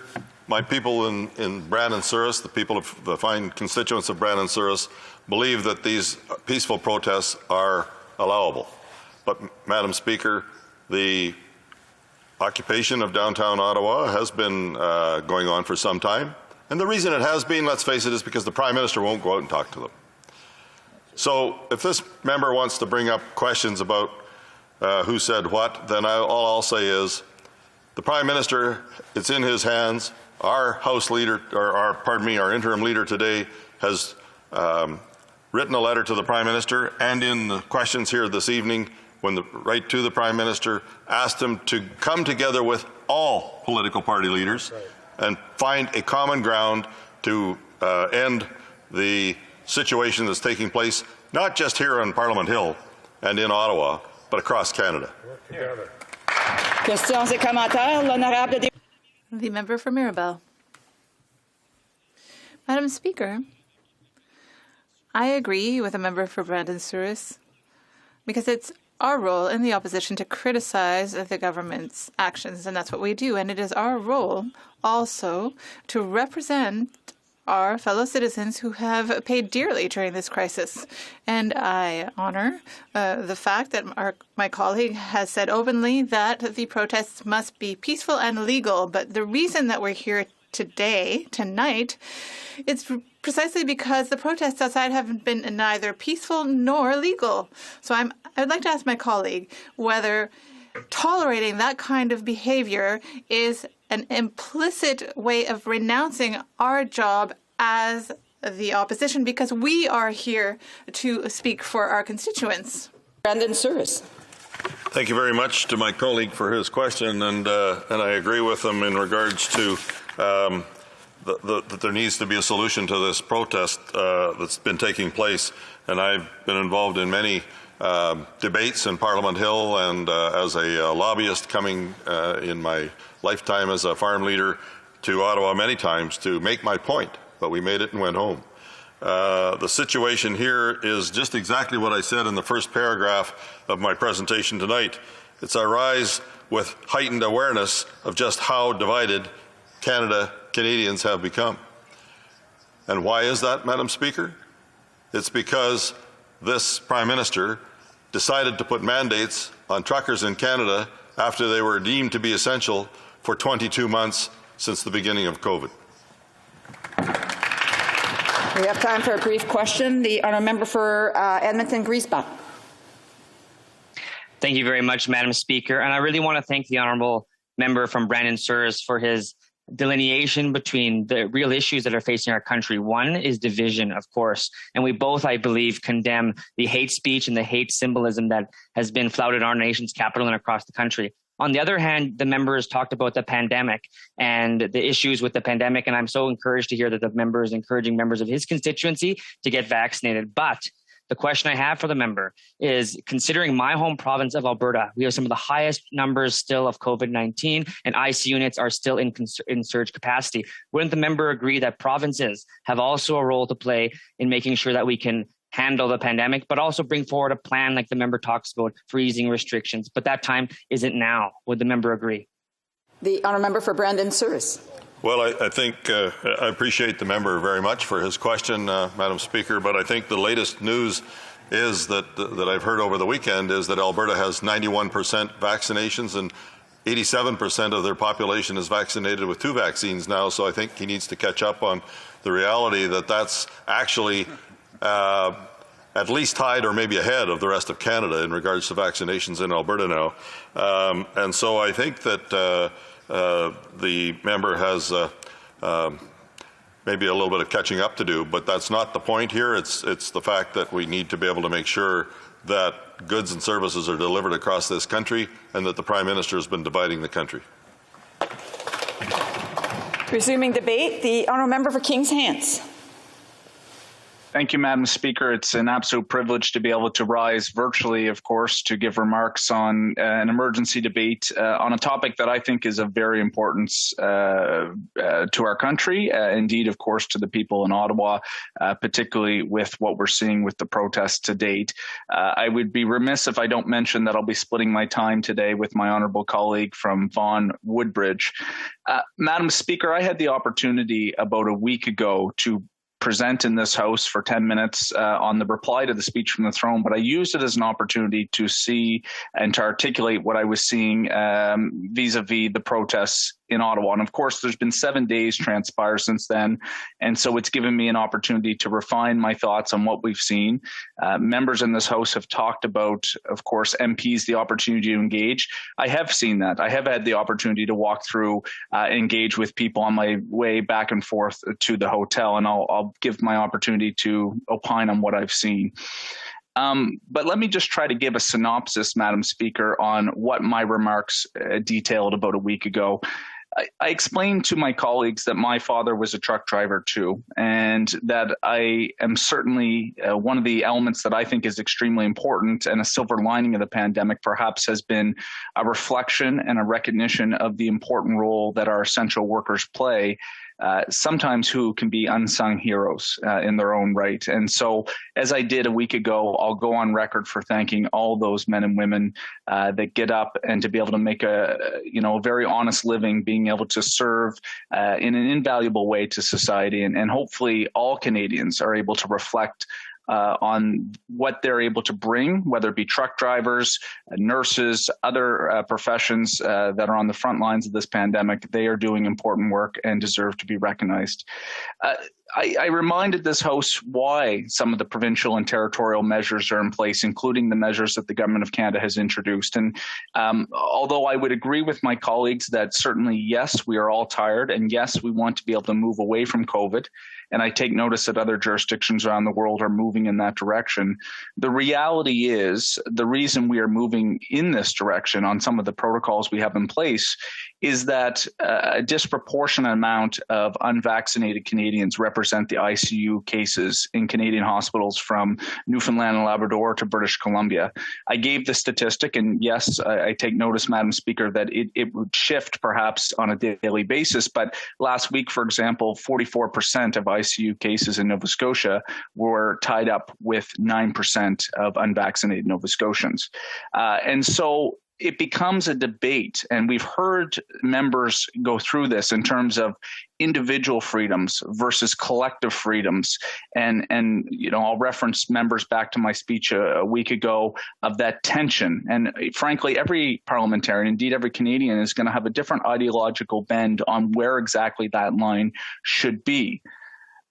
my people in Brandon-Souris, the people of the fine constituents of Brandon-Souris, believe that these peaceful protests are allowable. But, Madam Speaker, the occupation of downtown Ottawa has been going on for some time. And the reason it has been, let's face it, is because the Prime Minister won't go out and talk to them. So if this member wants to bring up questions about who said what, then all I'll say is the Prime Minister, it's in his hands. Our House Leader, or our interim leader today has written a letter to the Prime Minister, and in the questions here this evening, right to the Prime Minister, asked him to come together with all political party leaders and find a common ground to end the situation that's taking place, not just here on Parliament Hill and in Ottawa, but across Canada. Questions et commentaires, l'honorable député. The member for Mirabel. Madam Speaker, I agree with the member for Brandon Souris because it's our role in the opposition to criticize the government's actions, and that's what we do. And it is our role also to represent our fellow citizens who have paid dearly during this crisis. And I honor the fact that my colleague has said openly that the protests must be peaceful and legal. But the reason that we're here tonight, it's precisely because the protests outside have been neither peaceful nor legal. So I'd like to ask my colleague whether tolerating that kind of behavior is an implicit way of renouncing our job as the opposition, because we are here to speak for our constituents. Brandon Souris. Thank you very much to my colleague for his question, and I agree with him in regards to that there needs to be a solution to this protest that's been taking place. And I've been involved in many debates in Parliament Hill and as a lobbyist coming in my lifetime as a farm leader to Ottawa many times to make my point, but we made it and went home. The situation here is just exactly what I said in the first paragraph of my presentation tonight. It's a rise with heightened awareness of just how divided Canadians have become. And why is that, Madam Speaker? It's because this Prime Minister decided to put mandates on truckers in Canada after they were deemed to be essential for 22 months since the beginning of COVID. We have time for a brief question. The honourable member for Edmonton Griesbach. Thank you very much, Madam Speaker. And I really want to thank the honourable member from Brandon Souris for his delineation between the real issues that are facing our country. One is division, of course, and we both, I believe, condemn the hate speech and the hate symbolism that has been flouted in our nation's capital and across the country. On the other hand, the member has talked about the pandemic and the issues with the pandemic, and I'm so encouraged to hear that the member is encouraging members of his constituency to get vaccinated. But the question I have for the member is, considering my home province of Alberta, we have some of the highest numbers still of COVID-19 and IC units are still in surge capacity. Wouldn't the member agree that provinces have also a role to play in making sure that we can handle the pandemic, but also bring forward a plan like the member talks about for easing restrictions? But that time isn't now. Would the member agree? The honourable member for Brandon Souris. Well, I think I appreciate the member very much for his question, Madam Speaker, but I think the latest news is that I've heard over the weekend is that Alberta has 91% vaccinations and 87% of their population is vaccinated with 2 vaccines now, so I think he needs to catch up on the reality that that's actually at least tied or maybe ahead of the rest of Canada in regards to vaccinations in Alberta now. And so I think that the member has maybe a little bit of catching up to do, but that's not the point here. It's the fact that we need to be able to make sure that goods and services are delivered across this country and that the Prime Minister has been dividing the country. Resuming debate, the honourable member for Kings Hants. Thank you, Madam Speaker. It's an absolute privilege to be able to rise virtually, of course, to give remarks on an emergency debate on a topic that I think is of very importance to our country, indeed, of course, to the people in Ottawa, particularly with what we're seeing with the protests to date. I would be remiss if I don't mention that I'll be splitting my time today with my honourable colleague from Vaughan Woodbridge. Madam Speaker, I had the opportunity about a week ago to present in this House for 10 minutes on the reply to the speech from the throne, but I used it as an opportunity to see and to articulate what I was seeing vis-a-vis the protests in Ottawa. And of course, there's been 7 days transpire since then. And so it's given me an opportunity to refine my thoughts on what we've seen. Members in this House have talked about, of course, MPs, the opportunity to engage. I have seen that. I have had the opportunity to walk through, engage with people on my way back and forth to the hotel, and I'll give my opportunity to opine on what I've seen. But let me just try to give a synopsis, Madam Speaker, on what my remarks detailed about a week ago. I explained to my colleagues that my father was a truck driver too, and that I am certainly one of the elements that I think is extremely important, and a silver lining of the pandemic perhaps has been a reflection and a recognition of the important role that our essential workers play, sometimes who can be unsung heroes in their own right. And so, as I did a week ago, I'll go on record for thanking all those men and women that get up and to be able to make a very honest living, being able to serve in an invaluable way to society. And hopefully all Canadians are able to reflect on what they're able to bring, whether it be truck drivers, nurses, other professions that are on the front lines of this pandemic. They are doing important work and deserve to be recognized. I reminded this House why some of the provincial and territorial measures are in place, including the measures that the Government of Canada has introduced. And although I would agree with my colleagues that certainly, yes, we are all tired, and yes, we want to be able to move away from COVID, and I take notice that other jurisdictions around the world are moving in that direction. The reality is the reason we are moving in this direction on some of the protocols we have in place is that a disproportionate amount of unvaccinated Canadians represent the ICU cases in Canadian hospitals from Newfoundland and Labrador to British Columbia. I gave the statistic, and yes, I take notice, Madam Speaker, that it would shift perhaps on a daily basis, but last week, for example, 44% of ICU cases in Nova Scotia were tied up with 9% of unvaccinated Nova Scotians. And so it becomes a debate, and we've heard members go through this in terms of individual freedoms versus collective freedoms. And I'll reference members back to my speech a week ago of that tension. And frankly, every parliamentarian, indeed every Canadian, is going to have a different ideological bend on where exactly that line should be.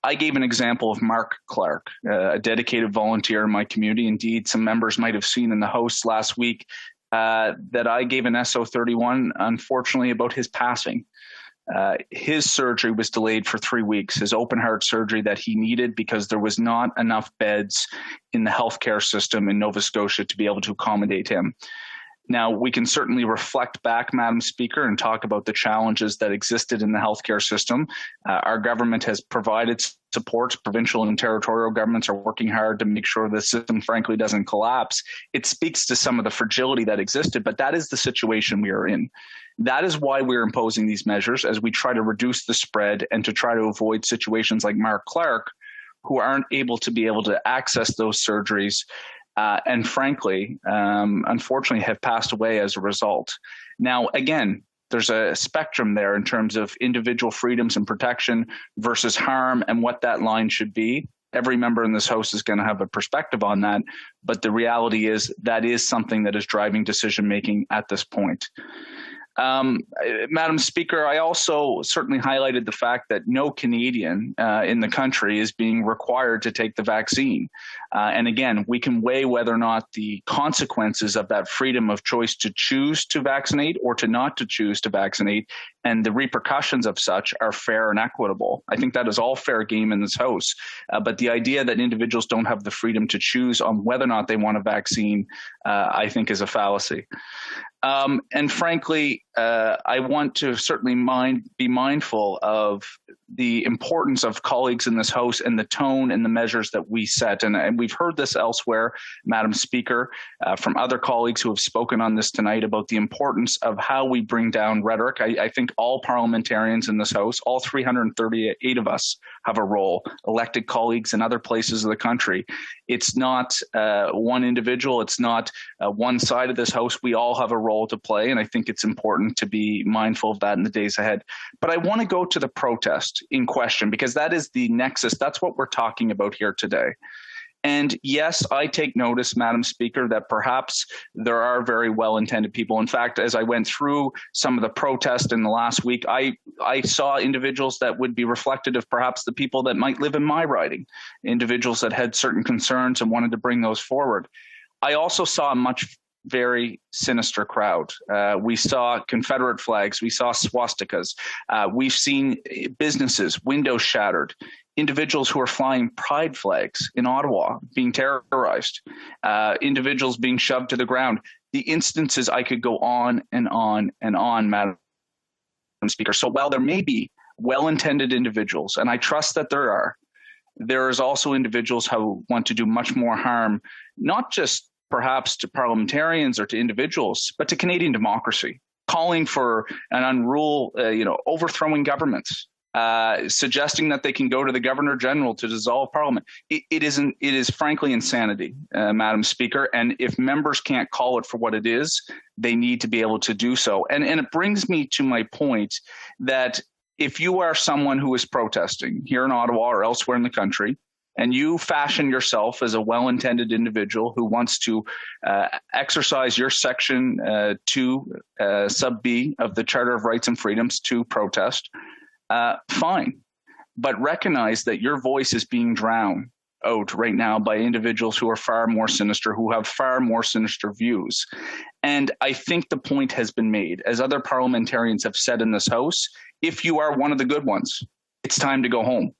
I gave an example of Mark Clark, a dedicated volunteer in my community. Indeed, some members might have seen in the House last week that I gave an SO31, unfortunately, about his passing. His surgery was delayed for 3 weeks, his open heart surgery that he needed because there was not enough beds in the healthcare system in Nova Scotia to be able to accommodate him. Now, we can certainly reflect back, Madam Speaker, and talk about the challenges that existed in the healthcare system. Our government has provided support. Provincial and territorial governments are working hard to make sure the system, frankly, doesn't collapse. It speaks to some of the fragility that existed, but that is the situation we are in. That is why we're imposing these measures, as we try to reduce the spread and to try to avoid situations like Mark Clark, who aren't able to access those surgeries and frankly, unfortunately, have passed away as a result. Now, again, there's a spectrum there in terms of individual freedoms and protection versus harm and what that line should be. Every member in this House is going to have a perspective on that, but the reality is that is something that is driving decision-making at this point. Madam Speaker, I also certainly highlighted the fact that no Canadian in the country is being required to take the vaccine. And again, we can weigh whether or not the consequences of that freedom of choice to choose to vaccinate or to not to choose to vaccinate and the repercussions of such are fair and equitable. I think that is all fair game in this House. But the idea that individuals don't have the freedom to choose on whether or not they want a vaccine, I think is a fallacy. And frankly, I want to certainly be mindful of the importance of colleagues in this House and the tone and the measures that we set. And we've heard this elsewhere, Madam Speaker, from other colleagues who have spoken on this tonight about the importance of how we bring down rhetoric. I think all parliamentarians in this House, all 338 of us, have a role, elected colleagues in other places of the country. It's not one individual. It's not one side of this House. We all have a role to play, and I think it's important to be mindful of that in the days ahead. But I want to go to the protest. protest in question, because that is the nexus. That's what we're talking about here today. And yes, I take notice, Madam Speaker, that perhaps there are very well-intended people. In fact, as I went through some of the protests in the last week, I saw individuals that would be reflective of perhaps the people that might live in my riding, individuals that had certain concerns and wanted to bring those forward. I also saw a very sinister crowd. We saw Confederate flags, we saw swastikas, we've seen businesses, windows shattered, individuals who are flying pride flags in Ottawa being terrorized, individuals being shoved to the ground. The instances, I could go on and on and on, Madam Speaker. So while there may be well-intended individuals, and I trust that there is also individuals who want to do much more harm, not just perhaps to parliamentarians or to individuals, but to Canadian democracy, calling for an overthrowing governments, suggesting that they can go to the Governor General to dissolve Parliament. It is frankly insanity, Madam Speaker. And if members can't call it for what it is, they need to be able to do so. And it brings me to my point that if you are someone who is protesting here in Ottawa or elsewhere in the country, and you fashion yourself as a well-intended individual who wants to exercise your Section 2 sub B of the Charter of Rights and Freedoms to protest, fine. But recognize that your voice is being drowned out right now by individuals who are far more sinister, who have far more sinister views. And I think the point has been made, as other parliamentarians have said in this House, if you are one of the good ones, it's time to go home.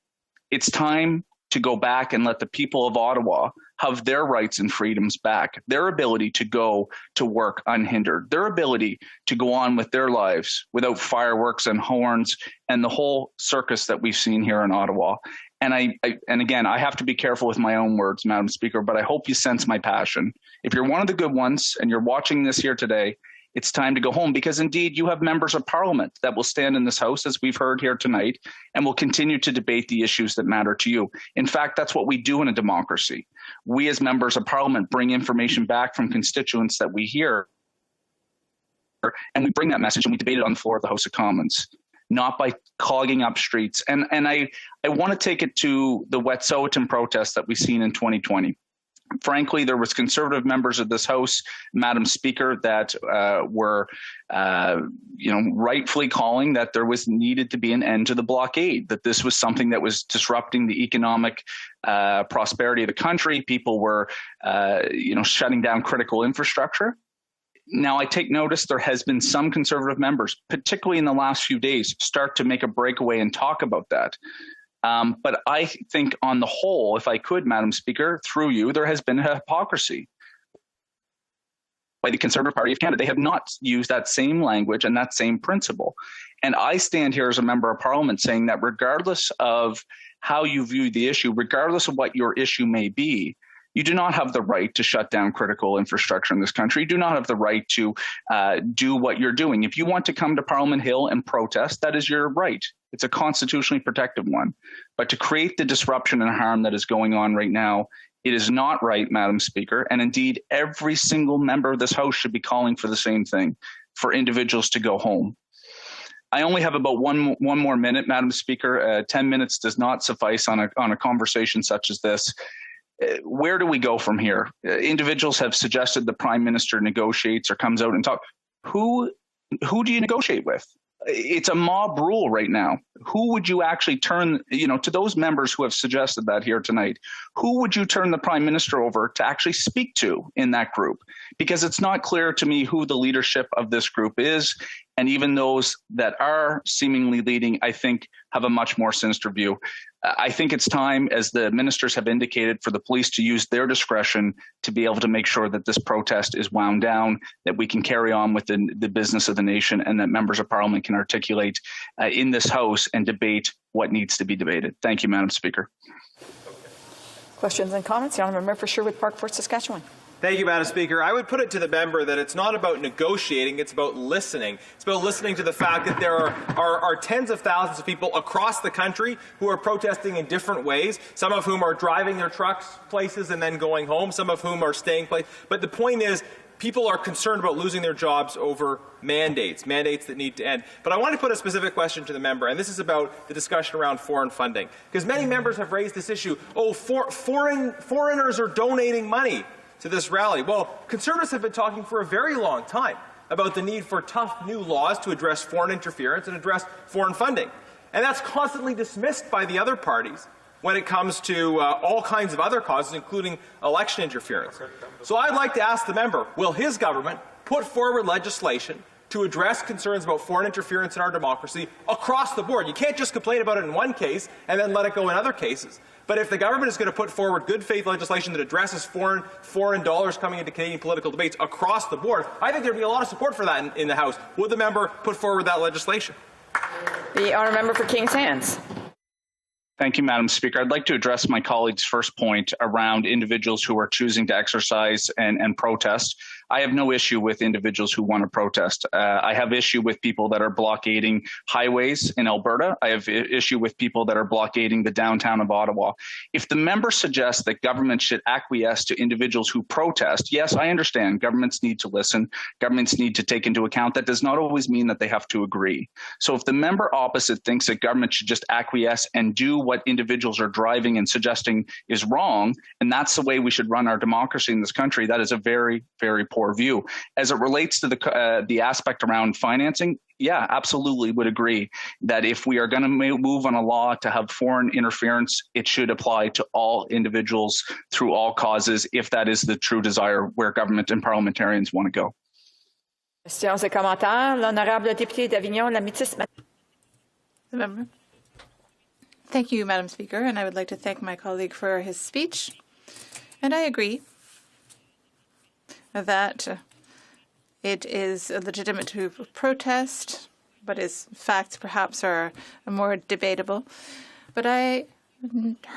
It's time to go back and let the people of Ottawa have their rights and freedoms back, their ability to go to work unhindered, their ability to go on with their lives without fireworks and horns and the whole circus that we've seen here in Ottawa. And again, I have to be careful with my own words, Madam Speaker, but I hope you sense my passion. If you're one of the good ones and you're watching this here today, it's time to go home, because indeed you have members of Parliament that will stand in this House, as we've heard here tonight, and will continue to debate the issues that matter to you. In fact, that's what we do in a democracy. We as members of Parliament bring information back from constituents that we hear, and we bring that message and we debate it on the floor of the House of Commons, not by clogging up streets. And I want to take it to the Wet'suwet'en protests that we've seen in 2020. Frankly, there was Conservative members of this House, Madam Speaker, that were, rightfully calling that there was needed to be an end to the blockade, that this was something that was disrupting the economic prosperity of the country. People were, shutting down critical infrastructure. Now, I take notice there has been some Conservative members, particularly in the last few days, start to make a breakaway and talk about that. But I think on the whole, if I could, Madam Speaker, through you, there has been a hypocrisy by the Conservative Party of Canada. They have not used that same language and that same principle. And I stand here as a member of Parliament saying that regardless of how you view the issue, regardless of what your issue may be, you do not have the right to shut down critical infrastructure in this country. You do not have the right to do what you're doing. If you want to come to Parliament Hill and protest, that is your right. It's a constitutionally protected one. But to create the disruption and harm that is going on right now, it is not right, Madam Speaker. And indeed, every single member of this House should be calling for the same thing, for individuals to go home. I only have about one more minute, Madam Speaker. 10 minutes does not suffice on a conversation such as this. Where do we go from here? Individuals have suggested the Prime Minister negotiates or comes out and talks. Who do you negotiate with? It's a mob rule right now. Who would you actually turn, to those members who have suggested that here tonight, who would you turn the Prime Minister over to actually speak to in that group? Because it's not clear to me who the leadership of this group is. And even those that are seemingly leading, I think, have a much more sinister view. I think it's time, as the ministers have indicated, for the police to use their discretion to be able to make sure that this protest is wound down, that we can carry on with the business of the nation, and that members of Parliament can articulate in this House and debate what needs to be debated. Thank you, Madam Speaker. Questions and comments? The Honourable Member for Sherwood Park, Fort Saskatchewan. Thank you, Madam Speaker. I would put it to the member that it's not about negotiating, it's about listening. It's about listening to the fact that there are tens of thousands of people across the country who are protesting in different ways, some of whom are driving their trucks places and then going home, some of whom are staying places. But the point is, people are concerned about losing their jobs over mandates that need to end. But I want to put a specific question to the member, and this is about the discussion around foreign funding. Because many members have raised this issue, foreigners are donating money to this rally. Well, Conservatives have been talking for a very long time about the need for tough new laws to address foreign interference and address foreign funding. And that's constantly dismissed by the other parties when it comes to all kinds of other causes, including election interference. So I'd like to ask the member, will his government put forward legislation to address concerns about foreign interference in our democracy across the board? You can't just complain about it in one case and then let it go in other cases. But if the government is going to put forward good faith legislation that addresses foreign dollars coming into Canadian political debates across the board, I think there'd be a lot of support for that in the House. Would the member put forward that legislation? The honourable member for Kings Hands. Thank you, Madam Speaker. I'd like to address my colleague's first point around individuals who are choosing to exercise and protest. I have no issue with individuals who want to protest. I have issue with people that are blockading highways in Alberta. I have issue with people that are blockading the downtown of Ottawa. If the member suggests that government should acquiesce to individuals who protest, yes, I understand governments need to listen. Governments need to take into account. That does not always mean that they have to agree. So if the member opposite thinks that government should just acquiesce and do what individuals are driving and suggesting is wrong, and that's the way we should run our democracy in this country, that is a very, very poor view. As it relates to the aspect around financing, yeah, absolutely would agree that if we are going to move on a law to have foreign interference, it should apply to all individuals through all causes, if that is the true desire where government and parliamentarians want to go. Questions et commentaires. L'honorable député d'Avignon, la Métis. The member. Thank you, Madam Speaker, and I would like to thank my colleague for his speech. And I agree that it is legitimate to protest, but his facts perhaps are more debatable. But I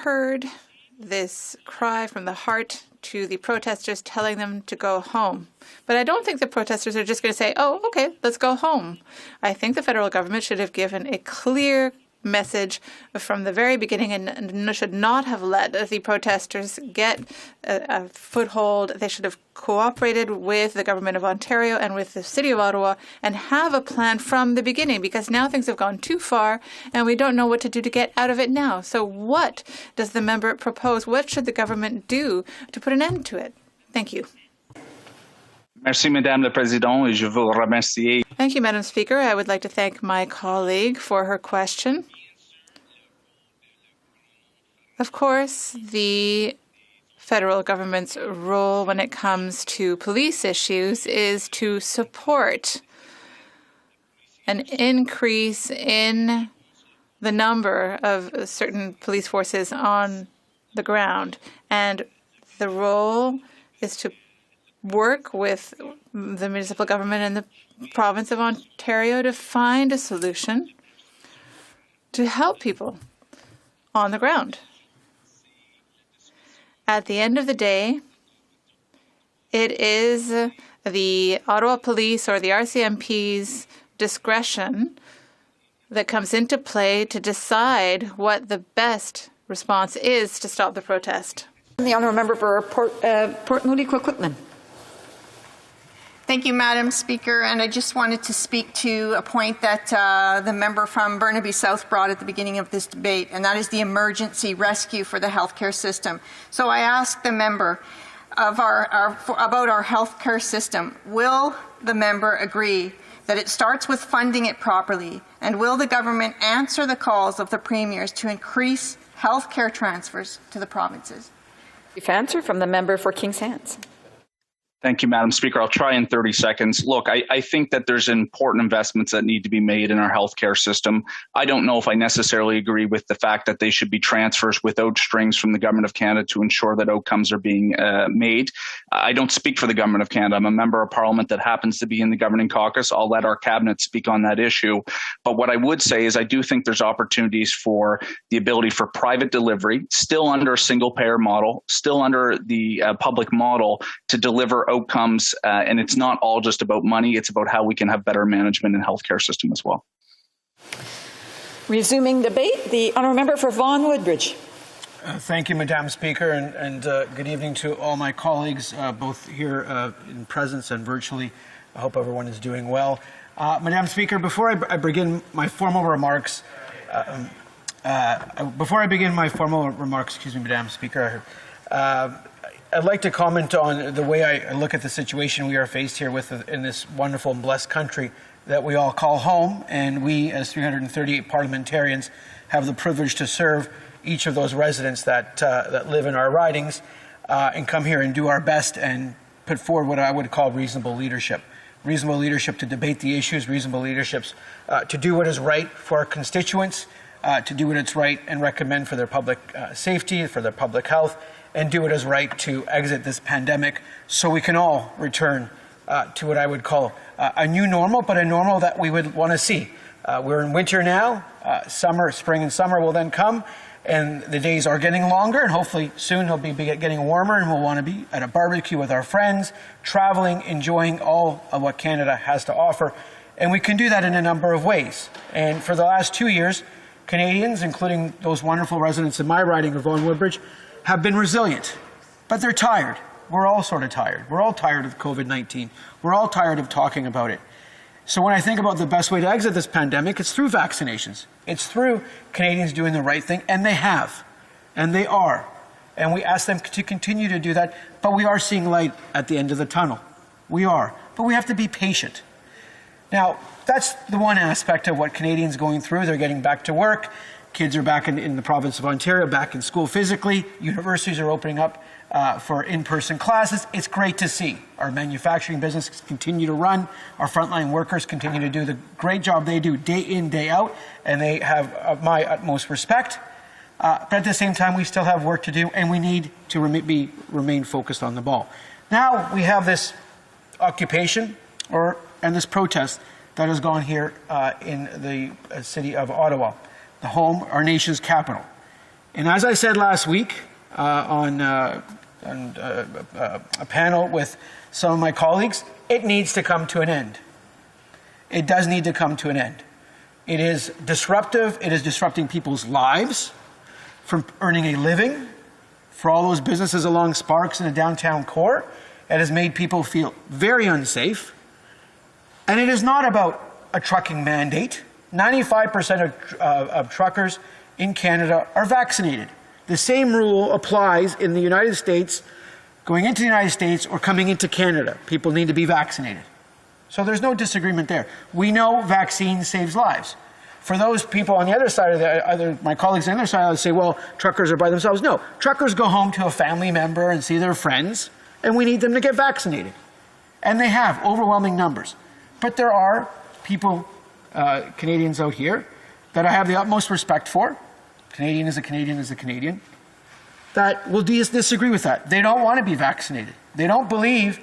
heard this cry from the heart to the protesters telling them to go home. But I don't think the protesters are just going to say, oh, okay, let's go home. I think the federal government should have given a clear message from the very beginning and should not have let the protesters get a foothold. They should have cooperated with the government of Ontario and with the city of Ottawa and have a plan from the beginning, because now things have gone too far and we don't know what to do to get out of it now. So what does the member propose? What should the government do to put an end to it? Thank you. Merci, Madame la Présidente, et je vous remercie. Thank you, Madam Speaker. I would like to thank my colleague for her question. Of course, the federal government's role when it comes to police issues is to support an increase in the number of certain police forces on the ground. And the role is to work with the municipal government and the province of Ontario to find a solution to help people on the ground. At the end of the day, it is the Ottawa Police or the RCMP's discretion that comes into play to decide what the best response is to stop the protest. The honourable member for Port Moody Coquitlam. Thank you, Madam Speaker. And I just wanted to speak to a point that the member from Burnaby South brought at the beginning of this debate, and that is the emergency rescue for the healthcare system. So I asked the member about our healthcare system. Will the member agree that it starts with funding it properly? And will the government answer the calls of the premiers to increase healthcare transfers to the provinces? Brief answer from the member for Kings Hands. Thank you, Madam Speaker. I'll try in 30 seconds. Look, I think that there's important investments that need to be made in our healthcare system. I don't know if I necessarily agree with the fact that they should be transfers without strings from the Government of Canada to ensure that outcomes are being made. I don't speak for the Government of Canada. I'm a member of Parliament that happens to be in the governing caucus. I'll let our cabinet speak on that issue. But what I would say is I do think there's opportunities for the ability for private delivery, still under a single-payer model, still under the public model, to deliver outcomes, and it's not all just about money, it's about how we can have better management in the healthcare system as well. Resuming debate, the honourable member for Vaughan Woodbridge. Thank you, Madam Speaker, and good evening to all my colleagues, both here in presence and virtually. I hope everyone is doing well. Madam Speaker, before I begin my formal remarks, excuse me, Madam Speaker, I'd like to comment on the way I look at the situation we are faced here with in this wonderful and blessed country that we all call home, and we as 338 parliamentarians have the privilege to serve each of those residents that live in our ridings and come here and do our best and put forward what I would call reasonable leadership. Reasonable leadership to debate the issues, reasonable leaderships to do what is right for our constituents, to do what is right and recommend for their public safety, for their public health, and do what is right to exit this pandemic so we can all return to what I would call a new normal, but a normal that we would want to see. We're in winter now, spring and summer will then come, and the days are getting longer, and hopefully soon they'll be getting warmer, and we'll want to be at a barbecue with our friends, traveling, enjoying all of what Canada has to offer. And we can do that in a number of ways. And for the last 2 years, Canadians, including those wonderful residents in my riding of Vaughan Woodbridge, have been resilient, but they're tired. We're all sort of tired. We're all tired of COVID-19. We're all tired of talking about it. So when I think about the best way to exit this pandemic, it's through vaccinations. It's through Canadians doing the right thing, and they have, and they are. And we ask them to continue to do that, but we are seeing light at the end of the tunnel. We are, but we have to be patient. Now, that's the one aspect of what Canadians are going through. They're getting back to work. Kids are back in the province of Ontario, back in school physically. Universities are opening up for in-person classes. It's great to see. Our manufacturing businesses continue to run. Our frontline workers continue to do the great job they do day in, day out, and they have my utmost respect. But at the same time, we still have work to do, and we need to remain focused on the ball. Now we have this occupation and this protest that has gone here in the city of Ottawa, the home, our nation's capital. And as I said last week on a panel with some of my colleagues, it needs to come to an end. It does need to come to an end. It is disruptive. It is disrupting people's lives from earning a living. For all those businesses along Sparks in the downtown core, it has made people feel very unsafe. And it is not about a trucking mandate. 95% of truckers in Canada are vaccinated. The same rule applies in the United States, going into the United States or coming into Canada. People need to be vaccinated. So there's no disagreement there. We know vaccine saves lives. For those people on the other side of my colleagues on the other side, I would say, well, truckers are by themselves. No, truckers go home to a family member and see their friends, and we need them to get vaccinated. And they have overwhelming numbers. But there are people, Canadians out here, that I have the utmost respect for. Canadian is a Canadian is a Canadian, that will disagree with that. They don't want to be vaccinated. They don't believe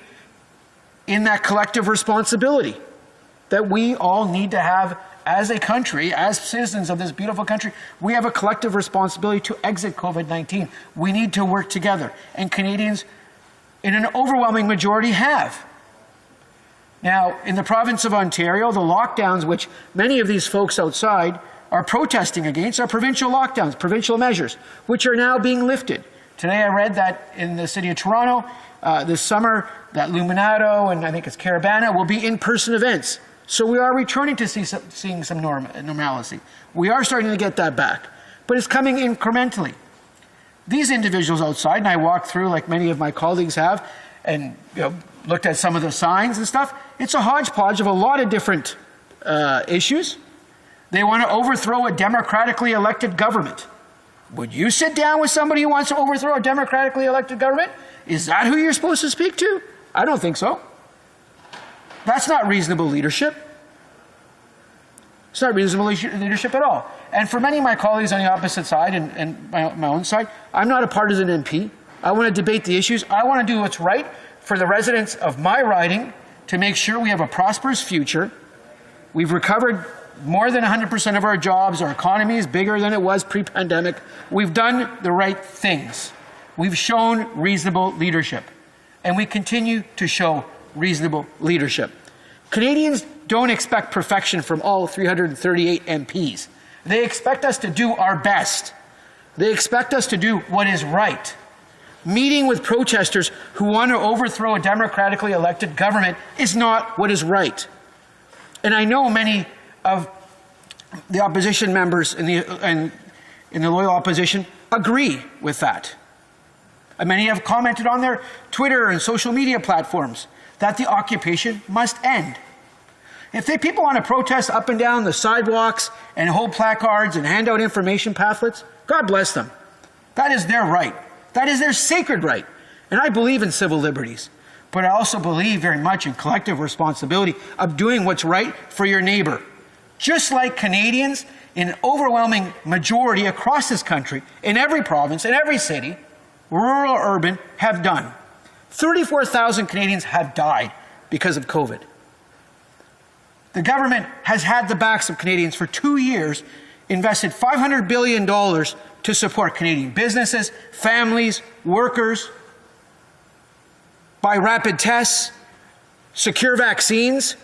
in that collective responsibility that we all need to have as a country, as citizens of this beautiful country. We have a collective responsibility to exit COVID-19. We need to work together. And Canadians, in an overwhelming majority, have. Now, in the province of Ontario, the lockdowns, which many of these folks outside are protesting against, are provincial lockdowns, provincial measures, which are now being lifted. Today I read that in the city of Toronto, this summer, that Luminato and I think it's Caravana will be in-person events. So we are returning to seeing some normalcy. We are starting to get that back, but it's coming incrementally. These individuals outside, and I walked through like many of my colleagues have, and looked at some of the signs and stuff, it's a hodgepodge of a lot of different issues. They want to overthrow a democratically elected government. Would you sit down with somebody who wants to overthrow a democratically elected government? Is that who you're supposed to speak to? I don't think so. That's not reasonable leadership. It's not reasonable leadership at all. And for many of my colleagues on the opposite side and my own side, I'm not a partisan MP. I want to debate the issues. I want to do what's right for the residents of my riding to make sure we have a prosperous future. We've recovered more than 100% of our jobs. Our economy is bigger than it was pre-pandemic. We've done the right things. We've shown reasonable leadership. And we continue to show reasonable leadership. Canadians don't expect perfection from all 338 MPs. They expect us to do our best. They expect us to do what is right. Meeting with protesters who want to overthrow a democratically elected government is not what is right. And I know many of the opposition members in the loyal opposition agree with that. And many have commented on their Twitter and social media platforms that the occupation must end. If people want to protest up and down the sidewalks and hold placards and hand out information pamphlets, God bless them. That is their right. That is their sacred right. And I believe in civil liberties. But I also believe very much in collective responsibility of doing what's right for your neighbor. Just like Canadians in an overwhelming majority across this country, in every province, in every city, rural or urban, have done. 34,000 Canadians have died because of COVID. The government has had the backs of Canadians for 2 years, invested $500 billion to support Canadian businesses, families, workers, buy rapid tests, secure vaccines.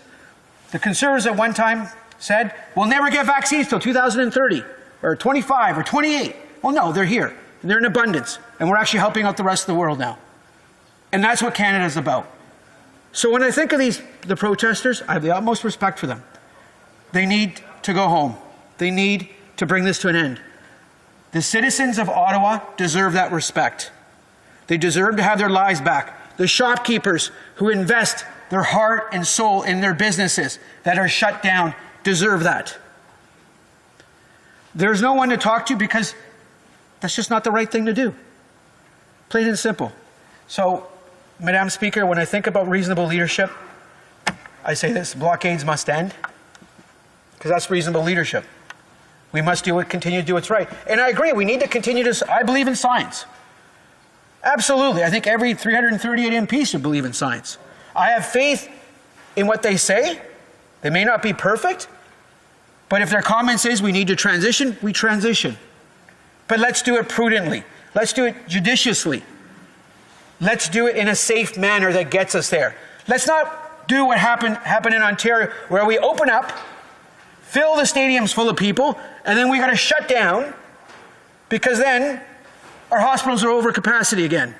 The Conservatives at one time said, we'll never get vaccines till 2030, or 25, or 28. Well, no, they're here. And they're in abundance. And we're actually helping out the rest of the world now. And that's what Canada's about. So when I think of the protesters, I have the utmost respect for them. They need to go home. They need to bring this to an end. The citizens of Ottawa deserve that respect. They deserve to have their lives back. The shopkeepers who invest their heart and soul in their businesses that are shut down deserve that. There's no one to talk to because that's just not the right thing to do. Plain and simple. So, Madam Speaker, when I think about reasonable leadership, I say this: blockades must end, because that's reasonable leadership. We must continue to do what's right. And I agree, we need to continue to, I believe in science. Absolutely. I think every 338 MPs should believe in science. I have faith in what they say. They may not be perfect, but if their comment says we need to transition, we transition. But let's do it prudently. Let's do it judiciously. Let's do it in a safe manner that gets us there. Let's not do what happened in Ontario, where we open up, fill the stadiums full of people, and then we got to shut down because then our hospitals are over capacity again.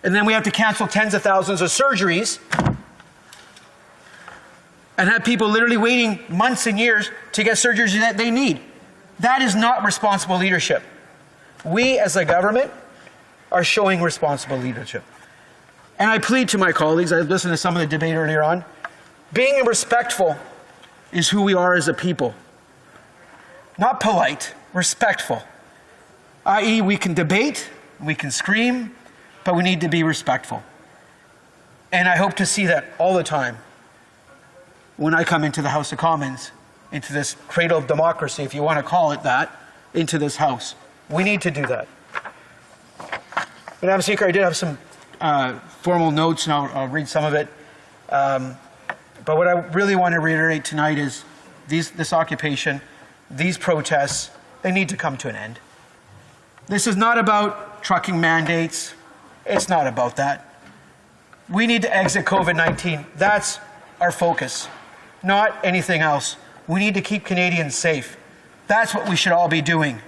And then we have to cancel tens of thousands of surgeries and have people literally waiting months and years to get surgeries that they need. That is not responsible leadership. We as a government are showing responsible leadership. And I plead to my colleagues, I listened to some of the debate earlier on, being respectful is who we are as a people. Not polite, respectful. I.e., we can debate, we can scream, but we need to be respectful. And I hope to see that all the time when I come into the House of Commons, into this cradle of democracy, if you want to call it that, into this House. We need to do that. Madam Speaker, I did have some formal notes, and I'll read some of it. But what I really want to reiterate tonight is this occupation, these protests, they need to come to an end. This is not about trucking mandates. It's not about that. We need to exit COVID-19. That's our focus, not anything else. We need to keep Canadians safe. That's what we should all be doing,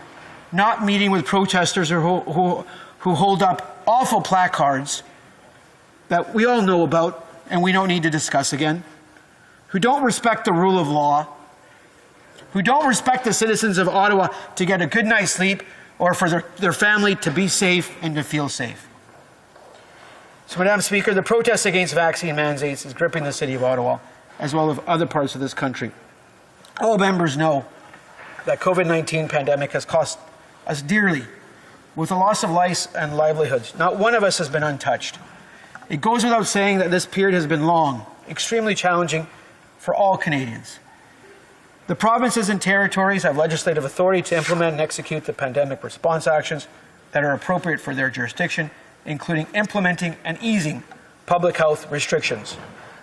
not meeting with protesters who hold up awful placards that we all know about and we don't need to discuss again, who don't respect the rule of law, who don't respect the citizens of Ottawa to get a good night's sleep or for their family to be safe and to feel safe. So, Madam Speaker, the protest against vaccine mandates is gripping the city of Ottawa, as well as other parts of this country. All members know that COVID-19 pandemic has cost us dearly, with the loss of lives and livelihoods. Not one of us has been untouched. It goes without saying that this period has been long, extremely challenging for all Canadians. The provinces and territories have legislative authority to implement and execute the pandemic response actions that are appropriate for their jurisdiction, including implementing and easing public health restrictions.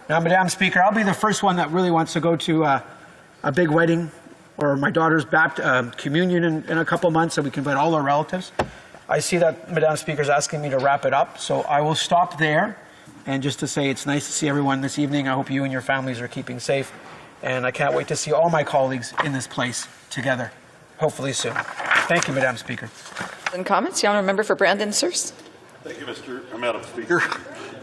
Now, Madam Speaker, I'll be the first one that really wants to go to a big wedding or my daughter's communion in a couple months so we can invite all our relatives. I see that Madam Speaker is asking me to wrap it up, so I will stop there. And just to say it's nice to see everyone this evening. I hope you and your families are keeping safe. And I can't wait to see all my colleagues in this place together, hopefully soon. Thank you, Madam Speaker. And comments? The honourable member for Brandon Sirs. Thank you, Madam Speaker.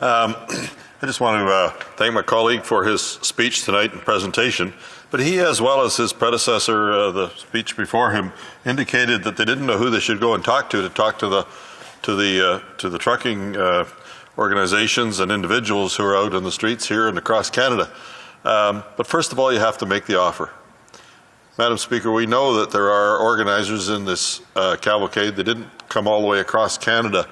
I just want to thank my colleague for his speech tonight and presentation. But he, as well as his predecessor, the speech before him, indicated that they didn't know who they should go and talk to the trucking organizations and individuals who are out in the streets here and across Canada. But first of all, you have to make the offer. Madam Speaker, we know that there are organizers in this cavalcade. They didn't come all the way across Canada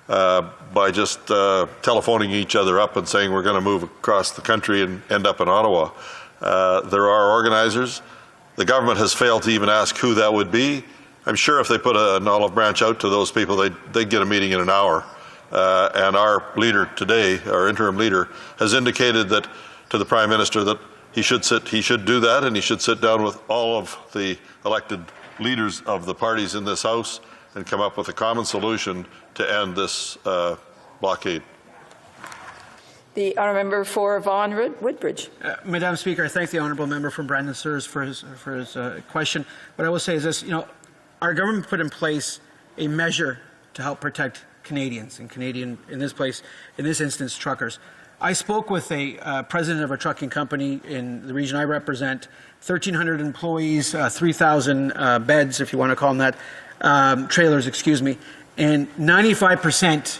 by just telephoning each other up and saying we're going to move across the country and end up in Ottawa. There are organizers. The government has failed to even ask who that would be. I'm sure if they put an olive branch out to those people, they'd get a meeting in an hour. And our leader today, our interim leader, has indicated that to the Prime Minister that he should do that, and he should sit down with all of the elected leaders of the parties in this House and come up with a common solution to end this blockade. The honourable member for Vaughan Woodbridge. Madam Speaker, I thank the honourable member from Brandon Sirs for his question. What I will say is this: our government put in place a measure to help protect Canadians and in this instance, truckers. I spoke with a president of a trucking company in the region I represent, 1,300 employees, 3,000 beds, if you want to call them that, trailers, excuse me, and 95%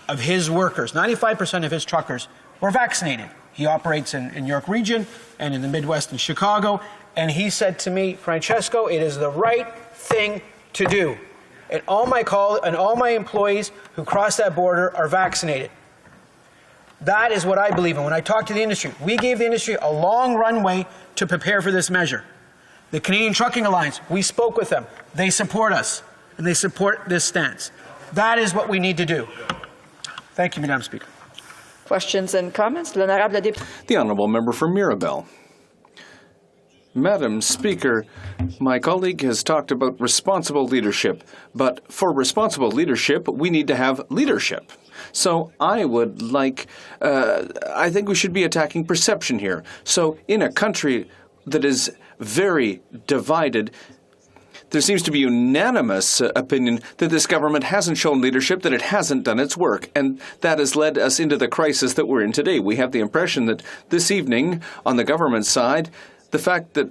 of his workers, 95% of his truckers were vaccinated. He operates in York Region and in the Midwest in Chicago, and he said to me, Francesco, it is the right thing to do. And all my employees who cross that border are vaccinated. That is what I believe in. When I talk to the industry, we gave the industry a long runway to prepare for this measure. The Canadian Trucking Alliance, we spoke with them. They support us, and they support this stance. That is what we need to do. Thank you, Madam Speaker. Questions and comments? The Honourable Member for Mirabel. Madam Speaker, my colleague has talked about responsible leadership, but for responsible leadership, we need to have leadership. So I think we should be attacking perception here. So in a country that is very divided, there seems to be unanimous opinion that this government hasn't shown leadership, that it hasn't done its work, and that has led us into the crisis that we're in today. We have the impression that this evening, on the government side, the fact that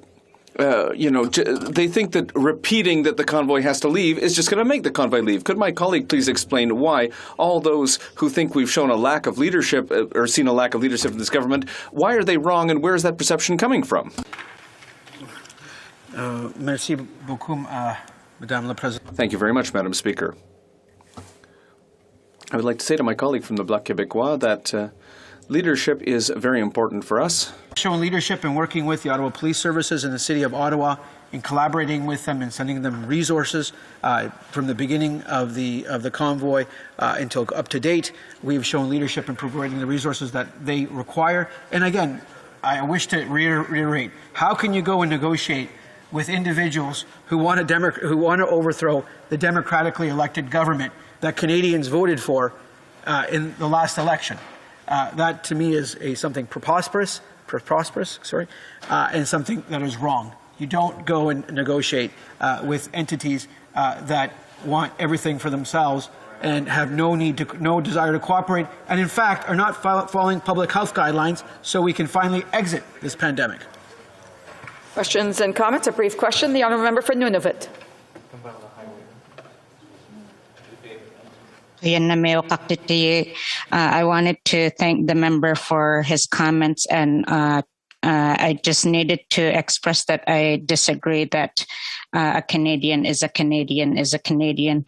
they think that repeating that the convoy has to leave is just going to make the convoy leave. Could my colleague please explain why all those who think we've shown a lack of leadership or seen a lack of leadership in this government, why are they wrong and where is that perception coming from? Merci beaucoup, Madame la Présidente. Thank you very much, Madam Speaker. I would like to say to my colleague from the Bloc Québécois that leadership is very important for us. Showing leadership and working with the Ottawa Police Services in the City of Ottawa, and collaborating with them and sending them resources from the beginning of the convoy until up to date. We've shown leadership in providing the resources that they require. And again, I wish to reiterate: how can you go and negotiate with individuals who want to overthrow the democratically elected government that Canadians voted for in the last election? That to me is something preposterous, and something that is wrong. You don't go and negotiate with entities that want everything for themselves and have no desire to cooperate, and in fact are not following public health guidelines so we can finally exit this pandemic. Questions and comments? A brief question. The honourable member for Nunavut. I wanted to thank the member for his comments, and I just needed to express that I disagree that a Canadian is a Canadian is a Canadian.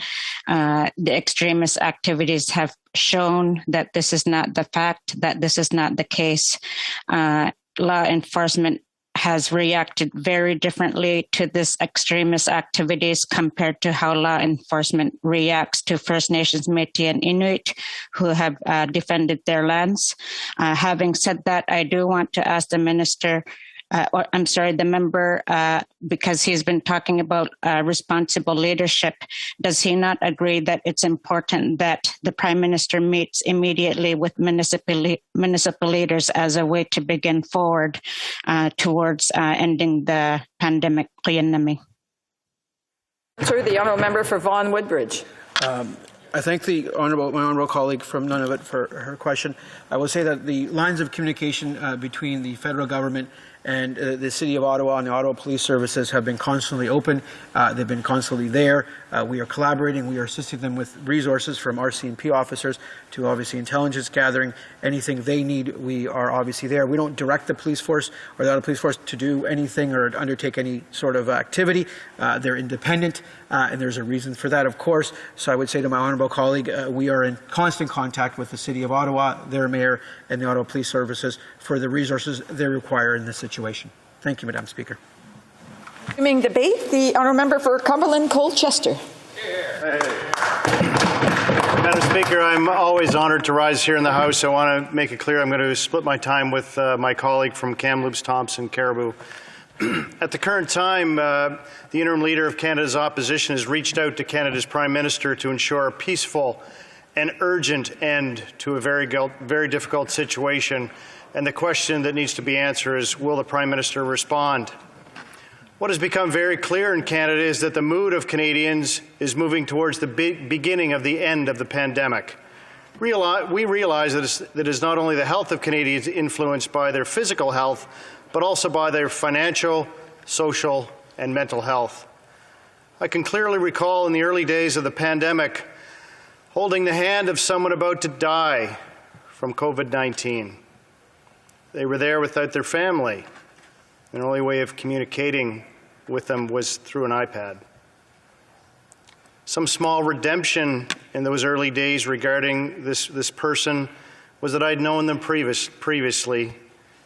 The extremist activities have shown that this is not the fact, that this is not the case. Law enforcement has reacted very differently to this extremist activities compared to how law enforcement reacts to First Nations, Métis, and Inuit who have defended their lands. Having said that, I do want to ask the minister, the member, because he's been talking about responsible leadership. Does he not agree that it's important that the Prime Minister meets immediately with municipal leaders as a way to begin forward towards ending the pandemic? Sir, the honourable member for Vaughan Woodbridge. I thank my honourable colleague from Nunavut for her question. I will say that the lines of communication between the federal government and the City of Ottawa and the Ottawa Police Services have been constantly open. They've been constantly there. We are collaborating. We are assisting them with resources from RCMP officers to obviously intelligence gathering. Anything they need, we are obviously there. We don't direct the police force or the Ottawa Police Force to do anything or undertake any sort of activity. They're independent, and there's a reason for that, of course. So I would say to my honourable colleague, we are in constant contact with the City of Ottawa, their mayor, and the Ottawa Police Services for the resources they require in this situation. Thank you, Madam Speaker. Resuming debate, the honourable member for Cumberland Colchester. Madam Speaker, I'm always honoured to rise here in the House. I want to make it clear I'm going to split my time with my colleague from Kamloops, Thompson, Caribou. At the current time, the interim leader of Canada's opposition has reached out to Canada's Prime Minister to ensure a peaceful and urgent end to a very difficult situation. And the question that needs to be answered is, will the Prime Minister respond? What has become very clear in Canada is that the mood of Canadians is moving towards the beginning of the end of the pandemic. We realize that it is not only the health of Canadians influenced by their physical health, but also by their financial, social, and mental health. I can clearly recall in the early days of the pandemic holding the hand of someone about to die from COVID-19. They were there without their family. The only way of communicating with them was through an iPad. Some small redemption in those early days regarding this person was that I'd known them previously,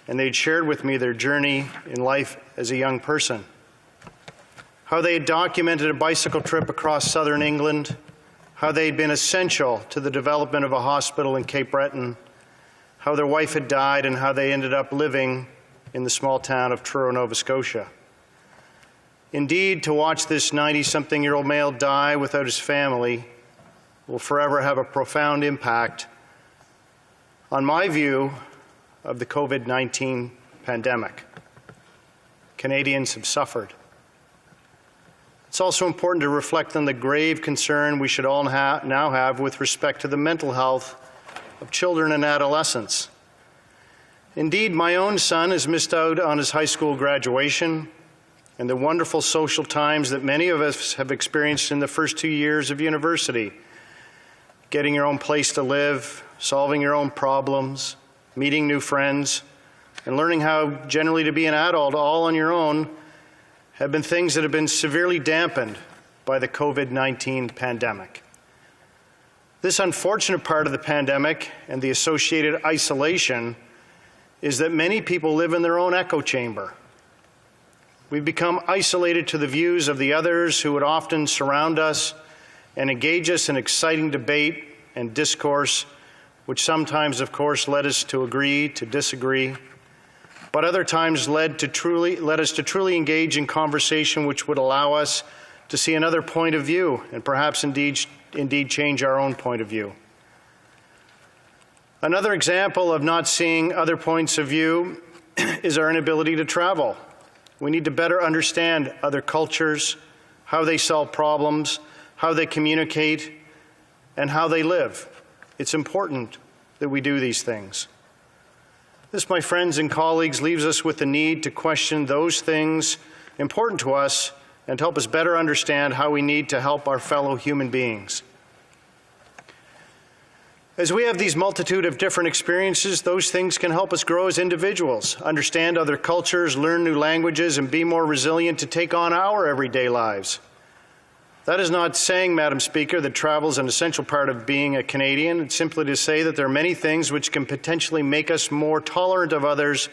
and they'd shared with me their journey in life as a young person. How they had documented a bicycle trip across southern England, how they'd been essential to the development of a hospital in Cape Breton, how their wife had died, and how they ended up living in the small town of Truro, Nova Scotia. Indeed, to watch this 90-something-year-old male die without his family will forever have a profound impact on my view of the COVID-19 pandemic. Canadians have suffered. It's also important to reflect on the grave concern we should all now have with respect to the mental health of children and adolescents. Indeed, my own son has missed out on his high school graduation and the wonderful social times that many of us have experienced in the first 2 years of university. Getting your own place to live, solving your own problems, meeting new friends, and learning how generally to be an adult all on your own have been things that have been severely dampened by the COVID-19 pandemic. This unfortunate part of the pandemic and the associated isolation is that many people live in their own echo chamber. We've become isolated to the views of the others who would often surround us and engage us in exciting debate and discourse, which sometimes, of course, led us to agree, to disagree, but other times led us to truly engage in conversation which would allow us to see another point of view and perhaps indeed change our own point of view. Another example of not seeing other points of view is our inability to travel. We need to better understand other cultures, how they solve problems, how they communicate, and how they live. It's important that we do these things. This, my friends and colleagues, leaves us with the need to question those things important to us and to help us better understand how we need to help our fellow human beings. As we have these multitude of different experiences, those things can help us grow as individuals, understand other cultures, learn new languages, and be more resilient to take on our everyday lives. That is not saying, Madam Speaker, that travel is an essential part of being a Canadian. It's simply to say that there are many things which can potentially make us more tolerant of others,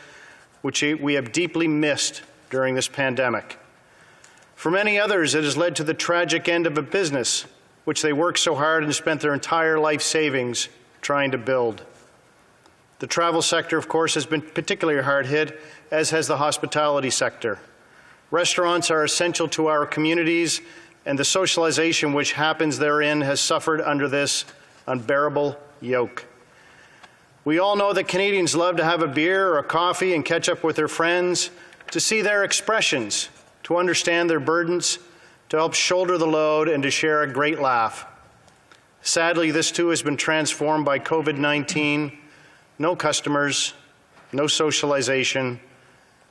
which we have deeply missed during this pandemic. For many others, it has led to the tragic end of a business which they worked so hard and spent their entire life savings trying to build. The travel sector, of course, has been particularly hard hit, as has the hospitality sector. Restaurants are essential to our communities, and the socialization which happens therein has suffered under this unbearable yoke. We all know that Canadians love to have a beer or a coffee and catch up with their friends, to see their expressions, to understand their burdens, to help shoulder the load and to share a great laugh. Sadly, this too has been transformed by COVID-19. No customers, no socialization,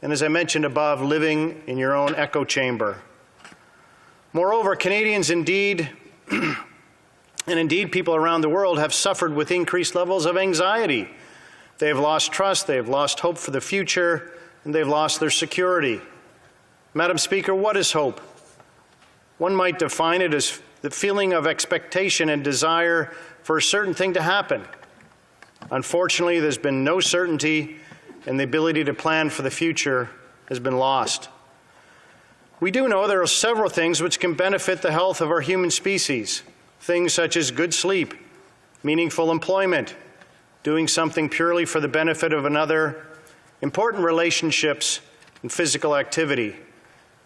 and as I mentioned above, living in your own echo chamber. Moreover, Canadians indeed, and indeed people around the world, have suffered with increased levels of anxiety. They have lost trust, they have lost hope for the future, and they've lost their security. Madam Speaker, what is hope? One might define it as the feeling of expectation and desire for a certain thing to happen. Unfortunately, there's been no certainty, and the ability to plan for the future has been lost. We do know there are several things which can benefit the health of our human species. Things such as good sleep, meaningful employment, doing something purely for the benefit of another, important relationships, and physical activity.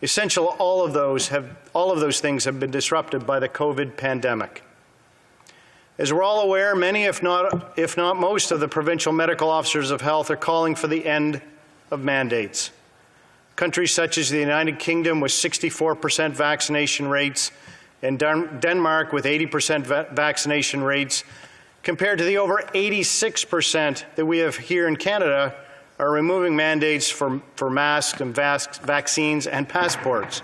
Essentially, all of those things have been disrupted by the COVID pandemic. As we're all aware, many, if not most, of the provincial medical officers of health are calling for the end of mandates. Countries such as the United Kingdom with 64% vaccination rates and Denmark with 80% vaccination rates, compared to the over 86% that we have here in Canada, are removing mandates for masks and vaccines and passports.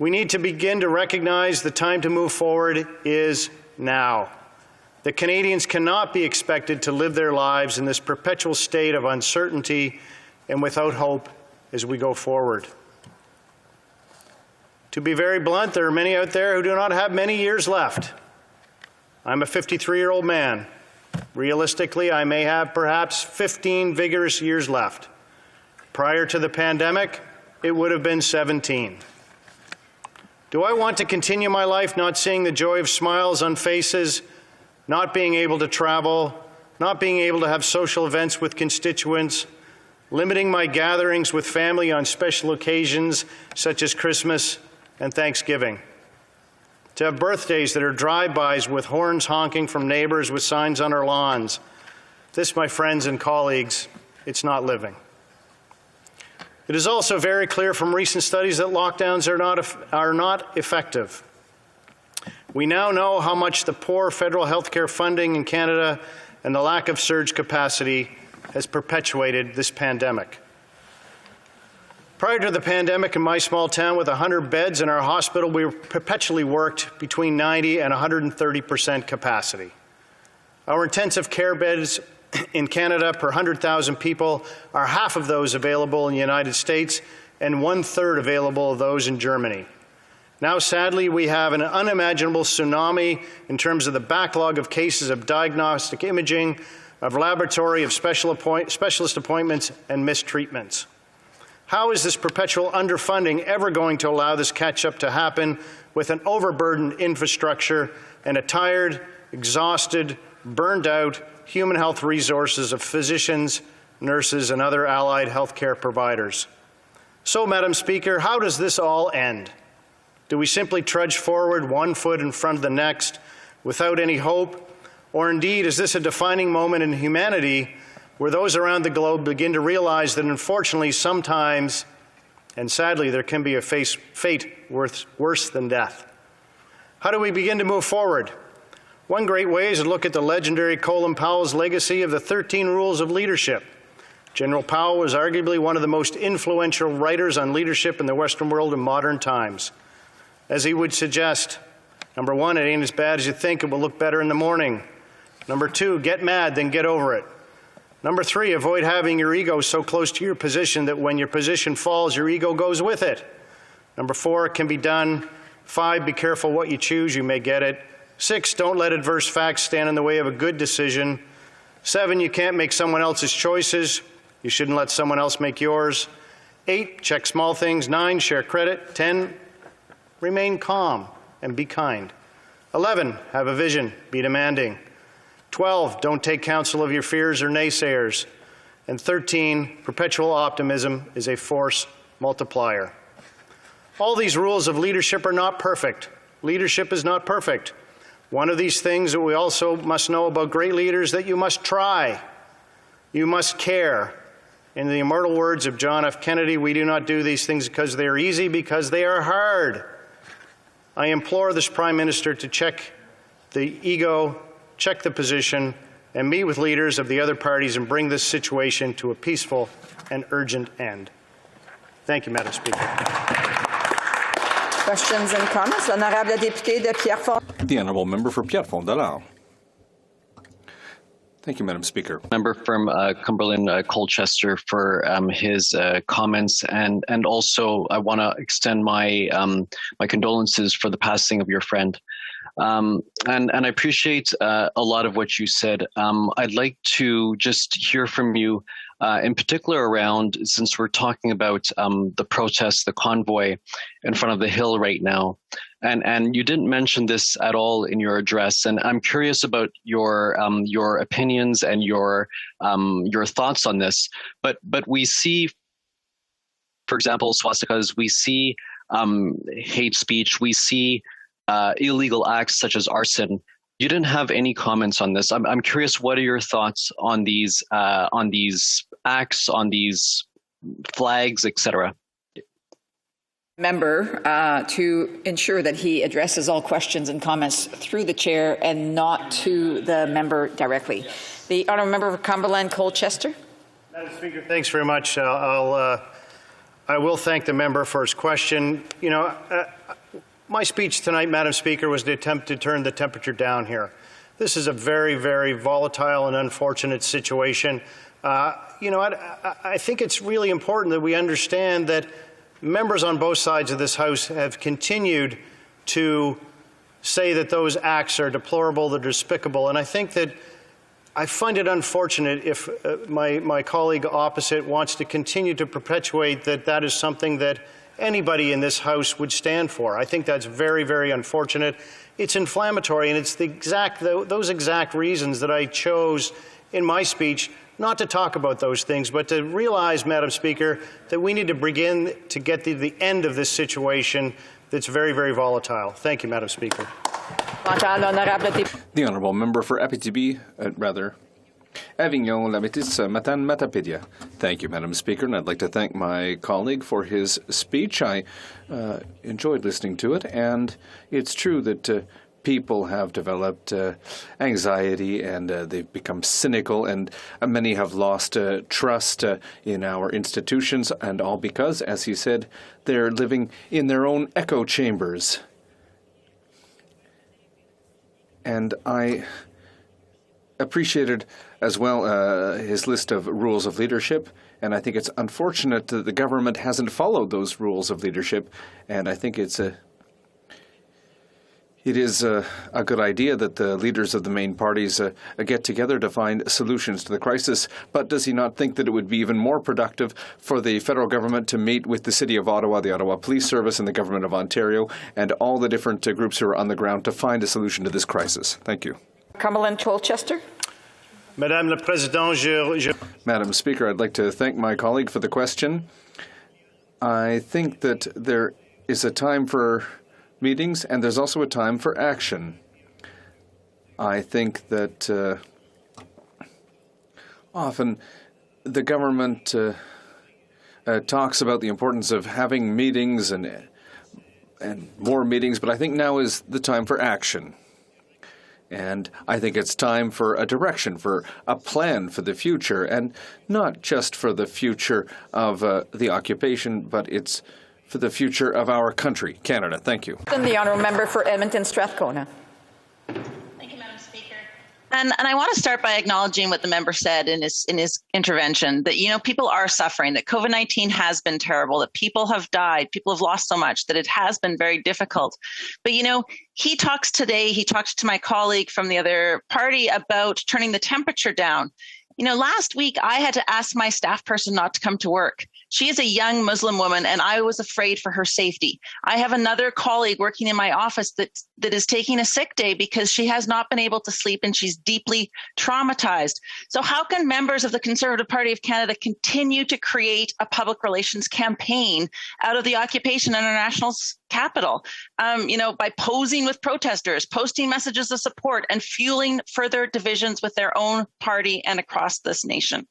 We need to begin to recognize the time to move forward is now. The Canadians cannot be expected to live their lives in this perpetual state of uncertainty and without hope as we go forward. To be very blunt, there are many out there who do not have many years left. I'm a 53-year-old man. Realistically, I may have perhaps 15 vigorous years left. Prior to the pandemic, it would have been 17. Do I want to continue my life not seeing the joy of smiles on faces, not being able to travel, not being able to have social events with constituents, limiting my gatherings with family on special occasions such as Christmas and Thanksgiving? To have birthdays that are drive-bys with horns honking from neighbors with signs on our lawns. This, my friends and colleagues, it's not living. It is also very clear from recent studies that lockdowns are not effective. We now know how much the poor federal healthcare funding in Canada and the lack of surge capacity has perpetuated this pandemic. Prior to the pandemic, in my small town with 100 beds in our hospital, we perpetually worked between 90 and 130% capacity. Our intensive care beds in Canada per 100,000 people are half of those available in the United States and 1/3 available of those in Germany. Now, sadly, we have an unimaginable tsunami in terms of the backlog of cases of diagnostic imaging, of laboratory, of specialist appointments, and mistreatments. How is this perpetual underfunding ever going to allow this catch-up to happen with an overburdened infrastructure and a tired, exhausted, burned out human health resources of physicians, nurses, and other allied healthcare providers? So, Madam Speaker, how does this all end? Do we simply trudge forward one foot in front of the next without any hope? Or indeed, is this a defining moment in humanity where those around the globe begin to realize that unfortunately sometimes, and sadly, there can be a fate worse than death? How do we begin to move forward? One great way is to look at the legendary Colin Powell's legacy of the 13 Rules of Leadership. General Powell was arguably one of the most influential writers on leadership in the Western world in modern times. As he would suggest, number one, it ain't as bad as you think, it will look better in the morning. Number two, get mad, then get over it. Number three, avoid having your ego so close to your position that when your position falls, your ego goes with it. Number four, it can be done. 5, be careful what you choose, you may get it. 6, don't let adverse facts stand in the way of a good decision. 7, you can't make someone else's choices. You shouldn't let someone else make yours. 8, check small things. 9, share credit. 10, remain calm and be kind. 11, have a vision, be demanding. 12, don't take counsel of your fears or naysayers. And 13, perpetual optimism is a force multiplier. All these rules of leadership are not perfect. Leadership is not perfect. One of these things that we also must know about great leaders is that you must try, you must care, In the immortal words of John F. Kennedy, we do not do these things because they are easy, because they are hard. I implore this Prime Minister to check the ego, check the position, and meet with leaders of the other parties and bring this situation to a peaceful and urgent end. Thank you, Madam Speaker. Questions and comments? L'honorable député de Pierrefonds. The Honourable Member for Pierrefonds. Thank you, Madam Speaker. Member from Cumberland Colchester for his comments, and also I want to extend my my condolences for the passing of your friend. And I appreciate a lot of what you said. I'd like to just hear from you, in particular around, since we're talking about the protest, the convoy in front of the Hill right now. And you didn't mention this at all in your address, and I'm curious about your opinions and your thoughts on this. But we see, for example, swastikas. We see hate speech. We see illegal acts such as arson. You didn't have any comments on this. I'm curious. What are your thoughts on these acts, on these flags, etc.? Member to ensure that he addresses all questions and comments through the chair and not to the member directly. The honourable member for Cumberland Colchester. Madam Speaker, thanks very much. I will thank the member for his question. You know, my speech tonight, Madam Speaker, was to attempt to turn the temperature down here. This is a very, very volatile and unfortunate situation. You know, I think it's really important that we understand that members on both sides of this House have continued to say that those acts are deplorable, they're despicable, and I think that I find it unfortunate if my colleague opposite wants to continue to perpetuate that that is something that anybody in this House would stand for. I think that's very, very unfortunate. It's inflammatory, and it's those exact reasons that I chose in my speech not to talk about those things, but to realize, Madam Speaker, that we need to begin to get to the end of this situation that's very, very volatile. Thank you, Madam Speaker. The Honourable Member for Abitibi, Avignon, Lamitis, Matan, Matapedia. Thank you, Madam Speaker, and I'd like to thank my colleague for his speech. I enjoyed listening to it, and it's true that people have developed anxiety and they've become cynical, and many have lost trust in our institutions, and all because, as he said, they're living in their own echo chambers. And I appreciated as well his list of rules of leadership, and I think it's unfortunate that the government hasn't followed those rules of leadership, and I think it is a good idea that the leaders of the main parties get together to find solutions to the crisis. But does he not think that it would be even more productive for the federal government to meet with the City of Ottawa, the Ottawa Police Service, and the Government of Ontario, and all the different groups who are on the ground to find a solution to this crisis? Thank you. Cumberland Colchester. Madame la Présidente, Madam Speaker, I'd like to thank my colleague for the question. I think that there is a time for meetings, and there's also a time for action. I think that often the government talks about the importance of having meetings and more meetings, but I think now is the time for action. And I think it's time for a direction, for a plan for the future, and not just for the future of the occupation, but it's for the future of our country, Canada. Thank you. And the honourable member for Edmonton Strathcona. Thank you, Madam Speaker. And I want to start by acknowledging what the member said in his intervention, that, you know, people are suffering, that COVID-19 has been terrible, that people have died, people have lost so much, that it has been very difficult. But, you know, he talks to my colleague from the other party about turning the temperature down. You know, last week I had to ask my staff person not to come to work. She is a young Muslim woman, and I was afraid for her safety. I have another colleague working in my office that is taking a sick day because she has not been able to sleep and she's deeply traumatized. So how can members of the Conservative Party of Canada continue to create a public relations campaign out of the occupation international capital, you know, by posing with protesters, posting messages of support, and fueling further divisions with their own party and across this nation?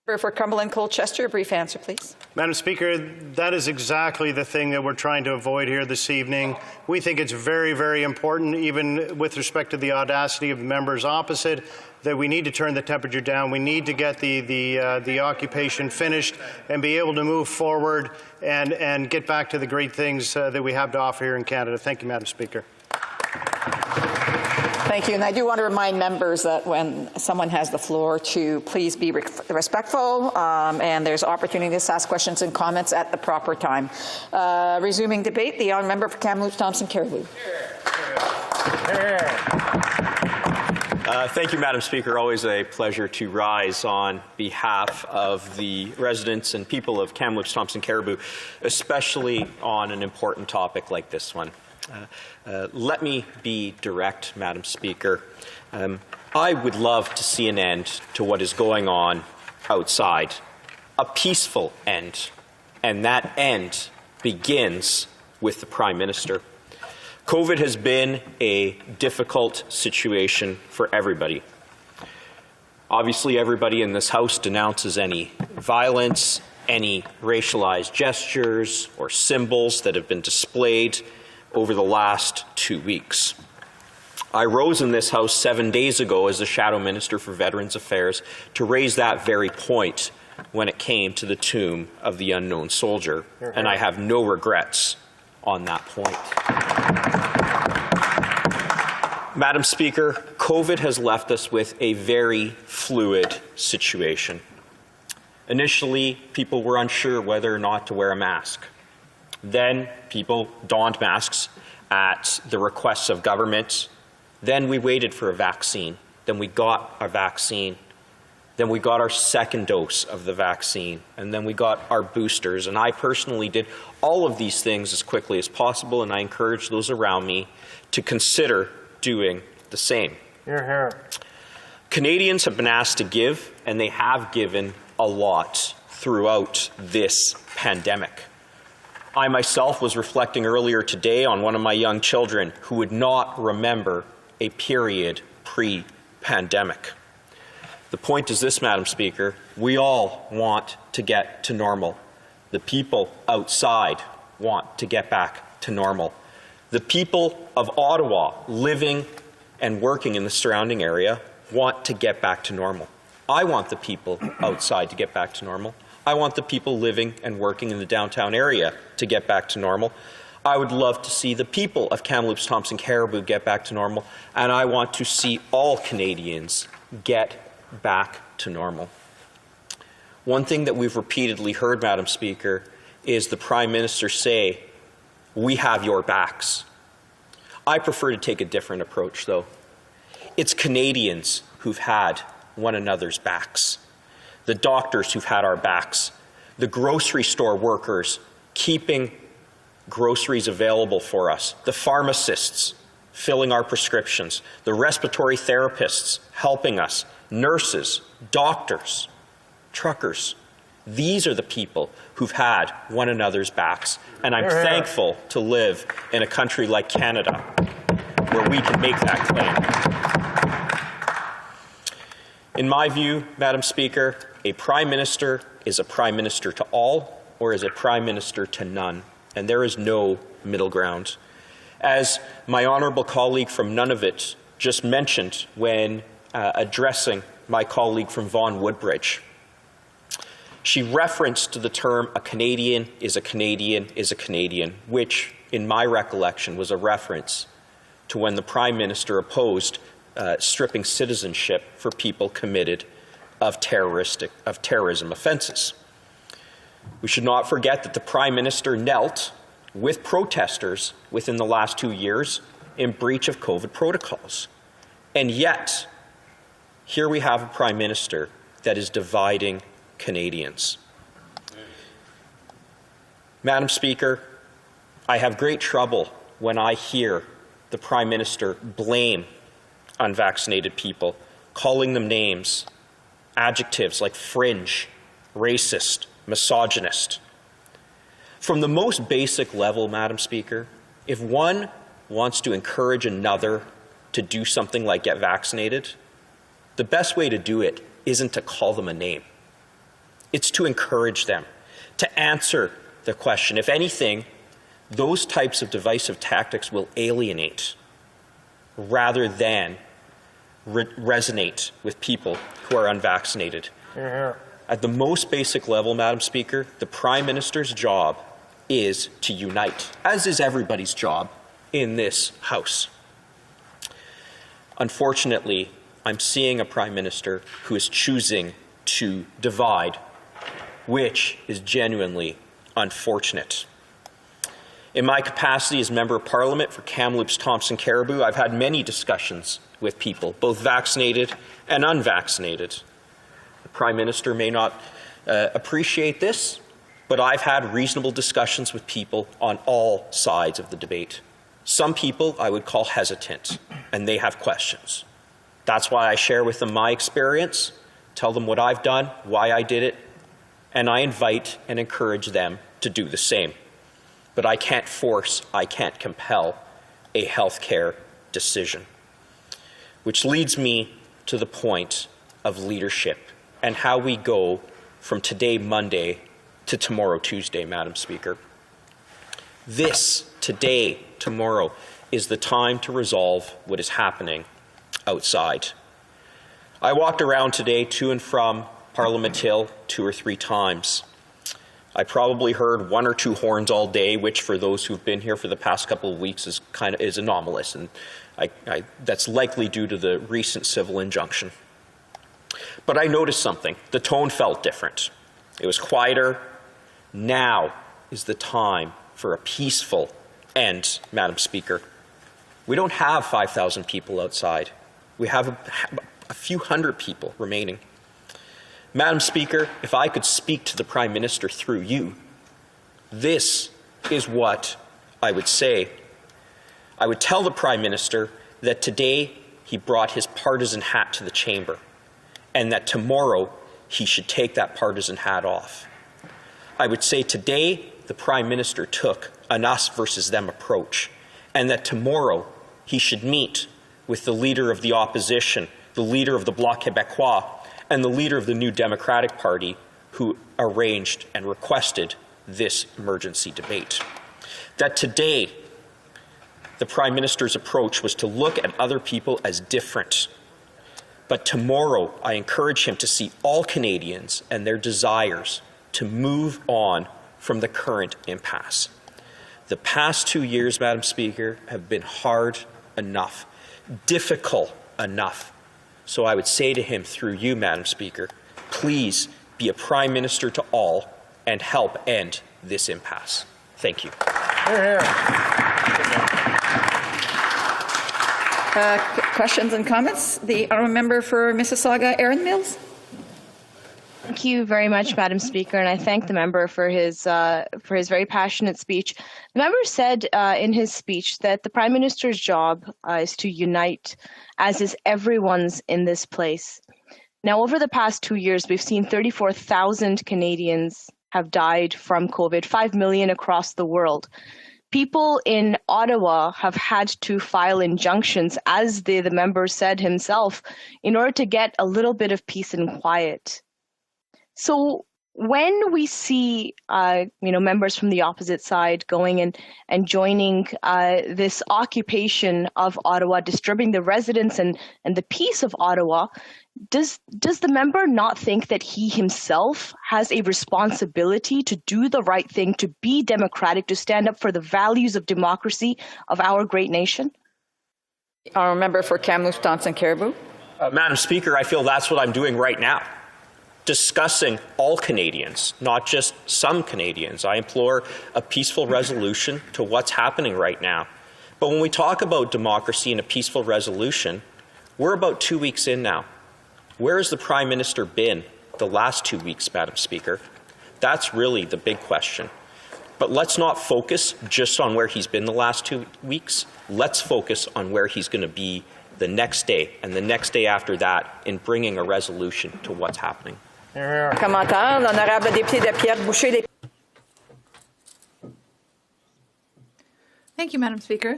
For Cumberland Colchester, a brief answer, please. Madam Speaker, that is exactly the thing that we're trying to avoid here this evening. We think it's very, very important, even with respect to the audacity of the members opposite, that we need to turn the temperature down. We need to get the occupation finished and be able to move forward and get back to the great things that we have to offer here in Canada. Thank you, Madam Speaker. Thank you. And I do want to remind members that when someone has the floor to please be respectful, and there's opportunity to ask questions and comments at the proper time. Resuming debate, the honourable member for Kamloops Thompson Caribou. Thank you, Madam Speaker. Always a pleasure to rise on behalf of the residents and people of Kamloops Thompson Caribou, especially on an important topic like this one. Let me be direct, Madam Speaker. I would love to see an end to what is going on outside, a peaceful end, and that end begins with the Prime Minister. COVID has been a difficult situation for everybody. Obviously, everybody in this House denounces any violence, any racialized gestures or symbols that have been displayed over the last 2 weeks. I rose in this House 7 days ago as the Shadow Minister for Veterans Affairs to raise that very point when it came to the tomb of the unknown soldier, and I have no regrets on that point. Madam Speaker, COVID has left us with a very fluid situation. Initially, people were unsure whether or not to wear a mask. Then people donned masks at the requests of government. Then we waited for a vaccine. Then we got a vaccine. Then we got our second dose of the vaccine. And then we got our boosters. And I personally did all of these things as quickly as possible, and I encourage those around me to consider doing the same. Hear, hear. Canadians have been asked to give, and they have given a lot throughout this pandemic. I myself was reflecting earlier today on one of my young children who would not remember a period pre-pandemic. The point is this, Madam Speaker, we all want to get to normal. The people outside want to get back to normal. The people of Ottawa living and working in the surrounding area want to get back to normal. I want the people outside to get back to normal. I want the people living and working in the downtown area to get back to normal. I would love to see the people of Kamloops Thompson Caribou get back to normal, and I want to see all Canadians get back to normal. One thing that we've repeatedly heard, Madam Speaker, is the Prime Minister say, "We have your backs." I prefer to take a different approach, though. It's Canadians who've had one another's backs. The doctors who've had our backs, the grocery store workers keeping groceries available for us, the pharmacists filling our prescriptions, the respiratory therapists helping us, nurses, doctors, truckers. These are the people who've had one another's backs, and I'm thankful to live in a country like Canada where we can make that claim. In my view, Madam Speaker, a Prime Minister is a Prime Minister to all or is a Prime Minister to none, and there is no middle ground. As my honourable colleague from Nunavut just mentioned when addressing my colleague from Vaughan Woodbridge, she referenced the term "a Canadian is a Canadian is a Canadian," which, in my recollection, was a reference to when the Prime Minister opposed stripping citizenship for people committed of terrorism offences. We should not forget that the Prime Minister knelt with protesters within the last 2 years in breach of COVID protocols. And yet, here we have a Prime Minister that is dividing Canadians. Madam Speaker, I have great trouble when I hear the Prime Minister blame unvaccinated people, calling them names, adjectives like fringe, racist, misogynist. From the most basic level, Madam Speaker, if one wants to encourage another to do something like get vaccinated, the best way to do it isn't to call them a name. It's to encourage them, to answer the question. If anything, those types of divisive tactics will alienate rather than resonate with people who are unvaccinated. At the most basic level, Madam Speaker, the Prime Minister's job is to unite, as is everybody's job in this House. Unfortunately, I'm seeing a Prime Minister who is choosing to divide, which is genuinely unfortunate. In my capacity as Member of Parliament for Kamloops Thompson Caribou, I've had many discussions with people, both vaccinated and unvaccinated. The Prime Minister may not appreciate this, but I've had reasonable discussions with people on all sides of the debate. Some people I would call hesitant, and they have questions. That's why I share with them my experience, tell them what I've done, why I did it, and I invite and encourage them to do the same. But I can't force, I can't compel a healthcare decision. Which leads me to the point of leadership and how we go from today, Monday, to tomorrow, Tuesday, Madam Speaker. This, today, tomorrow, is the time to resolve what is happening outside. I walked around today to and from Parliament Hill 2 or 3 times. I probably heard 1 or 2 horns all day, which for those who've been here for the past couple of weeks is anomalous, and that's likely due to the recent civil injunction. But I noticed something. The tone felt different. It was quieter. Now is the time for a peaceful end, Madam Speaker. We don't have 5,000 people outside. We have a few hundred people remaining. Madam Speaker, if I could speak to the Prime Minister through you, this is what I would say. I would tell the Prime Minister that today he brought his partisan hat to the chamber, and that tomorrow he should take that partisan hat off. I would say today the Prime Minister took an us versus them approach, and that tomorrow he should meet with the leader of the opposition, the leader of the Bloc Québécois, and the leader of the New Democratic Party, who arranged and requested this emergency debate. That today, the Prime Minister's approach was to look at other people as different. But tomorrow, I encourage him to see all Canadians and their desires to move on from the current impasse. The past 2 years, Madam Speaker, have been hard enough, difficult enough. So I would say to him through you, Madam Speaker, please be a Prime Minister to all and help end this impasse. Thank you. Questions and comments? The honourable member for Mississauga, Erin Mills. Thank you very much, Madam Speaker, and I thank the member for his very passionate speech. The member said in his speech that the Prime Minister's job is to unite, as is everyone's in this place. Now, over the past 2 years, we've seen 34,000 Canadians have died from COVID, 5 million across the world. People in Ottawa have had to file injunctions, as the member said himself, in order to get a little bit of peace and quiet. So when we see, members from the opposite side going and joining this occupation of Ottawa, disturbing the residents and the peace of Ottawa, does the member not think that he himself has a responsibility to do the right thing, to be democratic, to stand up for the values of democracy of our great nation? Our member for Kamloops Thompson Caribou. Madam Speaker, I feel that's what I'm doing right now. Discussing all Canadians, not just some Canadians. I implore a peaceful resolution to what's happening right now. But when we talk about democracy and a peaceful resolution, we're about 2 weeks in now. Where has the Prime Minister been the last 2 weeks, Madam Speaker? That's really the big question. But let's not focus just on where he's been the last 2 weeks. Let's focus on where he's going to be the next day and the next day after that in bringing a resolution to what's happening. Commentaire, l'honorable député de Pierre-Boucher. Thank you, Madam Speaker.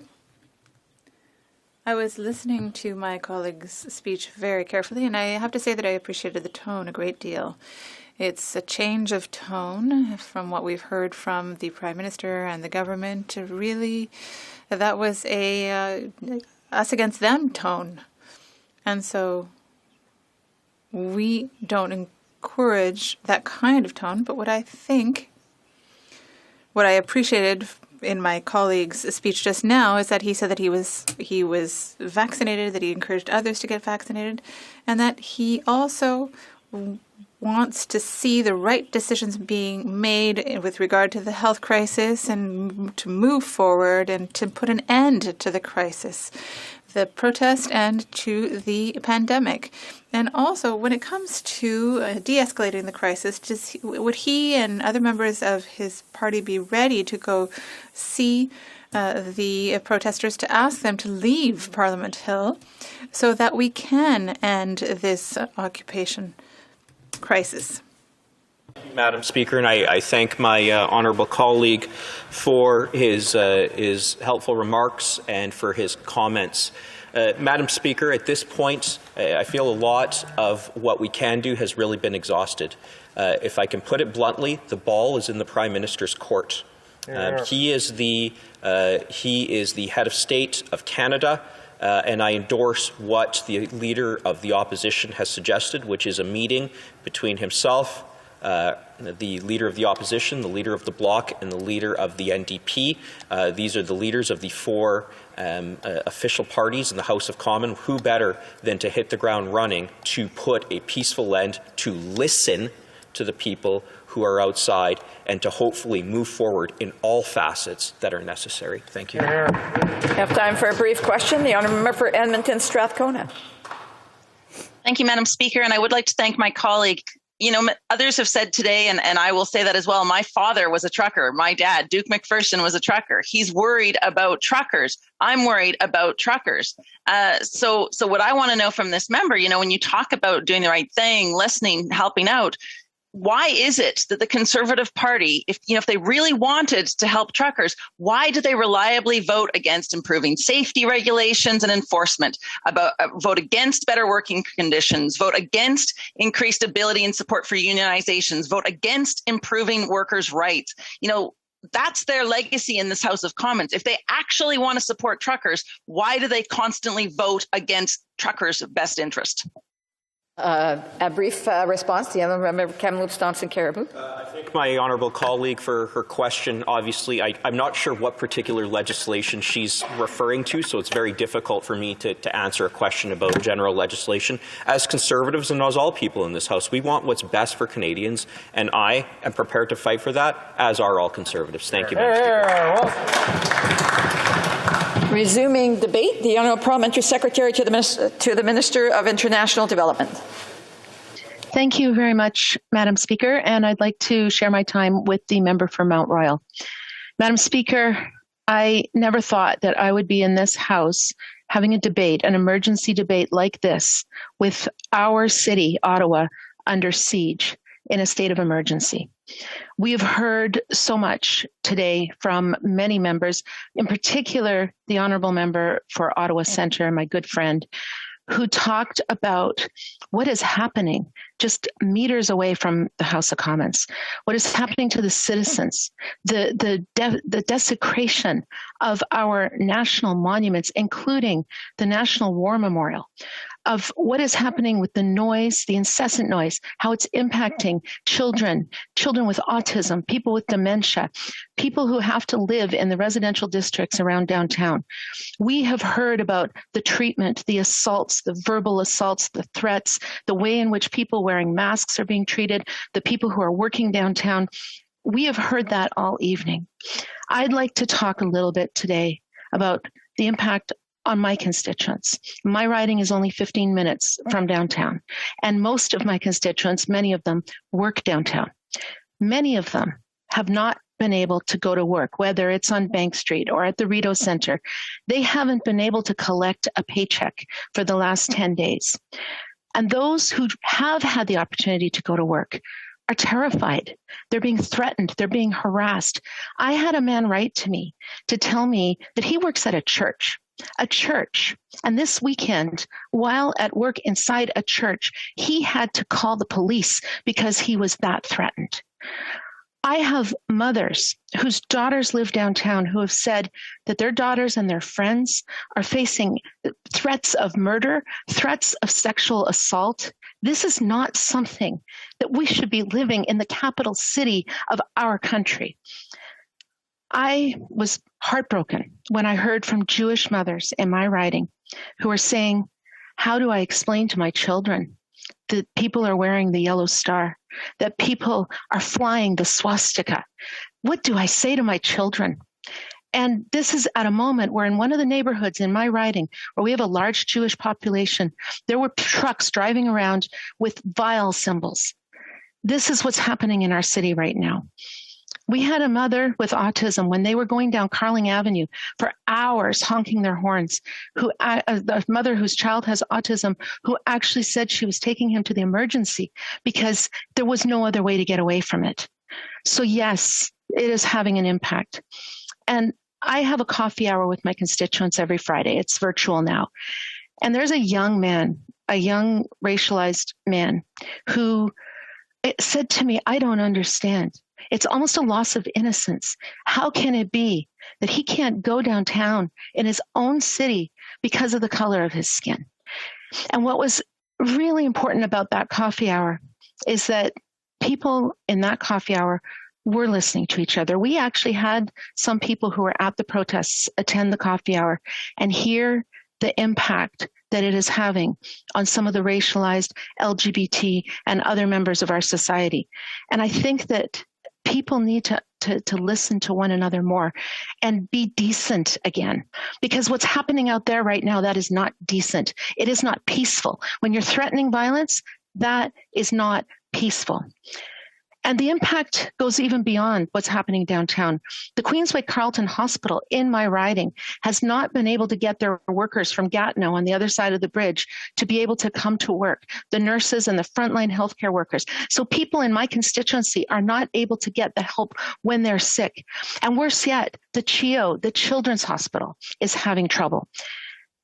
I was listening to my colleague's speech very carefully, and I have to say that I appreciated the tone a great deal. It's a change of tone from what we've heard from the Prime Minister and the government. Really, that was a us against them tone. And so we don't encourage that kind of tone. But what I appreciated in my colleague's speech just now is that he said that he was vaccinated, that he encouraged others to get vaccinated, and that he also wants to see the right decisions being made with regard to the health crisis and to move forward and to put an end to the crisis, the protest, and to the pandemic. And also, when it comes to de-escalating the crisis, would he and other members of his party be ready to go see the protesters to ask them to leave Parliament Hill so that we can end this occupation crisis? Madam Speaker, and I thank my honourable colleague for his helpful remarks and for his comments. Madam Speaker, at this point, I feel a lot of what we can do has really been exhausted. If I can put it bluntly, the ball is in the Prime Minister's court. He is the head of state of Canada. And I endorse what the Leader of the Opposition has suggested, which is a meeting between himself, the Leader of the Opposition, the Leader of the Bloc, and the Leader of the NDP. These are the leaders of the four official parties in the House of Commons. Who better than to hit the ground running to put a peaceful end, to listen to the people who are outside, and to hopefully move forward in all facets that are necessary. Thank you. We have time for a brief question. The honourable member for Edmonton Strathcona. Thank you, Madam Speaker, and I would like to thank my colleague. You know, others have said today, and I will say that as well, my father was a trucker. My dad, Duke McPherson, was a trucker. He's worried about truckers. I'm worried about truckers. So what I want to know from this member, you know, when you talk about doing the right thing, listening, helping out, why is it that the Conservative Party, if they really wanted to help truckers, why do they reliably vote against improving safety regulations and enforcement, vote against better working conditions, vote against increased ability and support for unionizations, vote against improving workers' rights? You know, that's their legacy in this House of Commons. If they actually want to support truckers, why do they constantly vote against truckers' best interest? A brief response. The other member, Kamloops, Thompson, Caribou. I thank my honourable colleague for her question. Obviously, I'm not sure what particular legislation she's referring to, so it's very difficult for me to answer a question about general legislation. As Conservatives and as all people in this House, we want what's best for Canadians, and I am prepared to fight for that, as are all Conservatives. Thank you, Madam Speaker. Resuming debate, the Honourable Parliamentary Secretary to the Minister of International Development. Thank you very much, Madam Speaker, and I'd like to share my time with the member for Mount Royal. Madam Speaker, I never thought that I would be in this House having a debate, an emergency debate like this, with our city, Ottawa, under siege in a state of emergency. We have heard so much today from many members, in particular the Honourable Member for Ottawa Centre, my good friend, who talked about what is happening just meters away from the House of Commons, what is happening to the citizens, the desecration of our national monuments, including the National War Memorial, of what is happening with the noise, the incessant noise, how it's impacting children with autism, people with dementia, people who have to live in the residential districts around downtown. We have heard about the treatment, the assaults, the verbal assaults, the threats, the way in which people wearing masks are being treated, the people who are working downtown. We have heard that all evening. I'd like to talk a little bit today about the impact on my constituents. My riding is only 15 minutes from downtown, and most of my constituents, many of them, work downtown. Many of them have not been able to go to work, whether it's on Bank Street or at the Rideau Centre. They haven't been able to collect a paycheck for the last 10 days. And those who have had the opportunity to go to work are terrified. They're being threatened. They're being harassed. I had a man write to me to tell me that he works at a church. a church. And this weekend, while at work inside a church, he had to call the police because he was that threatened. I have mothers whose daughters live downtown who have said that their daughters and their friends are facing threats of murder, threats of sexual assault. This is not something that we should be living in the capital city of our country. I was heartbroken when I heard from Jewish mothers in my riding who were saying, how do I explain to my children that people are wearing the yellow star, that people are flying the swastika? What do I say to my children? And this is at a moment where in one of the neighborhoods in my riding, where we have a large Jewish population, there were trucks driving around with vile symbols. This is what's happening in our city right now. We had a mother with autism when they were going down Carling Avenue for hours honking their horns, a mother whose child has autism, who actually said she was taking him to the emergency because there was no other way to get away from it. So yes, it is having an impact. And I have a coffee hour with my constituents every Friday. It's virtual now. And there's a young man, a young racialized man who said to me, I don't understand. It's almost a loss of innocence. How can it be that he can't go downtown in his own city because of the color of his skin? And what was really important about that coffee hour is that people in that coffee hour were listening to each other. We actually had some people who were at the protests attend the coffee hour and hear the impact that it is having on some of the racialized LGBT and other members of our society. And I think that people need to listen to one another more and be decent again, because what's happening out there right now, that is not decent. It is not peaceful. When you're threatening violence, that is not peaceful. And the impact goes even beyond what's happening downtown. The Queensway Carleton Hospital in my riding has not been able to get their workers from Gatineau on the other side of the bridge to be able to come to work, the nurses and the frontline healthcare workers. So people in my constituency are not able to get the help when they're sick. And worse yet, the CHIO, the Children's Hospital, is having trouble.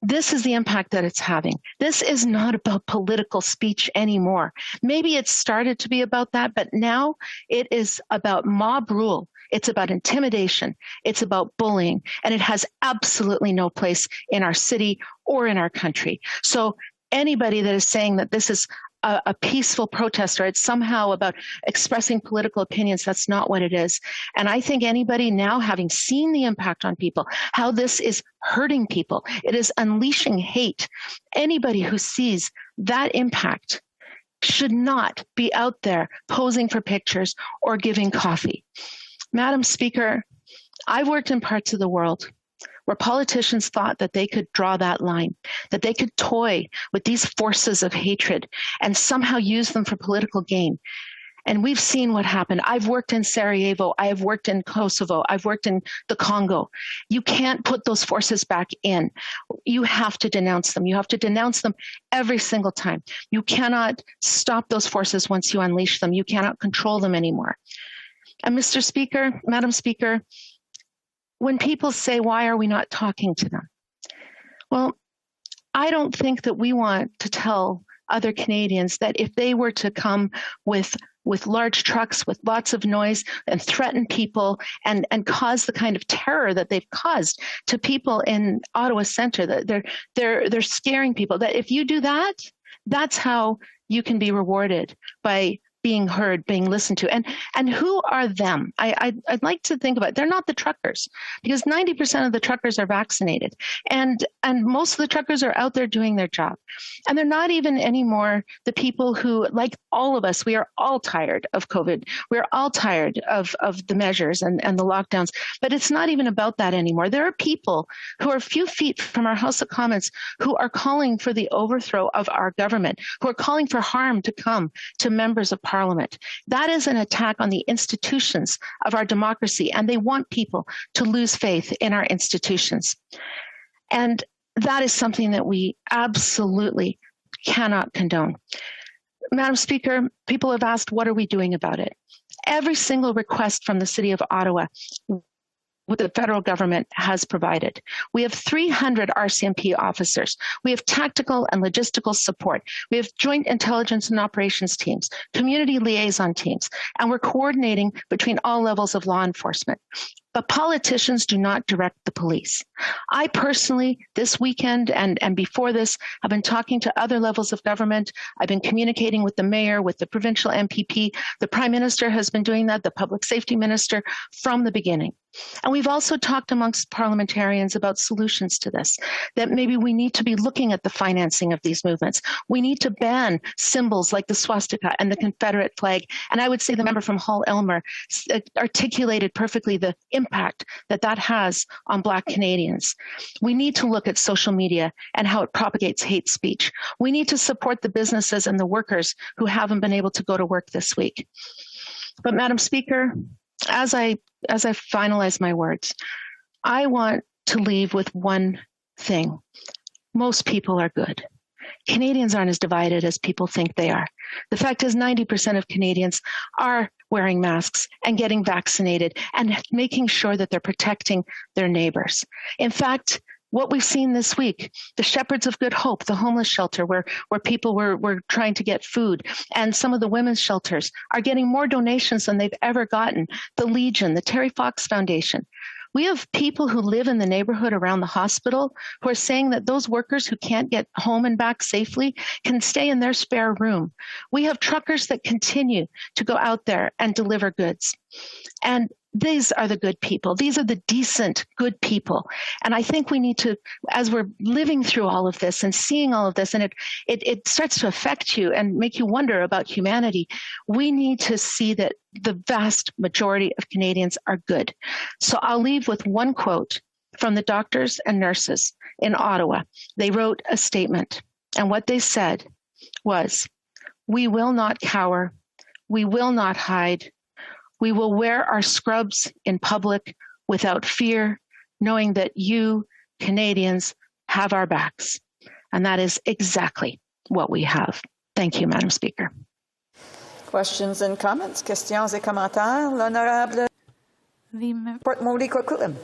This is the impact that it's having. This is not about political speech anymore. Maybe it started to be about that, but now it is about mob rule. It's about intimidation. It's about bullying, and it has absolutely no place in our city or in our country. So anybody that is saying that this is a peaceful protest or it's somehow about expressing political opinions, that's not what it is. And I think anybody now, having seen the impact on people, how this is hurting people, it is unleashing hate. Anybody who sees that impact should not be out there posing for pictures or giving coffee. Madam Speaker, I've worked in parts of the world where politicians thought that they could draw that line, that they could toy with these forces of hatred and somehow use them for political gain. And we've seen what happened. I've worked in Sarajevo. I have worked in Kosovo. I've worked in the Congo. You can't put those forces back in. You have to denounce them. You have to denounce them every single time. You cannot stop those forces once you unleash them. You cannot control them anymore. And Mr. Speaker, Madam Speaker, when people say, why are we not talking to them? Well, I don't think that we want to tell other Canadians that if they were to come with large trucks, with lots of noise and threaten people and cause the kind of terror that they've caused to people in Ottawa Centre, that they're scaring people, that if you do that, that's how you can be rewarded by being heard, being listened to. And who are them? I'd like to think about it. They're not the truckers, because 90% of the truckers are vaccinated. And most of the truckers are out there doing their job. And they're not even anymore the people who, like all of us, we are all tired of COVID. We're all tired of the measures and the lockdowns. But it's not even about that anymore. There are people who are a few feet from our House of Commons who are calling for the overthrow of our government, who are calling for harm to come to members of Parliament. That is an attack on the institutions of our democracy, and they want people to lose faith in our institutions. And that is something that we absolutely cannot condone. Madam Speaker, people have asked, what are we doing about it? Every single request from the City of Ottawa what the federal government has provided. We have 300 RCMP officers. We have tactical and logistical support. We have joint intelligence and operations teams, community liaison teams, and we're coordinating between all levels of law enforcement. But politicians do not direct the police. I personally, this weekend and before this, have been talking to other levels of government. I've been communicating with the mayor, with the provincial MPP. The Prime Minister has been doing that, the Public Safety Minister, from the beginning. And we've also talked amongst parliamentarians about solutions to this, that maybe we need to be looking at the financing of these movements. We need to ban symbols like the swastika and the Confederate flag. And I would say the member from Hull Elmer articulated perfectly the impact that that has on Black Canadians. We need to look at social media and how it propagates hate speech. We need to support the businesses and the workers who haven't been able to go to work this week. But Madam Speaker, as I finalize my words, I want to leave with one thing. Most people are good. Canadians aren't as divided as people think they are. The fact is 90% of Canadians are wearing masks and getting vaccinated and making sure that they're protecting their neighbors. In fact, what we've seen this week, the Shepherds of Good Hope, the homeless shelter where people were trying to get food, and some of the women's shelters are getting more donations than they've ever gotten. The Legion, the Terry Fox Foundation. We have people who live in the neighborhood around the hospital who are saying that those workers who can't get home and back safely can stay in their spare room. We have truckers that continue to go out there and deliver goods. And these are the good people. These are the decent, good people. And I think we need to, as we're living through all of this and seeing all of this, and it starts to affect you and make you wonder about humanity, we need to see that the vast majority of Canadians are good. So I'll leave with one quote from the doctors and nurses in Ottawa. They wrote a statement, and what they said was, "We will not cower. We will not hide. We will wear our scrubs in public without fear, knowing that you, Canadians, have our backs." And that is exactly what we have. Thank you, Madam Speaker. Questions and comments? Questions et commentaires? L'honorable Port-Moody-Coquitlam.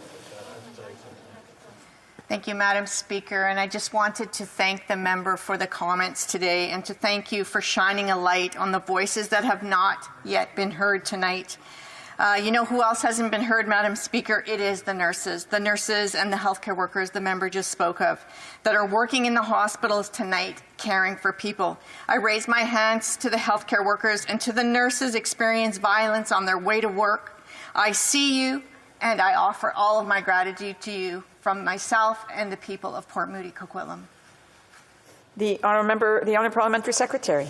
Thank you, Madam Speaker. And I just wanted to thank the member for the comments today and to thank you for shining a light on the voices that have not yet been heard tonight. You know who else hasn't been heard, Madam Speaker? It is the nurses and the healthcare workers the member just spoke of that are working in the hospitals tonight caring for people. I raise my hands to the healthcare workers and to the nurses experiencing violence on their way to work. I see you, and I offer all of my gratitude to you from myself and the people of Port Moody Coquitlam. The Honourable Parliamentary Secretary.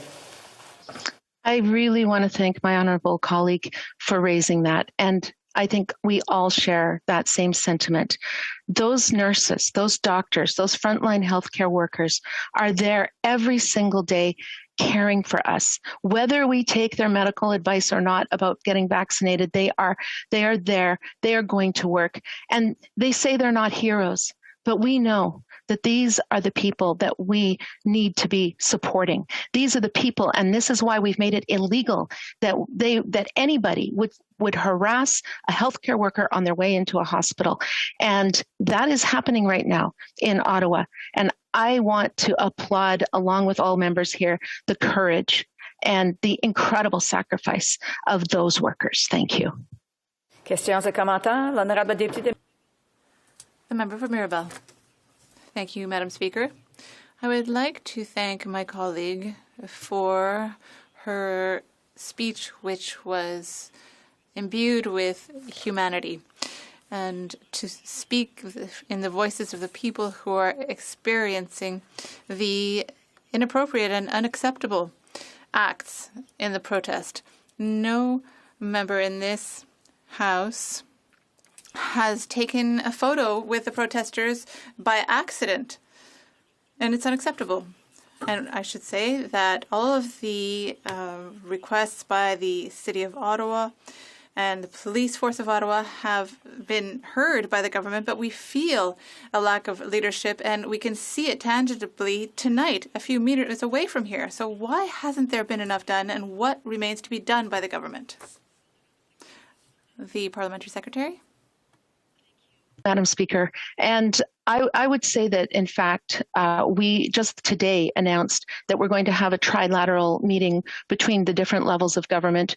I really want to thank my honourable colleague for raising that. And I think we all share that same sentiment. Those nurses, those doctors, those frontline healthcare workers are there every single day caring for us. Whether we take their medical advice or not about getting vaccinated, they are there, they are going to work. And they say they're not heroes, but we know that these are the people that we need to be supporting. These are the people, and this is why we've made it illegal that anybody would harass a healthcare worker on their way into a hospital. And that is happening right now in Ottawa. And I want to applaud, along with all members here, the courage and the incredible sacrifice of those workers. Thank you. Questions et commentaires? L'honorable député. The member for Mirabel. Thank you, Madam Speaker. I would like to thank my colleague for her speech, which was imbued with humanity, and to speak in the voices of the people who are experiencing the inappropriate and unacceptable acts in the protest. No member in this House has taken a photo with the protesters by accident, and it's unacceptable. And I should say that all of the requests by the City of Ottawa and the police force of Ottawa have been heard by the government, but we feel a lack of leadership, and we can see it tangibly tonight, a few meters away from here. So why hasn't there been enough done, and what remains to be done by the government? The Parliamentary Secretary. Madam Speaker. And I would say that, in fact, we just today announced that we're going to have a trilateral meeting between the different levels of government.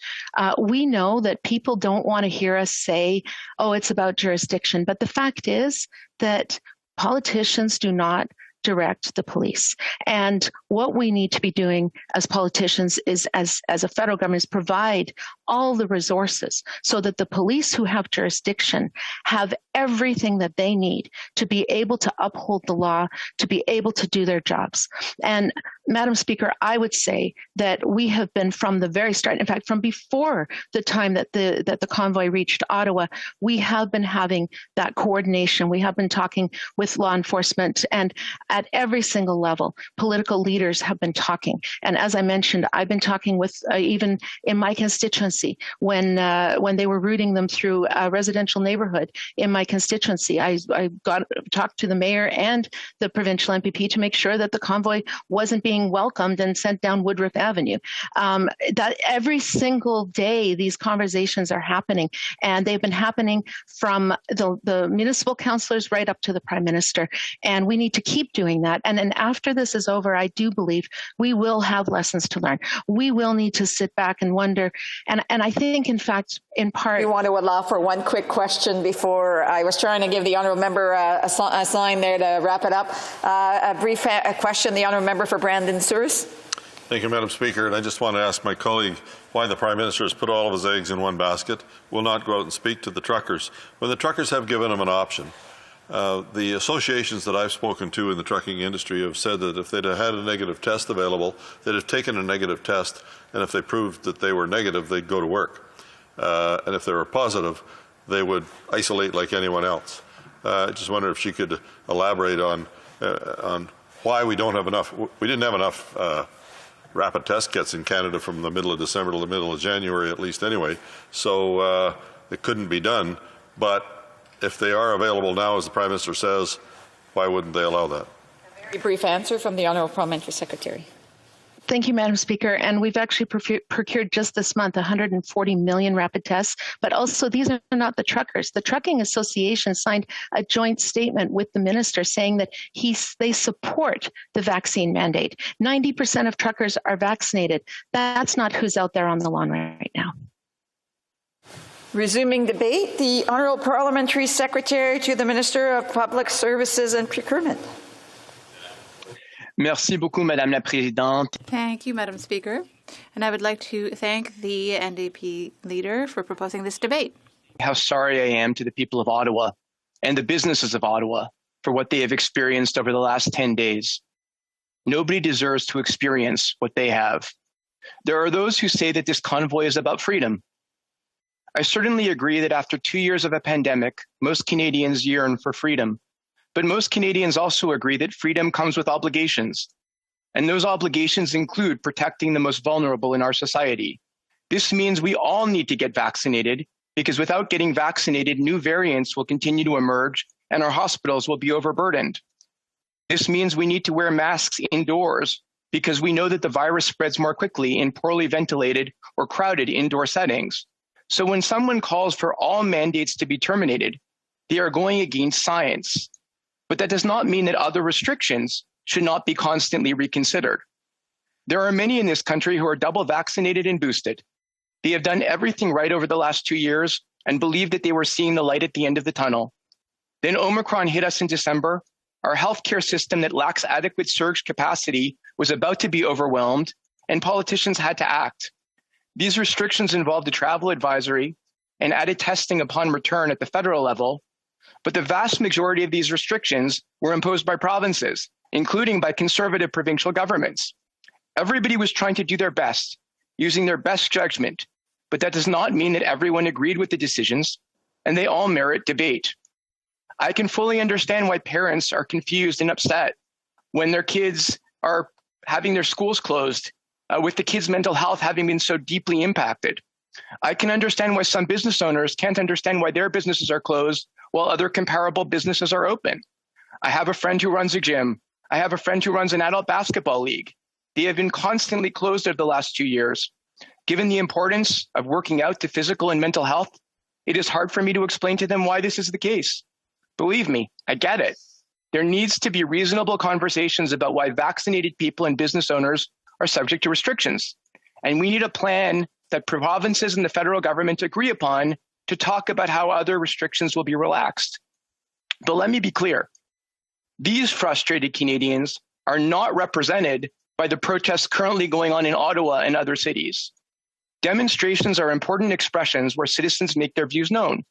We know that people don't want to hear us say, oh, it's about jurisdiction. But the fact is that politicians do not direct the police. And what we need to be doing as politicians is, as a federal government, is provide all the resources so that the police who have jurisdiction have everything that they need to be able to uphold the law, to be able to do their jobs. And Madam Speaker, I would say that we have been from the very start, in fact, from before the time that the convoy reached Ottawa, we have been having that coordination. We have been talking with law enforcement, and at every single level, political leaders have been talking. And as I mentioned, I've been talking with even in my constituency when they were routing them through a residential neighborhood in my constituency. I talked to the mayor and the provincial MPP to make sure that the convoy wasn't being welcomed and sent down Woodruff Avenue. That every single day these conversations are happening, and they've been happening from the municipal councillors right up to the Prime Minister. And we need to keep doing that. And then after this is over, I do believe we will have lessons to learn. We will need to sit back and wonder. And I think, in fact, in part... We want to allow for one quick question before I was trying to give the honourable member a sign there to wrap it up. A brief question, the honourable member for Brandon Souris. Thank you, Madam Speaker. And I just want to ask my colleague why the Prime Minister has put all of his eggs in one basket, will not go out and speak to the truckers, when the truckers have given him an option. The associations that I've spoken to in the trucking industry have said that if they'd have had a negative test available, they'd have taken a negative test, and if they proved that they were negative, they'd go to work. And if they were positive, they would isolate like anyone else. I just wonder if she could elaborate on why we don't have enough. We didn't have enough rapid test kits in Canada from the middle of December to the middle of January, at least anyway. So it couldn't be done. But if they are available now, as the Prime Minister says, why wouldn't they allow that? A very brief answer from the Honourable Parliamentary Secretary. Thank you, Madam Speaker. And we've actually procured just this month 140 million rapid tests, but also these are not the truckers. The Trucking Association signed a joint statement with the minister saying that they support the vaccine mandate. 90% of truckers are vaccinated. That's not who's out there on the lawn right now. Resuming debate, the Honourable Parliamentary Secretary to the Minister of Public Services and Procurement. Merci beaucoup, Madame la Présidente. Thank you, Madam Speaker. And I would like to thank the NDP leader for proposing this debate. How sorry I am to the people of Ottawa and the businesses of Ottawa for what they have experienced over the last 10 days. Nobody deserves to experience what they have. There are those who say that this convoy is about freedom. I certainly agree that after 2 years of a pandemic, most Canadians yearn for freedom. But most Canadians also agree that freedom comes with obligations. And those obligations include protecting the most vulnerable in our society. This means we all need to get vaccinated, because without getting vaccinated, new variants will continue to emerge and our hospitals will be overburdened. This means we need to wear masks indoors, because we know that the virus spreads more quickly in poorly ventilated or crowded indoor settings. So when someone calls for all mandates to be terminated, they are going against science. But that does not mean that other restrictions should not be constantly reconsidered. There are many in this country who are double vaccinated and boosted. They have done everything right over the last 2 years and believed that they were seeing the light at the end of the tunnel. Then Omicron hit us in December. Our healthcare system that lacks adequate surge capacity was about to be overwhelmed, and politicians had to act. These restrictions involved a travel advisory and added testing upon return at the federal level, but the vast majority of these restrictions were imposed by provinces, including by conservative provincial governments. Everybody was trying to do their best, using their best judgment, but that does not mean that everyone agreed with the decisions, and they all merit debate. I can fully understand why parents are confused and upset when their kids are having their schools closed, with the kids' mental health having been so deeply impacted. I can understand why some business owners can't understand why their businesses are closed while other comparable businesses are open. I have a friend who runs a gym. I have a friend who runs an adult basketball league. They have been constantly closed over the last 2 years. Given the importance of working out to physical and mental health, it is hard for me to explain to them why this is the case. Believe me, I get it. There needs to be reasonable conversations about why vaccinated people and business owners are subject to restrictions. And we need a plan that provinces and the federal government agree upon to talk about how other restrictions will be relaxed. But let me be clear. These frustrated Canadians are not represented by the protests currently going on in Ottawa and other cities. Demonstrations are important expressions where citizens make their views known.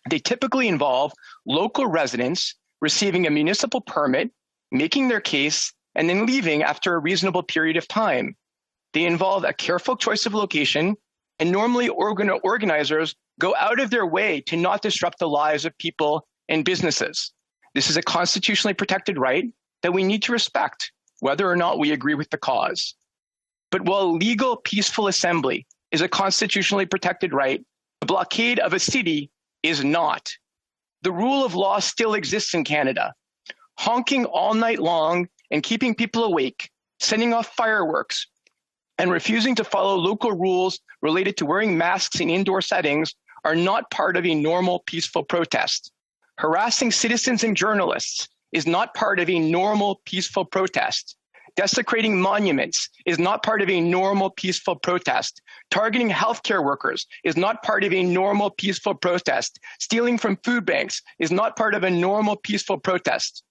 They typically involve local residents receiving a municipal permit, making their case, and then leaving after a reasonable period of time. They involve a careful choice of location, and normally organizers go out of their way to not disrupt the lives of people and businesses. This is a constitutionally protected right that we need to respect, whether or not we agree with the cause. But while legal, peaceful assembly is a constitutionally protected right, the blockade of a city is not. The rule of law still exists in Canada. Honking all night long and keeping people awake, sending off fireworks, and refusing to follow local rules related to wearing masks in indoor settings are not part of a normal, peaceful protest. Harassing citizens and journalists is not part of a normal, peaceful protest. Desecrating monuments is not part of a normal, peaceful protest. Targeting healthcare workers is not part of a normal, peaceful protest. Stealing from food banks is not part of a normal, peaceful protest.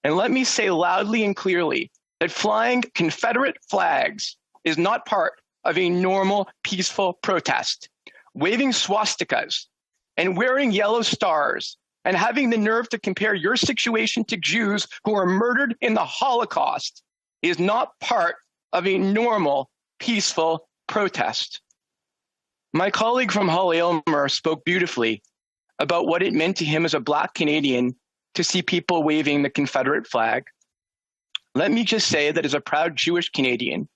And let me say loudly and clearly that flying Confederate flags is not part of a normal, peaceful protest. Waving swastikas and wearing yellow stars and having the nerve to compare your situation to Jews who were murdered in the Holocaust is not part of a normal, peaceful protest. My colleague from Hull-Aylmer spoke beautifully about what it meant to him as a Black Canadian to see people waving the Confederate flag. Let me just say that as a proud Jewish Canadian,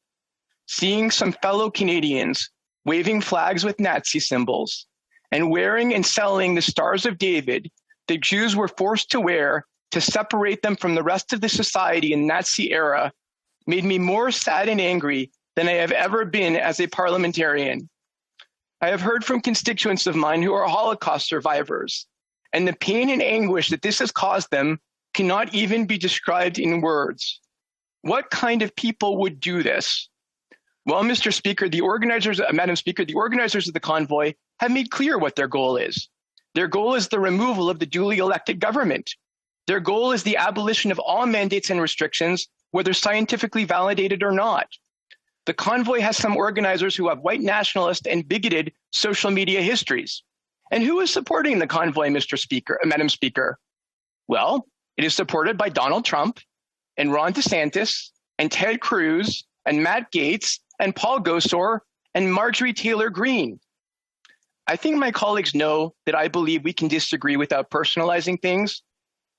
seeing some fellow Canadians waving flags with Nazi symbols and wearing and selling the Stars of David that Jews were forced to wear to separate them from the rest of the society in the Nazi era made me more sad and angry than I have ever been as a parliamentarian. I have heard from constituents of mine who are Holocaust survivors, and the pain and anguish that this has caused them cannot even be described in words. What kind of people would do this? Well, Mr. Speaker, Madam Speaker, the organizers of the convoy have made clear what their goal is. Their goal is the removal of the duly elected government. Their goal is the abolition of all mandates and restrictions, whether scientifically validated or not. The convoy has some organizers who have white nationalist and bigoted social media histories. And who is supporting the convoy, Madam Speaker? Well, it is supported by Donald Trump and Ron DeSantis and Ted Cruz and Matt Gaetz and Paul Gosar and Marjorie Taylor Greene. I think my colleagues know that I believe we can disagree without personalizing things,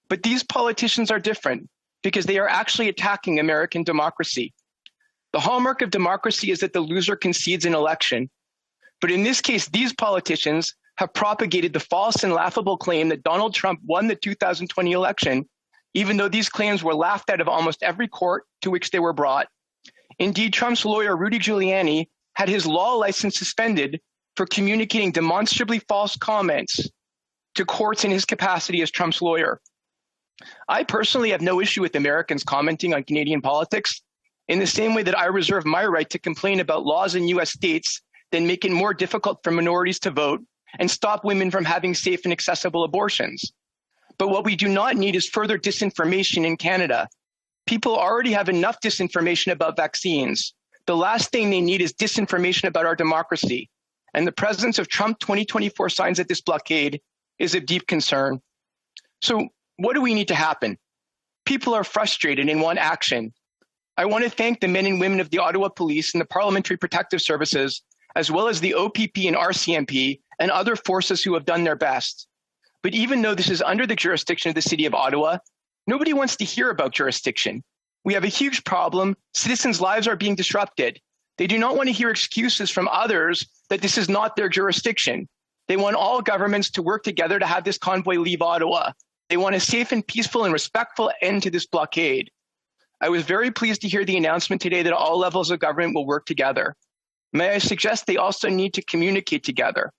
but these politicians are different because they are actually attacking American democracy. The hallmark of democracy is that the loser concedes an election. But in this case, these politicians have propagated the false and laughable claim that Donald Trump won the 2020 election, even though these claims were laughed out of almost every court to which they were brought. Indeed, Trump's lawyer, Rudy Giuliani, had his law license suspended for communicating demonstrably false comments to courts in his capacity as Trump's lawyer. I personally have no issue with Americans commenting on Canadian politics in the same way that I reserve my right to complain about laws in U.S. states that make it more difficult for minorities to vote and stop women from having safe and accessible abortions. But what we do not need is further disinformation in Canada. People already have enough disinformation about vaccines. The last thing they need is disinformation about our democracy. And the presence of Trump 2024 signs at this blockade is of deep concern. So what do we need to happen? People are frustrated and want action. I want to thank the men and women of the Ottawa Police and the Parliamentary Protective Services, as well as the OPP and RCMP and other forces who have done their best. But even though this is under the jurisdiction of the City of Ottawa, nobody wants to hear about jurisdiction. We have a huge problem. Citizens' lives are being disrupted. They do not want to hear excuses from others that this is not their jurisdiction. They want all governments to work together to have this convoy leave Ottawa. They want a safe and peaceful and respectful end to this blockade. I was very pleased to hear the announcement today that all levels of government will work together. May I suggest they also need to communicate together.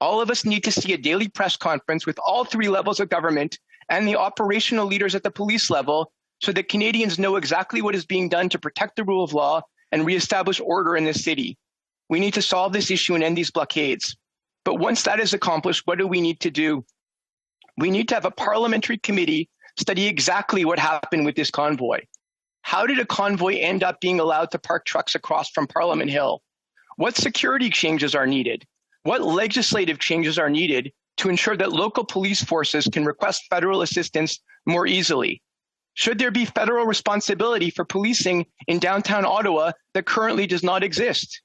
All of us need to see a daily press conference with all three levels of government and the operational leaders at the police level so that Canadians know exactly what is being done to protect the rule of law and reestablish order in this city. We need to solve this issue and end these blockades. But once that is accomplished, what do we need to do? We need to have a parliamentary committee study exactly what happened with this convoy. How did a convoy end up being allowed to park trucks across from Parliament Hill? What security changes are needed? What legislative changes are needed to ensure that local police forces can request federal assistance more easily? Should there be federal responsibility for policing in downtown Ottawa that currently does not exist?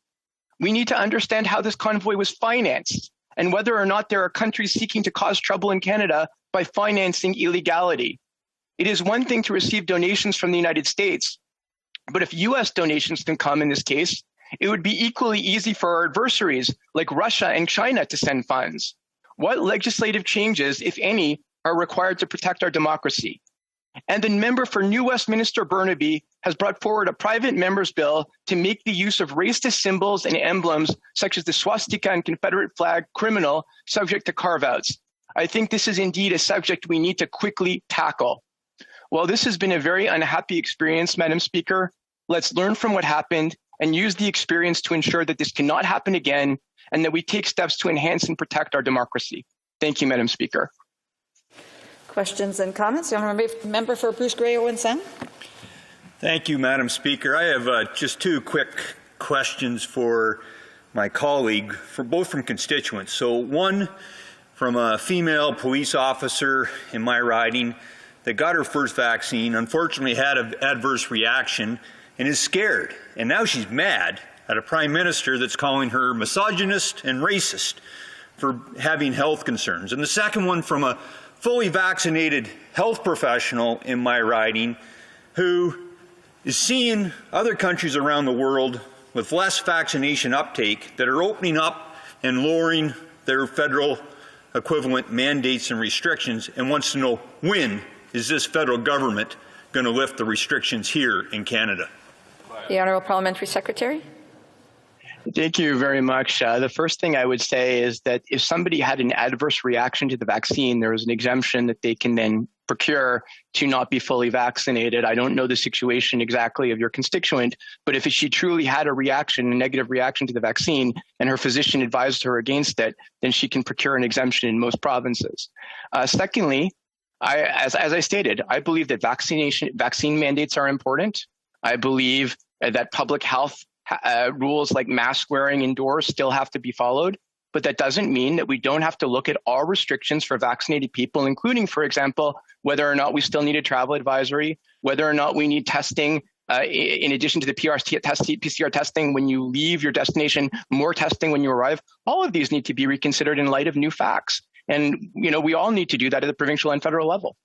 We need to understand how this convoy was financed and whether or not there are countries seeking to cause trouble in Canada by financing illegality. It is one thing to receive donations from the United States, but if US donations can come in this case, it would be equally easy for our adversaries like Russia and China to send funds. What legislative changes, if any, are required to protect our democracy? And the member for New Westminster Burnaby has brought forward a private member's bill to make the use of racist symbols and emblems such as the swastika and Confederate flag criminal, subject to carve-outs. I think this is indeed a subject we need to quickly tackle. While this has been a very unhappy experience, Madam Speaker, let's learn from what happened and use the experience to ensure that this cannot happen again and that we take steps to enhance and protect our democracy. Thank you, Madam Speaker. Questions and comments? The member for Bruce Grey, Owen Sound. Thank you, Madam Speaker. I have just two quick questions for my colleague, both from constituents. So one from a female police officer in my riding that got her first vaccine, unfortunately had an adverse reaction and is scared. And now she's mad at a prime minister that's calling her misogynist and racist for having health concerns. And the second one from a fully vaccinated health professional in my riding who is seeing other countries around the world with less vaccination uptake that are opening up and lowering their federal equivalent mandates and restrictions and wants to know when is this federal government going to lift the restrictions here in Canada? The Honourable Parliamentary Secretary. Thank you very much. The first thing I would say is that if somebody had an adverse reaction to the vaccine, there is an exemption that they can then procure to not be fully vaccinated. I don't know the situation exactly of your constituent, but if she truly had a reaction, a negative reaction to the vaccine, and her physician advised her against it, then she can procure an exemption in most provinces. Secondly, as I stated, I believe that vaccine mandates are important. I believe that public health rules like mask wearing indoors still have to be followed, but that doesn't mean that we don't have to look at all restrictions for vaccinated people, including, for example, whether or not we still need a travel advisory, whether or not we need testing in addition to the PCR testing when you leave your destination, more testing when you arrive. All of these need to be reconsidered in light of new facts. And, we all need to do that at the provincial and federal level.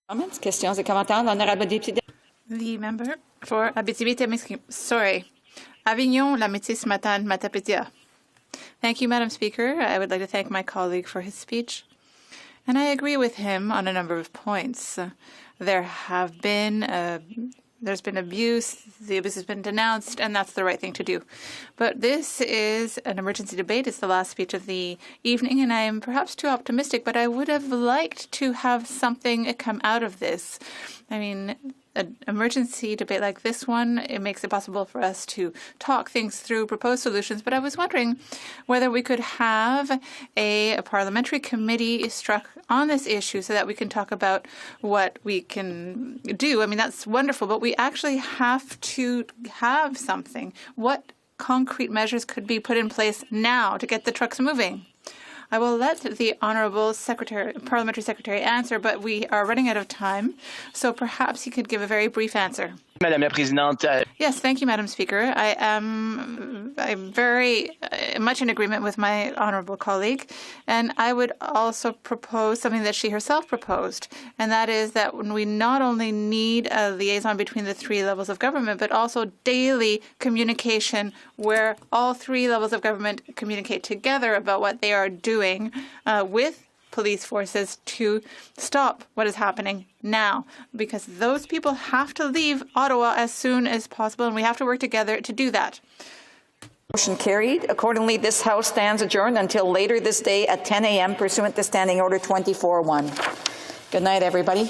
Comments, questions et commentaires, l'honorable député. The member for Abitibi-Témiscamingue. Avignon, La Métis, Matane, Matapédia. Thank you, Madam Speaker. I would like to thank my colleague for his speech. And I agree with him on a number of points. There's been abuse, the abuse has been denounced, and that's the right thing to do. But this is an emergency debate. It's the last speech of the evening, and I am perhaps too optimistic, but I would have liked to have something come out of this. I mean, an emergency debate like this one, it makes it possible for us to talk things through, propose solutions. But I was wondering whether we could have a parliamentary committee struck on this issue so that we can talk about what we can do. I mean, that's wonderful, but we actually have to have something. What concrete measures could be put in place now to get the trucks moving? I will let the Honourable Parliamentary Secretary answer, but we are running out of time, so perhaps he could give a very brief answer. Madame la Présidente. Yes, thank you, Madam Speaker. I'm very much in agreement with my honourable colleague, and I would also propose something that she herself proposed, and that is that we not only need a liaison between the three levels of government, but also daily communication where all three levels of government communicate together about what they are doing with police forces to stop what is happening now, because those people have to leave Ottawa as soon as possible, and we have to work together to do that. Motion carried. Accordingly, this House stands adjourned until later this day at 10 a.m. pursuant to Standing Order 24-1. Good night, everybody.